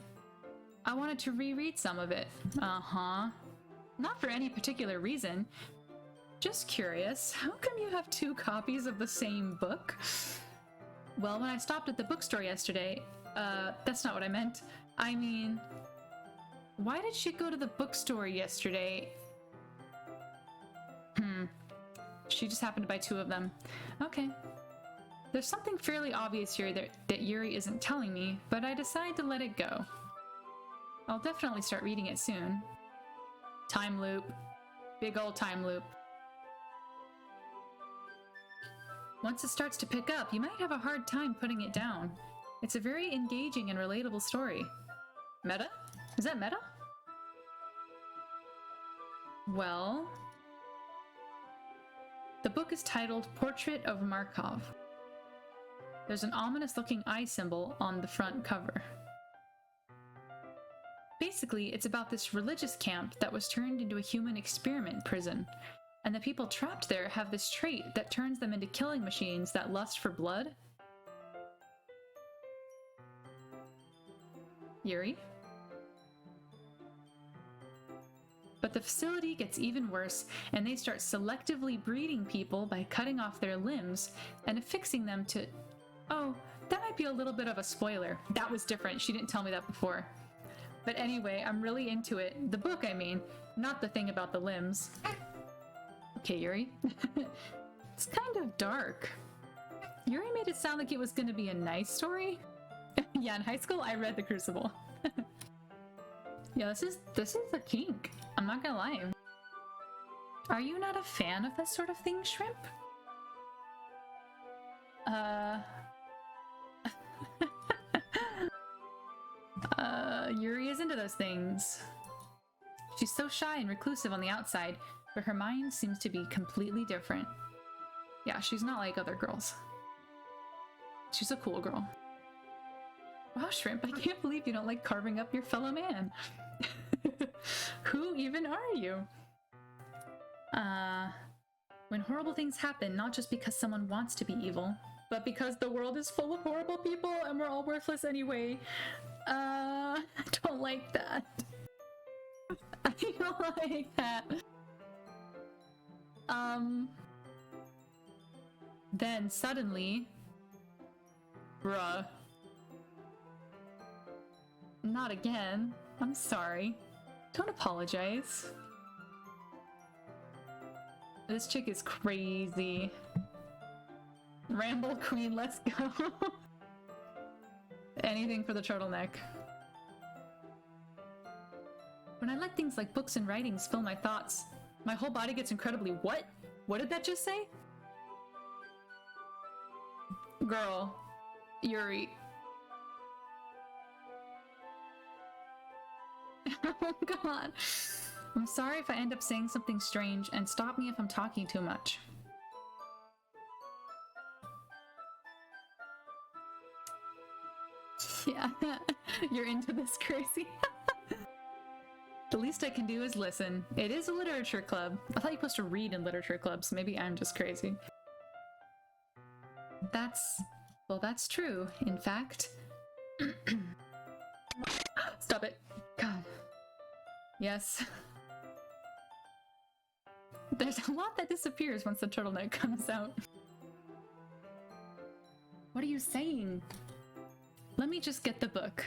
I wanted to reread some of it. Uh-huh. Not for any particular reason. Just curious, how come you have 2 copies of the same book? Well, when I stopped at the bookstore yesterday, that's not what I meant. I mean, why did she go to the bookstore yesterday? She just happened to buy 2 of them. Okay. There's something fairly obvious here that Yuri isn't telling me, but I decided to let it go. I'll definitely start reading it soon. Time loop. Big old time loop. Once it starts to pick up, you might have a hard time putting it down. It's a very engaging and relatable story. Meta? Is that meta? Well... The book is titled Portrait of Markov. There's an ominous-looking eye symbol on the front cover. Basically, it's about this religious camp that was turned into a human experiment prison, and the people trapped there have this trait that turns them into killing machines that lust for blood. Yuri? But the facility gets even worse, and they start selectively breeding people by cutting off their limbs and affixing them to... Oh, that might be a little bit of a spoiler. That was different. She didn't tell me that before. But anyway, I'm really into it. The book, I mean, not the thing about the limbs. Okay, Yuri. It's kind of dark. Yuri made it sound like it was going to be a nice story. Yeah, in high school, I read The Crucible. Yeah, this is a kink. I'm not gonna lie. Are you not a fan of this sort of thing, Shrimp? Yuri is into those things. She's so shy and reclusive on the outside, but her mind seems to be completely different. Yeah, she's not like other girls. She's a cool girl. Wow, Shrimp, I can't believe you don't like carving up your fellow man. Who even are you? When horrible things happen, not just because someone wants to be evil, but because the world is full of horrible people and we're all worthless anyway. I don't like that. I don't like that. Then suddenly... Bruh. Not again. I'm sorry. Don't apologize. This chick is crazy. Ramble Queen, let's go. Anything for the turtleneck. When I let things like books and writings fill my thoughts, my whole body gets incredibly... What? What did that just say? Girl. Yuri. Oh god. I'm sorry if I end up saying something strange, and stop me if I'm talking too much. Yeah, you're into this, crazy. The least I can do is listen. It is a literature club. I thought you're supposed to read in literature clubs. Maybe I'm just crazy. Well, that's true, in fact. Stop it. God. Yes. There's a lot that disappears once the turtleneck comes out. What are you saying? Let me just get the book.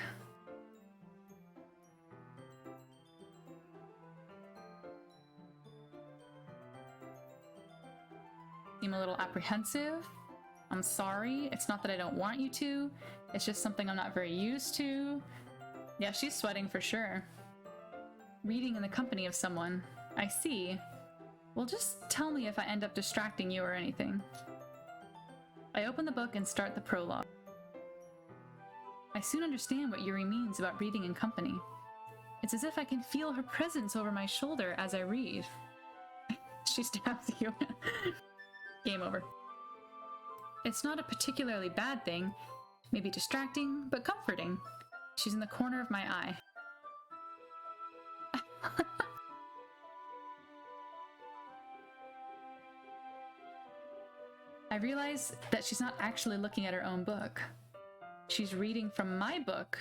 Seem a little apprehensive. I'm sorry. It's not that I don't want you to. It's just something I'm not very used to. Yeah, she's sweating for sure. Reading in the company of someone. I see. Well, just tell me if I end up distracting you or anything. I open the book and start the prologue. I soon understand what Yuri means about reading in company. It's as if I can feel her presence over my shoulder as I read. She stabs you. Game over. It's not a particularly bad thing. Maybe distracting, but comforting. She's in the corner of my eye. I realize that she's not actually looking at her own book. She's reading from my book.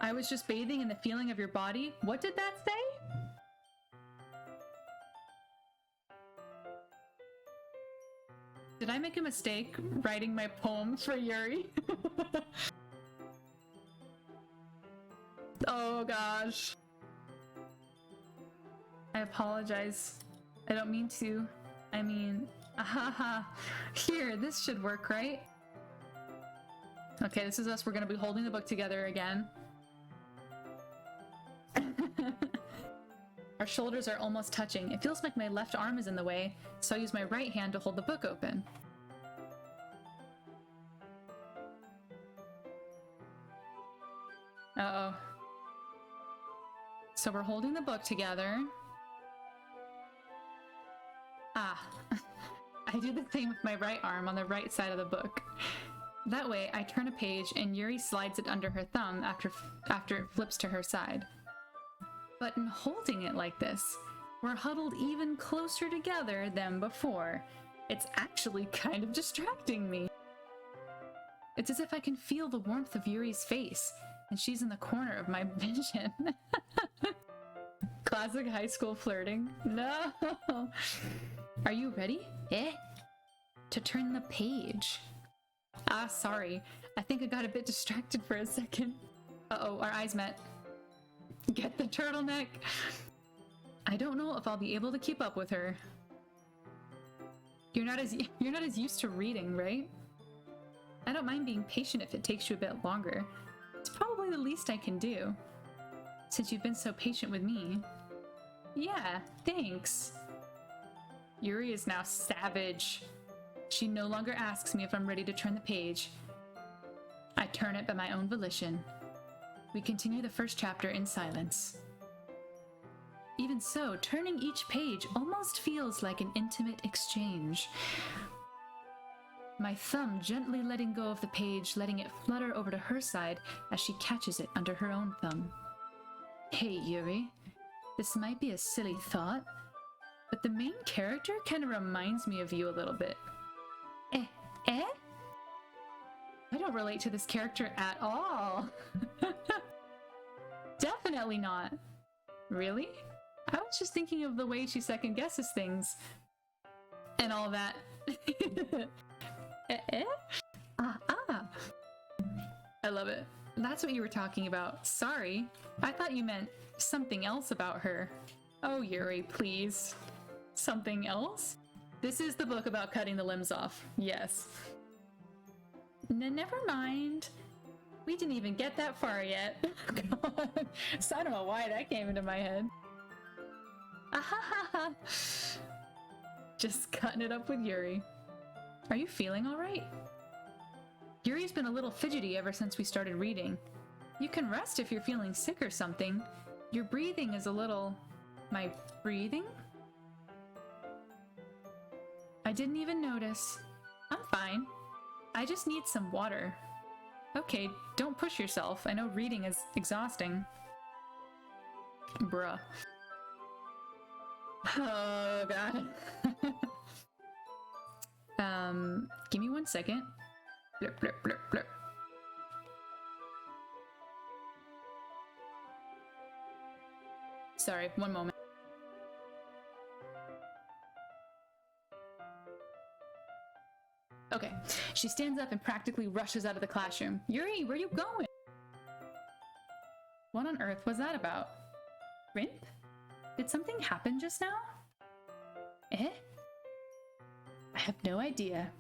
I was just bathing in the feeling of your body. What did that say? Did I make a mistake writing my poem for Yuri? Oh gosh. I apologize. I don't mean to. I mean, ahaha. Here, this should work, right? Okay, this is us. We're gonna be holding the book together again. Our shoulders are almost touching. It feels like my left arm is in the way, so I use my right hand to hold the book open. Uh-oh. So we're holding the book together. Ah. I do the same with my right arm on the right side of the book. That way, I turn a page and Yuri slides it under her thumb after it flips to her side. But in holding it like this, we're huddled even closer together than before. It's actually kind of distracting me. It's as if I can feel the warmth of Yuri's face, and she's in the corner of my vision. Classic high school flirting. No! Are you ready? To turn the page. Ah, sorry. I think I got a bit distracted for a second. Uh-oh, our eyes met. Get the turtleneck! I don't know if I'll be able to keep up with her. You're not as used to reading, right? I don't mind being patient if it takes you a bit longer. It's probably the least I can do, since you've been so patient with me. Yeah, thanks. Yuri is now savage. She no longer asks me if I'm ready to turn the page. I turn it by my own volition. We continue the first chapter in silence. Even so, turning each page almost feels like an intimate exchange. My thumb gently letting go of the page, letting it flutter over to her side as she catches it under her own thumb. Hey, Yuri. This might be a silly thought, but the main character kind of reminds me of you a little bit. I don't relate to this character at all. Definitely not. Really? I was just thinking of the way she second guesses things. And all that. I love it. That's what you were talking about. Sorry. I thought you meant something else about her. Oh, Yuri, please. Something else? This is the book about cutting the limbs off. Yes. Never mind. We didn't even get that far yet. God. So I don't know why that came into my head. Ahaha. Just cutting it up with Yuri. Are you feeling all right? Yuri's been a little fidgety ever since we started reading. You can rest if you're feeling sick or something. Your breathing is a little... My breathing? I didn't even notice. I'm fine. I just need some water. Okay, don't push yourself. I know reading is exhausting. Bruh. Oh, God. Give me 1 second. Blip, blip, blip, blip. Sorry, 1 moment. Okay, she stands up and practically rushes out of the classroom. Yuri, where are you going? What on earth was that about? Rinth? Did something happen just now? I have no idea.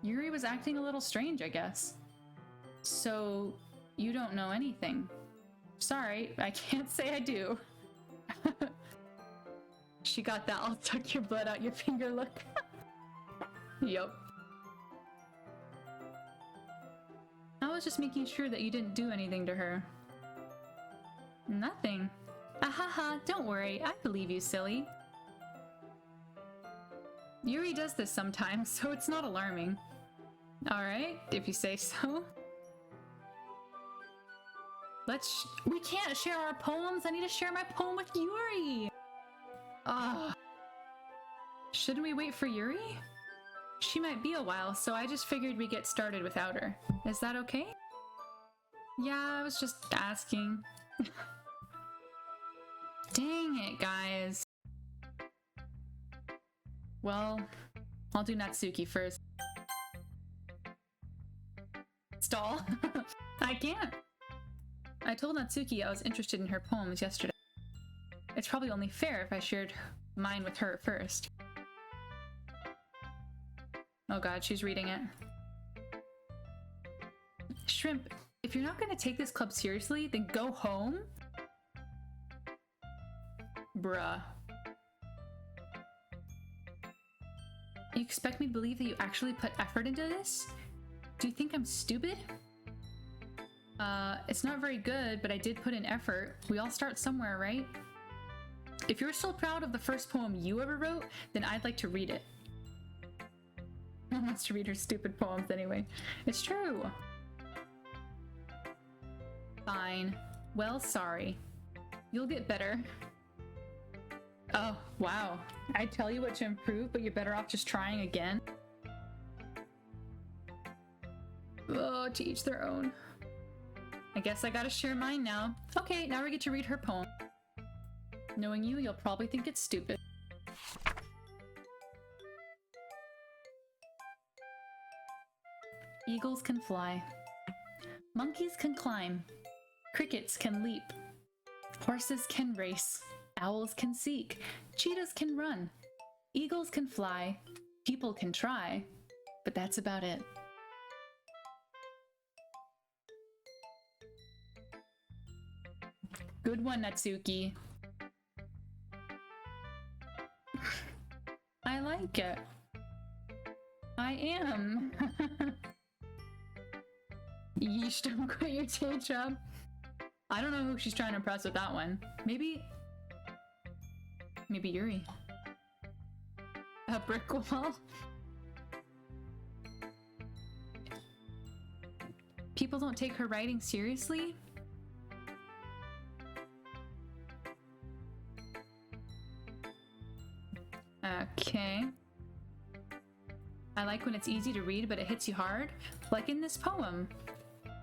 Yuri was acting a little strange, I guess. So, you don't know anything. Sorry, I can't say I do. She got that I'll tuck your blood out your finger look. Yup. I was just making sure that you didn't do anything to her. Nothing. Ahaha, don't worry, I believe you, silly. Yuri does this sometimes, so it's not alarming. Alright, if you say so. We can't share our poems! I need to share my poem with Yuri! Shouldn't we wait for Yuri? She might be a while, so I just figured we'd get started without her. Is that okay? Yeah, I was just asking. Dang it, guys. Well, I'll do Natsuki first. Stall. I can't. I told Natsuki I was interested in her poems yesterday. It's probably only fair if I shared mine with her first. Oh god, she's reading it. Shrimp, if you're not going to take this club seriously, then go home? Bruh. You expect me to believe that you actually put effort into this? Do you think I'm stupid? It's not very good, but I did put in effort. We all start somewhere, right? If you're still proud of the first poem you ever wrote, then I'd like to read it. Who wants to read her stupid poems anyway? It's true. Fine. Well, sorry. You'll get better. Oh, wow. I tell you what to improve, but you're better off just trying again. Oh, to each their own. I guess I gotta share mine now. Okay, now we get to read her poem. Knowing you, you'll probably think it's stupid. Eagles can fly. Monkeys can climb. Crickets can leap. Horses can race. Owls can seek. Cheetahs can run. Eagles can fly. People can try. But that's about it. Good one, Natsuki. I like it. I am. Yeesh, don't quit your day job. I don't know who she's trying to impress with that one. Maybe Yuri. A brick wall? People don't take her writing seriously? Okay. I like when it's easy to read, but it hits you hard. Like in this poem.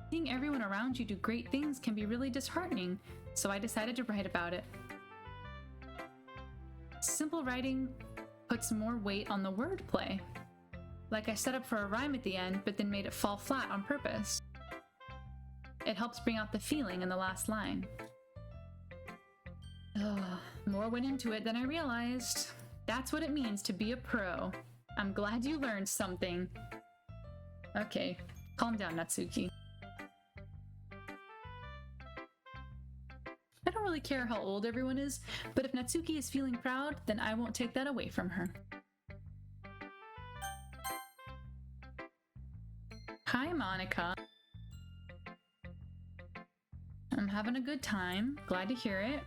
Seeing everyone around you do great things can be really disheartening, so I decided to write about it. Simple writing puts more weight on the wordplay. Like I set up for a rhyme at the end, but then made it fall flat on purpose. It helps bring out the feeling in the last line. Ugh, more went into it than I realized. That's what it means to be a pro. I'm glad you learned something. Okay, calm down, Natsuki. I don't really care how old everyone is, but if Natsuki is feeling proud, then I won't take that away from her. Hi, Monica. I'm having a good time. Glad to hear it.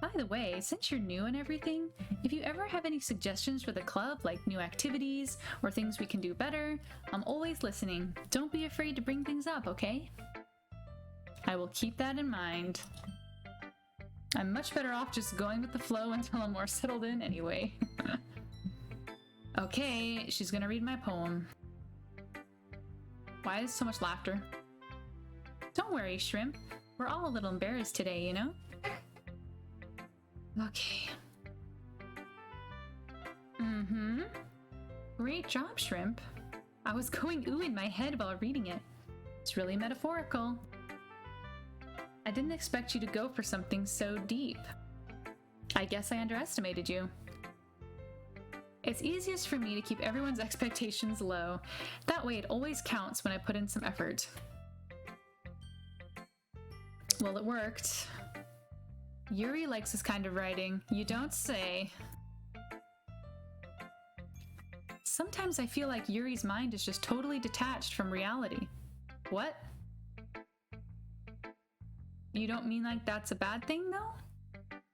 By the way, since you're new and everything, if you ever have any suggestions for the club, like new activities or things we can do better, I'm always listening. Don't be afraid to bring things up, okay? I will keep that in mind. I'm much better off just going with the flow until I'm more settled in anyway. Okay, she's gonna read my poem. Why is so much laughter? Don't worry, Shrimp. We're all a little embarrassed today, you know? Okay. Great job, Shrimp. I was going ooh in my head while reading it. It's really metaphorical. I didn't expect you to go for something so deep. I guess I underestimated you. It's easiest for me to keep everyone's expectations low. That way it always counts when I put in some effort. Well, it worked. Yuri likes this kind of writing. You don't say. Sometimes I feel like Yuri's mind is just totally detached from reality. What? You don't mean like that's a bad thing, though?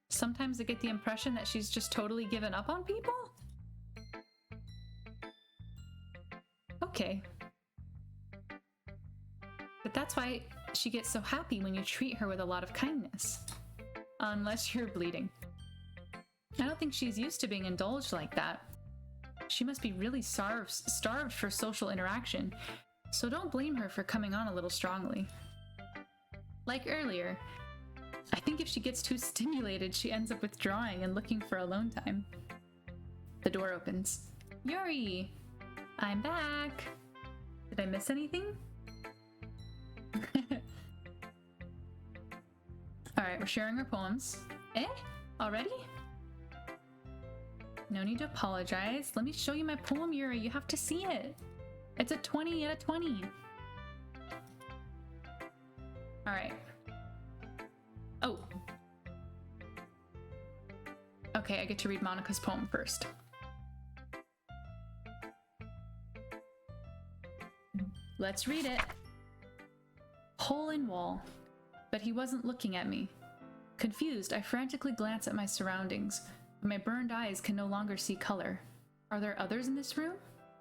Sometimes I get the impression that she's just totally given up on people? Okay. But that's why she gets so happy when you treat her with a lot of kindness. Unless you're bleeding. I don't think she's used to being indulged like that. She must be really starved for social interaction. So don't blame her for coming on a little strongly. Like earlier, I think if she gets too stimulated, she ends up withdrawing and looking for alone time. The door opens. Yuri! I'm back! Did I miss anything? Alright, we're sharing our poems. Eh? Already? No need to apologize. Let me show you my poem, Yuri. You have to see it. It's a 20 out of 20. Alright. Oh. Okay, I get to read Monica's poem first. Let's read it. Hole in wall. But he wasn't looking at me. Confused, I frantically glance at my surroundings. My burned eyes can no longer see color. Are there others in this room?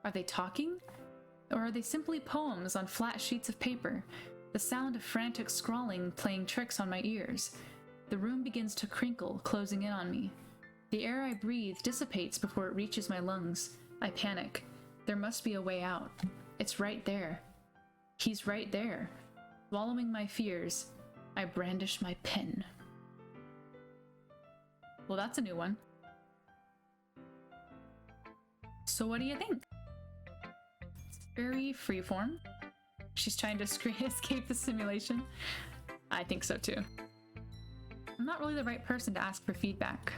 Are they talking? Or are they simply poems on flat sheets of paper? The sound of frantic scrawling playing tricks on my ears. The room begins to crinkle, closing in on me. The air I breathe dissipates before it reaches my lungs. I panic. There must be a way out. It's right there. He's right there. Swallowing my fears, I brandish my pen. Well, that's a new one. So what do you think? It's very freeform. She's trying to escape the simulation. I think so too. I'm not really the right person to ask for feedback.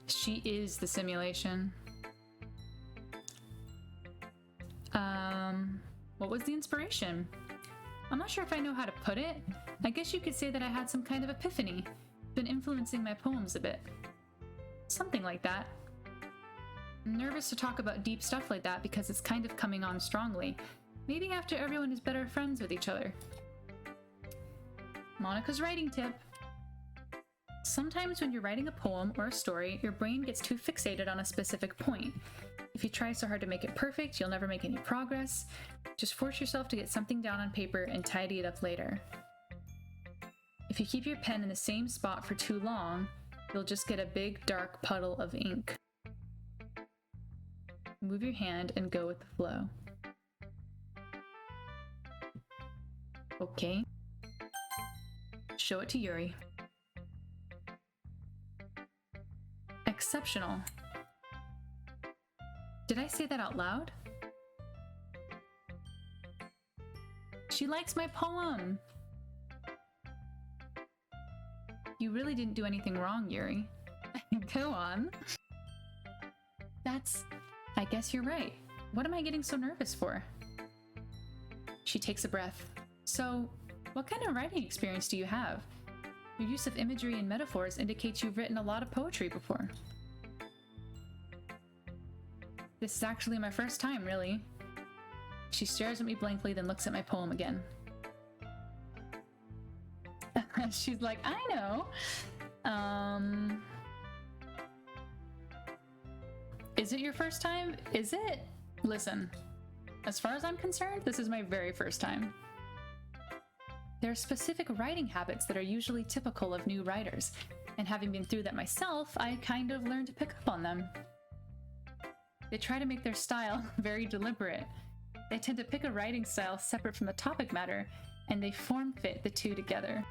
She is the simulation. What was the inspiration? I'm not sure if I know how to put it. I guess you could say that I had some kind of epiphany. Been influencing my poems a bit. Something like that. I'm nervous to talk about deep stuff like that because it's kind of coming on strongly. Maybe after everyone is better friends with each other. Monica's writing tip. Sometimes when you're writing a poem or a story, your brain gets too fixated on a specific point. If you try so hard to make it perfect, you'll never make any progress. Just force yourself to get something down on paper and tidy it up later. If you keep your pen in the same spot for too long, you'll just get a big dark puddle of ink. Move your hand and go with the flow. Okay. Show it to Yuri. Exceptional. Did I say that out loud? She likes my poem! You really didn't do anything wrong, Yuri. Go on. I guess you're right. What am I getting so nervous for? She takes a breath. So, what kind of writing experience do you have? Your use of imagery and metaphors indicates you've written a lot of poetry before. This is actually my first time, really. She stares at me blankly, then looks at my poem again. She's like, I know. Is it your first time? Is it? Listen, as far as I'm concerned, this is my very first time. There are specific writing habits that are usually typical of new writers, and having been through that myself, I kind of learned to pick up on them. They try to make their style very deliberate. They tend to pick a writing style separate from the topic matter, and they form fit the two together.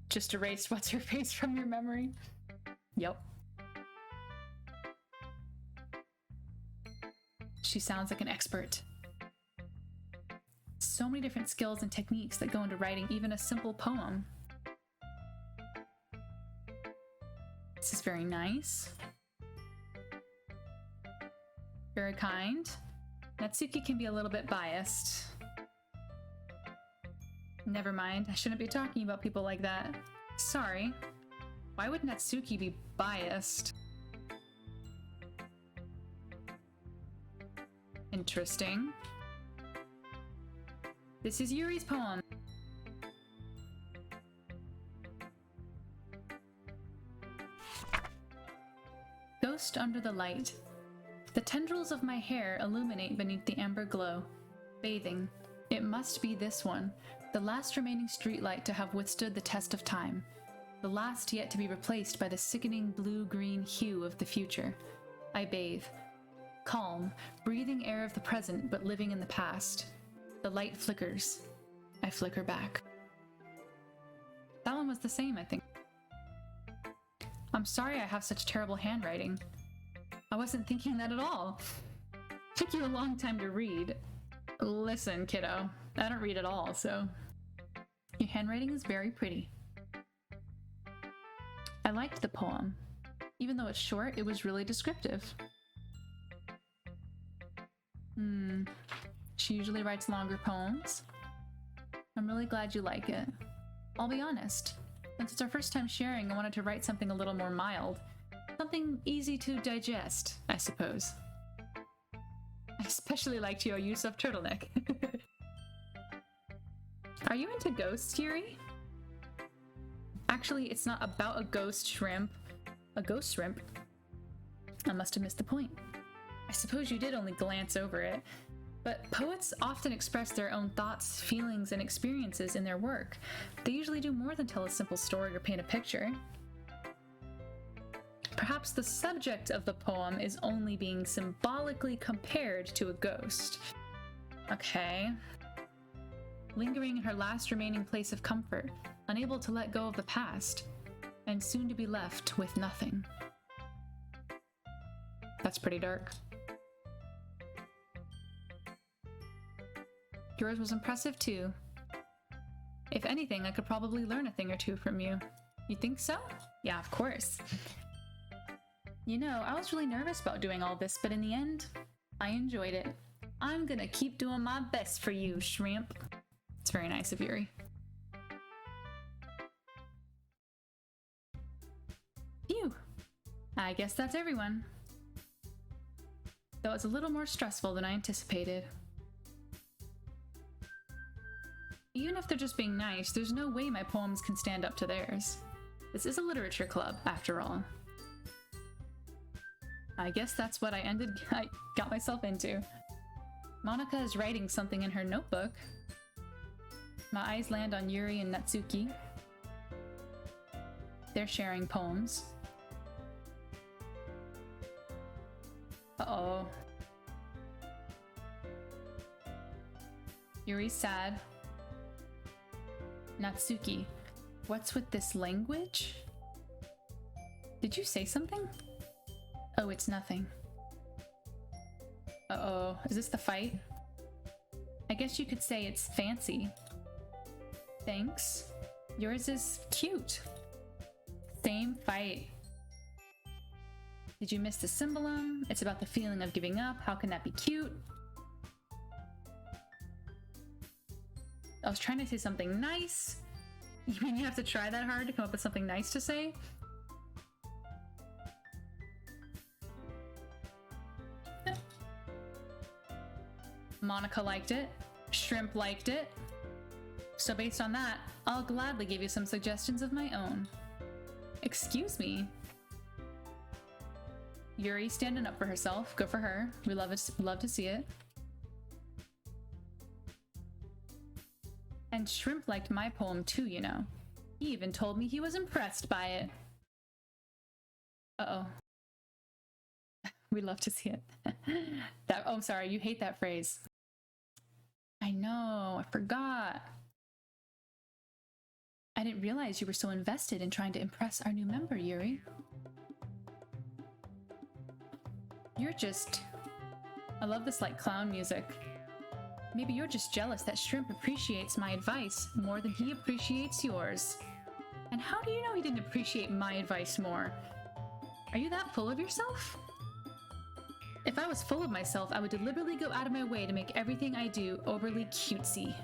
Just erase what's her face from your memory? Yep. She sounds like an expert. So many different skills and techniques that go into writing even a simple poem. This is very nice. Very kind. Natsuki can be a little bit biased. Never mind, I shouldn't be talking about people like that. Sorry. Why would Natsuki be biased? Interesting. This is Yuri's poem. Ghost under the light. The tendrils of my hair illuminate beneath the amber glow. Bathing. It must be this one, the last remaining streetlight to have withstood the test of time. the last yet to be replaced by the sickening blue-green hue of the future. I bathe. Calm, breathing air of the present but living in the past. The light flickers. I flicker back. That one was the same, I think. I'm sorry I have such terrible handwriting. I wasn't thinking that at all. Took you a long time to read. Listen, kiddo, I don't read at all, so... Your handwriting is very pretty. I liked the poem. Even though it's short, it was really descriptive. She usually writes longer poems. I'm really glad you like it. I'll be honest. Since it's our first time sharing, I wanted to write something a little more mild. Something easy to digest, I suppose. I especially liked your use of turtleneck. Are you into ghosts, Yuri? Actually, it's not about a ghost shrimp. A ghost shrimp? I must have missed the point. I suppose you did only glance over it. But poets often express their own thoughts, feelings, and experiences in their work. They usually do more than tell a simple story or paint a picture. Perhaps the subject of the poem is only being symbolically compared to a ghost. Okay. Lingering in her last remaining place of comfort, unable to let go of the past, and soon to be left with nothing. That's pretty dark. Yours was impressive too. If anything, I could probably learn a thing or two from you. You think so? Yeah, of course. You know, I was really nervous about doing all this, but in the end, I enjoyed it. I'm gonna keep doing my best for you, shrimp. It's very nice of Yuri. Phew. I guess that's everyone. Though it's a little more stressful than I anticipated. Even if they're just being nice, there's no way my poems can stand up to theirs. This is a literature club, after all. I guess that's what I got myself into. Monika is writing something in her notebook. My eyes land on Yuri and Natsuki. They're sharing poems. Uh-oh. Yuri's sad. Natsuki, what's with this language? Did you say something? Oh, it's nothing. Uh-oh, is this the fight? I guess you could say it's fancy. Thanks. Yours is cute. Same fight. Did you miss the symbolum? It's about the feeling of giving up. How can that be cute? I was trying to say something nice. You mean you have to try that hard to come up with something nice to say? Monika liked it. Shrimp liked it. So based on that, I'll gladly give you some suggestions of my own. Excuse me. Yuri standing up for herself. Good for her. We love to see it. And Shrimp liked my poem too, you know. He even told me he was impressed by it. Uh-oh. We love to see it. Oh, sorry, you hate that phrase. I know, I forgot. I didn't realize you were so invested in trying to impress our new member, Yuri. You're just... I love this like clown music. Maybe you're just jealous that Shrimp appreciates my advice more than he appreciates yours. And how do you know he didn't appreciate my advice more? Are you that full of yourself? If I was full of myself, I would deliberately go out of my way to make everything I do overly cutesy.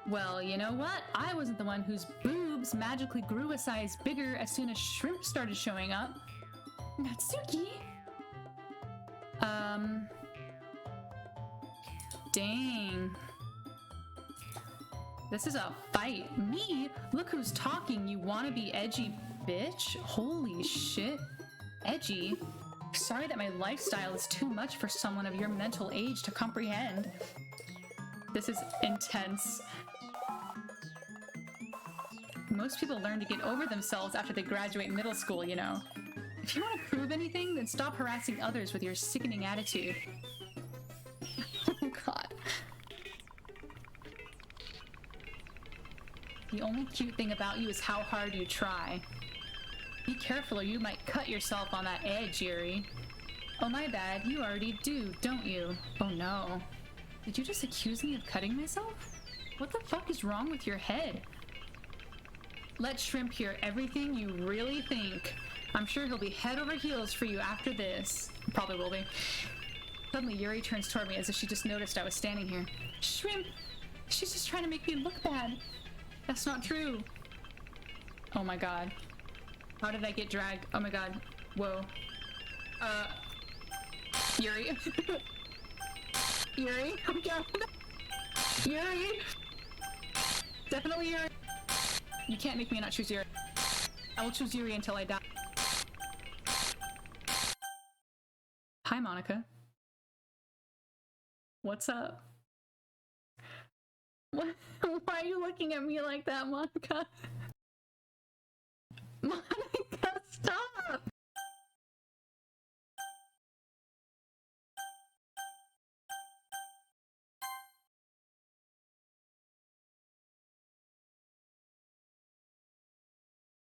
Well, you know what? I wasn't the one whose boobs magically grew a size bigger as soon as Shrimp started showing up. Natsuki? Dang. This is a fight. Me? Look who's talking, you wanna be edgy bitch? Holy shit. Edgy? Sorry that my lifestyle is too much for someone of your mental age to comprehend. This is intense. Most people learn to get over themselves after they graduate middle school, you know. If you want to prove anything, then stop harassing others with your sickening attitude. Oh god. The only cute thing about you is how hard you try. Be careful or you might cut yourself on that edge, Yuri. Oh my bad, you already do, don't you? Oh no. Did you just accuse me of cutting myself? What the fuck is wrong with your head? Let Shrimp hear everything you really think. I'm sure he'll be head over heels for you after this. Probably will be. Suddenly, Yuri turns toward me as if she just noticed I was standing here. Shrimp! She's just trying to make me look bad. That's not true. Oh my god. How did I get dragged? Oh my god. Whoa. Yuri? Yuri? I'm down. Yuri? Definitely Yuri. You can't make me not choose Yuri. I will choose Yuri until I die. Hi, Monica. What's up? What? Why are you looking at me like that, Monica? Monica, stop!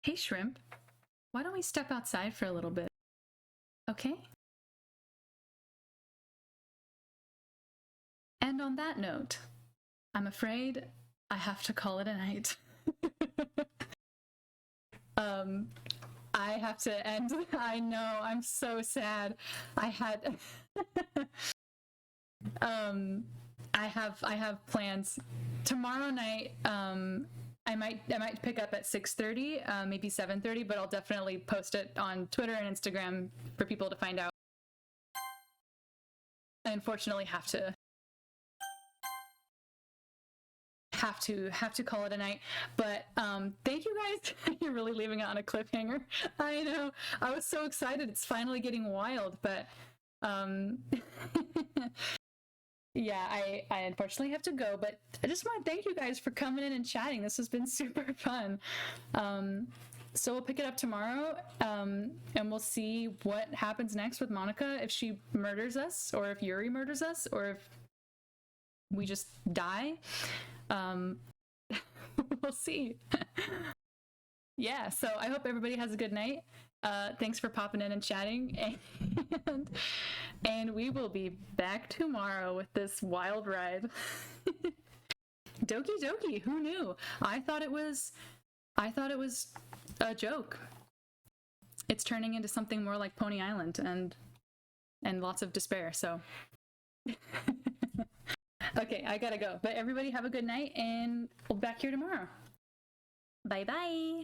Hey, Shrimp. Why don't we step outside for a little bit? Okay? And on that note, I'm afraid I have to call it a night. I have to end. I know, I'm so sad. I had I have plans. Tomorrow night, I might pick up at 6:30, maybe 7:30, but I'll definitely post it on Twitter and Instagram for people to find out. I unfortunately have to call it a night, but thank you guys. You're really leaving it on a cliffhanger. I know, I was so excited. It's finally getting wild, but yeah, I unfortunately have to go, but I just want to thank you guys for coming in and chatting. This has been super fun. So we'll pick it up tomorrow, and we'll see what happens next with Monica, if she murders us, or if Yuri murders us, or if we just die. We'll see. Yeah, so I hope everybody has a good night. Thanks for popping in and chatting, and we will be back tomorrow with this wild ride. Doki Doki, who knew? I thought it was a joke. It's turning into something more like Pony Island and lots of despair, so okay, I gotta go. But everybody have a good night, and we'll be back here tomorrow. Bye bye.